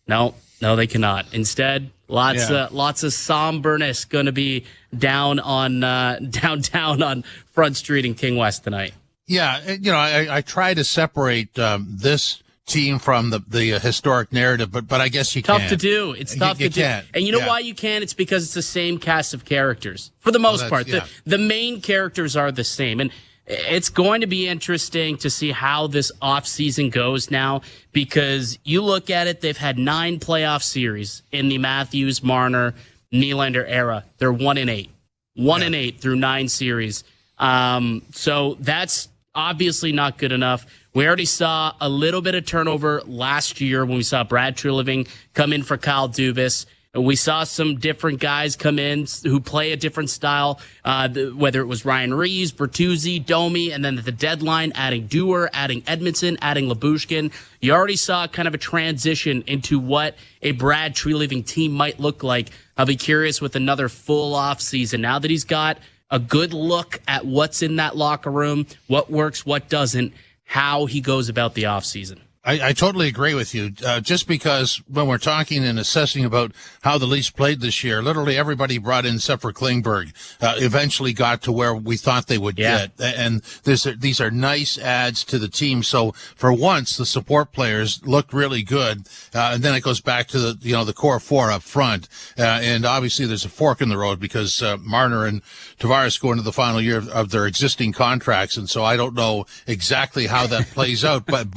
No, they cannot. Instead, lots of somberness going to be down on downtown on Front Street in King West tonight. Yeah, I try to separate this team from the historic narrative, but I guess you can't. Tough to do. It's tough to do. Can't. And you know why you can? It's because it's the same cast of characters for the most part. Yeah. The main characters are the same. And it's going to be interesting to see how this offseason goes now, because you look at it, they've had 9 playoff series in the Matthews, Marner, Nylander era. They're 1-8. 1-8 through 9 series. So that's obviously not good enough. We already saw a little bit of turnover last year when we saw Brad Treliving come in for Kyle Dubas. We saw some different guys come in who play a different style, whether it was Ryan Reeves, Bertuzzi, Domi, and then at the deadline, adding Dewar, adding Edmondson, adding Lyubushkin. You already saw kind of a transition into what a Brad Treliving team might look like. I'll be curious with another full off season. Now that he's got a good look at what's in that locker room, what works, what doesn't, how he goes about the off season. I totally agree with you. Just because when we're talking and assessing about how the Leafs played this year, literally everybody brought in except for Klingberg eventually got to where we thought they would get. And these are nice adds to the team. So for once, the support players looked really good. And then it goes back to the core 4 up front. And obviously there's a fork in the road because Marner and Tavares go into the final year of their existing contracts. And so I don't know exactly how that plays out, but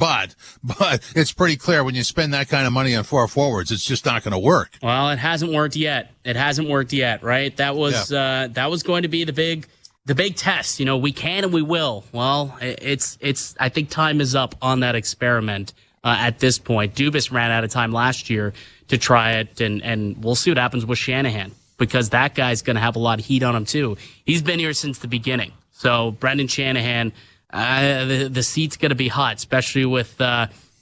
it's pretty clear when you spend that kind of money on 4 forwards, it's just not going to work. Well, it hasn't worked yet. Right? That was going to be the big test. We can and we will. Well, it's. I think time is up on that experiment at this point. Dubas ran out of time last year to try it, and we'll see what happens with Shanahan, because that guy's going to have a lot of heat on him too. He's been here since the beginning. So Brendan Shanahan, the seat's going to be hot, especially with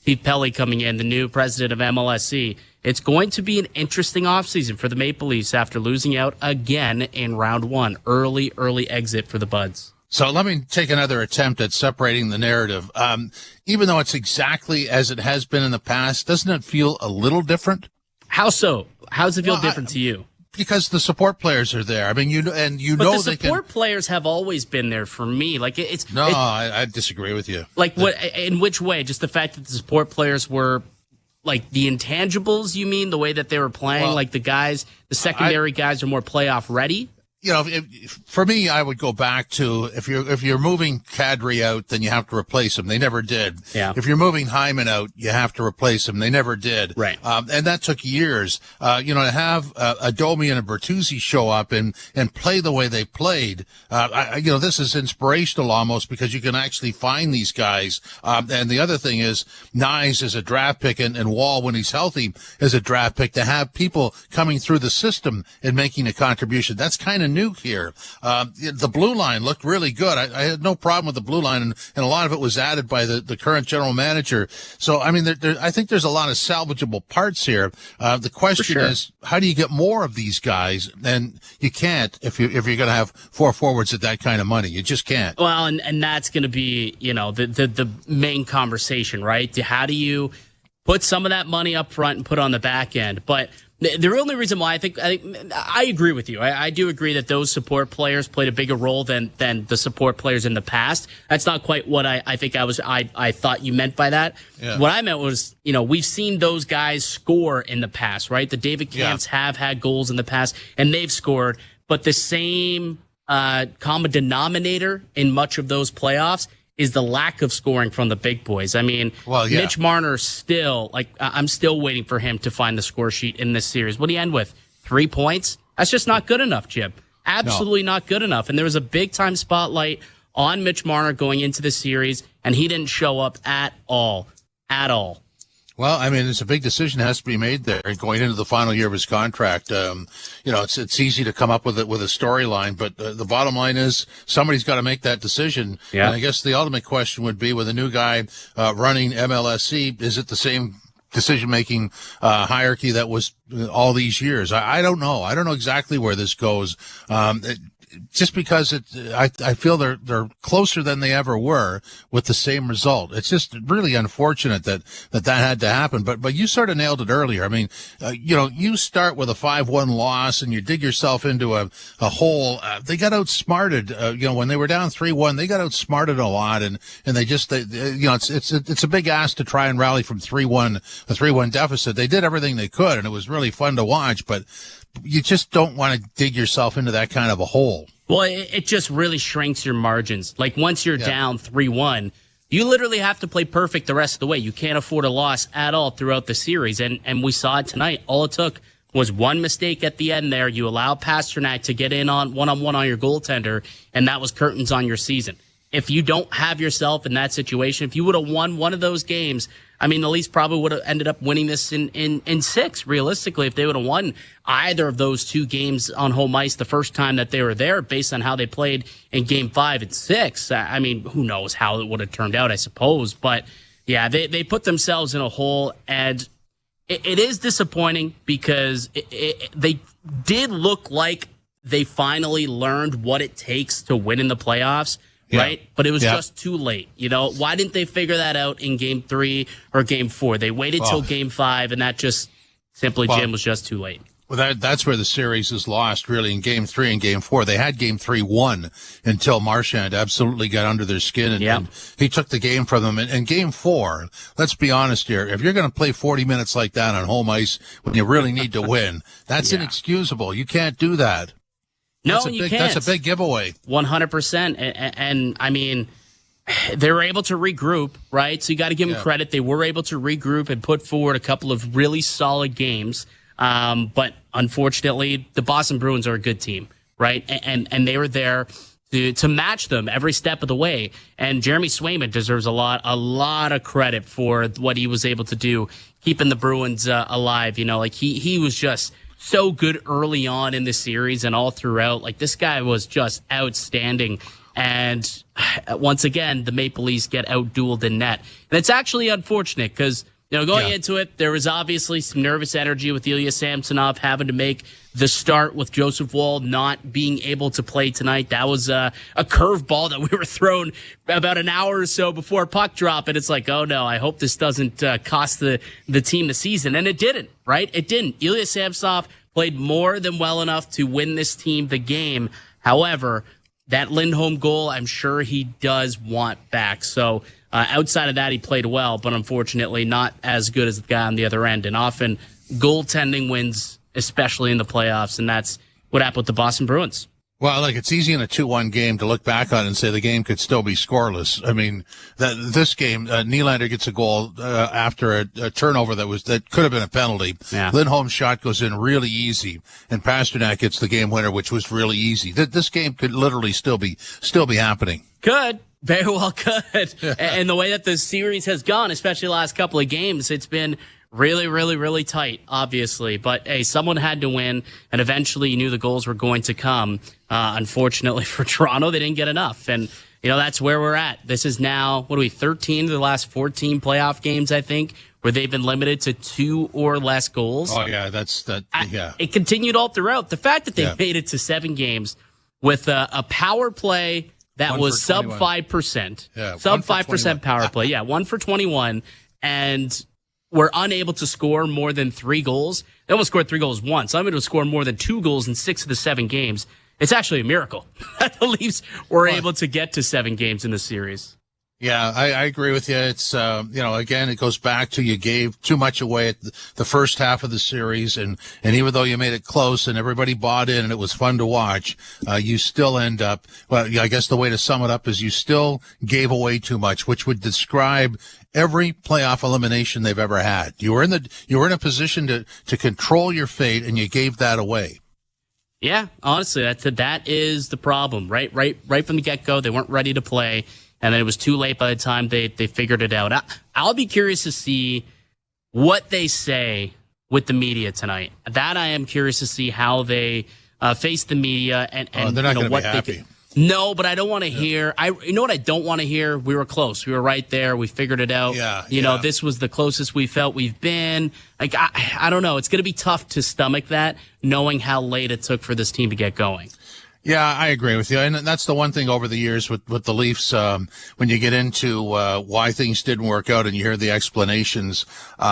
Keith Pelly coming in, the new president of MLSE. It's going to be an interesting offseason for the Maple Leafs after losing out again in round 1. Early exit for the Buds. So let me take another attempt at separating the narrative. Even though it's exactly as it has been in the past, doesn't it feel a little different? How so? How does it feel different to you? Because the support players are there. I mean, but the support players have always been there for me. I disagree with you. What? In which way? Just the fact that the support players were like the intangibles. You mean the way that they were playing? Like the secondary guys are more playoff ready. For me, I would go back to if you're moving Kadri out, then you have to replace him. They never did. Yeah. If you're moving Hyman out, you have to replace him. They never did. Right. And that took years. To have a Domi and a Bertuzzi show up and play the way they played. This is inspirational almost, because you can actually find these guys. And the other thing is, Nyes is a draft pick, and Wall, when he's healthy, is a draft pick. To have people coming through the system and making a contribution, that's kind of new here. The blue line looked really good. I had no problem with the blue line, and a lot of it was added by the current general manager. So, I mean, I think there's a lot of salvageable parts here. The question is, how do you get more of these guys? And you can't if you're going to have 4 forwards at that kind of money. You just can't. Well, and that's going to be, the main conversation, right? How do you put some of that money up front and put on the back end? But the only reason why I agree with you. I do agree that those support players played a bigger role than the support players in the past. That's not quite what I think I thought you meant by that. Yeah. What I meant was, we've seen those guys score in the past, right? The David Camps have had goals in the past, and they've scored. But the same common denominator in much of those playoffs is the lack of scoring from the big boys. I mean, Mitch Marner still, I'm still waiting for him to find the score sheet in this series. What do you end with? 3 points? That's just not good enough, Jim. Absolutely not good enough. And there was a big-time spotlight on Mitch Marner going into the series, and he didn't show up at all. At all. Well, I mean, it's a big decision that has to be made there going into the final year of his contract. It's easy to come up with a storyline, but the bottom line is somebody's got to make that decision. Yeah. And I guess the ultimate question would be, with a new guy running MLSE, is it the same decision-making hierarchy that was all these years. I don't know. I don't know exactly where this goes. Just because I feel they're closer than they ever were with the same result. It's just really unfortunate that had to happen. But you sort of nailed it earlier. I mean, you start with a 5-1 loss and you dig yourself into a hole. They got outsmarted. When they were down 3-1, they got outsmarted a lot, and they just it's a big ask to try and rally from a 3-1 deficit. They did everything they could, and it was really fun to watch, but you just don't want to dig yourself into that kind of a hole. Well, it just really shrinks your margins. Like, once you're down 3-1, you literally have to play perfect the rest of the way. You can't afford a loss at all throughout the series. And we saw it tonight. All it took was one mistake at the end there. You allow Pastrnak to get in on one-on-one on your goaltender, and that was curtains on your season. If you don't have yourself in that situation, if you would have won one of those games, I mean, the Leafs probably would have ended up winning this in 6, realistically, if they would have won either of those 2 games on home ice the first time that they were there, based on how they played in Game 5 and 6. I mean, who knows how it would have turned out, I suppose. But, yeah, they put themselves in a hole, and it is disappointing because they did look like they finally learned what it takes to win in the playoffs. Yeah. Right? But it was just too late. Why didn't they figure that out in Game 3 or Game 4? They waited till Game 5, and that just simply, Jim, was just too late. Well, that's where the series is lost, really, in Game 3 and Game 4. They had Game 3 won until Marchand absolutely got under their skin, and he took the game from them. And Game 4, let's be honest here, if you're going to play 40 minutes like that on home ice when you really need to win, that's inexcusable. You can't do that. No, you can't. That's a big giveaway. 100%. And I mean, they were able to regroup, right? So you got to give them credit. They were able to regroup and put forward a couple of really solid games. But unfortunately, the Boston Bruins are a good team, right? And they were there to match them every step of the way. And Jeremy Swayman deserves a lot of credit for what he was able to do, keeping the Bruins alive. He was just so good early on in the series and all throughout. Like, this guy was just outstanding. And once again, the Maple Leafs get outdueled in net. And it's actually unfortunate because, going into it, there was obviously some nervous energy with Ilya Samsonov having to make the start, with Joseph Woll not being able to play tonight. That was a curveball that we were thrown about an hour or so before puck drop. And it's like, oh no, I hope this doesn't cost the team the season. And it didn't, right? It didn't. Ilya Samsonov played more than well enough to win this team the game. However, that Lindholm goal, I'm sure he does want back. So outside of that, he played well, but unfortunately not as good as the guy on the other end. And often goaltending wins, especially in the playoffs, and that's what happened with the Boston Bruins. Well, it's easy in a 2-1 game to look back on and say the game could still be scoreless. I mean, this game, Nylander gets a goal after a turnover that could have been a penalty. Yeah. Lindholm's shot goes in really easy, and Pastrnak gets the game winner, which was really easy. This game could literally still be happening. Could. Very well could. And the way that the series has gone, especially the last couple of games, it's been really, really, really tight, obviously. But, hey, someone had to win, and eventually you knew the goals were going to come. Unfortunately for Toronto, they didn't get enough. And, that's where we're at. This is now, 13 of the last 14 playoff games, I think, where they've been limited to 2 or less goals. Oh, yeah, yeah. It continued all throughout. The fact that they made it to 7 games with a power play that was sub 5%. Yeah, sub 5% power play. Yeah, 1 for 21. And were unable to score more than 3 goals. They almost scored 3 goals once. I'm able to score more than 2 goals in 6 of the 7 games. It's actually a miracle that the Leafs were able to get to 7 games in the series. Yeah, I agree with you. It's, again, it goes back to you gave too much away at the first half of the series. And even though you made it close and everybody bought in and it was fun to watch, you still end up, well, I guess the way to sum it up is you still gave away too much, which would describe every playoff elimination they've ever had. You were in a position to control your fate, and you gave that away. Yeah, honestly, that is the problem, right? Right from the get-go, they weren't ready to play. And then it was too late by the time they figured it out. I'll be curious to see what they say with the media tonight. That I am curious to see how they face the media and they're not going to what be happy. No, but I don't want to hear. You know what I don't want to hear? We were close. We were right there. We figured it out. You know, this was the closest we felt we've been. Like, I don't know. It's going to be tough to stomach that, knowing how late it took for this team to get going. Yeah, I agree with you. And that's the one thing over the years with the Leafs, when you get into why things didn't work out and you hear the explanations,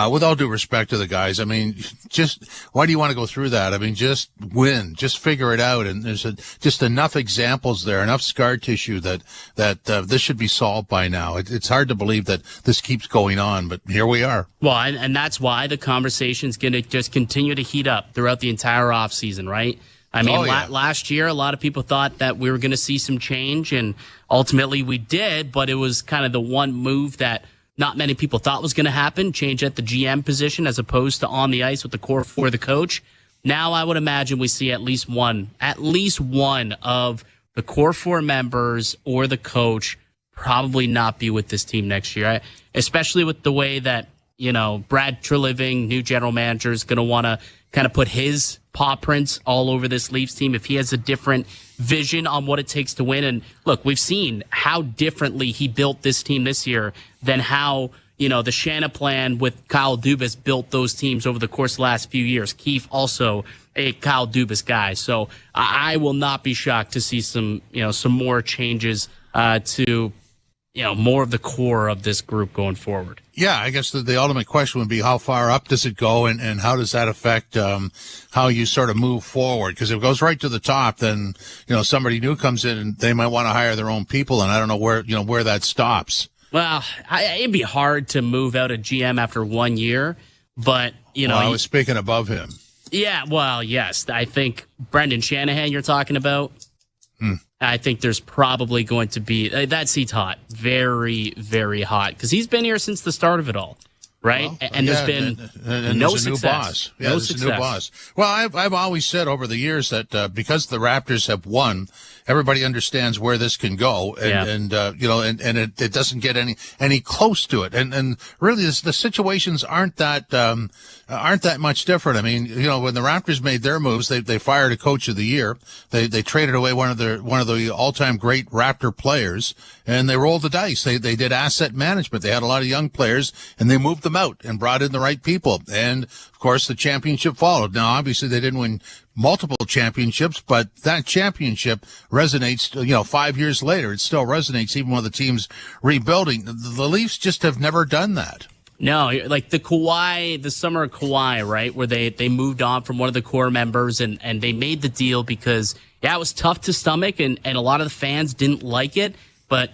with all due respect to the guys, I mean, just why do you want to go through that? I mean, just win, just figure it out. And there's just enough examples there, enough scar tissue that this should be solved by now. It's hard to believe that this keeps going on, but here we are. Well, and that's why the conversation's going to just continue to heat up throughout the entire offseason, right? I mean, last year, a lot of people thought that we were going to see some change, and ultimately we did, but it was kind of the one move that not many people thought was going to happen, change at the GM position as opposed to on the ice with the core for the coach. Now I would imagine we see at least one of the core four members or the coach probably not be with this team next year, especially with the way that, you know, Brad Treliving, new general manager, is going to want to kind of put his paw prints all over this Leafs team if he has a different vision on what it takes to win. And look, we've seen how differently he built this team this year than how, you know, the Shanna plan with Kyle Dubas built those teams over the course of the last few years. Keefe also a Kyle Dubas guy. So I will not be shocked to see some more changes to, you know, more of the core of this group going forward. Yeah, I guess the ultimate question would be how far up does it go and how does that affect how you sort of move forward? Because if it goes right to the top, then, you know, somebody new comes in and they might want to hire their own people, and I don't know where that stops. Well, it'd be hard to move out a GM after 1 year, but, you know. Well, I was speaking above him. Yeah, well, yes. I think Brendan Shanahan you're talking about. I think there's probably going to be that seat's hot, very, very hot, because he's been here since the start of it all, right? Well, and there's been no there's a success. New boss. Yeah, no there's success. a new boss. Well, I've always said over the years that because the Raptors have won, everybody understands where this can go, and it doesn't get any close to it. And really, the situations aren't that much different. I mean, you know, when the Raptors made their moves, they fired a coach of the year. They traded away one of the all-time great Raptor players, and they rolled the dice. They did asset management. They had a lot of young players, and they moved them out and brought in the right people. And of course, the championship followed. Now, obviously, they didn't win multiple championships, but that championship resonates, you know, 5 years later. It still resonates even when the team's rebuilding. The Leafs just have never done that. No, like the summer of Kawhi, right, where they moved on from one of the core members and they made the deal because, yeah, it was tough to stomach and a lot of the fans didn't like it, but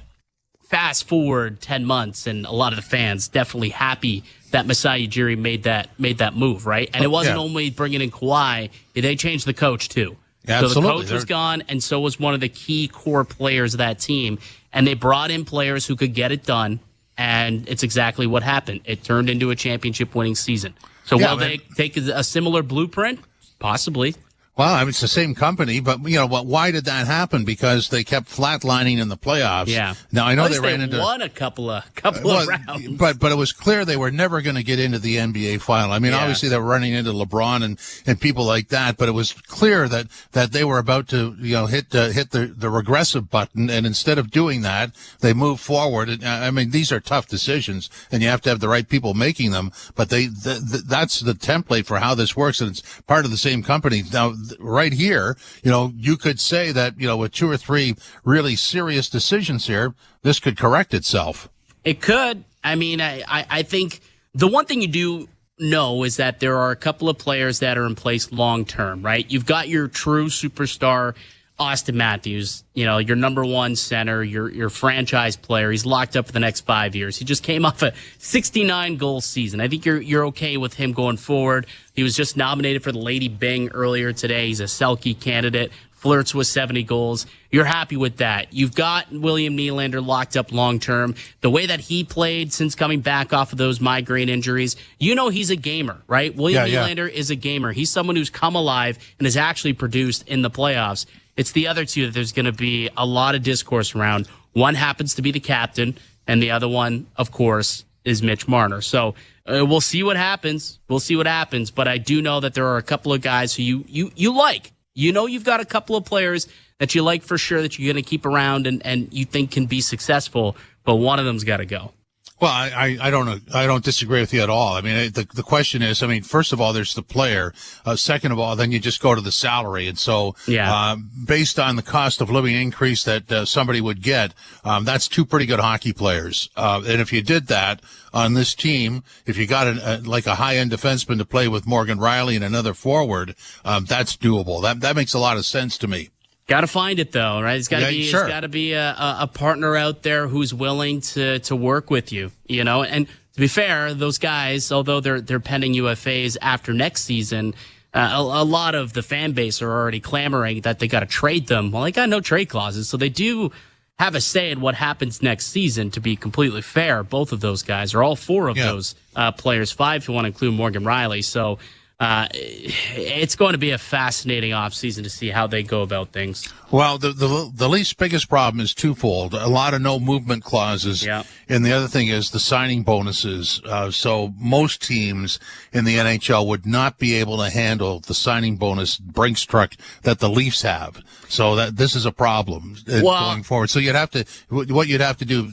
fast forward 10 months and a lot of the fans definitely happy that Masai Ujiri made that move, right? And it wasn't only bringing in Kawhi, they changed the coach too. Yeah, so absolutely. the coach was gone, and so was one of the key core players of that team, and they brought in players who could get it done. And it's exactly what happened. It turned into a championship-winning season. So will they take a similar blueprint? Possibly. Well, I mean, it's the same company, but, you know, why did that happen? Because they kept flatlining in the playoffs. Yeah. Now, I know they ran into won a couple of rounds. But it was clear they were never going to get into the NBA final. I mean, obviously they were running into LeBron and people like that, but it was clear that they were about to, you know, hit the regressive button. And instead of doing that, they moved forward. And, I mean, these are tough decisions and you have to have the right people making them, but that's the template for how this works. And it's part of the same company. Now, right here, you know, you could say that, you know, with 2 or 3 really serious decisions here, this could correct itself. It could. I mean, I think the one thing you do know is that there are a couple of players that are in place long term, right? You've got your true superstar, Austin Matthews, you know, your number one center, your franchise player. He's locked up for the next 5 years. He just came off a 69-goal season. I think you're okay with him going forward. He was just nominated for the Lady Byng earlier today. He's a Selke candidate, flirts with 70 goals. You're happy with that. You've got William Nylander locked up long term. The way that he played since coming back off of those migraine injuries, you know he's a gamer, right? William Nylander is a gamer. He's someone who's come alive and has actually produced in the playoffs. It's the other two that there's going to be a lot of discourse around. One happens to be the captain, and the other one, of course, is Mitch Marner. So we'll see what happens. We'll see what happens. But I do know that there are a couple of guys who you like. You've got a couple of players that you like for sure that you're going to keep around and you think can be successful, but one of them's got to go. Well, I don't disagree with you at all. I mean, the question is, I mean, first of all, there's the player. Second of all, then you just go to the salary. And so, based on the cost of living increase that somebody would get, that's two pretty good hockey players. And if you did that on this team, if you got a high-end defenseman to play with Morgan Riley and another forward, that's doable. That makes a lot of sense to me. Got to find it though, right? It's got to be a partner out there who's willing to work with you, And to be fair, those guys, although they're pending UFAs after next season, a lot of the fan base are already clamoring that they got to trade them. Well, they got no trade clauses, so they do have a say in what happens next season. To be completely fair, both of those guys, or all four of those players, 5 if you want to include Morgan Riley. So. It's going to be a fascinating offseason to see how they go about things. Well, the Leafs' biggest problem is twofold. A lot of no movement clauses. Yeah. And the other thing is the signing bonuses. So most teams in the NHL would not be able to handle the signing bonus Brinks truck that the Leafs have. So this is a problem going forward. So what you'd have to do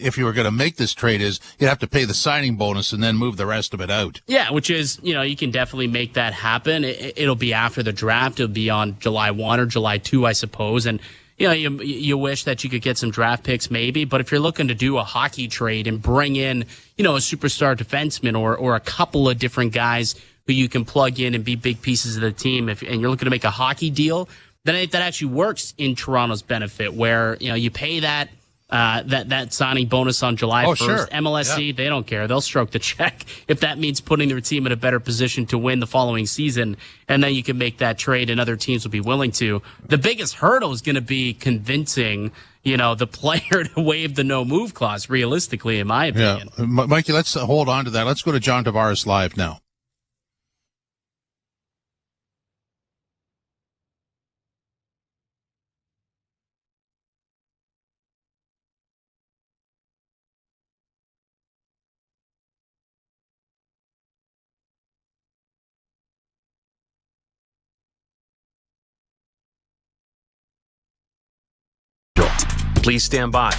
if you were going to make this trade is you'd have to pay the signing bonus and then move the rest of it out. Yeah, which is, you can definitely make that happen. It'll be after the draft. It'll be on July 1 or July 2, I suppose. And, you wish that you could get some draft picks maybe, but if you're looking to do a hockey trade and bring in, a superstar defenseman or a couple of different guys who you can plug in and be big pieces of the team, and you're looking to make a hockey deal, then I think that actually works in Toronto's benefit where, you pay that signing bonus on July 1st. Sure. MLSC, they don't care. They'll stroke the check if that means putting their team in a better position to win the following season. And then you can make that trade and other teams will be willing to. The biggest hurdle is going to be convincing, the player to waive the no move clause, realistically, in my opinion. Yeah. Mikey, let's hold on to that. Let's go to John Tavares live now. Please stand by.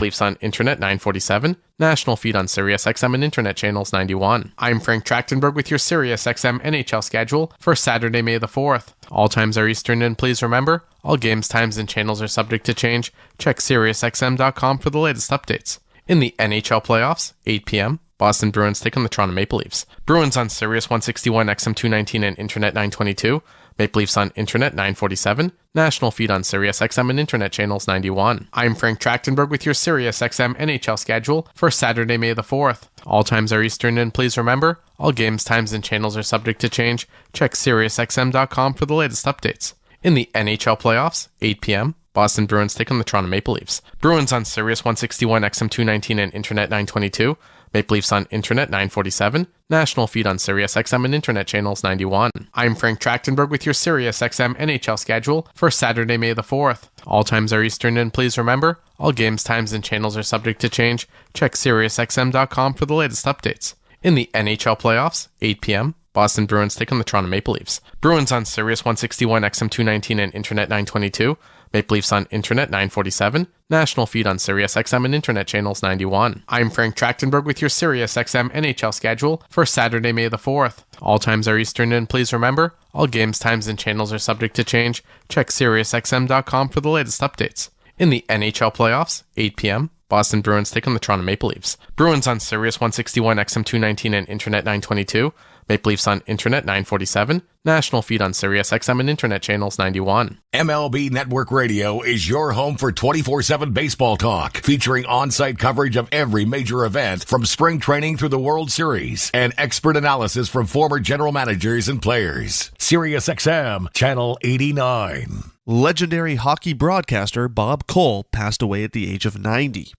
Leafs on Internet 947, national feed on SiriusXM and Internet channels 91. I'm Frank Trachtenberg with your SiriusXM NHL schedule for Saturday, May the 4th. All times are Eastern, and please remember, all games, times, and channels are subject to change. Check SiriusXM.com for the latest updates. In the NHL playoffs, 8 p.m., Boston Bruins take on the Toronto Maple Leafs. Bruins on Sirius 161, XM 219, and Internet 922. Maple Leafs on Internet 947, national feed on SiriusXM and Internet channels 91. I'm Frank Trachtenberg with your SiriusXM NHL schedule for Saturday, May the 4th. All times are Eastern, and please remember, all games, times, and channels are subject to change. Check SiriusXM.com for the latest updates. In the NHL playoffs, 8 p.m., Boston Bruins take on the Toronto Maple Leafs. Bruins on Sirius 161, XM 219, and Internet 922. Maple Leafs on Internet 947, national feed on SiriusXM and Internet channels 91. I'm Frank Trachtenberg with your SiriusXM NHL schedule for Saturday, May the 4th. All times are Eastern, and please remember, all games, times, and channels are subject to change. Check SiriusXM.com for the latest updates. In the NHL playoffs, 8 p.m., Boston Bruins take on the Toronto Maple Leafs. Bruins on Sirius 161, XM 219, and Internet 922. Maple Leafs on Internet 947, national feed on SiriusXM and Internet channels 91. I'm Frank Trachtenberg with your SiriusXM NHL schedule for Saturday, May the 4th. All times are Eastern, and please remember, all games, times, and channels are subject to change. Check SiriusXM.com for the latest updates. In the NHL playoffs, 8 p.m., Boston Bruins take on the Toronto Maple Leafs. Bruins on Sirius 161, XM 219, and Internet 922. Maple Leafs on Internet 947, national feed on SiriusXM and Internet channels 91. MLB Network Radio is your home for 24/7 baseball talk, featuring on-site coverage of every major event from spring training through the World Series and expert analysis from former general managers and players. SiriusXM, Channel 89. Legendary hockey broadcaster Bob Cole passed away at the age of 90.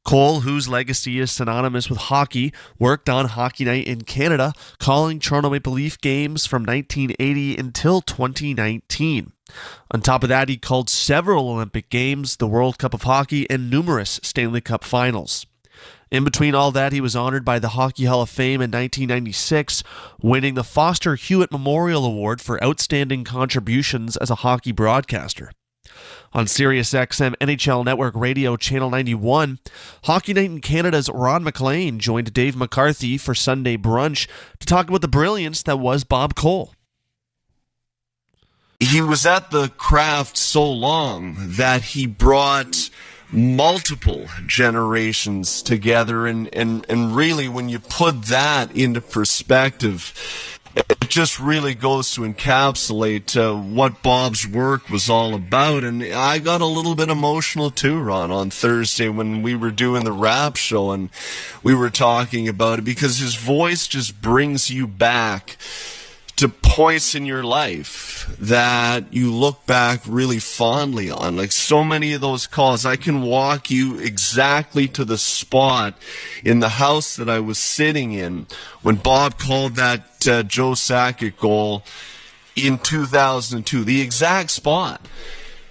Cole, whose legacy is synonymous with hockey, worked on Hockey Night in Canada, calling Toronto Maple Leaf games from 1980 until 2019. On top of that, he called several Olympic Games, the World Cup of Hockey, and numerous Stanley Cup finals. In between all that, he was honored by the Hockey Hall of Fame in 1996, winning the Foster Hewitt Memorial Award for outstanding contributions as a hockey broadcaster. On SiriusXM NHL Network Radio Channel 91, Hockey Night in Canada's Ron McLean joined Dave McCarthy for Sunday Brunch to talk about the brilliance that was Bob Cole. He was at the craft so long that he brought multiple generations together, and really when you put that into perspective, it just really goes to encapsulate what Bob's work was all about. And I got a little bit emotional too, Ron, on Thursday when we were doing the rap show and we were talking about it, because his voice just brings you back to points in your life that you look back really fondly on. Like so many of those calls, I can walk you exactly to the spot in the house that I was sitting in when Bob called that Joe Sakic goal in 2002, the exact spot.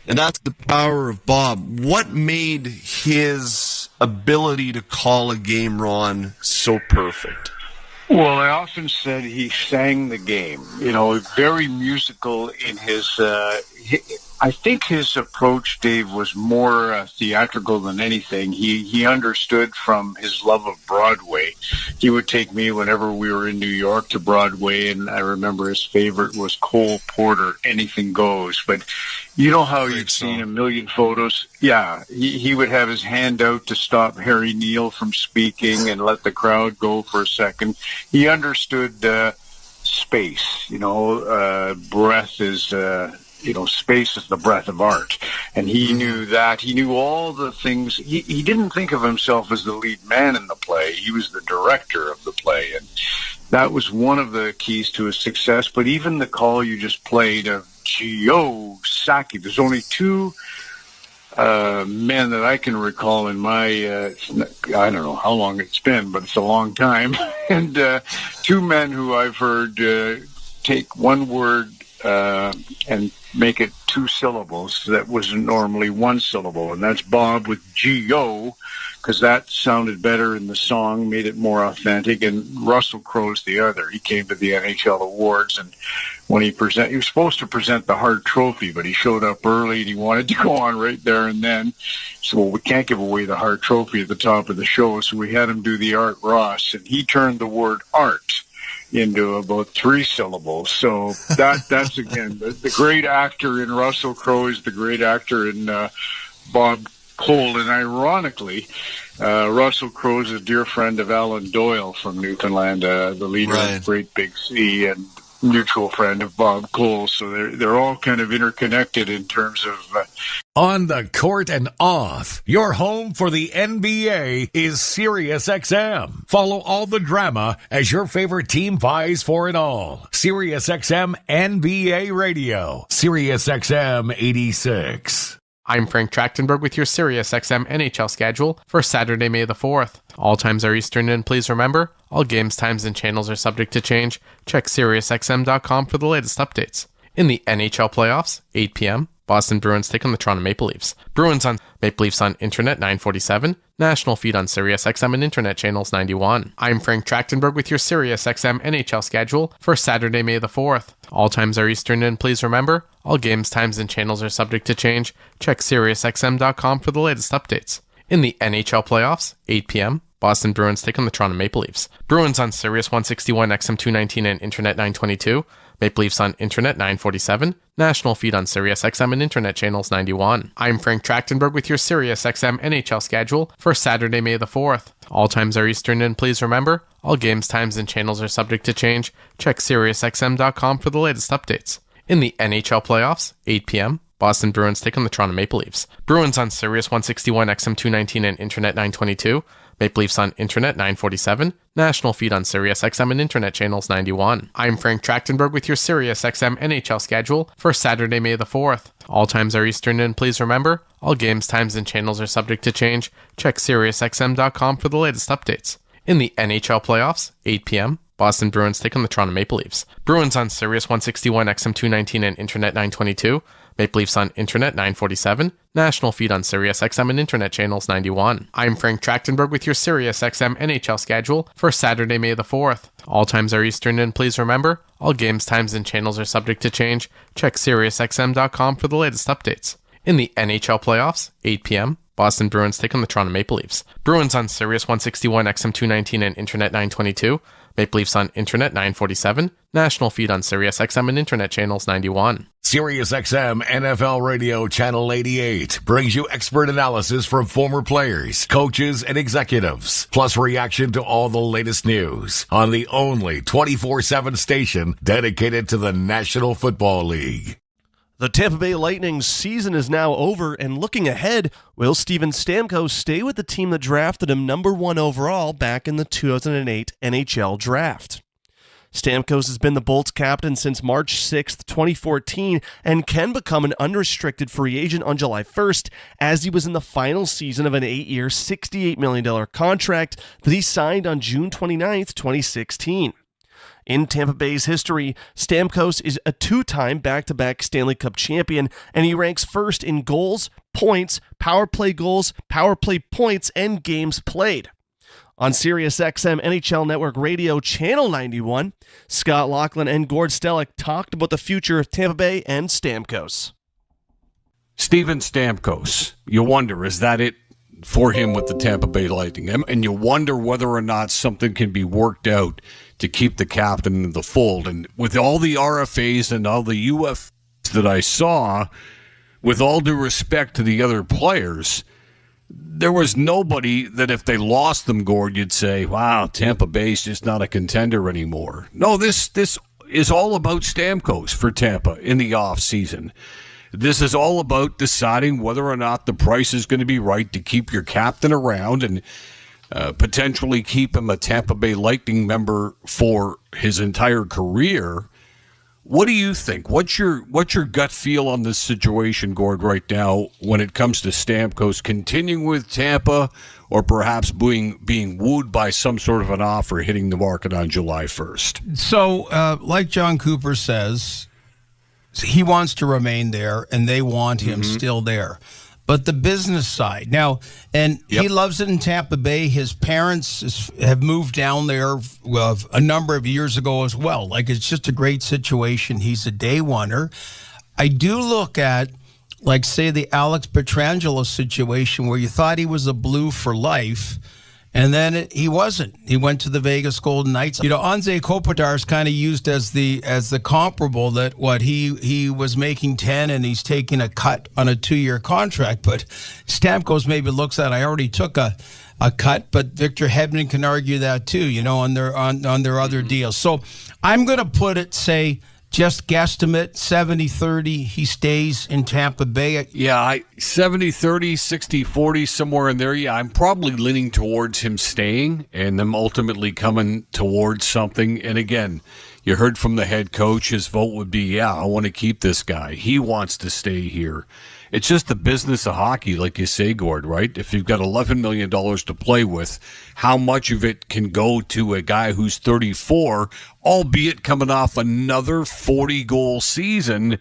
And that's the power of Bob. What made his ability to call a game, Ron, so perfect? Well, I often said he sang the game, very musical in his, I think his approach, Dave, was more theatrical than anything. He understood from his love of Broadway. He would take me whenever we were in New York to Broadway, and I remember his favorite was Cole Porter, Anything Goes. But you know how you've seen a million photos? Yeah, he would have his hand out to stop Harry Neal from speaking and let the crowd go for a second. He understood space, breath is... space is the breath of art. And he knew that. He knew all the things. He didn't think of himself as the lead man in the play. He was the director of the play. And that was one of the keys to his success. But even the call you just played of Joe Sakic, there's only two men that I can recall in my, I don't know how long it's been, but it's a long time. And two men who I've heard take one word and make it two syllables that wasn't normally one syllable, and that's Bob with G-O, because that sounded better in the song, made it more authentic, and Russell Crowe's the other. He came to the NHL Awards, and when he was supposed to present the Hart Trophy, but he showed up early and he wanted to go on right there and then. So, well, we can't give away the Hart Trophy at the top of the show, so we had him do the Art Ross, and he turned the word art into about 3 syllables. So that's again, the great actor in Russell Crowe is the great actor in Bob Cole. And ironically, Russell Crowe is a dear friend of Alan Doyle from Newfoundland, the leader of Great Big Sea, and mutual friend of Bob Cole. So they're all kind of interconnected in terms of... On the court and off, your home for the NBA is SiriusXM. Follow all the drama as your favorite team vies for it all. SiriusXM NBA Radio, SiriusXM 86. I'm Frank Trachtenberg with your SiriusXM NHL schedule for Saturday, May the 4th. All times are Eastern, and please remember, all games, times, and channels are subject to change. Check SiriusXM.com for the latest updates. In the NHL playoffs, 8 p.m., Boston Bruins take on the Toronto Maple Leafs. Bruins on Maple Leafs on Internet 947, national feed on SiriusXM and Internet channels 91. I'm Frank Trachtenberg with your SiriusXM NHL schedule for Saturday, May the 4th. All times are Eastern, and please remember, all games, times, and channels are subject to change. Check SiriusXM.com for the latest updates. In the NHL playoffs, 8 p.m., Boston Bruins take on the Toronto Maple Leafs. Bruins on Maple Leafs on Internet 947, national feed on SiriusXM and Internet channels 91. I'm Frank Trachtenberg with your SiriusXM NHL schedule for Saturday, May the 4th. All times are Eastern, and please remember, all games, times, and channels are subject to change. Check SiriusXM.com for the latest updates. In the NHL playoffs, 8 p.m., Boston Bruins take on the Toronto Maple Leafs. Bruins on Sirius 161, XM 219, and Internet 922. Maple Leafs on Internet 947, national feed on SiriusXM and Internet channels 91. I'm Frank Trachtenberg with your SiriusXM NHL schedule for Saturday, May the 4th. All times are Eastern, and please remember, all games, times, and channels are subject to change. Check SiriusXM.com for the latest updates. In the NHL playoffs, 8 p.m., Boston Bruins take on the Toronto Maple Leafs. Bruins on Sirius 161, XM 219, and Internet 922. Maple Leafs on Internet 947, national feed on Sirius XM and Internet channels 91. I'm Frank Trachtenberg with your Sirius XM NHL schedule for Saturday, May the 4th. All times are Eastern, and please remember, all games, times, and channels are subject to change. Check SiriusXM.com for the latest updates. In the NHL playoffs, 8 p.m., Boston Bruins take on the Toronto Maple Leafs. Bruins on Sirius 161, XM 219, and Internet 922. Maple Leafs on Internet 947, national feed on Sirius XM and Internet channels 91. I'm Frank Trachtenberg with your Sirius XM NHL schedule for Saturday, May the 4th. All times are Eastern, and please remember, all games, times, and channels are subject to change. Check SiriusXM.com for the latest updates. In the NHL playoffs, 8 p.m., Boston Bruins take on the Toronto Maple Leafs. Bruins on Sirius 161, XM 219, and Internet 922. Maple Leafs on Internet 947, national feed on Sirius XM and Internet channels 91. Sirius XM NFL Radio Channel 88 brings you expert analysis from former players, coaches, and executives, plus reaction to all the latest news on the only 24/7 station dedicated to the National Football League. The Tampa Bay Lightning's season is now over, and looking ahead, will Steven Stamkos stay with the team that drafted him number 1 overall back in the 2008 NHL Draft? Stamkos has been the Bolts captain since March 6, 2014, and can become an unrestricted free agent on July 1st, as he was in the final season of an 8-year, $68 million contract that he signed on June 29, 2016. In Tampa Bay's history, Stamkos is a 2-time back-to-back Stanley Cup champion, and he ranks first in goals, points, power play goals, power play points, and games played. On Sirius XM NHL Network Radio Channel 91, Scott Laughlin and Gord Stellick talked about the future of Tampa Bay and Stamkos. Steven Stamkos, you wonder, is that it for him with the Tampa Bay Lightning? And you wonder whether or not something can be worked out to keep the captain in the fold. And with all the RFAs and all the UFs that I saw, with all due respect to the other players, there was nobody that if they lost them, Gord, you'd say, wow, Tampa Bay's just not a contender anymore. No, this is all about Stamkos for Tampa in the offseason. This is all about deciding whether or not the price is going to be right to keep your captain around and potentially keep him a Tampa Bay Lightning member for his entire career. What do you think? What's your gut feel on this situation, Gord, right now when it comes to Stamkos continuing with Tampa or perhaps being wooed by some sort of an offer hitting the market on July 1st? So, like John Cooper says, he wants to remain there, and they want him still there. But the business side now, and he loves it in Tampa Bay. His parents have moved down there a number of years ago as well. Like, it's just a great situation. He's a day oneer. I do look at, like, say, the Alex Pietrangelo situation where you thought he was a Blue for life, and then he wasn't. He went to the Vegas Golden Knights. You know, Anze Kopitar is kind of used as the comparable that what he was making 10 and he's taking a cut on a 2-year contract. But Stamkos maybe looks at, I already took a cut, but Victor Hedman can argue that too, you know, on their other deals. So I'm going to put it, say, just guesstimate 70-30, he stays in Tampa Bay. Yeah, 70-30, 60-40, somewhere in there. Yeah, I'm probably leaning towards him staying and them ultimately coming towards something. And again, you heard from the head coach, his vote would be, yeah, I want to keep this guy. He wants to stay here. It's just the business of hockey, like you say, Gord, right? If you've got $11 million to play with, how much of it can go to a guy who's 34, albeit coming off another 40-goal season?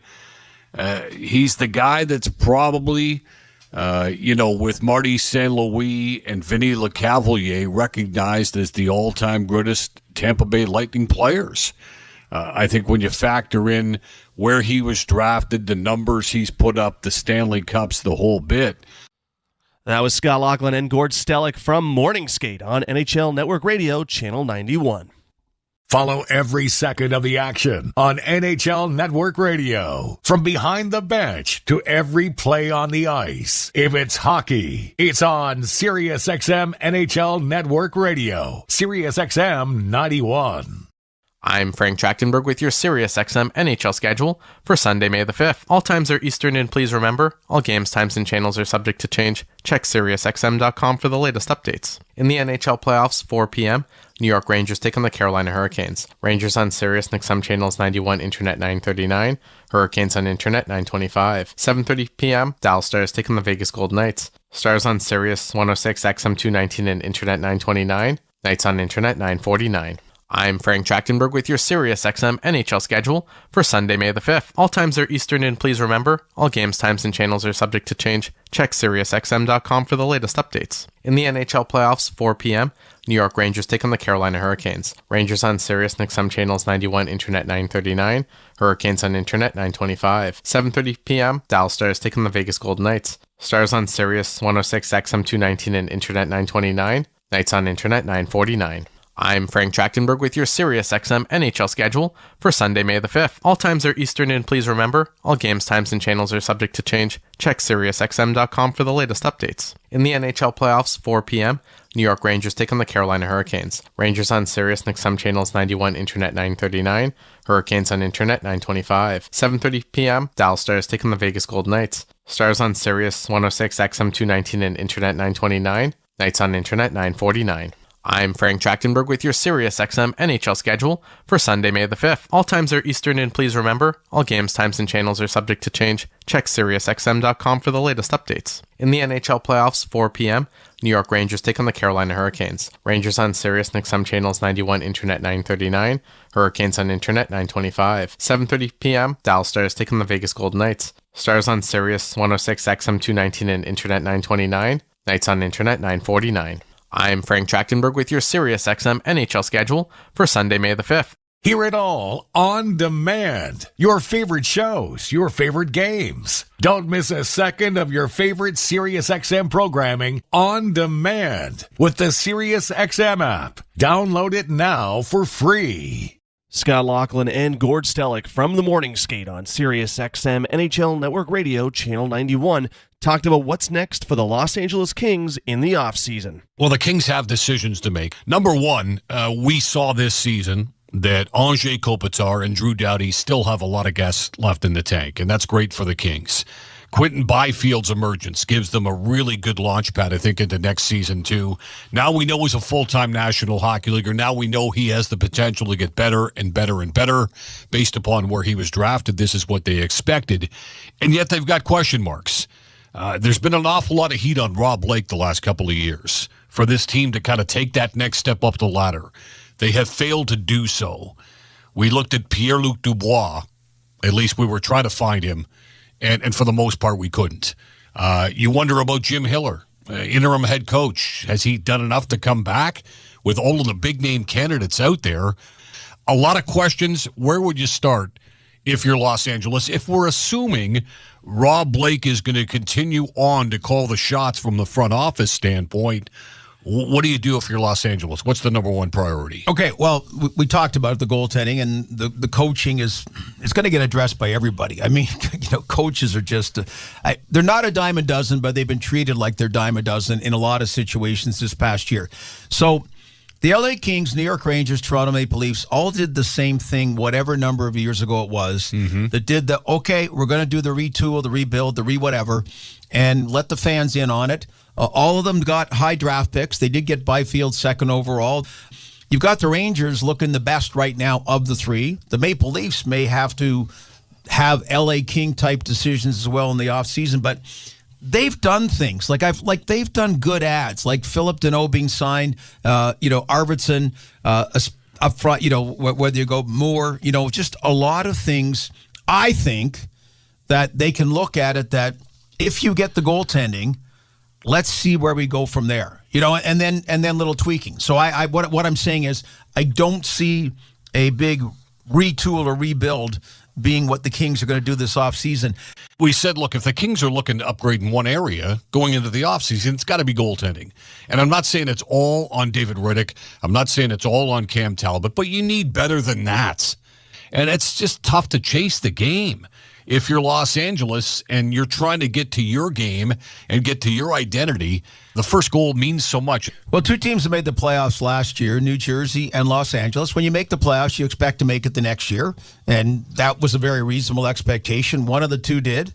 He's the guy that's probably, with Marty St. Louis and Vinny Lecavalier recognized as the all-time greatest Tampa Bay Lightning players. I think when you factor in where he was drafted, the numbers he's put up, the Stanley Cups, the whole bit. That was Scott Laughlin and Gord Stellick from Morning Skate on NHL Network Radio, Channel 91. Follow every second of the action on NHL Network Radio. From behind the bench to every play on the ice. If it's hockey, it's on SiriusXM NHL Network Radio. SiriusXM 91. I'm Frank Trachtenberg with your SiriusXM NHL schedule for Sunday, May the 5th. All times are Eastern, and please remember, all games, times, and channels are subject to change. Check SiriusXM.com for the latest updates. In the NHL playoffs, 4 p.m., New York Rangers take on the Carolina Hurricanes. Rangers on Sirius XM channels 91, Internet 939. Hurricanes on Internet 925. 7:30 p.m., Dallas Stars take on the Vegas Golden Knights. Stars on Sirius 106, XM 219, and Internet 929. Knights on Internet 949. I'm Frank Trachtenberg with your SiriusXM NHL schedule for Sunday, May the 5th. All times are Eastern, and please remember, all games, times, and channels are subject to change. Check SiriusXM.com for the latest updates. In the NHL playoffs, 4 p.m., New York Rangers take on the Carolina Hurricanes. Rangers on Sirius XM channels 91, Internet 939. Hurricanes on Internet 925. 7:30 p.m., Dallas Stars take on the Vegas Golden Knights. Stars on Sirius 106, XM 219, and Internet 929. Knights on Internet 949. I'm Frank Trachtenberg with your SiriusXM NHL schedule for Sunday, May the 5th. All times are Eastern, and please remember, all games, times, and channels are subject to change. Check SiriusXM.com for the latest updates. In the NHL playoffs, 4 p.m., New York Rangers take on the Carolina Hurricanes. Rangers on Sirius XM channels 91, Internet 939. Hurricanes on Internet 925. 7:30 p.m., Dallas Stars take on the Vegas Golden Knights. Stars on Sirius 106, XM 219, and Internet 929. Knights on Internet 949. I'm Frank Trachtenberg with your SiriusXM NHL schedule for Sunday, May the 5th. All times are Eastern, and please remember, all games, times, and channels are subject to change. Check SiriusXM.com for the latest updates. In the NHL playoffs, 4 p.m., New York Rangers take on the Carolina Hurricanes. Rangers on Sirius XM channels 91, Internet 939. Hurricanes on Internet 925. 7:30 p.m., Dallas Stars take on the Vegas Golden Knights. Stars on Sirius 106, XM 219, and Internet 929. Knights on Internet 949. I'm Frank Trachtenberg with your SiriusXM NHL schedule for Sunday, May the 5th. Hear it all on demand. Your favorite shows, your favorite games. Don't miss a second of your favorite SiriusXM programming on demand with the SiriusXM app. Download it now for free. Scott Laughlin and Gord Stellick from the Morning Skate on SiriusXM NHL Network Radio, Channel 91, talked about what's next for the Los Angeles Kings in the offseason. Well, the Kings have decisions to make. Number one, we saw this season that Anze Kopitar and Drew Doughty still have a lot of gas left in the tank, and that's great for the Kings. Quentin Byfield's emergence gives them a really good launch pad, I think, into next season, too. Now we know he's a full-time National Hockey Leaguer. Now we know he has the potential to get better and better and better based upon where he was drafted. This is what they expected. And yet they've got question marks. There's been an awful lot of heat on Rob Blake the last couple of years for this team to kind of take that next step up the ladder. They have failed to do so. We looked at Pierre-Luc Dubois. At least we were trying to find him. And for the most part, we couldn't. You wonder about Jim Hiller, interim head coach. Has he done enough to come back with all of the big-name candidates out there? A lot of questions. Where would you start if you're Los Angeles? If we're assuming Rob Blake is going to continue on to call the shots from the front office standpoint, what do you do if you're Los Angeles? What's the number one priority? Okay, well, we talked about the goaltending, and the coaching is going to get addressed by everybody. I mean, coaches are just they're not a dime a dozen, but they've been treated like they're dime a dozen in a lot of situations this past year. So the LA Kings, New York Rangers, Toronto Maple Leafs all did the same thing whatever number of years ago it was that did we're going to do the retool, the rebuild, the whatever, and let the fans in on it. All of them got high draft picks. They did get Byfield second overall. You've got the Rangers looking the best right now of the three. The Maple Leafs may have to have LA King type decisions as well in the offseason, but they've done things they've done good ads, like Philip Deneau being signed, Arvidsson up front, whether you go Moore, just a lot of things. I think that they can look at it that if you get the goaltending, let's see where we go from there, and then little tweaking. So what I'm saying is I don't see a big retool or rebuild being what the Kings are going to do this offseason. We said, look, if the Kings are looking to upgrade in one area going into the offseason, it's got to be goaltending. And I'm not saying it's all on David Riddick. I'm not saying it's all on Cam Talbot, but you need better than that. And it's just tough to chase the game. if you're Los Angeles and you're trying to get to your game and get to your identity, the first goal means so much. Well, two teams that made the playoffs last year, New Jersey and Los Angeles. When you make the playoffs, you expect to make it the next year, and that was a very reasonable expectation. One of the two did.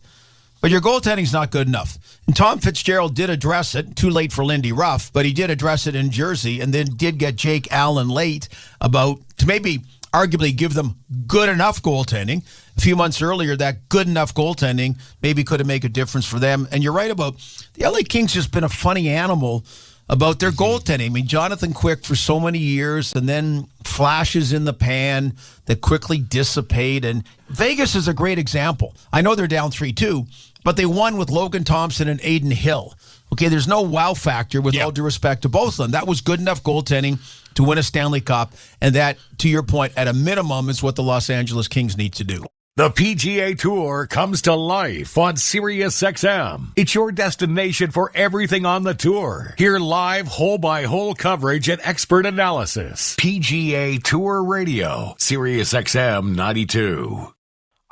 But your goaltending's not good enough. And Tom Fitzgerald did address it, too late for Lindy Ruff, but he did address it in Jersey and then did get Jake Allen late to maybe arguably give them good enough goaltending. A few months earlier, that good enough goaltending maybe could have made a difference for them. And you're right about the LA Kings just been a funny animal about their goaltending. I mean, Jonathan Quick for so many years and then flashes in the pan that quickly dissipate. And Vegas is a great example. I know they're down 3-2, but they won with Logan Thompson and Aiden Hill. Okay, there's no wow factor with all due respect to both of them. That was good enough goaltending to win a Stanley Cup, and that, to your point, at a minimum is what the Los Angeles Kings need to do. The PGA Tour comes to life on SiriusXM. It's your destination for everything on the tour. Hear live hole-by-hole coverage and expert analysis. PGA Tour Radio, SiriusXM 92.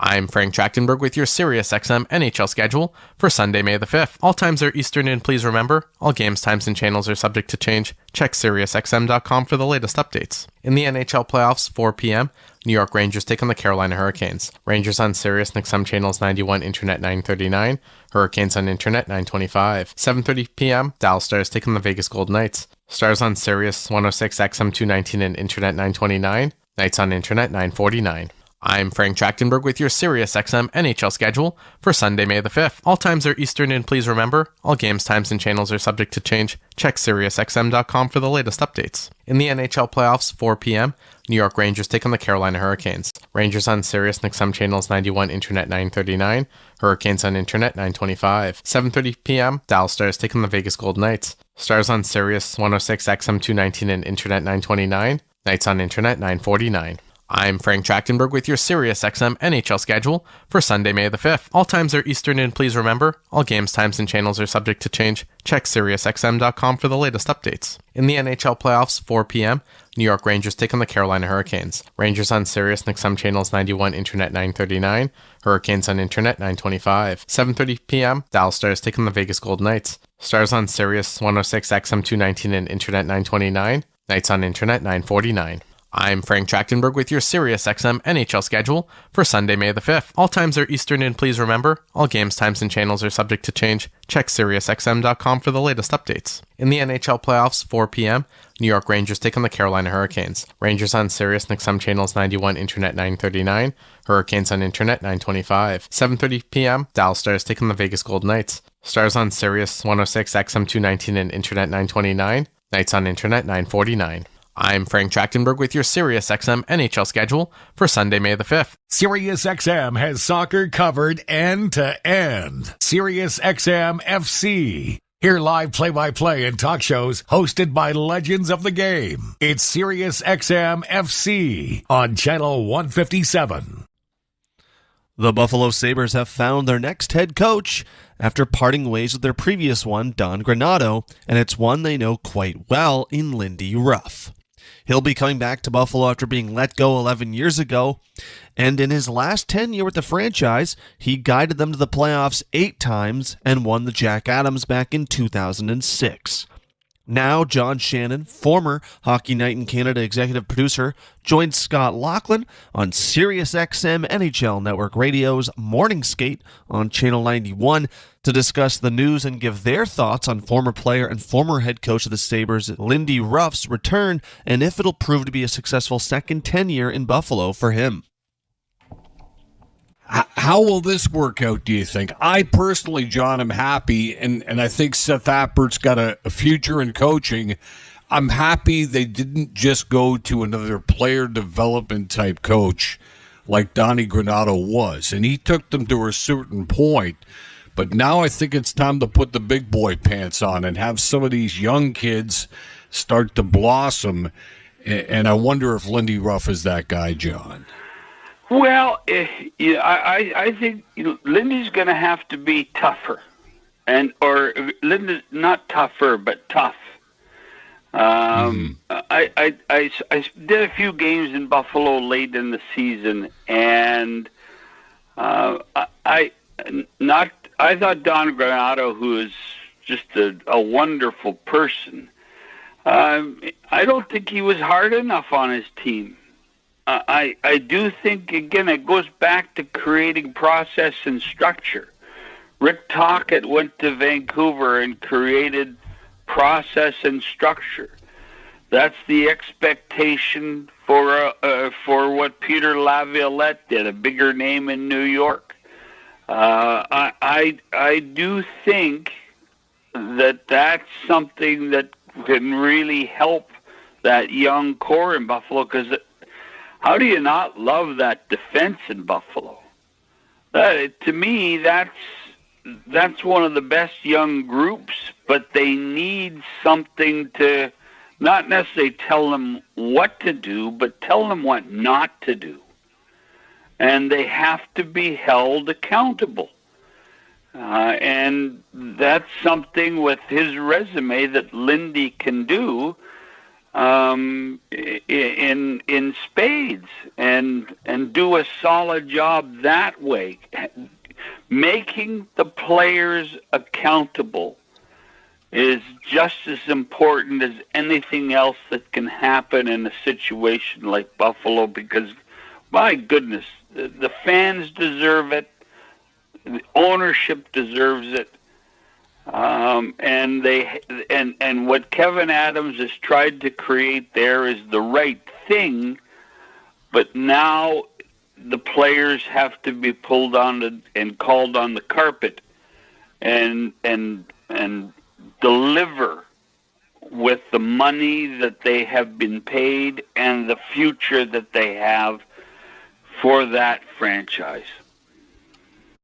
I'm Frank Trachtenberg with your SiriusXM NHL schedule for Sunday, May the 5th. All times are Eastern, and please remember, all games, times, and channels are subject to change. Check SiriusXM.com for the latest updates. In the NHL playoffs, 4 p.m., New York Rangers take on the Carolina Hurricanes. Rangers on Sirius and XM channels 91, Internet 939. Hurricanes on Internet 925. 7:30 p.m., Dallas Stars take on the Vegas Golden Knights. Stars on Sirius 106, XM 219, and Internet 929. Knights on Internet 949. I'm Frank Trachtenberg with your SiriusXM NHL schedule for Sunday, May the 5th. All times are Eastern, and please remember, all games, times, and channels are subject to change. Check SiriusXM.com for the latest updates. In the NHL playoffs, 4 p.m., New York Rangers take on the Carolina Hurricanes. Rangers on Sirius and XM channels 91, Internet 939. Hurricanes on Internet 925. 7:30 p.m., Dallas Stars take on the Vegas Golden Knights. Stars on Sirius 106, XM 219, and Internet 929. Knights on Internet 949. I'm Frank Trachtenberg with your SiriusXM NHL schedule for Sunday, May the 5th. All times are Eastern, and please remember, all games, times, and channels are subject to change. Check SiriusXM.com for the latest updates. In the NHL playoffs, 4 p.m., New York Rangers take on the Carolina Hurricanes. Rangers on Sirius and XM channels 91, Internet 939. Hurricanes on Internet 925. 7:30 p.m., Dallas Stars take on the Vegas Golden Knights. Stars on Sirius 106, XM 219, and Internet 929. Knights on Internet 949. I'm Frank Trachtenberg with your SiriusXM NHL schedule for Sunday, May the 5th. All times are Eastern, and please remember, all games, times, and channels are subject to change. Check SiriusXM.com for the latest updates. In the NHL playoffs, 4 p.m., New York Rangers take on the Carolina Hurricanes. Rangers on Sirius and XM channels 91, Internet 939. Hurricanes on Internet 925. 7:30 p.m., Dallas Stars take on the Vegas Golden Knights. Stars on Sirius 106, XM 219, and Internet 929. Knights on Internet 949. I'm Frank Trachtenberg with your SiriusXM NHL schedule for Sunday, May the 5th. SiriusXM has soccer covered end to end. SiriusXM FC. Hear live play-by-play and talk shows hosted by legends of the game. It's SiriusXM FC on Channel 157. The Buffalo Sabres have found their next head coach after parting ways with their previous one, Don Granato, and it's one they know quite well in Lindy Ruff. He'll be coming back to Buffalo after being let go 11 years ago, and in his last tenure with the franchise, he guided them to the playoffs 8 times and won the Jack Adams back in 2006. Now, John Shannon, former Hockey Night in Canada executive producer, joined Scott Laughlin on SiriusXM NHL Network Radio's Morning Skate on Channel 91 to discuss the news and give their thoughts on former player and former head coach of the Sabres, Lindy Ruff's return, and if it'll prove to be a successful second tenure in Buffalo for him. How will this work out, do you think? I personally, John, am happy, and I think Seth Appert's got a future in coaching. I'm happy they didn't just go to another player development type coach like Donnie Granato was, and he took them to a certain point. But now I think it's time to put the big boy pants on and have some of these young kids start to blossom, and I wonder if Lindy Ruff is that guy, John. Well, I think Lindy's going to have to be tougher, or Lindy not tougher but tough. I did a few games in Buffalo late in the season, and I thought Don Granato, who is just a wonderful person, I don't think he was hard enough on his team. I do think, again, it goes back to creating process and structure. Rick Tocchet went to Vancouver and created process and structure. That's the expectation for what Peter Laviolette did, a bigger name in New York. I do think that that's something that can really help that young core in Buffalo, because how do you not love that defense in Buffalo? To me, that's one of the best young groups, but they need something to not necessarily tell them what to do, but tell them what not to do. And they have to be held accountable. And that's something with his resume that Lindy can do in spades, and do a solid job that way. Making the players accountable is just as important as anything else that can happen in a situation like Buffalo, because, my goodness, the fans deserve it, the ownership deserves it, and what Kevin Adams has tried to create there is the right thing, but now the players have to be pulled on and called on the carpet and deliver with the money that they have been paid and the future that they have for that franchise.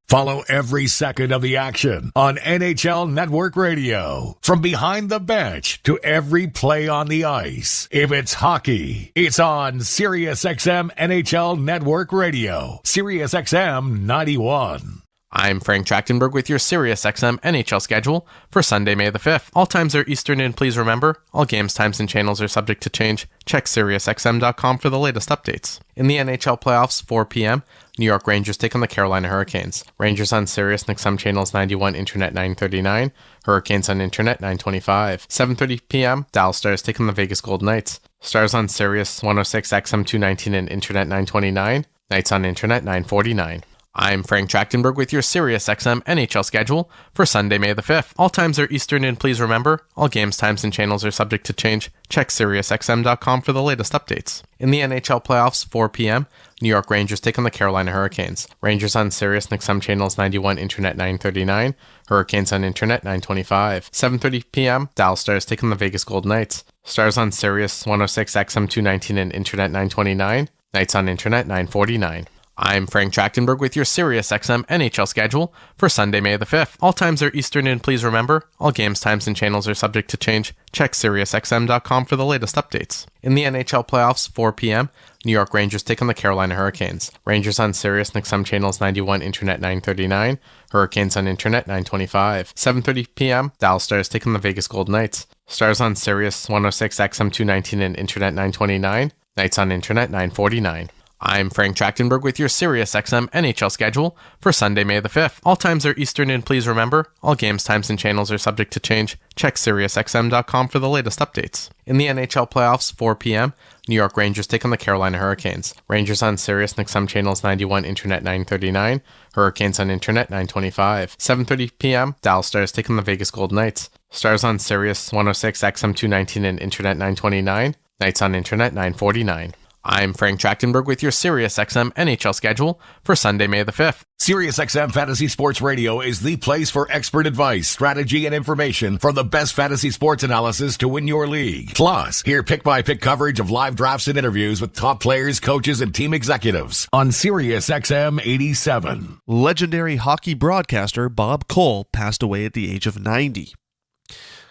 Follow every second of the action on NHL Network Radio. From behind the bench to every play on the ice. If it's hockey, it's on SiriusXM NHL Network Radio. SiriusXM 91. I'm Frank Trachtenberg with your SiriusXM NHL schedule for Sunday, May the 5th. All times are Eastern, and please remember, all games, times, and channels are subject to change. Check SiriusXM.com for the latest updates. In the NHL playoffs, 4 p.m., New York Rangers take on the Carolina Hurricanes. Rangers on SiriusXM channels 91, Internet 939. Hurricanes on Internet 925. 7:30 p.m., Dallas Stars take on the Vegas Golden Knights. Stars on Sirius 106, XM 219, and Internet 929. Knights on Internet 949. I'm Frank Trachtenberg with your SiriusXM NHL schedule for Sunday, May the 5th. All times are Eastern, and please remember, all games, times, and channels are subject to change. Check SiriusXM.com for the latest updates. In the NHL playoffs, 4 p.m., New York Rangers take on the Carolina Hurricanes. Rangers on SiriusXM channels 91, Internet 939. Hurricanes on Internet 925. 7:30 p.m., Dallas Stars take on the Vegas Golden Knights. Stars on Sirius 106, XM 219, and Internet 929. Knights on Internet 949. I'm Frank Trachtenberg with your SiriusXM NHL schedule for Sunday, May the 5th. All times are Eastern, and please remember, all games, times, and channels are subject to change. Check SiriusXM.com for the latest updates. In the NHL playoffs, 4 p.m., New York Rangers take on the Carolina Hurricanes. Rangers on SiriusXM channels 91, Internet 939. Hurricanes on Internet 925. 7:30 p.m., Dallas Stars take on the Vegas Golden Knights. Stars on Sirius 106, XM 219, and Internet 929. Knights on Internet 949. I'm Frank Trachtenberg with your SiriusXM NHL schedule for Sunday, May the 5th. All times are Eastern, and please remember, all games, times, and channels are subject to change. Check SiriusXM.com for the latest updates. In the NHL playoffs, 4 p.m., New York Rangers take on the Carolina Hurricanes. Rangers on SiriusXM channels 91, Internet 939. Hurricanes on Internet 925. 7:30 p.m., Dallas Stars take on the Vegas Golden Knights. Stars on Sirius 106, XM 219, and Internet 929. Knights on Internet 949. I'm Frank Trachtenberg with your SiriusXM NHL schedule for Sunday, May the 5th. SiriusXM Fantasy Sports Radio is the place for expert advice, strategy, and information from the best fantasy sports analysis to win your league. Plus, hear pick-by-pick coverage of live drafts and interviews with top players, coaches, and team executives on SiriusXM 87. Legendary hockey broadcaster Bob Cole passed away at the age of 90.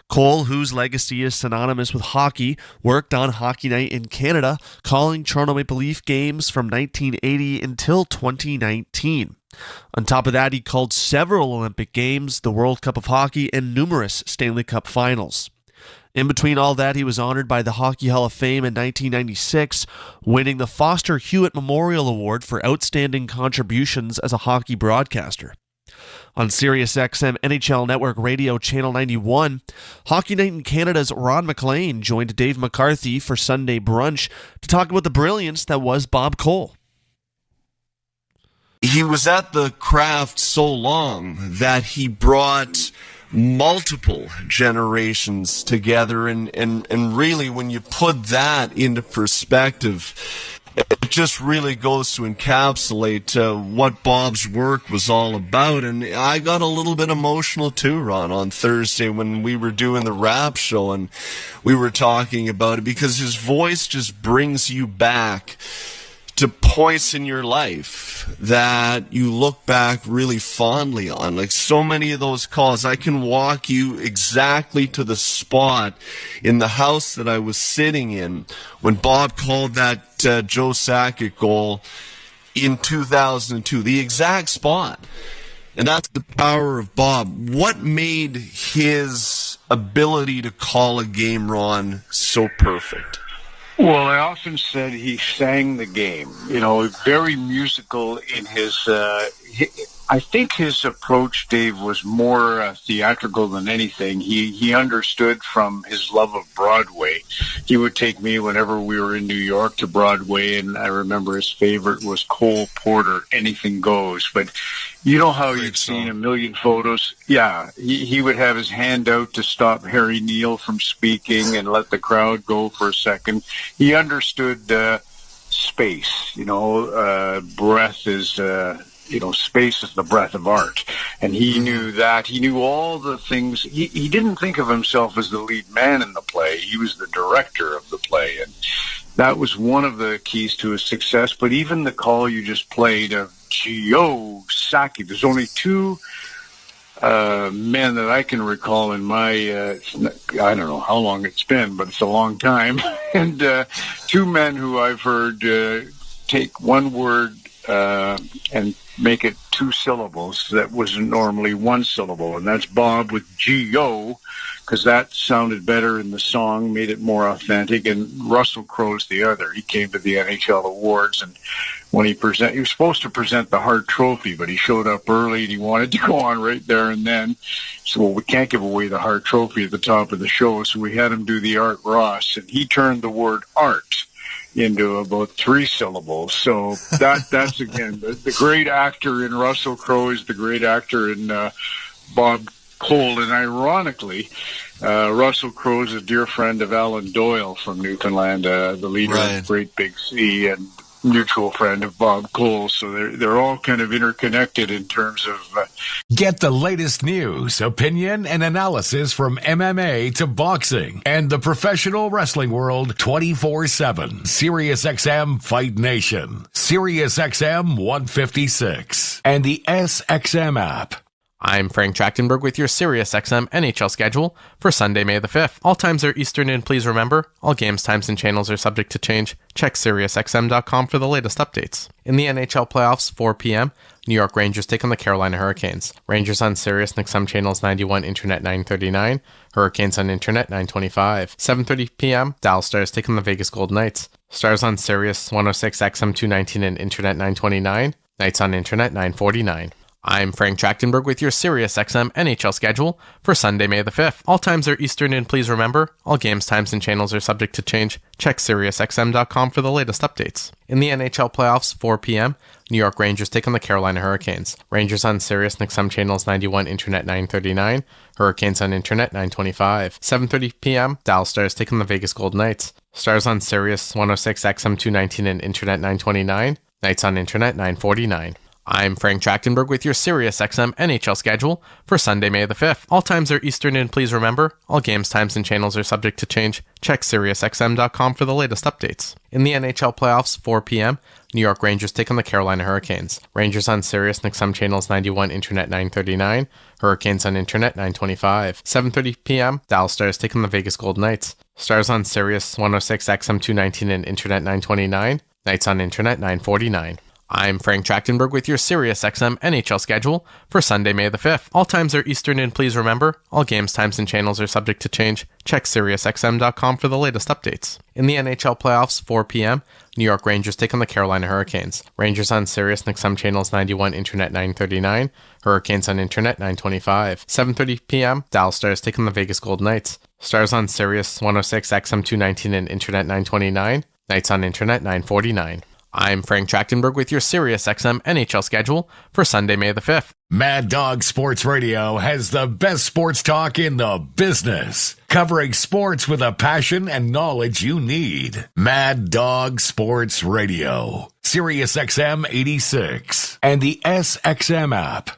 Cole, whose legacy is synonymous with hockey, worked on Hockey Night in Canada, calling Toronto Maple Leaf games from 1980 until 2019. On top of that, he called several Olympic Games, the World Cup of Hockey, and numerous Stanley Cup finals. In between all that, he was honored by the Hockey Hall of Fame in 1996, winning the Foster Hewitt Memorial Award for outstanding contributions as a hockey broadcaster. On SiriusXM NHL Network Radio Channel 91, Hockey Night in Canada's Ron McLean joined Dave McCarthy for Sunday Brunch to talk about the brilliance that was Bob Cole. He was at the craft so long that he brought multiple generations together, and really when you put that into perspective, it just really goes to encapsulate what Bob's work was all about. And I got a little bit emotional too, Ron, on Thursday when we were doing the rap show and we were talking about it, because his voice just brings you back to points in your life that you look back really fondly on. Like so many of those calls, I can walk you exactly to the spot in the house that I was sitting in when Bob called that Joe Sakic goal in 2002, the exact spot. And that's the power of Bob. What made his ability to call a game, Ron, so perfect? Well, I often said he sang the game, very musical in his, I think his approach, Dave, was more theatrical than anything. He understood from his love of Broadway. He would take me whenever we were in New York to Broadway, and I remember his favorite was Cole Porter, Anything Goes. But you know how you've seen a million photos? Yeah, he would have his hand out to stop Harry Neal from speaking and let the crowd go for a second. He understood space, breath is... space is the breath of art. And he knew that. He knew all the things. He didn't think of himself as the lead man in the play. He was the director of the play. And that was one of the keys to his success. But even the call you just played of Joe Sakic, there's only two men that I can recall in my, I don't know how long it's been, but it's a long time. And two men who I've heard take one word and make it two syllables that wasn't normally one syllable, and that's Bob with G-O, because that sounded better in the song, made it more authentic, and Russell Crowe's the other. He came to the NHL Awards, and when he was supposed to present the Hart Trophy, but he showed up early and he wanted to go on right there and then. So, well, we can't give away the Hart Trophy at the top of the show, so we had him do the Art Ross, and he turned the word art into about three syllables. So that's again, the great actor in Russell Crowe is the great actor in Bob Cole. And ironically, Russell Crowe is a dear friend of Alan Doyle from Newfoundland, the leader of Great Big Sea, and mutual friend of Bob Cole. So they're all kind of interconnected in terms of... Get the latest news, opinion, and analysis from MMA to boxing and the professional wrestling world 24/7. SiriusXM Fight Nation, SiriusXM 156, and the SXM app. I'm Frank Trachtenberg with your SiriusXM NHL schedule for Sunday, May the 5th. All times are Eastern, and please remember, all games, times, and channels are subject to change. Check SiriusXM.com for the latest updates. In the NHL playoffs, 4 p.m., New York Rangers take on the Carolina Hurricanes. Rangers on SiriusXM channels 91, Internet 939. Hurricanes on Internet 925. 7:30 p.m., Dallas Stars take on the Vegas Golden Knights. Stars on Sirius 106, XM 219, and Internet 929. Knights on Internet 949. I'm Frank Trachtenberg with your SiriusXM NHL schedule for Sunday, May the 5th. All times are Eastern, and please remember, all games, times, and channels are subject to change. Check SiriusXM.com for the latest updates. In the NHL playoffs, 4 p.m., New York Rangers take on the Carolina Hurricanes. Rangers on SiriusXM channels 91, Internet 939. Hurricanes on Internet 925. 7:30 p.m., Dallas Stars take on the Vegas Golden Knights. Stars on Sirius 106, XM 219, and Internet 929. Knights on Internet 949. I'm Frank Trachtenberg with your SiriusXM NHL schedule for Sunday, May the 5th. All times are Eastern, and please remember, all games, times, and channels are subject to change. Check SiriusXM.com for the latest updates. In the NHL playoffs, 4 p.m., New York Rangers take on the Carolina Hurricanes. Rangers on SiriusXM channels 91, Internet 939. Hurricanes on Internet 925. 7:30 p.m., Dallas Stars take on the Vegas Golden Knights. Stars on Sirius 106, XM 219, and Internet 929. Knights on Internet 949. I'm Frank Trachtenberg with your SiriusXM NHL schedule for Sunday, May the 5th. All times are Eastern, and please remember, all games, times, and channels are subject to change. Check SiriusXM.com for the latest updates. In the NHL playoffs, 4 p.m., New York Rangers take on the Carolina Hurricanes. Rangers on SiriusXM channels 91, Internet 939. Hurricanes on Internet 925. 7:30 p.m., Dallas Stars take on the Vegas Golden Knights. Stars on Sirius 106, XM 219, and Internet 929. Knights on Internet 949. I'm Frank Trachtenberg with your SiriusXM NHL schedule for Sunday, May the 5th. Mad Dog Sports Radio has the best sports talk in the business, covering sports with a passion and knowledge you need. Mad Dog Sports Radio, SiriusXM 86, and the SXM app.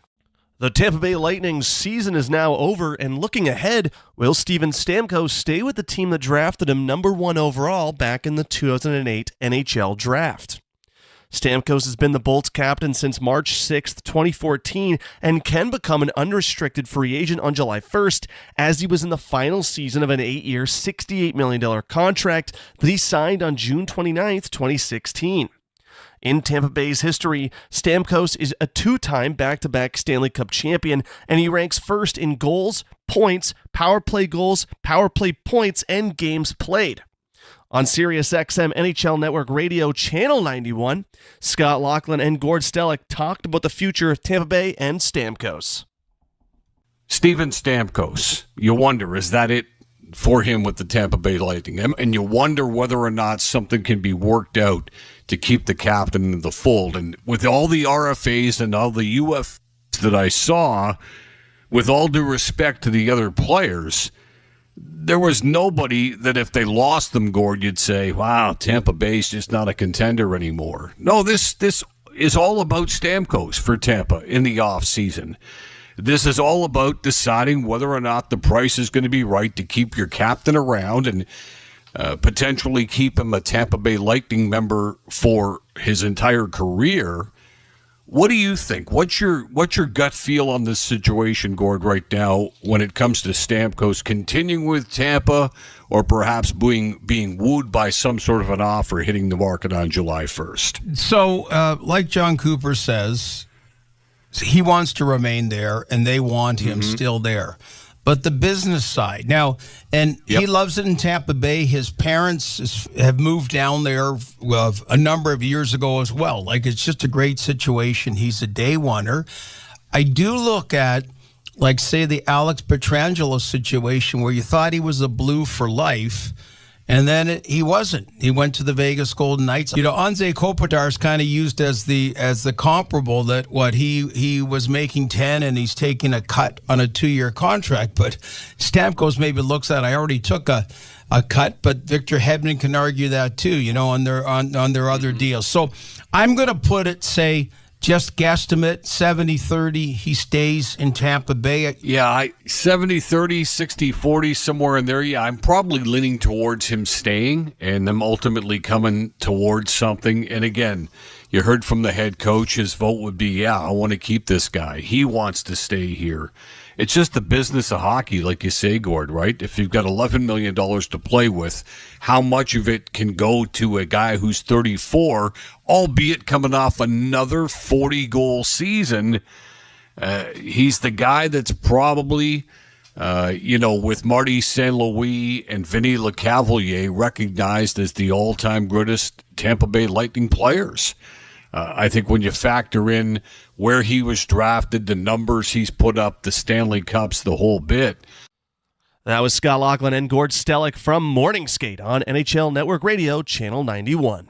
The Tampa Bay Lightning's season is now over, and looking ahead, will Steven Stamkos stay with the team that drafted him number 1 overall back in the 2008 NHL Draft? Stamkos has been the Bolts captain since March 6, 2014, and can become an unrestricted free agent on July 1st, as he was in the final season of an 8-year, $68 million contract that he signed on June 29, 2016. In Tampa Bay's history, Stamkos is a 2-time back-to-back Stanley Cup champion, and he ranks first in goals, points, power play goals, power play points, and games played. On SiriusXM NHL Network Radio Channel 91, Scott Laughlin and Gord Stellick talked about the future of Tampa Bay and Stamkos. Steven Stamkos, you wonder, is that it for him with the Tampa Bay Lightning? And you wonder whether or not something can be worked out to keep the captain in the fold. And with all the RFAs and all the UFs that I saw, with all due respect to the other players, there was nobody that if they lost them, Gord, you'd say, wow, Tampa Bay's just not a contender anymore. No, this is all about Stamkos for Tampa in the offseason. This is all about deciding whether or not the price is going to be right to keep your captain around and potentially keep him a Tampa Bay Lightning member for his entire career. What do you think? What's your gut feel on this situation, Gord, right now when it comes to Stamkos continuing with Tampa or perhaps being wooed by some sort of an offer hitting the market on July 1st? So, like John Cooper says, he wants to remain there, and they want him still there. But the business side now, and he loves it in Tampa Bay. His parents have moved down there a number of years ago as well. Like, it's just a great situation. He's a day oneer. I do look at, like, say, the Alex Pietrangelo situation where you thought he was a Blue for life, and then he wasn't. He went to the Vegas Golden Knights. You know, Anze Kopitar is kind of used as the comparable that what he was making 10 and he's taking a cut on a 2-year contract. But Stamkos maybe looks at, I already took a cut, but Victor Hedman can argue that too, you know, on their other deals. So I'm going to put it, say, just guesstimate 70-30, he stays in Tampa Bay. Yeah, 70-30, 60-40, somewhere in there. Yeah, I'm probably leaning towards him staying and them ultimately coming towards something. And again, you heard from the head coach, his vote would be, yeah, I want to keep this guy. He wants to stay here. It's just the business of hockey, like you say, Gord, right? If you've got $11 million to play with, how much of it can go to a guy who's 34, albeit coming off another 40-goal season? He's the guy that's probably, with Marty St. Louis and Vinny Lecavalier recognized as the all-time greatest Tampa Bay Lightning players. I think when you factor in where he was drafted, the numbers he's put up, the Stanley Cups, the whole bit. That was Scott Laughlin and Gord Stellick from Morning Skate on NHL Network Radio, Channel 91.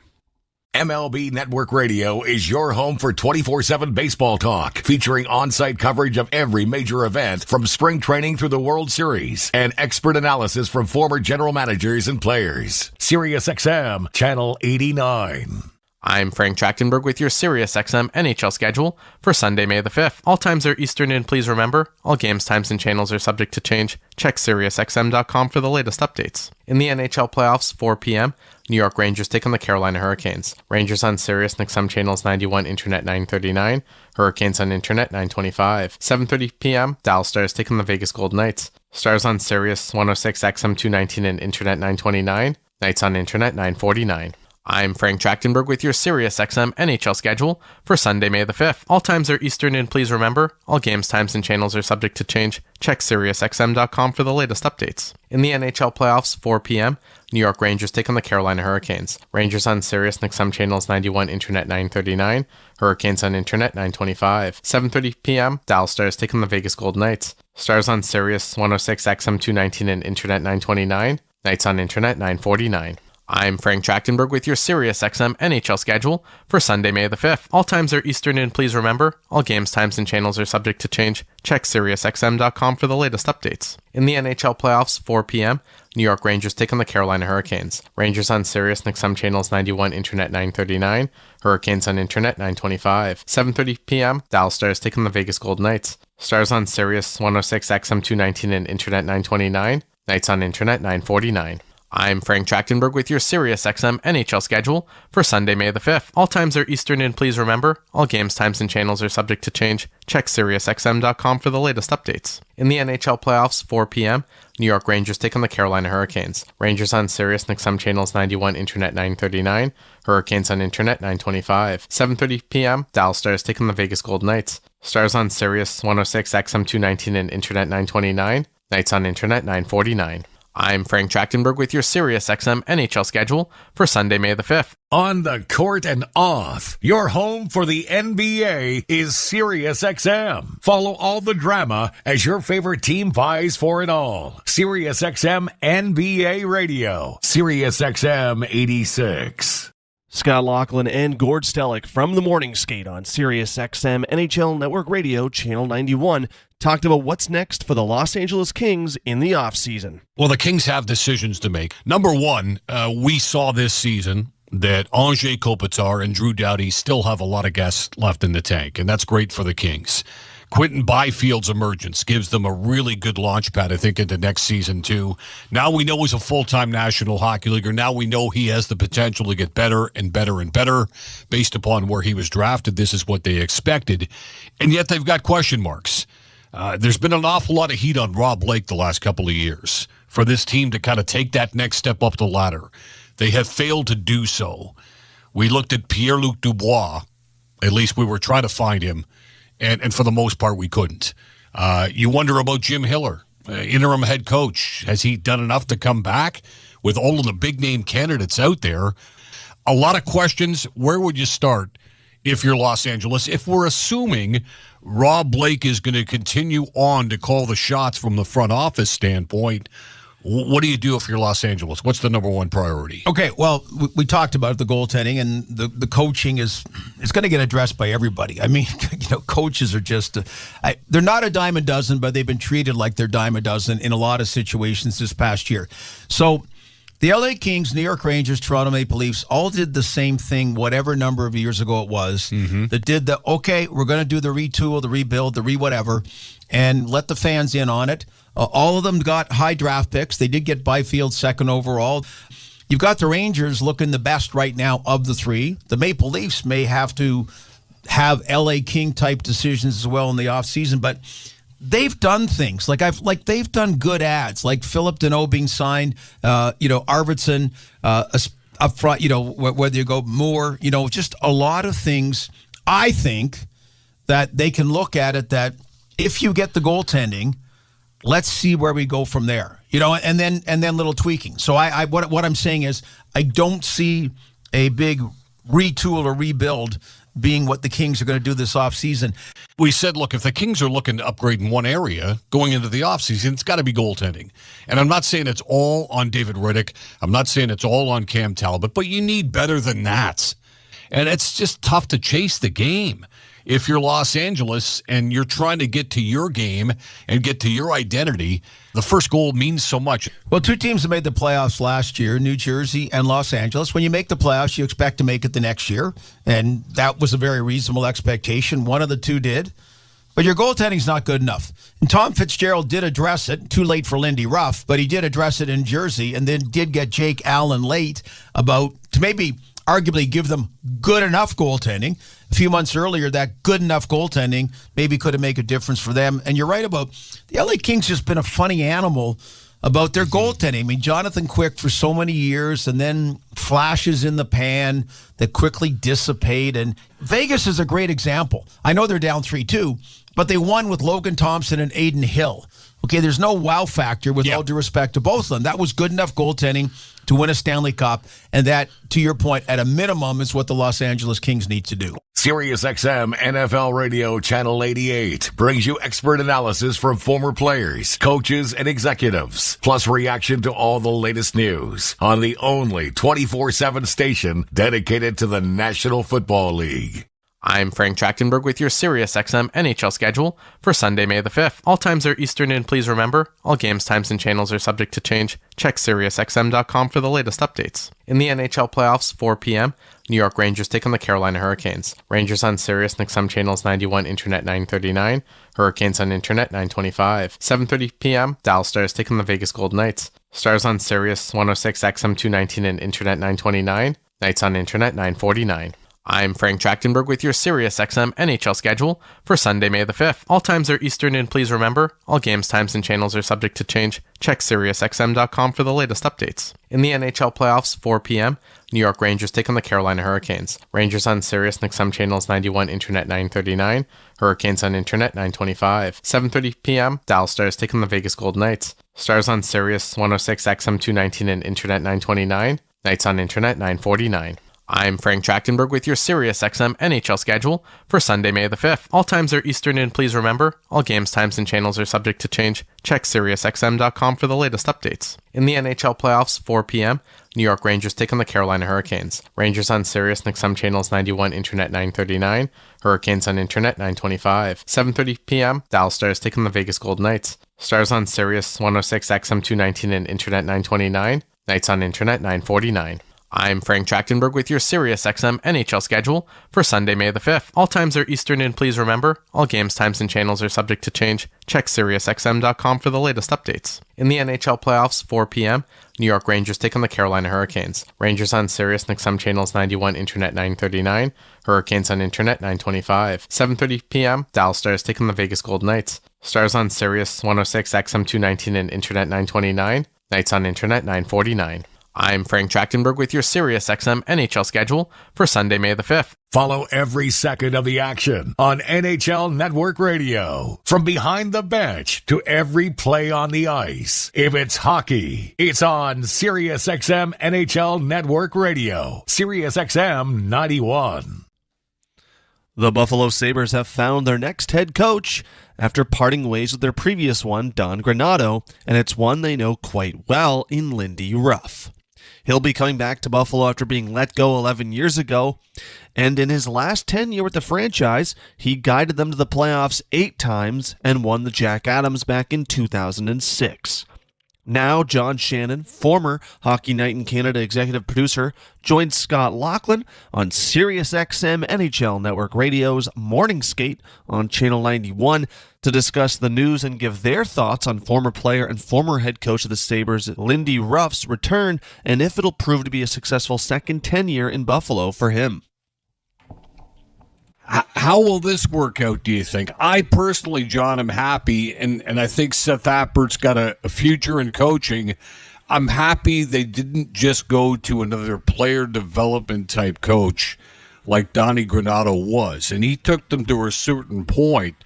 MLB Network Radio is your home for 24/7 baseball talk, featuring on-site coverage of every major event from spring training through the World Series and expert analysis from former general managers and players. SiriusXM Channel 89. I'm Frank Trachtenberg with your SiriusXM NHL schedule for Sunday, May the 5th. All times are Eastern, and please remember, all games, times, and channels are subject to change. Check SiriusXM.com for the latest updates. In the NHL playoffs, 4 p.m., New York Rangers take on the Carolina Hurricanes. Rangers on SiriusXM channels 91, Internet 939. Hurricanes on Internet 925. 7:30 p.m., Dallas Stars take on the Vegas Golden Knights. Stars on Sirius 106, XM 219, and Internet 929. Knights on Internet 949. I'm Frank Trachtenberg with your SiriusXM NHL schedule for Sunday, May the 5th. All times are Eastern, and please remember, all games, times, and channels are subject to change. Check SiriusXM.com for the latest updates. In the NHL playoffs, 4 p.m., New York Rangers take on the Carolina Hurricanes. Rangers on Sirius XM channels 91, Internet 939. Hurricanes on Internet 925. 7:30 p.m., Dallas Stars take on the Vegas Golden Knights. Stars on Sirius 106 XM 219 and Internet 929. Knights on Internet 949. I'm Frank Trachtenberg with your SiriusXM NHL schedule for Sunday, May the 5th. All times are Eastern, and please remember, all games, times, and channels are subject to change. Check SiriusXM.com for the latest updates. In the NHL playoffs, 4 p.m., New York Rangers take on the Carolina Hurricanes. Rangers on Sirius XM channels 91, Internet 939. Hurricanes on Internet 925. 7:30 p.m., Dallas Stars take on the Vegas Golden Knights. Stars on Sirius 106 XM 219 and Internet 929. Knights on Internet 949. I'm Frank Trachtenberg with your SiriusXM NHL schedule for Sunday, May the 5th. All times are Eastern, and please remember, all games, times, and channels are subject to change. Check SiriusXM.com for the latest updates. In the NHL playoffs, 4 p.m., New York Rangers take on the Carolina Hurricanes. Rangers on Sirius XM channels 91, Internet 939. Hurricanes on Internet 925. 7:30 p.m., Dallas Stars take on the Vegas Golden Knights. Stars on Sirius 106 XM 219 and Internet 929. Knights on Internet 949. I'm Frank Trachtenberg with your SiriusXM NHL schedule for Sunday, May the 5th. On the court and off, your home for the NBA is SiriusXM. Follow all the drama as your favorite team vies for it all. SiriusXM NBA Radio. SiriusXM 86. Scott Laughlin and Gord Stellick from the Morning Skate on SiriusXM NHL Network Radio, Channel 91, talked about what's next for the Los Angeles Kings in the offseason. Well, the Kings have decisions to make. Number one, we saw this season that Anze Kopitar and Drew Doughty still have a lot of gas left in the tank, and that's great for the Kings. Quentin Byfield's emergence gives them a really good launch pad, I think, into next season, too. Now we know he's a full-time National Hockey Leaguer. Now we know he has the potential to get better and better and better based upon where he was drafted. This is what they expected. And yet they've got question marks. There's been an awful lot of heat on Rob Blake the last couple of years for this team to kind of take that next step up the ladder. They have failed to do so. We looked at Pierre-Luc Dubois. At least we were trying to find him. And for the most part, we couldn't. You wonder about Jim Hiller, interim head coach. Has he done enough to come back with all of the big-name candidates out there? A lot of questions. Where would you start if you're Los Angeles? If we're assuming Rob Blake is going to continue on to call the shots from the front office standpoint, what do you do if you're Los Angeles? What's the number one priority? Okay, well, we talked about the goaltending, and the coaching is going to get addressed by everybody. I mean, coaches are just they're not a dime a dozen, but they've been treated like they're dime a dozen in a lot of situations this past year. So the LA Kings, New York Rangers, Toronto Maple Leafs all did the same thing whatever number of years ago it was, that did the, okay, we're going to do the retool, the rebuild, the whatever, and let the fans in on it. All of them got high draft picks. They did get Byfield second overall. You've got the Rangers looking the best right now of the three. The Maple Leafs may have to have LA King type decisions as well in the offseason, but they've done things they've done good ads, like Philip Deneau being signed, Arvidsson up front, whether you go Moore, just a lot of things. I think that they can look at it that if you get the goaltending, let's see where we go from there, and then little tweaking. So what I'm saying is I don't see a big retool or rebuild being what the Kings are going to do this offseason. We said, look, if the Kings are looking to upgrade in one area going into the offseason, it's got to be goaltending. And I'm not saying it's all on David Riddick. I'm not saying it's all on Cam Talbot, but you need better than that. And it's just tough to chase the game. If you're Los Angeles and you're trying to get to your game and get to your identity, the first goal means so much. Well, two teams that made the playoffs last year, New Jersey and Los Angeles. When you make the playoffs, you expect to make it the next year, and that was a very reasonable expectation. One of the two did. But your goaltending's not good enough. And Tom Fitzgerald did address it, too late for Lindy Ruff, but he did address it in Jersey, and then did get Jake Allen late about to maybe arguably give them good enough goaltending. A few months earlier, that good enough goaltending maybe could have made a difference for them. And you're right about the LA Kings just been a funny animal about their goaltending. I mean, Jonathan Quick for so many years, and then flashes in the pan that quickly dissipate. And Vegas is a great example. I know they're down 3-2, but they won with Logan Thompson and Aiden Hill. Okay, there's no wow factor with all due respect to both of them. That was good enough goaltending to win a Stanley Cup, and that, to your point, at a minimum is what the Los Angeles Kings need to do. SiriusXM NFL Radio Channel 88 brings you expert analysis from former players, coaches, and executives, plus reaction to all the latest news on the only 24/7 station dedicated to the National Football League. I'm Frank Trachtenberg with your SiriusXM NHL schedule for Sunday, May the 5th. All times are Eastern, and please remember, all games, times, and channels are subject to change. Check SiriusXM.com for the latest updates. In the NHL playoffs, 4 p.m., New York Rangers take on the Carolina Hurricanes. Rangers on Sirius XM channels 91, Internet 939. Hurricanes on Internet 925. 7:30 p.m., Dallas Stars take on the Vegas Golden Knights. Stars on Sirius 106 XM 219 and Internet 929. Knights on Internet 949. I'm Frank Trachtenberg with your SiriusXM NHL schedule for Sunday, May the 5th. All times are Eastern, and please remember, all games, times, and channels are subject to change. Check SiriusXM.com for the latest updates. In the NHL playoffs, 4 p.m., New York Rangers take on the Carolina Hurricanes. Rangers on Sirius XM channels 91, Internet 939. Hurricanes on Internet 925. 7:30 p.m., Dallas Stars take on the Vegas Golden Knights. Stars on Sirius 106 XM 219 and Internet 929. Knights on Internet 949. I'm Frank Trachtenberg with your SiriusXM NHL schedule for Sunday, May the 5th. All times are Eastern, and please remember, all games, times, and channels are subject to change. Check SiriusXM.com for the latest updates. In the NHL playoffs, 4 p.m., New York Rangers take on the Carolina Hurricanes. Rangers on Sirius XM channels 91, Internet 939. Hurricanes on Internet 925. 7:30 p.m., Dallas Stars take on the Vegas Golden Knights. Stars on Sirius 106 XM 219 and Internet 929. Knights on Internet 949. I'm Frank Trachtenberg with your SiriusXM NHL schedule for Sunday, May the 5th. All times are Eastern, and please remember, all games, times, and channels are subject to change. Check SiriusXM.com for the latest updates. In the NHL playoffs, 4 p.m., New York Rangers take on the Carolina Hurricanes. Rangers on Sirius XM channels 91, Internet 939. Hurricanes on Internet 925. 7:30 p.m., Dallas Stars take on the Vegas Golden Knights. Stars on Sirius 106 XM 219 and Internet 929. Knights on Internet 949. I'm Frank Trachtenberg with your SiriusXM NHL schedule for Sunday, May the 5th. Follow every second of the action on NHL Network Radio. From behind the bench to every play on the ice. If it's hockey, it's on SiriusXM NHL Network Radio. SiriusXM 91. The Buffalo Sabres have found their next head coach after parting ways with their previous one, Don Granato, and it's one they know quite well in Lindy Ruff. He'll be coming back to Buffalo after being let go 11 years ago, and in his last tenure with the franchise, he guided them to the playoffs 8 times and won the Jack Adams back in 2006. Now, John Shannon, former Hockey Night in Canada executive producer, joined Scott Laughlin on SiriusXM NHL Network Radio's Morning Skate on Channel 91 to discuss the news and give their thoughts on former player and former head coach of the Sabres, Lindy Ruff's return, and if it'll prove to be a successful second tenure in Buffalo for him. How will this work out, do you think? I personally, John, am happy, and I think Seth Appert's got a future in coaching. I'm happy they didn't just go to another player development type coach like Donnie Granato was, and he took them to a certain point.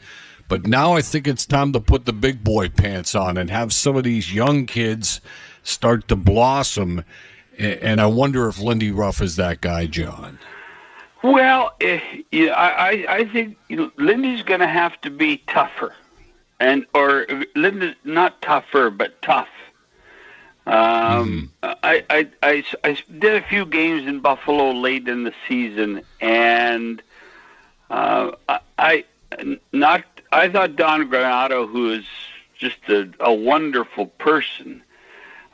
But now I think it's time to put the big boy pants on and have some of these young kids start to blossom, and I wonder if Lindy Ruff is that guy, John. Well, I think Lindy's going to have to be tougher, or Lindy not tougher but tough. I did a few games in Buffalo late in the season, and I thought Don Granato, who is just a wonderful person,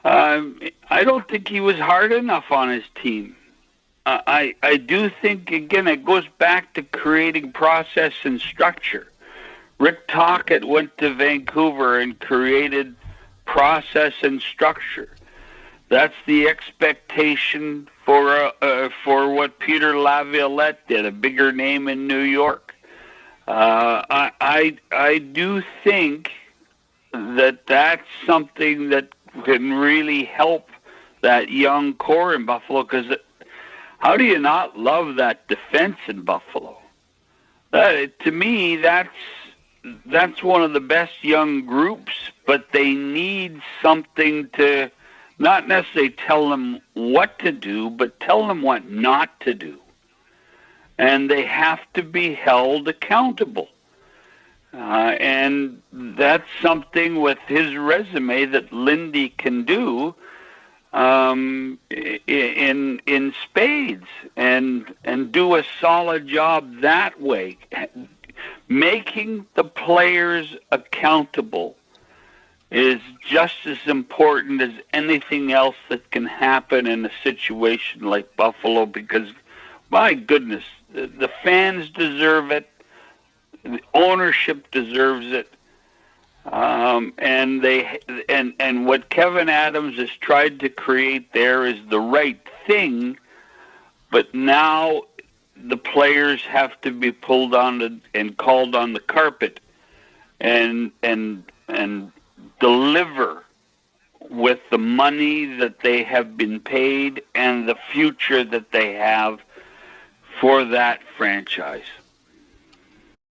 I don't think he was hard enough on his team. I do think, again, it goes back to creating process and structure. Rick Tocchet went to Vancouver and created process and structure. That's the expectation for what Peter Laviolette did, a bigger name in New York. I do think that's something that can really help that young core in Buffalo, because how do you not love that defense in Buffalo? To me, that's one of the best young groups, but they need something to not necessarily tell them what to do, but tell them what not to do. And they have to be held accountable. And that's something with his resume that Lindy can do in spades, and do a solid job that way. Making the players accountable is just as important as anything else that can happen in a situation like Buffalo, because, my goodness, the fans deserve it, the ownership deserves it, and what Kevin Adams has tried to create there is the right thing, but now the players have to be pulled on and called on the carpet and deliver with the money that they have been paid and the future that they have for that franchise.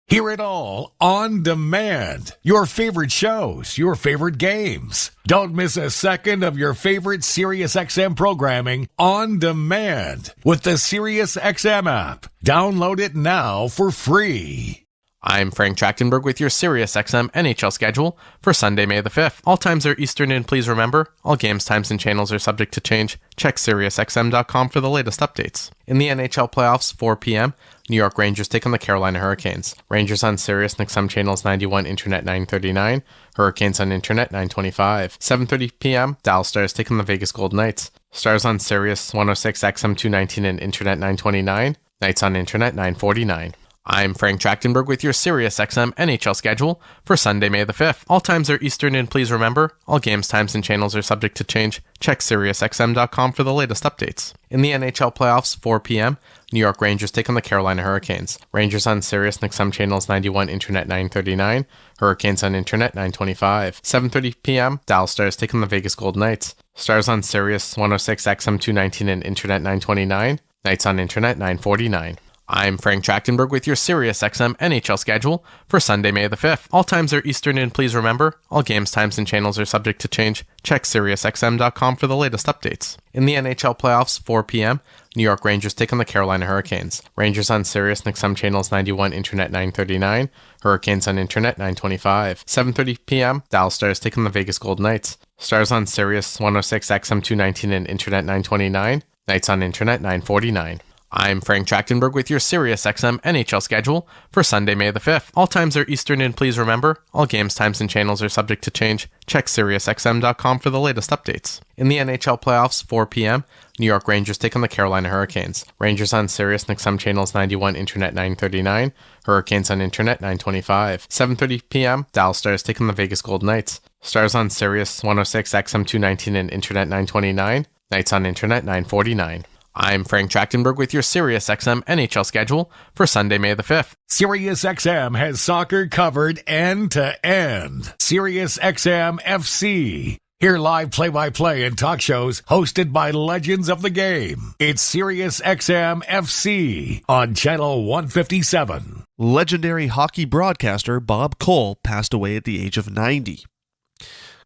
Hear it all on demand. Your favorite shows, your favorite games. Don't miss a second of your favorite SiriusXM programming on demand with the SiriusXM app. Download it now for free. I'm Frank Trachtenberg with your SiriusXM NHL schedule for Sunday, May the 5th. All times are Eastern, and please remember, all games, times, and channels are subject to change. Check SiriusXM.com for the latest updates. In the NHL playoffs, 4 p.m., New York Rangers take on the Carolina Hurricanes. Rangers on Sirius and XM channels 91, Internet 939. Hurricanes on Internet 925. 7:30 p.m., Dallas Stars take on the Vegas Golden Knights. Stars on Sirius 106, XM 219, and Internet 929. Knights on Internet 949. I'm Frank Trachtenberg with your SiriusXM NHL schedule for Sunday, May the 5th. All times are Eastern, and please remember, all games, times, and channels are subject to change. Check SiriusXM.com for the latest updates. In the NHL playoffs, 4 p.m., New York Rangers take on the Carolina Hurricanes. Rangers on Sirius and XM channels 91, Internet 939. Hurricanes on Internet 925. 7:30 p.m., Dallas Stars take on the Vegas Golden Knights. Stars on Sirius 106, XM 219, and Internet 929. Knights on Internet 949. I'm Frank Trachtenberg with your SiriusXM NHL schedule for Sunday, May the 5th. All times are Eastern, and please remember, all games, times, and channels are subject to change. Check SiriusXM.com for the latest updates. In the NHL playoffs, 4 p.m., New York Rangers take on the Carolina Hurricanes. Rangers on Sirius and XM channels 91, Internet 939. Hurricanes on Internet 925. 7:30 p.m., Dallas Stars take on the Vegas Golden Knights. Stars on Sirius 106, XM 219, and Internet 929. Knights on Internet 949. I'm Frank Trachtenberg with your SiriusXM NHL schedule for Sunday, May the 5th. All times are Eastern, and please remember, all games, times, and channels are subject to change. Check SiriusXM.com for the latest updates. In the NHL playoffs, 4 p.m., New York Rangers take on the Carolina Hurricanes. Rangers on Sirius and XM channels 91, Internet 939. Hurricanes on Internet 925. 7:30 p.m., Dallas Stars take on the Vegas Golden Knights. Stars on Sirius 106, XM 219, and Internet 929. Knights on Internet 949. I'm Frank Trachtenberg with your SiriusXM NHL schedule for Sunday, May the 5th. SiriusXM has soccer covered end to end. SiriusXM FC. Hear live play-by-play and talk shows hosted by legends of the game. It's SiriusXM FC on Channel 157. Legendary hockey broadcaster Bob Cole passed away at the age of 90.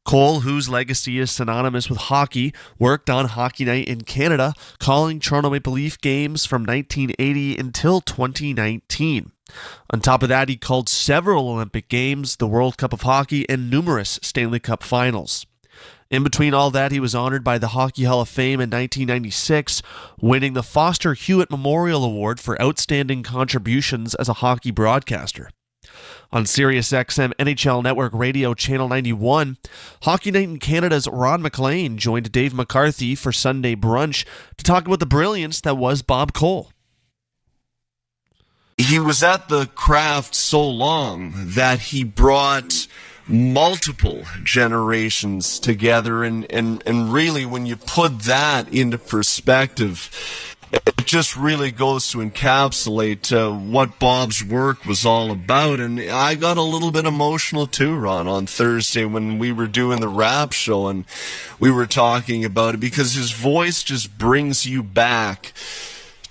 Cole, whose legacy is synonymous with hockey, worked on Hockey Night in Canada, calling Toronto Maple Leaf games from 1980 until 2019. On top of that, he called several Olympic Games, the World Cup of Hockey, and numerous Stanley Cup finals. In between all that, he was honored by the Hockey Hall of Fame in 1996, winning the Foster Hewitt Memorial Award for outstanding contributions as a hockey broadcaster. On SiriusXM NHL Network Radio Channel 91, Hockey Night in Canada's Ron McLean joined Dave McCarthy for Sunday Brunch to talk about the brilliance that was Bob Cole. He was at the craft so long that he brought multiple generations together, and really when you put that into perspective, it just really goes to encapsulate what Bob's work was all about. And I got a little bit emotional too, Ron, on Thursday when we were doing the rap show and we were talking about it, because his voice just brings you back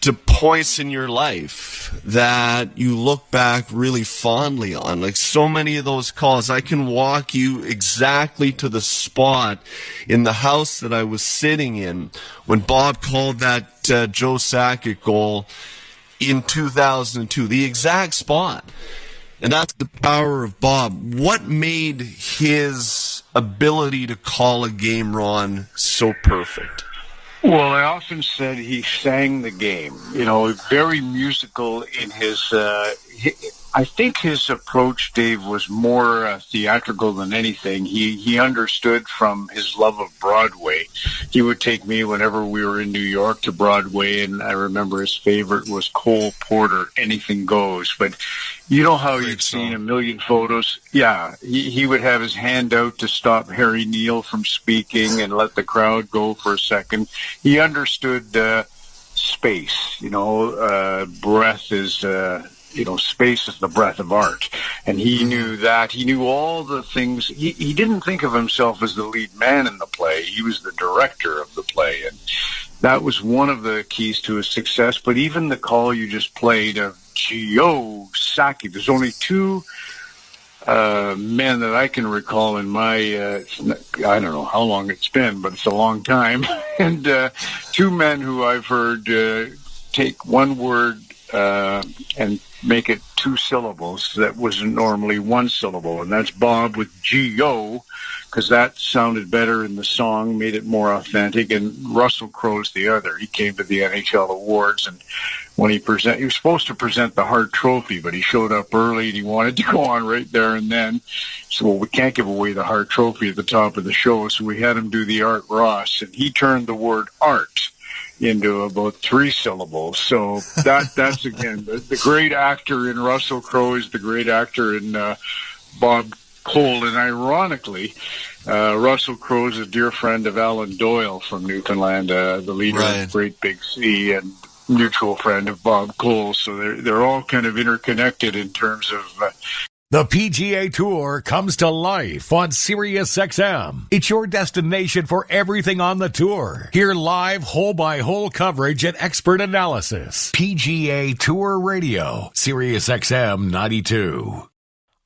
to points in your life that you look back really fondly on. Like so many of those calls, I can walk you exactly to the spot in the house that I was sitting in when Bob called that Joe Sakic goal in 2002, the exact spot. And that's the power of Bob. What made his ability to call a game, Ron, so perfect? Well, I often said he sang the game, very musical in his, I think his approach, Dave, was more theatrical than anything. He understood from his love of Broadway. He would take me whenever we were in New York to Broadway, and I remember his favorite was Cole Porter, Anything Goes. But you know how you've seen a million photos? Yeah, he would have his hand out to stop Harry Neal from speaking and let the crowd go for a second. He understood space, breath is... space is the breath of art. And he knew that. He knew all the things. He didn't think of himself as the lead man in the play. He was the director of the play. And that was one of the keys to his success. But even the call you just played of Joe Sakic, there's only two men that I can recall in my, I don't know how long it's been, but it's a long time. And two men who I've heard take one word and make it two syllables that wasn't normally one syllable, and that's Bob with G-O, because that sounded better in the song, made it more authentic, and Russell Crowe's the other. He came to the NHL Awards, and when he was supposed to present the Hart Trophy, but he showed up early and he wanted to go on right there and then. So, well, we can't give away the Hart Trophy at the top of the show, so we had him do the Art Ross, and he turned the word art into about three syllables. So that's again, the great actor in Russell Crowe is the great actor in Bob Cole. And ironically, Russell Crowe is a dear friend of Alan Doyle from Newfoundland, the leader of Great Big Sea, and mutual friend of Bob Cole. So they're all kind of interconnected in terms of... The PGA Tour comes to life on SiriusXM. It's your destination for everything on the tour. Hear live hole-by-hole coverage and expert analysis. PGA Tour Radio, SiriusXM 92.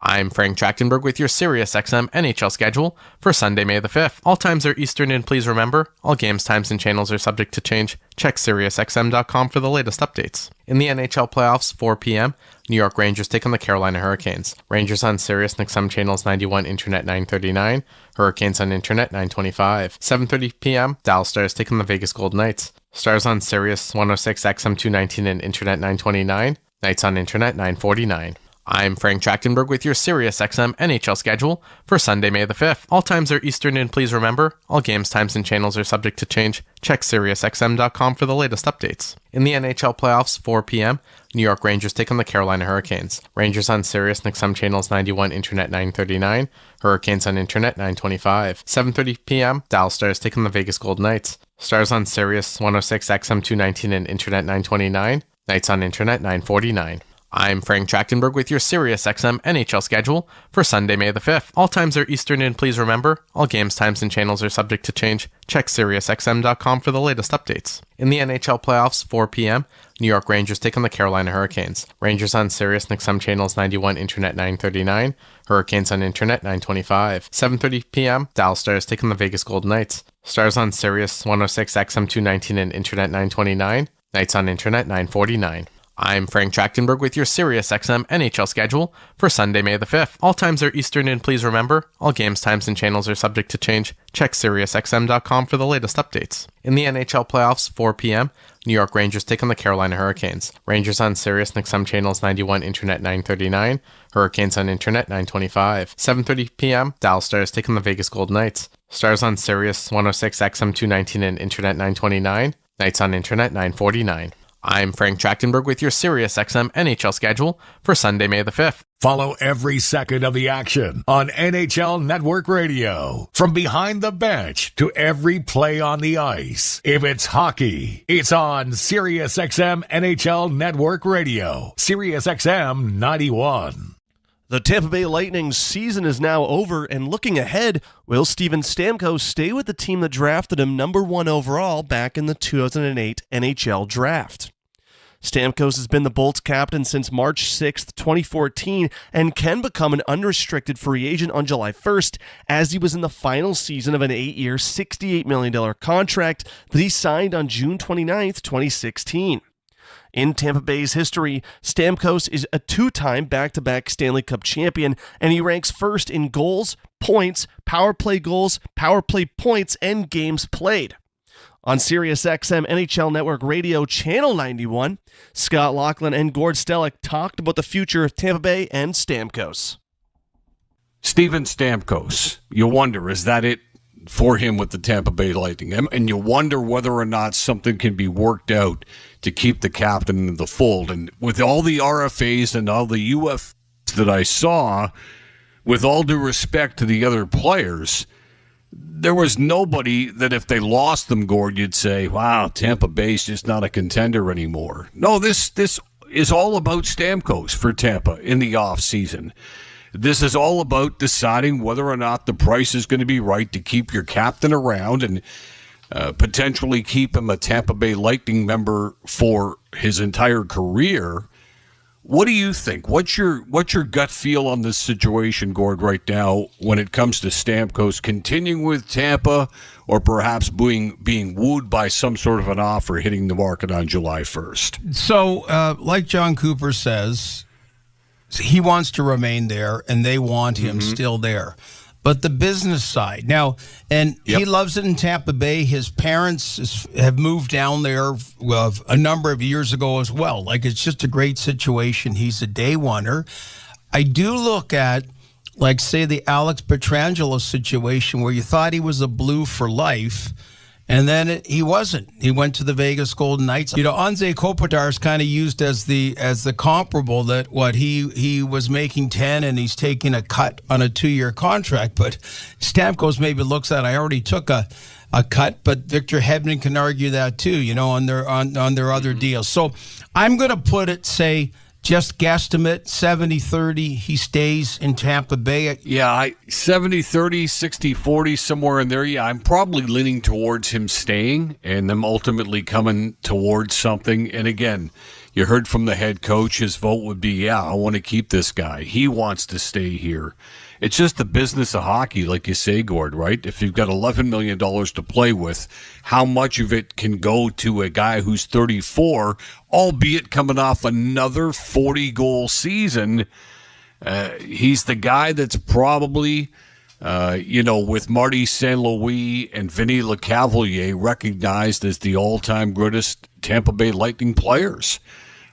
I'm Frank Trachtenberg with your SiriusXM NHL schedule for Sunday, May the 5th. All times are Eastern, and please remember, all games, times, and channels are subject to change. Check SiriusXM.com for the latest updates. In the NHL playoffs, 4 p.m., New York Rangers take on the Carolina Hurricanes. Rangers on Sirius XM channels 91, Internet 939. Hurricanes on Internet 925. 7:30 p.m., Dallas Stars take on the Vegas Golden Knights. Stars on Sirius 106 XM 219 and Internet 929. Knights on Internet 949. I'm Frank Trachtenberg with your SiriusXM NHL schedule for Sunday, May the 5th. All times are Eastern, and please remember, all games, times, and channels are subject to change. Check SiriusXM.com for the latest updates. In the NHL playoffs, 4 p.m., New York Rangers take on the Carolina Hurricanes. Rangers on Sirius XM channels 91, Internet 939. Hurricanes on Internet 925. 7:30 p.m., Dallas Stars take on the Vegas Golden Knights. Stars on Sirius 106 XM 219 and Internet 929. Knights on Internet 949. I'm Frank Trachtenberg with your SiriusXM NHL schedule for Sunday, May the 5th. All times are Eastern, and please remember, all games, times, and channels are subject to change. Check SiriusXM.com for the latest updates. In the NHL playoffs, 4 p.m., New York Rangers take on the Carolina Hurricanes. Rangers on Sirius XM channels 91, Internet 939. Hurricanes on Internet 925. 7:30 p.m., Dallas Stars take on the Vegas Golden Knights. Stars on Sirius 106 XM 219 and Internet 929. Knights on Internet 949. I'm Frank Trachtenberg with your SiriusXM NHL schedule for Sunday, May the 5th. All times are Eastern, and please remember, all games, times, and channels are subject to change. Check SiriusXM.com for the latest updates. In the NHL playoffs, 4 p.m., New York Rangers take on the Carolina Hurricanes. Rangers on Sirius XM channels 91, Internet 939. Hurricanes on Internet 925. 7:30 p.m., Dallas Stars take on the Vegas Golden Knights. Stars on Sirius 106 XM 219 and Internet 929. Knights on Internet 949. I'm Frank Trachtenberg with your SiriusXM NHL schedule for Sunday, May the 5th. Follow every second of the action on NHL Network Radio. From behind the bench to every play on the ice. If it's hockey, it's on SiriusXM NHL Network Radio. SiriusXM 91. The Tampa Bay Lightning's season is now over, and looking ahead, will Steven Stamkos stay with the team that drafted him number 1 overall back in the 2008 NHL Draft? Stamkos has been the Bolts captain since March 6, 2014, and can become an unrestricted free agent on July 1st, as he was in the final season of an 8-year, $68 million contract that he signed on June 29, 2016. In Tampa Bay's history, Stamkos is a 2-time back-to-back Stanley Cup champion, and he ranks first in goals, points, power play goals, power play points, and games played. On SiriusXM NHL Network Radio Channel 91, Scott Laughlin and Gord Stellick talked about the future of Tampa Bay and Stamkos. Steven Stamkos, you wonder, is that it for him with the Tampa Bay Lightning? And you wonder whether or not something can be worked out to keep the captain in the fold. And with all the RFAs and all the UFs that I saw, with all due respect to the other players, there was nobody that if they lost them, Gord, you'd say, wow, Tampa Bay's just not a contender anymore. No, this is all about Stamkos for Tampa in the offseason. This is all about deciding whether or not the price is going to be right to keep your captain around and potentially keep him a Tampa Bay Lightning member for his entire career. What do you think? What's your gut feel on this situation, Gord, right now when it comes to Stamkos continuing with Tampa or perhaps being wooed by some sort of an offer hitting the market on July 1st? So, like John Cooper says, he wants to remain there, and they want him still there. But the business side now, and he loves it in Tampa Bay. His parents have moved down there a number of years ago as well. Like, it's just a great situation. He's a day oneer. I do look at, like, say, the Alex Pietrangelo situation where you thought he was a Blue for life, and then he wasn't. He went to the Vegas Golden Knights. You know, Anze Kopitar is kind of used as the comparable that what he was making 10 and he's taking a cut on a 2-year contract. But Stamkos maybe looks at, I already took a cut, but Victor Hedman can argue that too, you know, on their other deals. So I'm going to put it, say, just guesstimate, 70-30, he stays in Tampa Bay. Yeah, 70-30, 60-40, somewhere in there. Yeah, I'm probably leaning towards him staying and them ultimately coming towards something. And again, you heard from the head coach, his vote would be, yeah, I want to keep this guy. He wants to stay here. It's just the business of hockey, like you say, Gord, right? If you've got $11 million to play with, how much of it can go to a guy who's 34, albeit coming off another 40-goal season? He's the guy that's probably, with Marty St. Louis and Vinny Lecavalier recognized as the all-time greatest Tampa Bay Lightning players.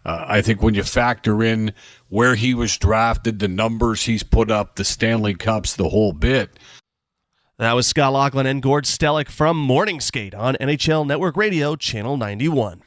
I think when you factor in where he was drafted, the numbers he's put up, the Stanley Cups, the whole bit. That was Scott Laughlin and Gord Stellick from Morning Skate on NHL Network Radio, Channel 91.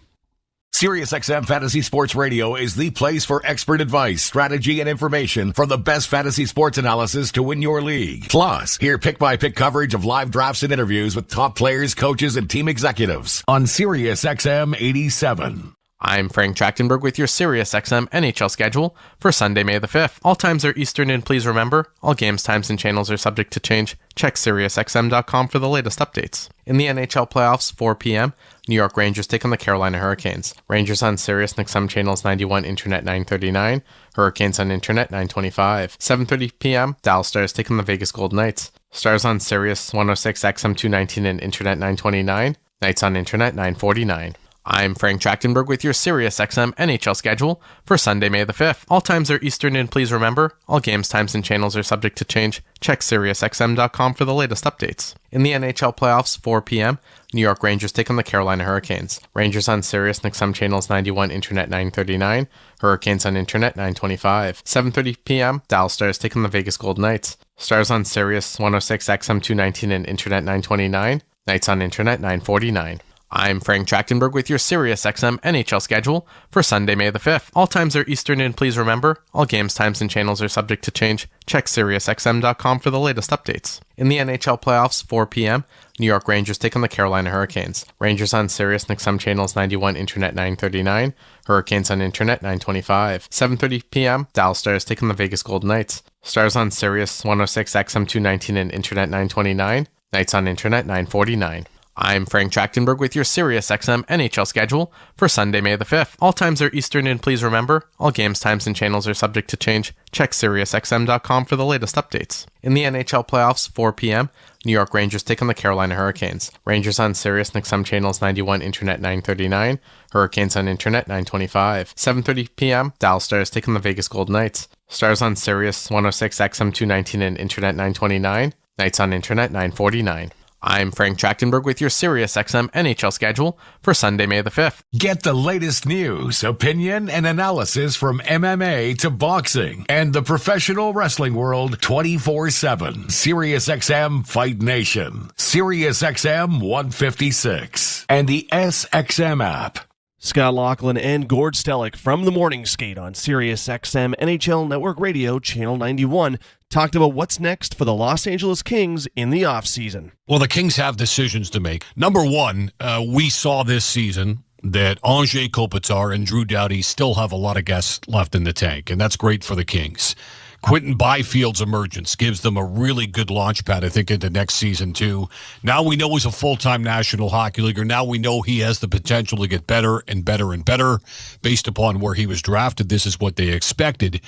SiriusXM Fantasy Sports Radio is the place for expert advice, strategy, and information from the best fantasy sports analysis to win your league. Plus, hear pick-by-pick coverage of live drafts and interviews with top players, coaches, and team executives on SiriusXM 87. I'm Frank Trachtenberg with your SiriusXM NHL schedule for Sunday, May the 5th. All times are Eastern, and please remember, all games, times, and channels are subject to change. Check SiriusXM.com for the latest updates. In the NHL playoffs, 4 p.m., New York Rangers take on the Carolina Hurricanes. Rangers on Sirius XM channels 91, Internet 939. Hurricanes on Internet 925. 7:30 p.m., Dallas Stars take on the Vegas Golden Knights. Stars on Sirius 106, XM 219, and Internet 929. Knights on Internet 949. I'm Frank Trachtenberg with your SiriusXM NHL schedule for Sunday, May the 5th. All times are Eastern, and please remember, all games, times, and channels are subject to change. Check SiriusXM.com for the latest updates. In the NHL playoffs, 4 p.m., New York Rangers take on the Carolina Hurricanes. Rangers on Sirius XM channels 91, Internet 939. Hurricanes on Internet 925. 7:30 p.m., Dallas Stars take on the Vegas Golden Knights. Stars on Sirius 106, XM 219, and Internet 929. Knights on Internet 949. I'm Frank Trachtenberg with your SiriusXM NHL schedule for Sunday, May the 5th. All times are Eastern, and please remember, all games, times, and channels are subject to change. Check SiriusXM.com for the latest updates. In the NHL playoffs, 4 p.m., New York Rangers take on the Carolina Hurricanes. Rangers on Sirius XM channels 91, Internet 939. Hurricanes on Internet 925. 7:30 p.m., Dallas Stars take on the Vegas Golden Knights. Stars on Sirius 106 XM 219 and Internet 929. Knights on Internet 949. I'm Frank Trachtenberg with your SiriusXM NHL schedule for Sunday, May the 5th. All times are Eastern, and please remember, all games, times, and channels are subject to change. Check SiriusXM.com for the latest updates. In the NHL playoffs, 4 p.m., New York Rangers take on the Carolina Hurricanes. Rangers on Sirius XM channels 91, Internet 939. Hurricanes on Internet 925. 7:30 p.m., Dallas Stars take on the Vegas Golden Knights. Stars on Sirius 106 XM 219 and Internet 929. Knights on Internet 949. I'm Frank Trachtenberg with your SiriusXM NHL schedule for Sunday, May the 5th. Get the latest news, opinion, and analysis from MMA to boxing and the professional wrestling world 24/7. SiriusXM Fight Nation, SiriusXM 156, and the SXM app. Scott Laughlin and Gord Stellick from the Morning Skate on Sirius XM NHL Network Radio, Channel 91, talked about what's next for the Los Angeles Kings in the offseason. Well, the Kings have decisions to make. Number one, we saw this season that Anze Kopitar and Drew Doughty still have a lot of gas left in the tank, and that's great for the Kings. Quentin Byfield's emergence gives them a really good launch pad, I think, into next season, too. Now we know he's a full-time National Hockey Leaguer. Now we know he has the potential to get better and better and better based upon where he was drafted. This is what they expected.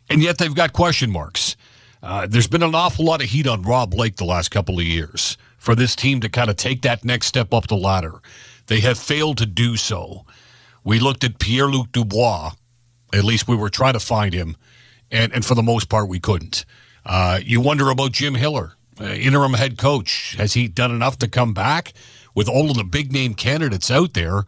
And yet they've got question marks. There's been an awful lot of heat on Rob Blake the last couple of years for this team to kind of take that next step up the ladder. They have failed to do so. We looked at Pierre-Luc Dubois. At least we were trying to find him. And for the most part, we couldn't. You wonder about Jim Hiller, interim head coach. Has he done enough to come back with all of the big-name candidates out there?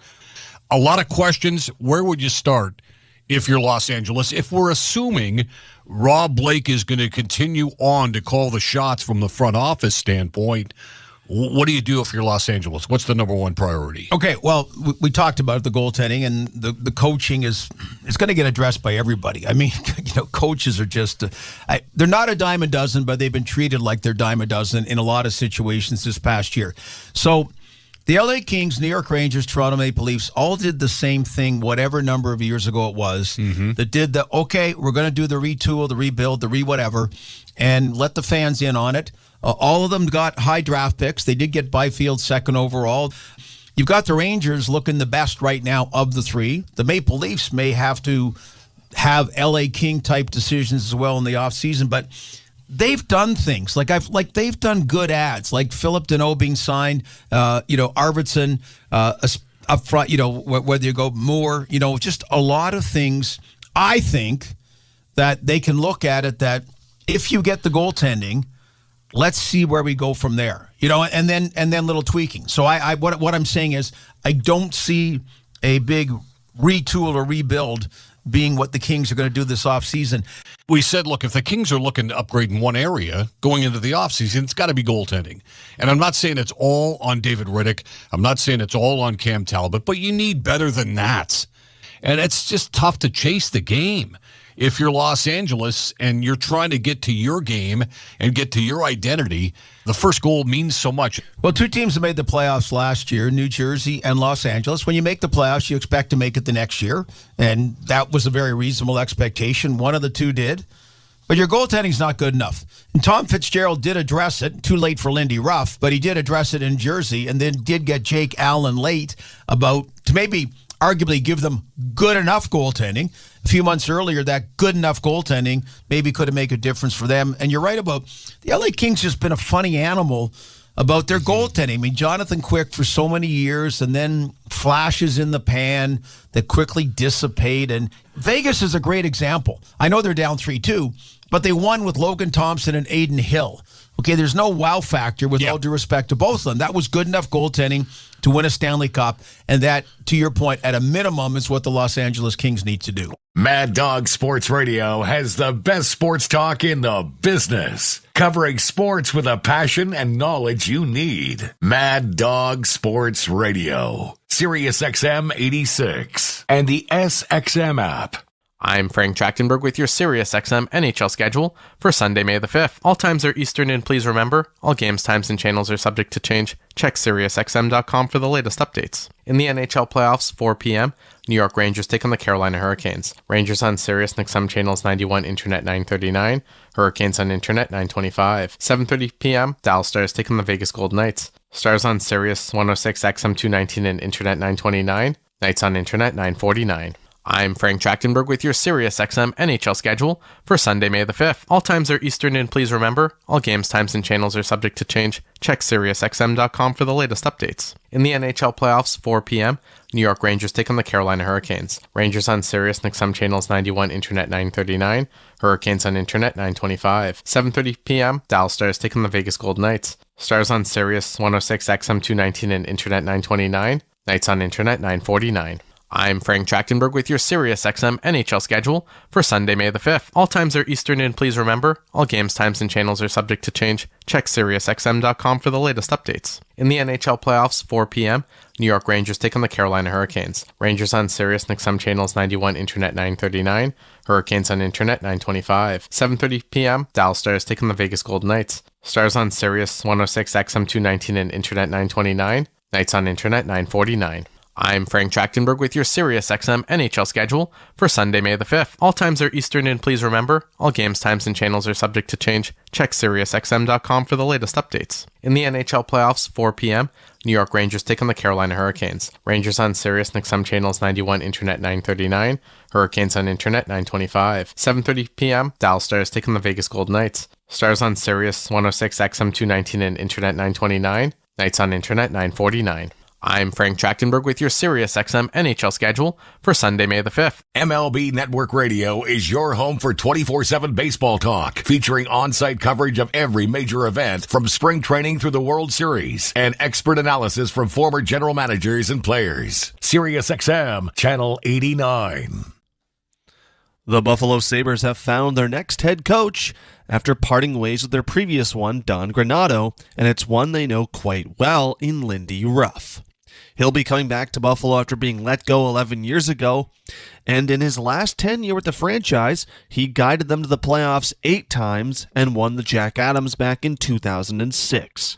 A lot of questions. Where would you start if you're Los Angeles? If we're assuming Rob Blake is going to continue on to call the shots from the front office standpoint, what do you do if you're Los Angeles? What's the number one priority? Okay, well, we talked about the goaltending, and the coaching is going to get addressed by everybody. I mean, coaches are just they're not a dime a dozen, but they've been treated like they're dime a dozen in a lot of situations this past year. So the LA Kings, New York Rangers, Toronto Maple Leafs all did the same thing whatever number of years ago it was, that did the, okay, we're going to do the retool, the rebuild, the whatever, and let the fans in on it. All of them got high draft picks. They did get Byfield second overall. You've got the Rangers looking the best right now of the three. The Maple Leafs may have to have LA King-type decisions as well in the offseason, but they've done things. They've done good ads, like Philip Deneau being signed, Arvidsson up front, whether you go Moore, just a lot of things. I think that they can look at it that if you get the goaltending, let's see where we go from there, and then little tweaking. So what I'm saying is I don't see a big retool or rebuild being what the Kings are going to do this offseason. We said, look, if the Kings are looking to upgrade in one area going into the offseason, it's got to be goaltending. And I'm not saying it's all on David Riddick. I'm not saying it's all on Cam Talbot, but you need better than that. And it's just tough to chase the game. If you're Los Angeles and you're trying to get to your game and get to your identity, the first goal means so much. Well, two teams that made the playoffs last year, New Jersey and Los Angeles. When you make the playoffs, you expect to make it the next year, and that was a very reasonable expectation. One of the two did. But your goaltending's not good enough. And Tom Fitzgerald did address it, too late for Lindy Ruff, but he did address it in Jersey and then did get Jake Allen late to maybe arguably give them good enough goaltending. A few months earlier, that good enough goaltending maybe could have made a difference for them. And you're right about the LA Kings just been a funny animal about their goaltending. I mean, Jonathan Quick for so many years and then flashes in the pan that quickly dissipate. And Vegas is a great example. I know they're down 3-2, but they won with Logan Thompson and Aiden Hill. Okay, there's no wow factor with all due respect to both of them. That was good enough goaltending to win a Stanley Cup, and that, to your point, at a minimum is what the Los Angeles Kings need to do. Mad Dog Sports Radio has the best sports talk in the business, covering sports with a passion and knowledge you need. Mad Dog Sports Radio, Sirius XM 86, and the SXM app. I'm Frank Trachtenberg with your SiriusXM NHL schedule for Sunday, May the 5th. All times are Eastern, and please remember, all games, times, and channels are subject to change. Check SiriusXM.com for the latest updates. In the NHL playoffs, 4 p.m., New York Rangers take on the Carolina Hurricanes. Rangers on Sirius XM channels 91, Internet 939. Hurricanes on Internet 925. 7:30 p.m., Dallas Stars take on the Vegas Golden Knights. Stars on Sirius 106, XM 219, and Internet 929. Knights on Internet 949. I'm Frank Trachtenberg with your SiriusXM NHL schedule for Sunday, May the 5th. All times are Eastern, and please remember, all games, times, and channels are subject to change. Check SiriusXM.com for the latest updates. In the NHL playoffs, 4 p.m., New York Rangers take on the Carolina Hurricanes. Rangers on Sirius XM channels 91, Internet 939. Hurricanes on Internet 925. 7:30 p.m., Dallas Stars take on the Vegas Golden Knights. Stars on Sirius 106, XM 219, and Internet 929. Knights on Internet 949. I'm Frank Trachtenberg with your SiriusXM NHL schedule for Sunday, May the 5th. All times are Eastern, and please remember, all games, times, and channels are subject to change. Check SiriusXM.com for the latest updates. In the NHL playoffs, 4 p.m., New York Rangers take on the Carolina Hurricanes. Rangers on Sirius XM channels 91, Internet 939. Hurricanes on Internet 925. 7:30 p.m., Dallas Stars take on the Vegas Golden Knights. Stars on Sirius 106, XM 219, and Internet 929. Knights on Internet 949. I'm Frank Trachtenberg with your SiriusXM NHL schedule for Sunday, May the 5th. All times are Eastern, and please remember, all games, times, and channels are subject to change. Check SiriusXM.com for the latest updates. In the NHL playoffs, 4 p.m., New York Rangers take on the Carolina Hurricanes. Rangers on Sirius XM channels 91, Internet 939. Hurricanes on Internet 925. 7:30 p.m., Dallas Stars take on the Vegas Golden Knights. Stars on Sirius 106, XM 219, and Internet 929. Knights on Internet 949. I'm Frank Trachtenberg with your SiriusXM NHL schedule for Sunday, May the 5th. MLB Network Radio is your home for 24/7 baseball talk, featuring on-site coverage of every major event from spring training through the World Series and expert analysis from former general managers and players. SiriusXM Channel 89. The Buffalo Sabres have found their next head coach after parting ways with their previous one, Don Granato, and it's one they know quite well in Lindy Ruff. He'll be coming back to Buffalo after being let go 11 years ago, and in his last tenure with the franchise, he guided them to the playoffs 8 times and won the Jack Adams back in 2006.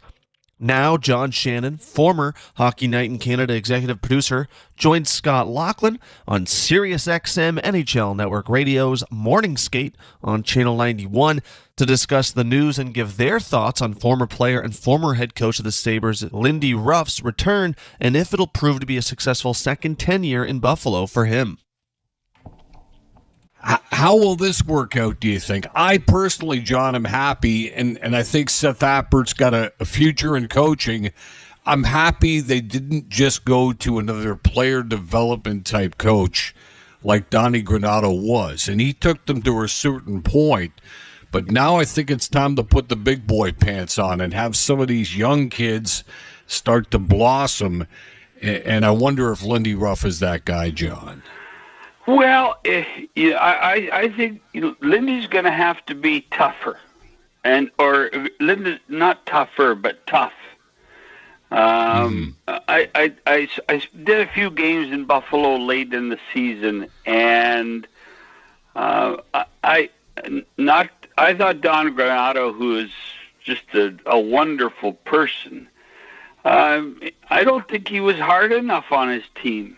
Now, John Shannon, former Hockey Night in Canada executive producer, joined Scott Laughlin on SiriusXM NHL Network Radio's Morning Skate on Channel 91 to discuss the news and give their thoughts on former player and former head coach of the Sabres, Lindy Ruff's return, and if it'll prove to be a successful second tenure in Buffalo for him. How will this work out, do you think? I personally, John, am happy, and I think Seth Appert's got a future in coaching. I'm happy they didn't just go to another player development type coach like Donnie Granato was, and he took them to a certain point. But now I think it's time to put the big boy pants on and have some of these young kids start to blossom, and I wonder if Lindy Ruff is that guy, John. Well, I think Lindy's going to have to be tougher, or Lindy's not tougher, but tough. I did a few games in Buffalo late in the season, and I thought Don Granato, who is just a wonderful person, I don't think he was hard enough on his team.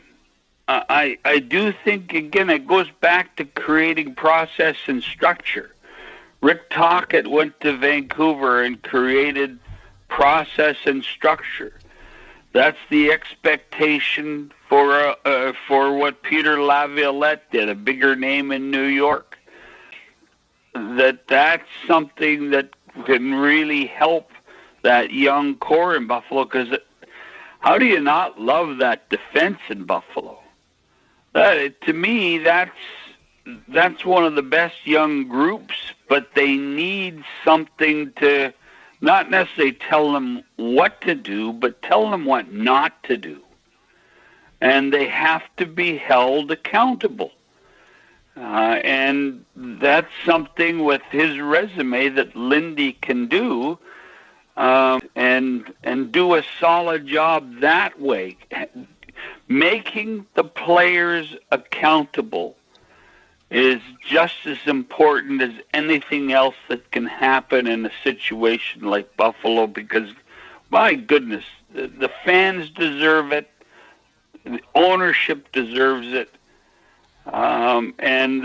I do think, again, it goes back to creating process and structure. Rick Tocchet went to Vancouver and created process and structure. That's the expectation for what Peter Laviolette did, a bigger name in New York. That's something that can really help that young core in Buffalo, because how do you not love that defense in Buffalo? To me, that's one of the best young groups, but they need something to Not necessarily tell them what to do, but tell them what not to do. And they have to be held accountable. And that's something with his resume that Lindy can do, and do a solid job that way. Making the players accountable is just as important as anything else that can happen in a situation like Buffalo, because, my goodness, the fans deserve it, the ownership deserves it, and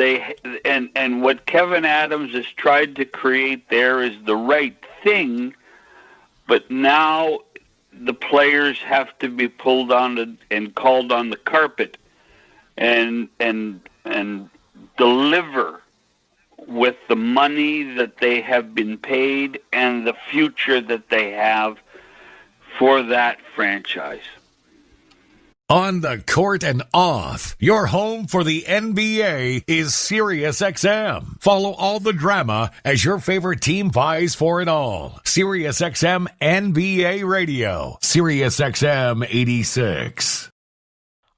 what Kevin Adams has tried to create there is the right thing, but now the players have to be pulled on and called on the carpet and deliver with the money that they have been paid and the future that they have for that franchise. On the court and off, your home for the NBA is SiriusXM. Follow all the drama as your favorite team vies for it all. SiriusXM NBA Radio, SiriusXM 86.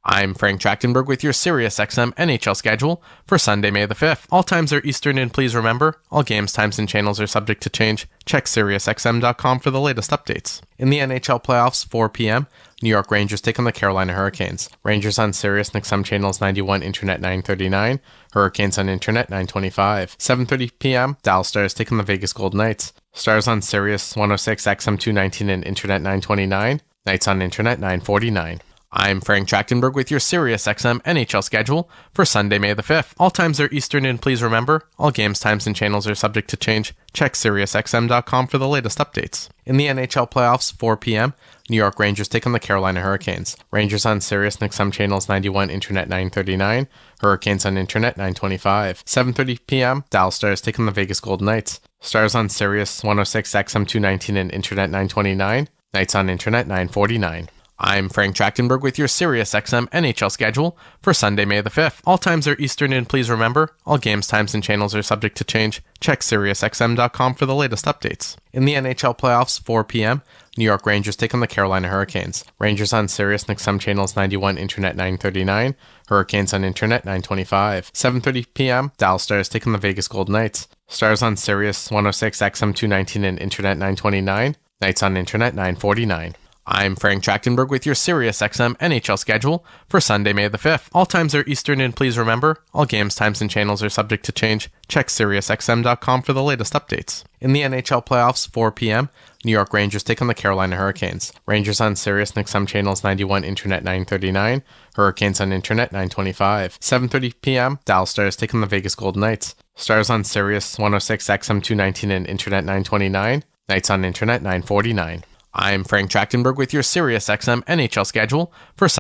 I'm Frank Trachtenberg with your SiriusXM NHL schedule for Sunday, May the 5th. All times are Eastern, and please remember, all games, times, and channels are subject to change. Check SiriusXM.com for the latest updates. In the NHL playoffs, 4 p.m., New York Rangers take on the Carolina Hurricanes. Rangers on Sirius XM channels 91, Internet 939. Hurricanes on Internet 925. 7:30 p.m., Dallas Stars take on the Vegas Golden Knights. Stars on Sirius 106, XM 219, and Internet 929. Knights on Internet 949. I'm Frank Trachtenberg with your SiriusXM NHL schedule for Sunday, May the 5th. All times are Eastern, and please remember, all games, times, and channels are subject to change. Check SiriusXM.com for the latest updates. In the NHL playoffs, 4 p.m., New York Rangers take on the Carolina Hurricanes. Rangers on Sirius XM channels 91, Internet 939. Hurricanes on Internet 925. 7:30 p.m., Dallas Stars take on the Vegas Golden Knights. Stars on Sirius 106, XM 219, and Internet 929. Knights on Internet 949. I'm Frank Trachtenberg with your SiriusXM NHL schedule for Sunday, May the 5th. All times are Eastern, and please remember, all games, times, and channels are subject to change. Check SiriusXM.com for the latest updates. In the NHL playoffs, 4 p.m., New York Rangers take on the Carolina Hurricanes. Rangers on Sirius XM channels 91, Internet 939. Hurricanes on Internet 925. 7:30 p.m., Dallas Stars take on the Vegas Golden Knights. Stars on Sirius 106, XM 219, and Internet 929. Knights on Internet 949. I'm Frank Trachtenberg with your SiriusXM NHL schedule for Sunday, May the 5th. All times are Eastern, and please remember, all games, times, and channels are subject to change. Check SiriusXM.com for the latest updates. In the NHL playoffs, 4 p.m., New York Rangers take on the Carolina Hurricanes. Rangers on Sirius XM channels 91, Internet 939. Hurricanes on Internet 925. 7:30 p.m., Dallas Stars take on the Vegas Golden Knights. Stars on Sirius 106, XM 219, and Internet 929. Knights on Internet 949. I'm Frank Trachtenberg with your SiriusXM NHL schedule for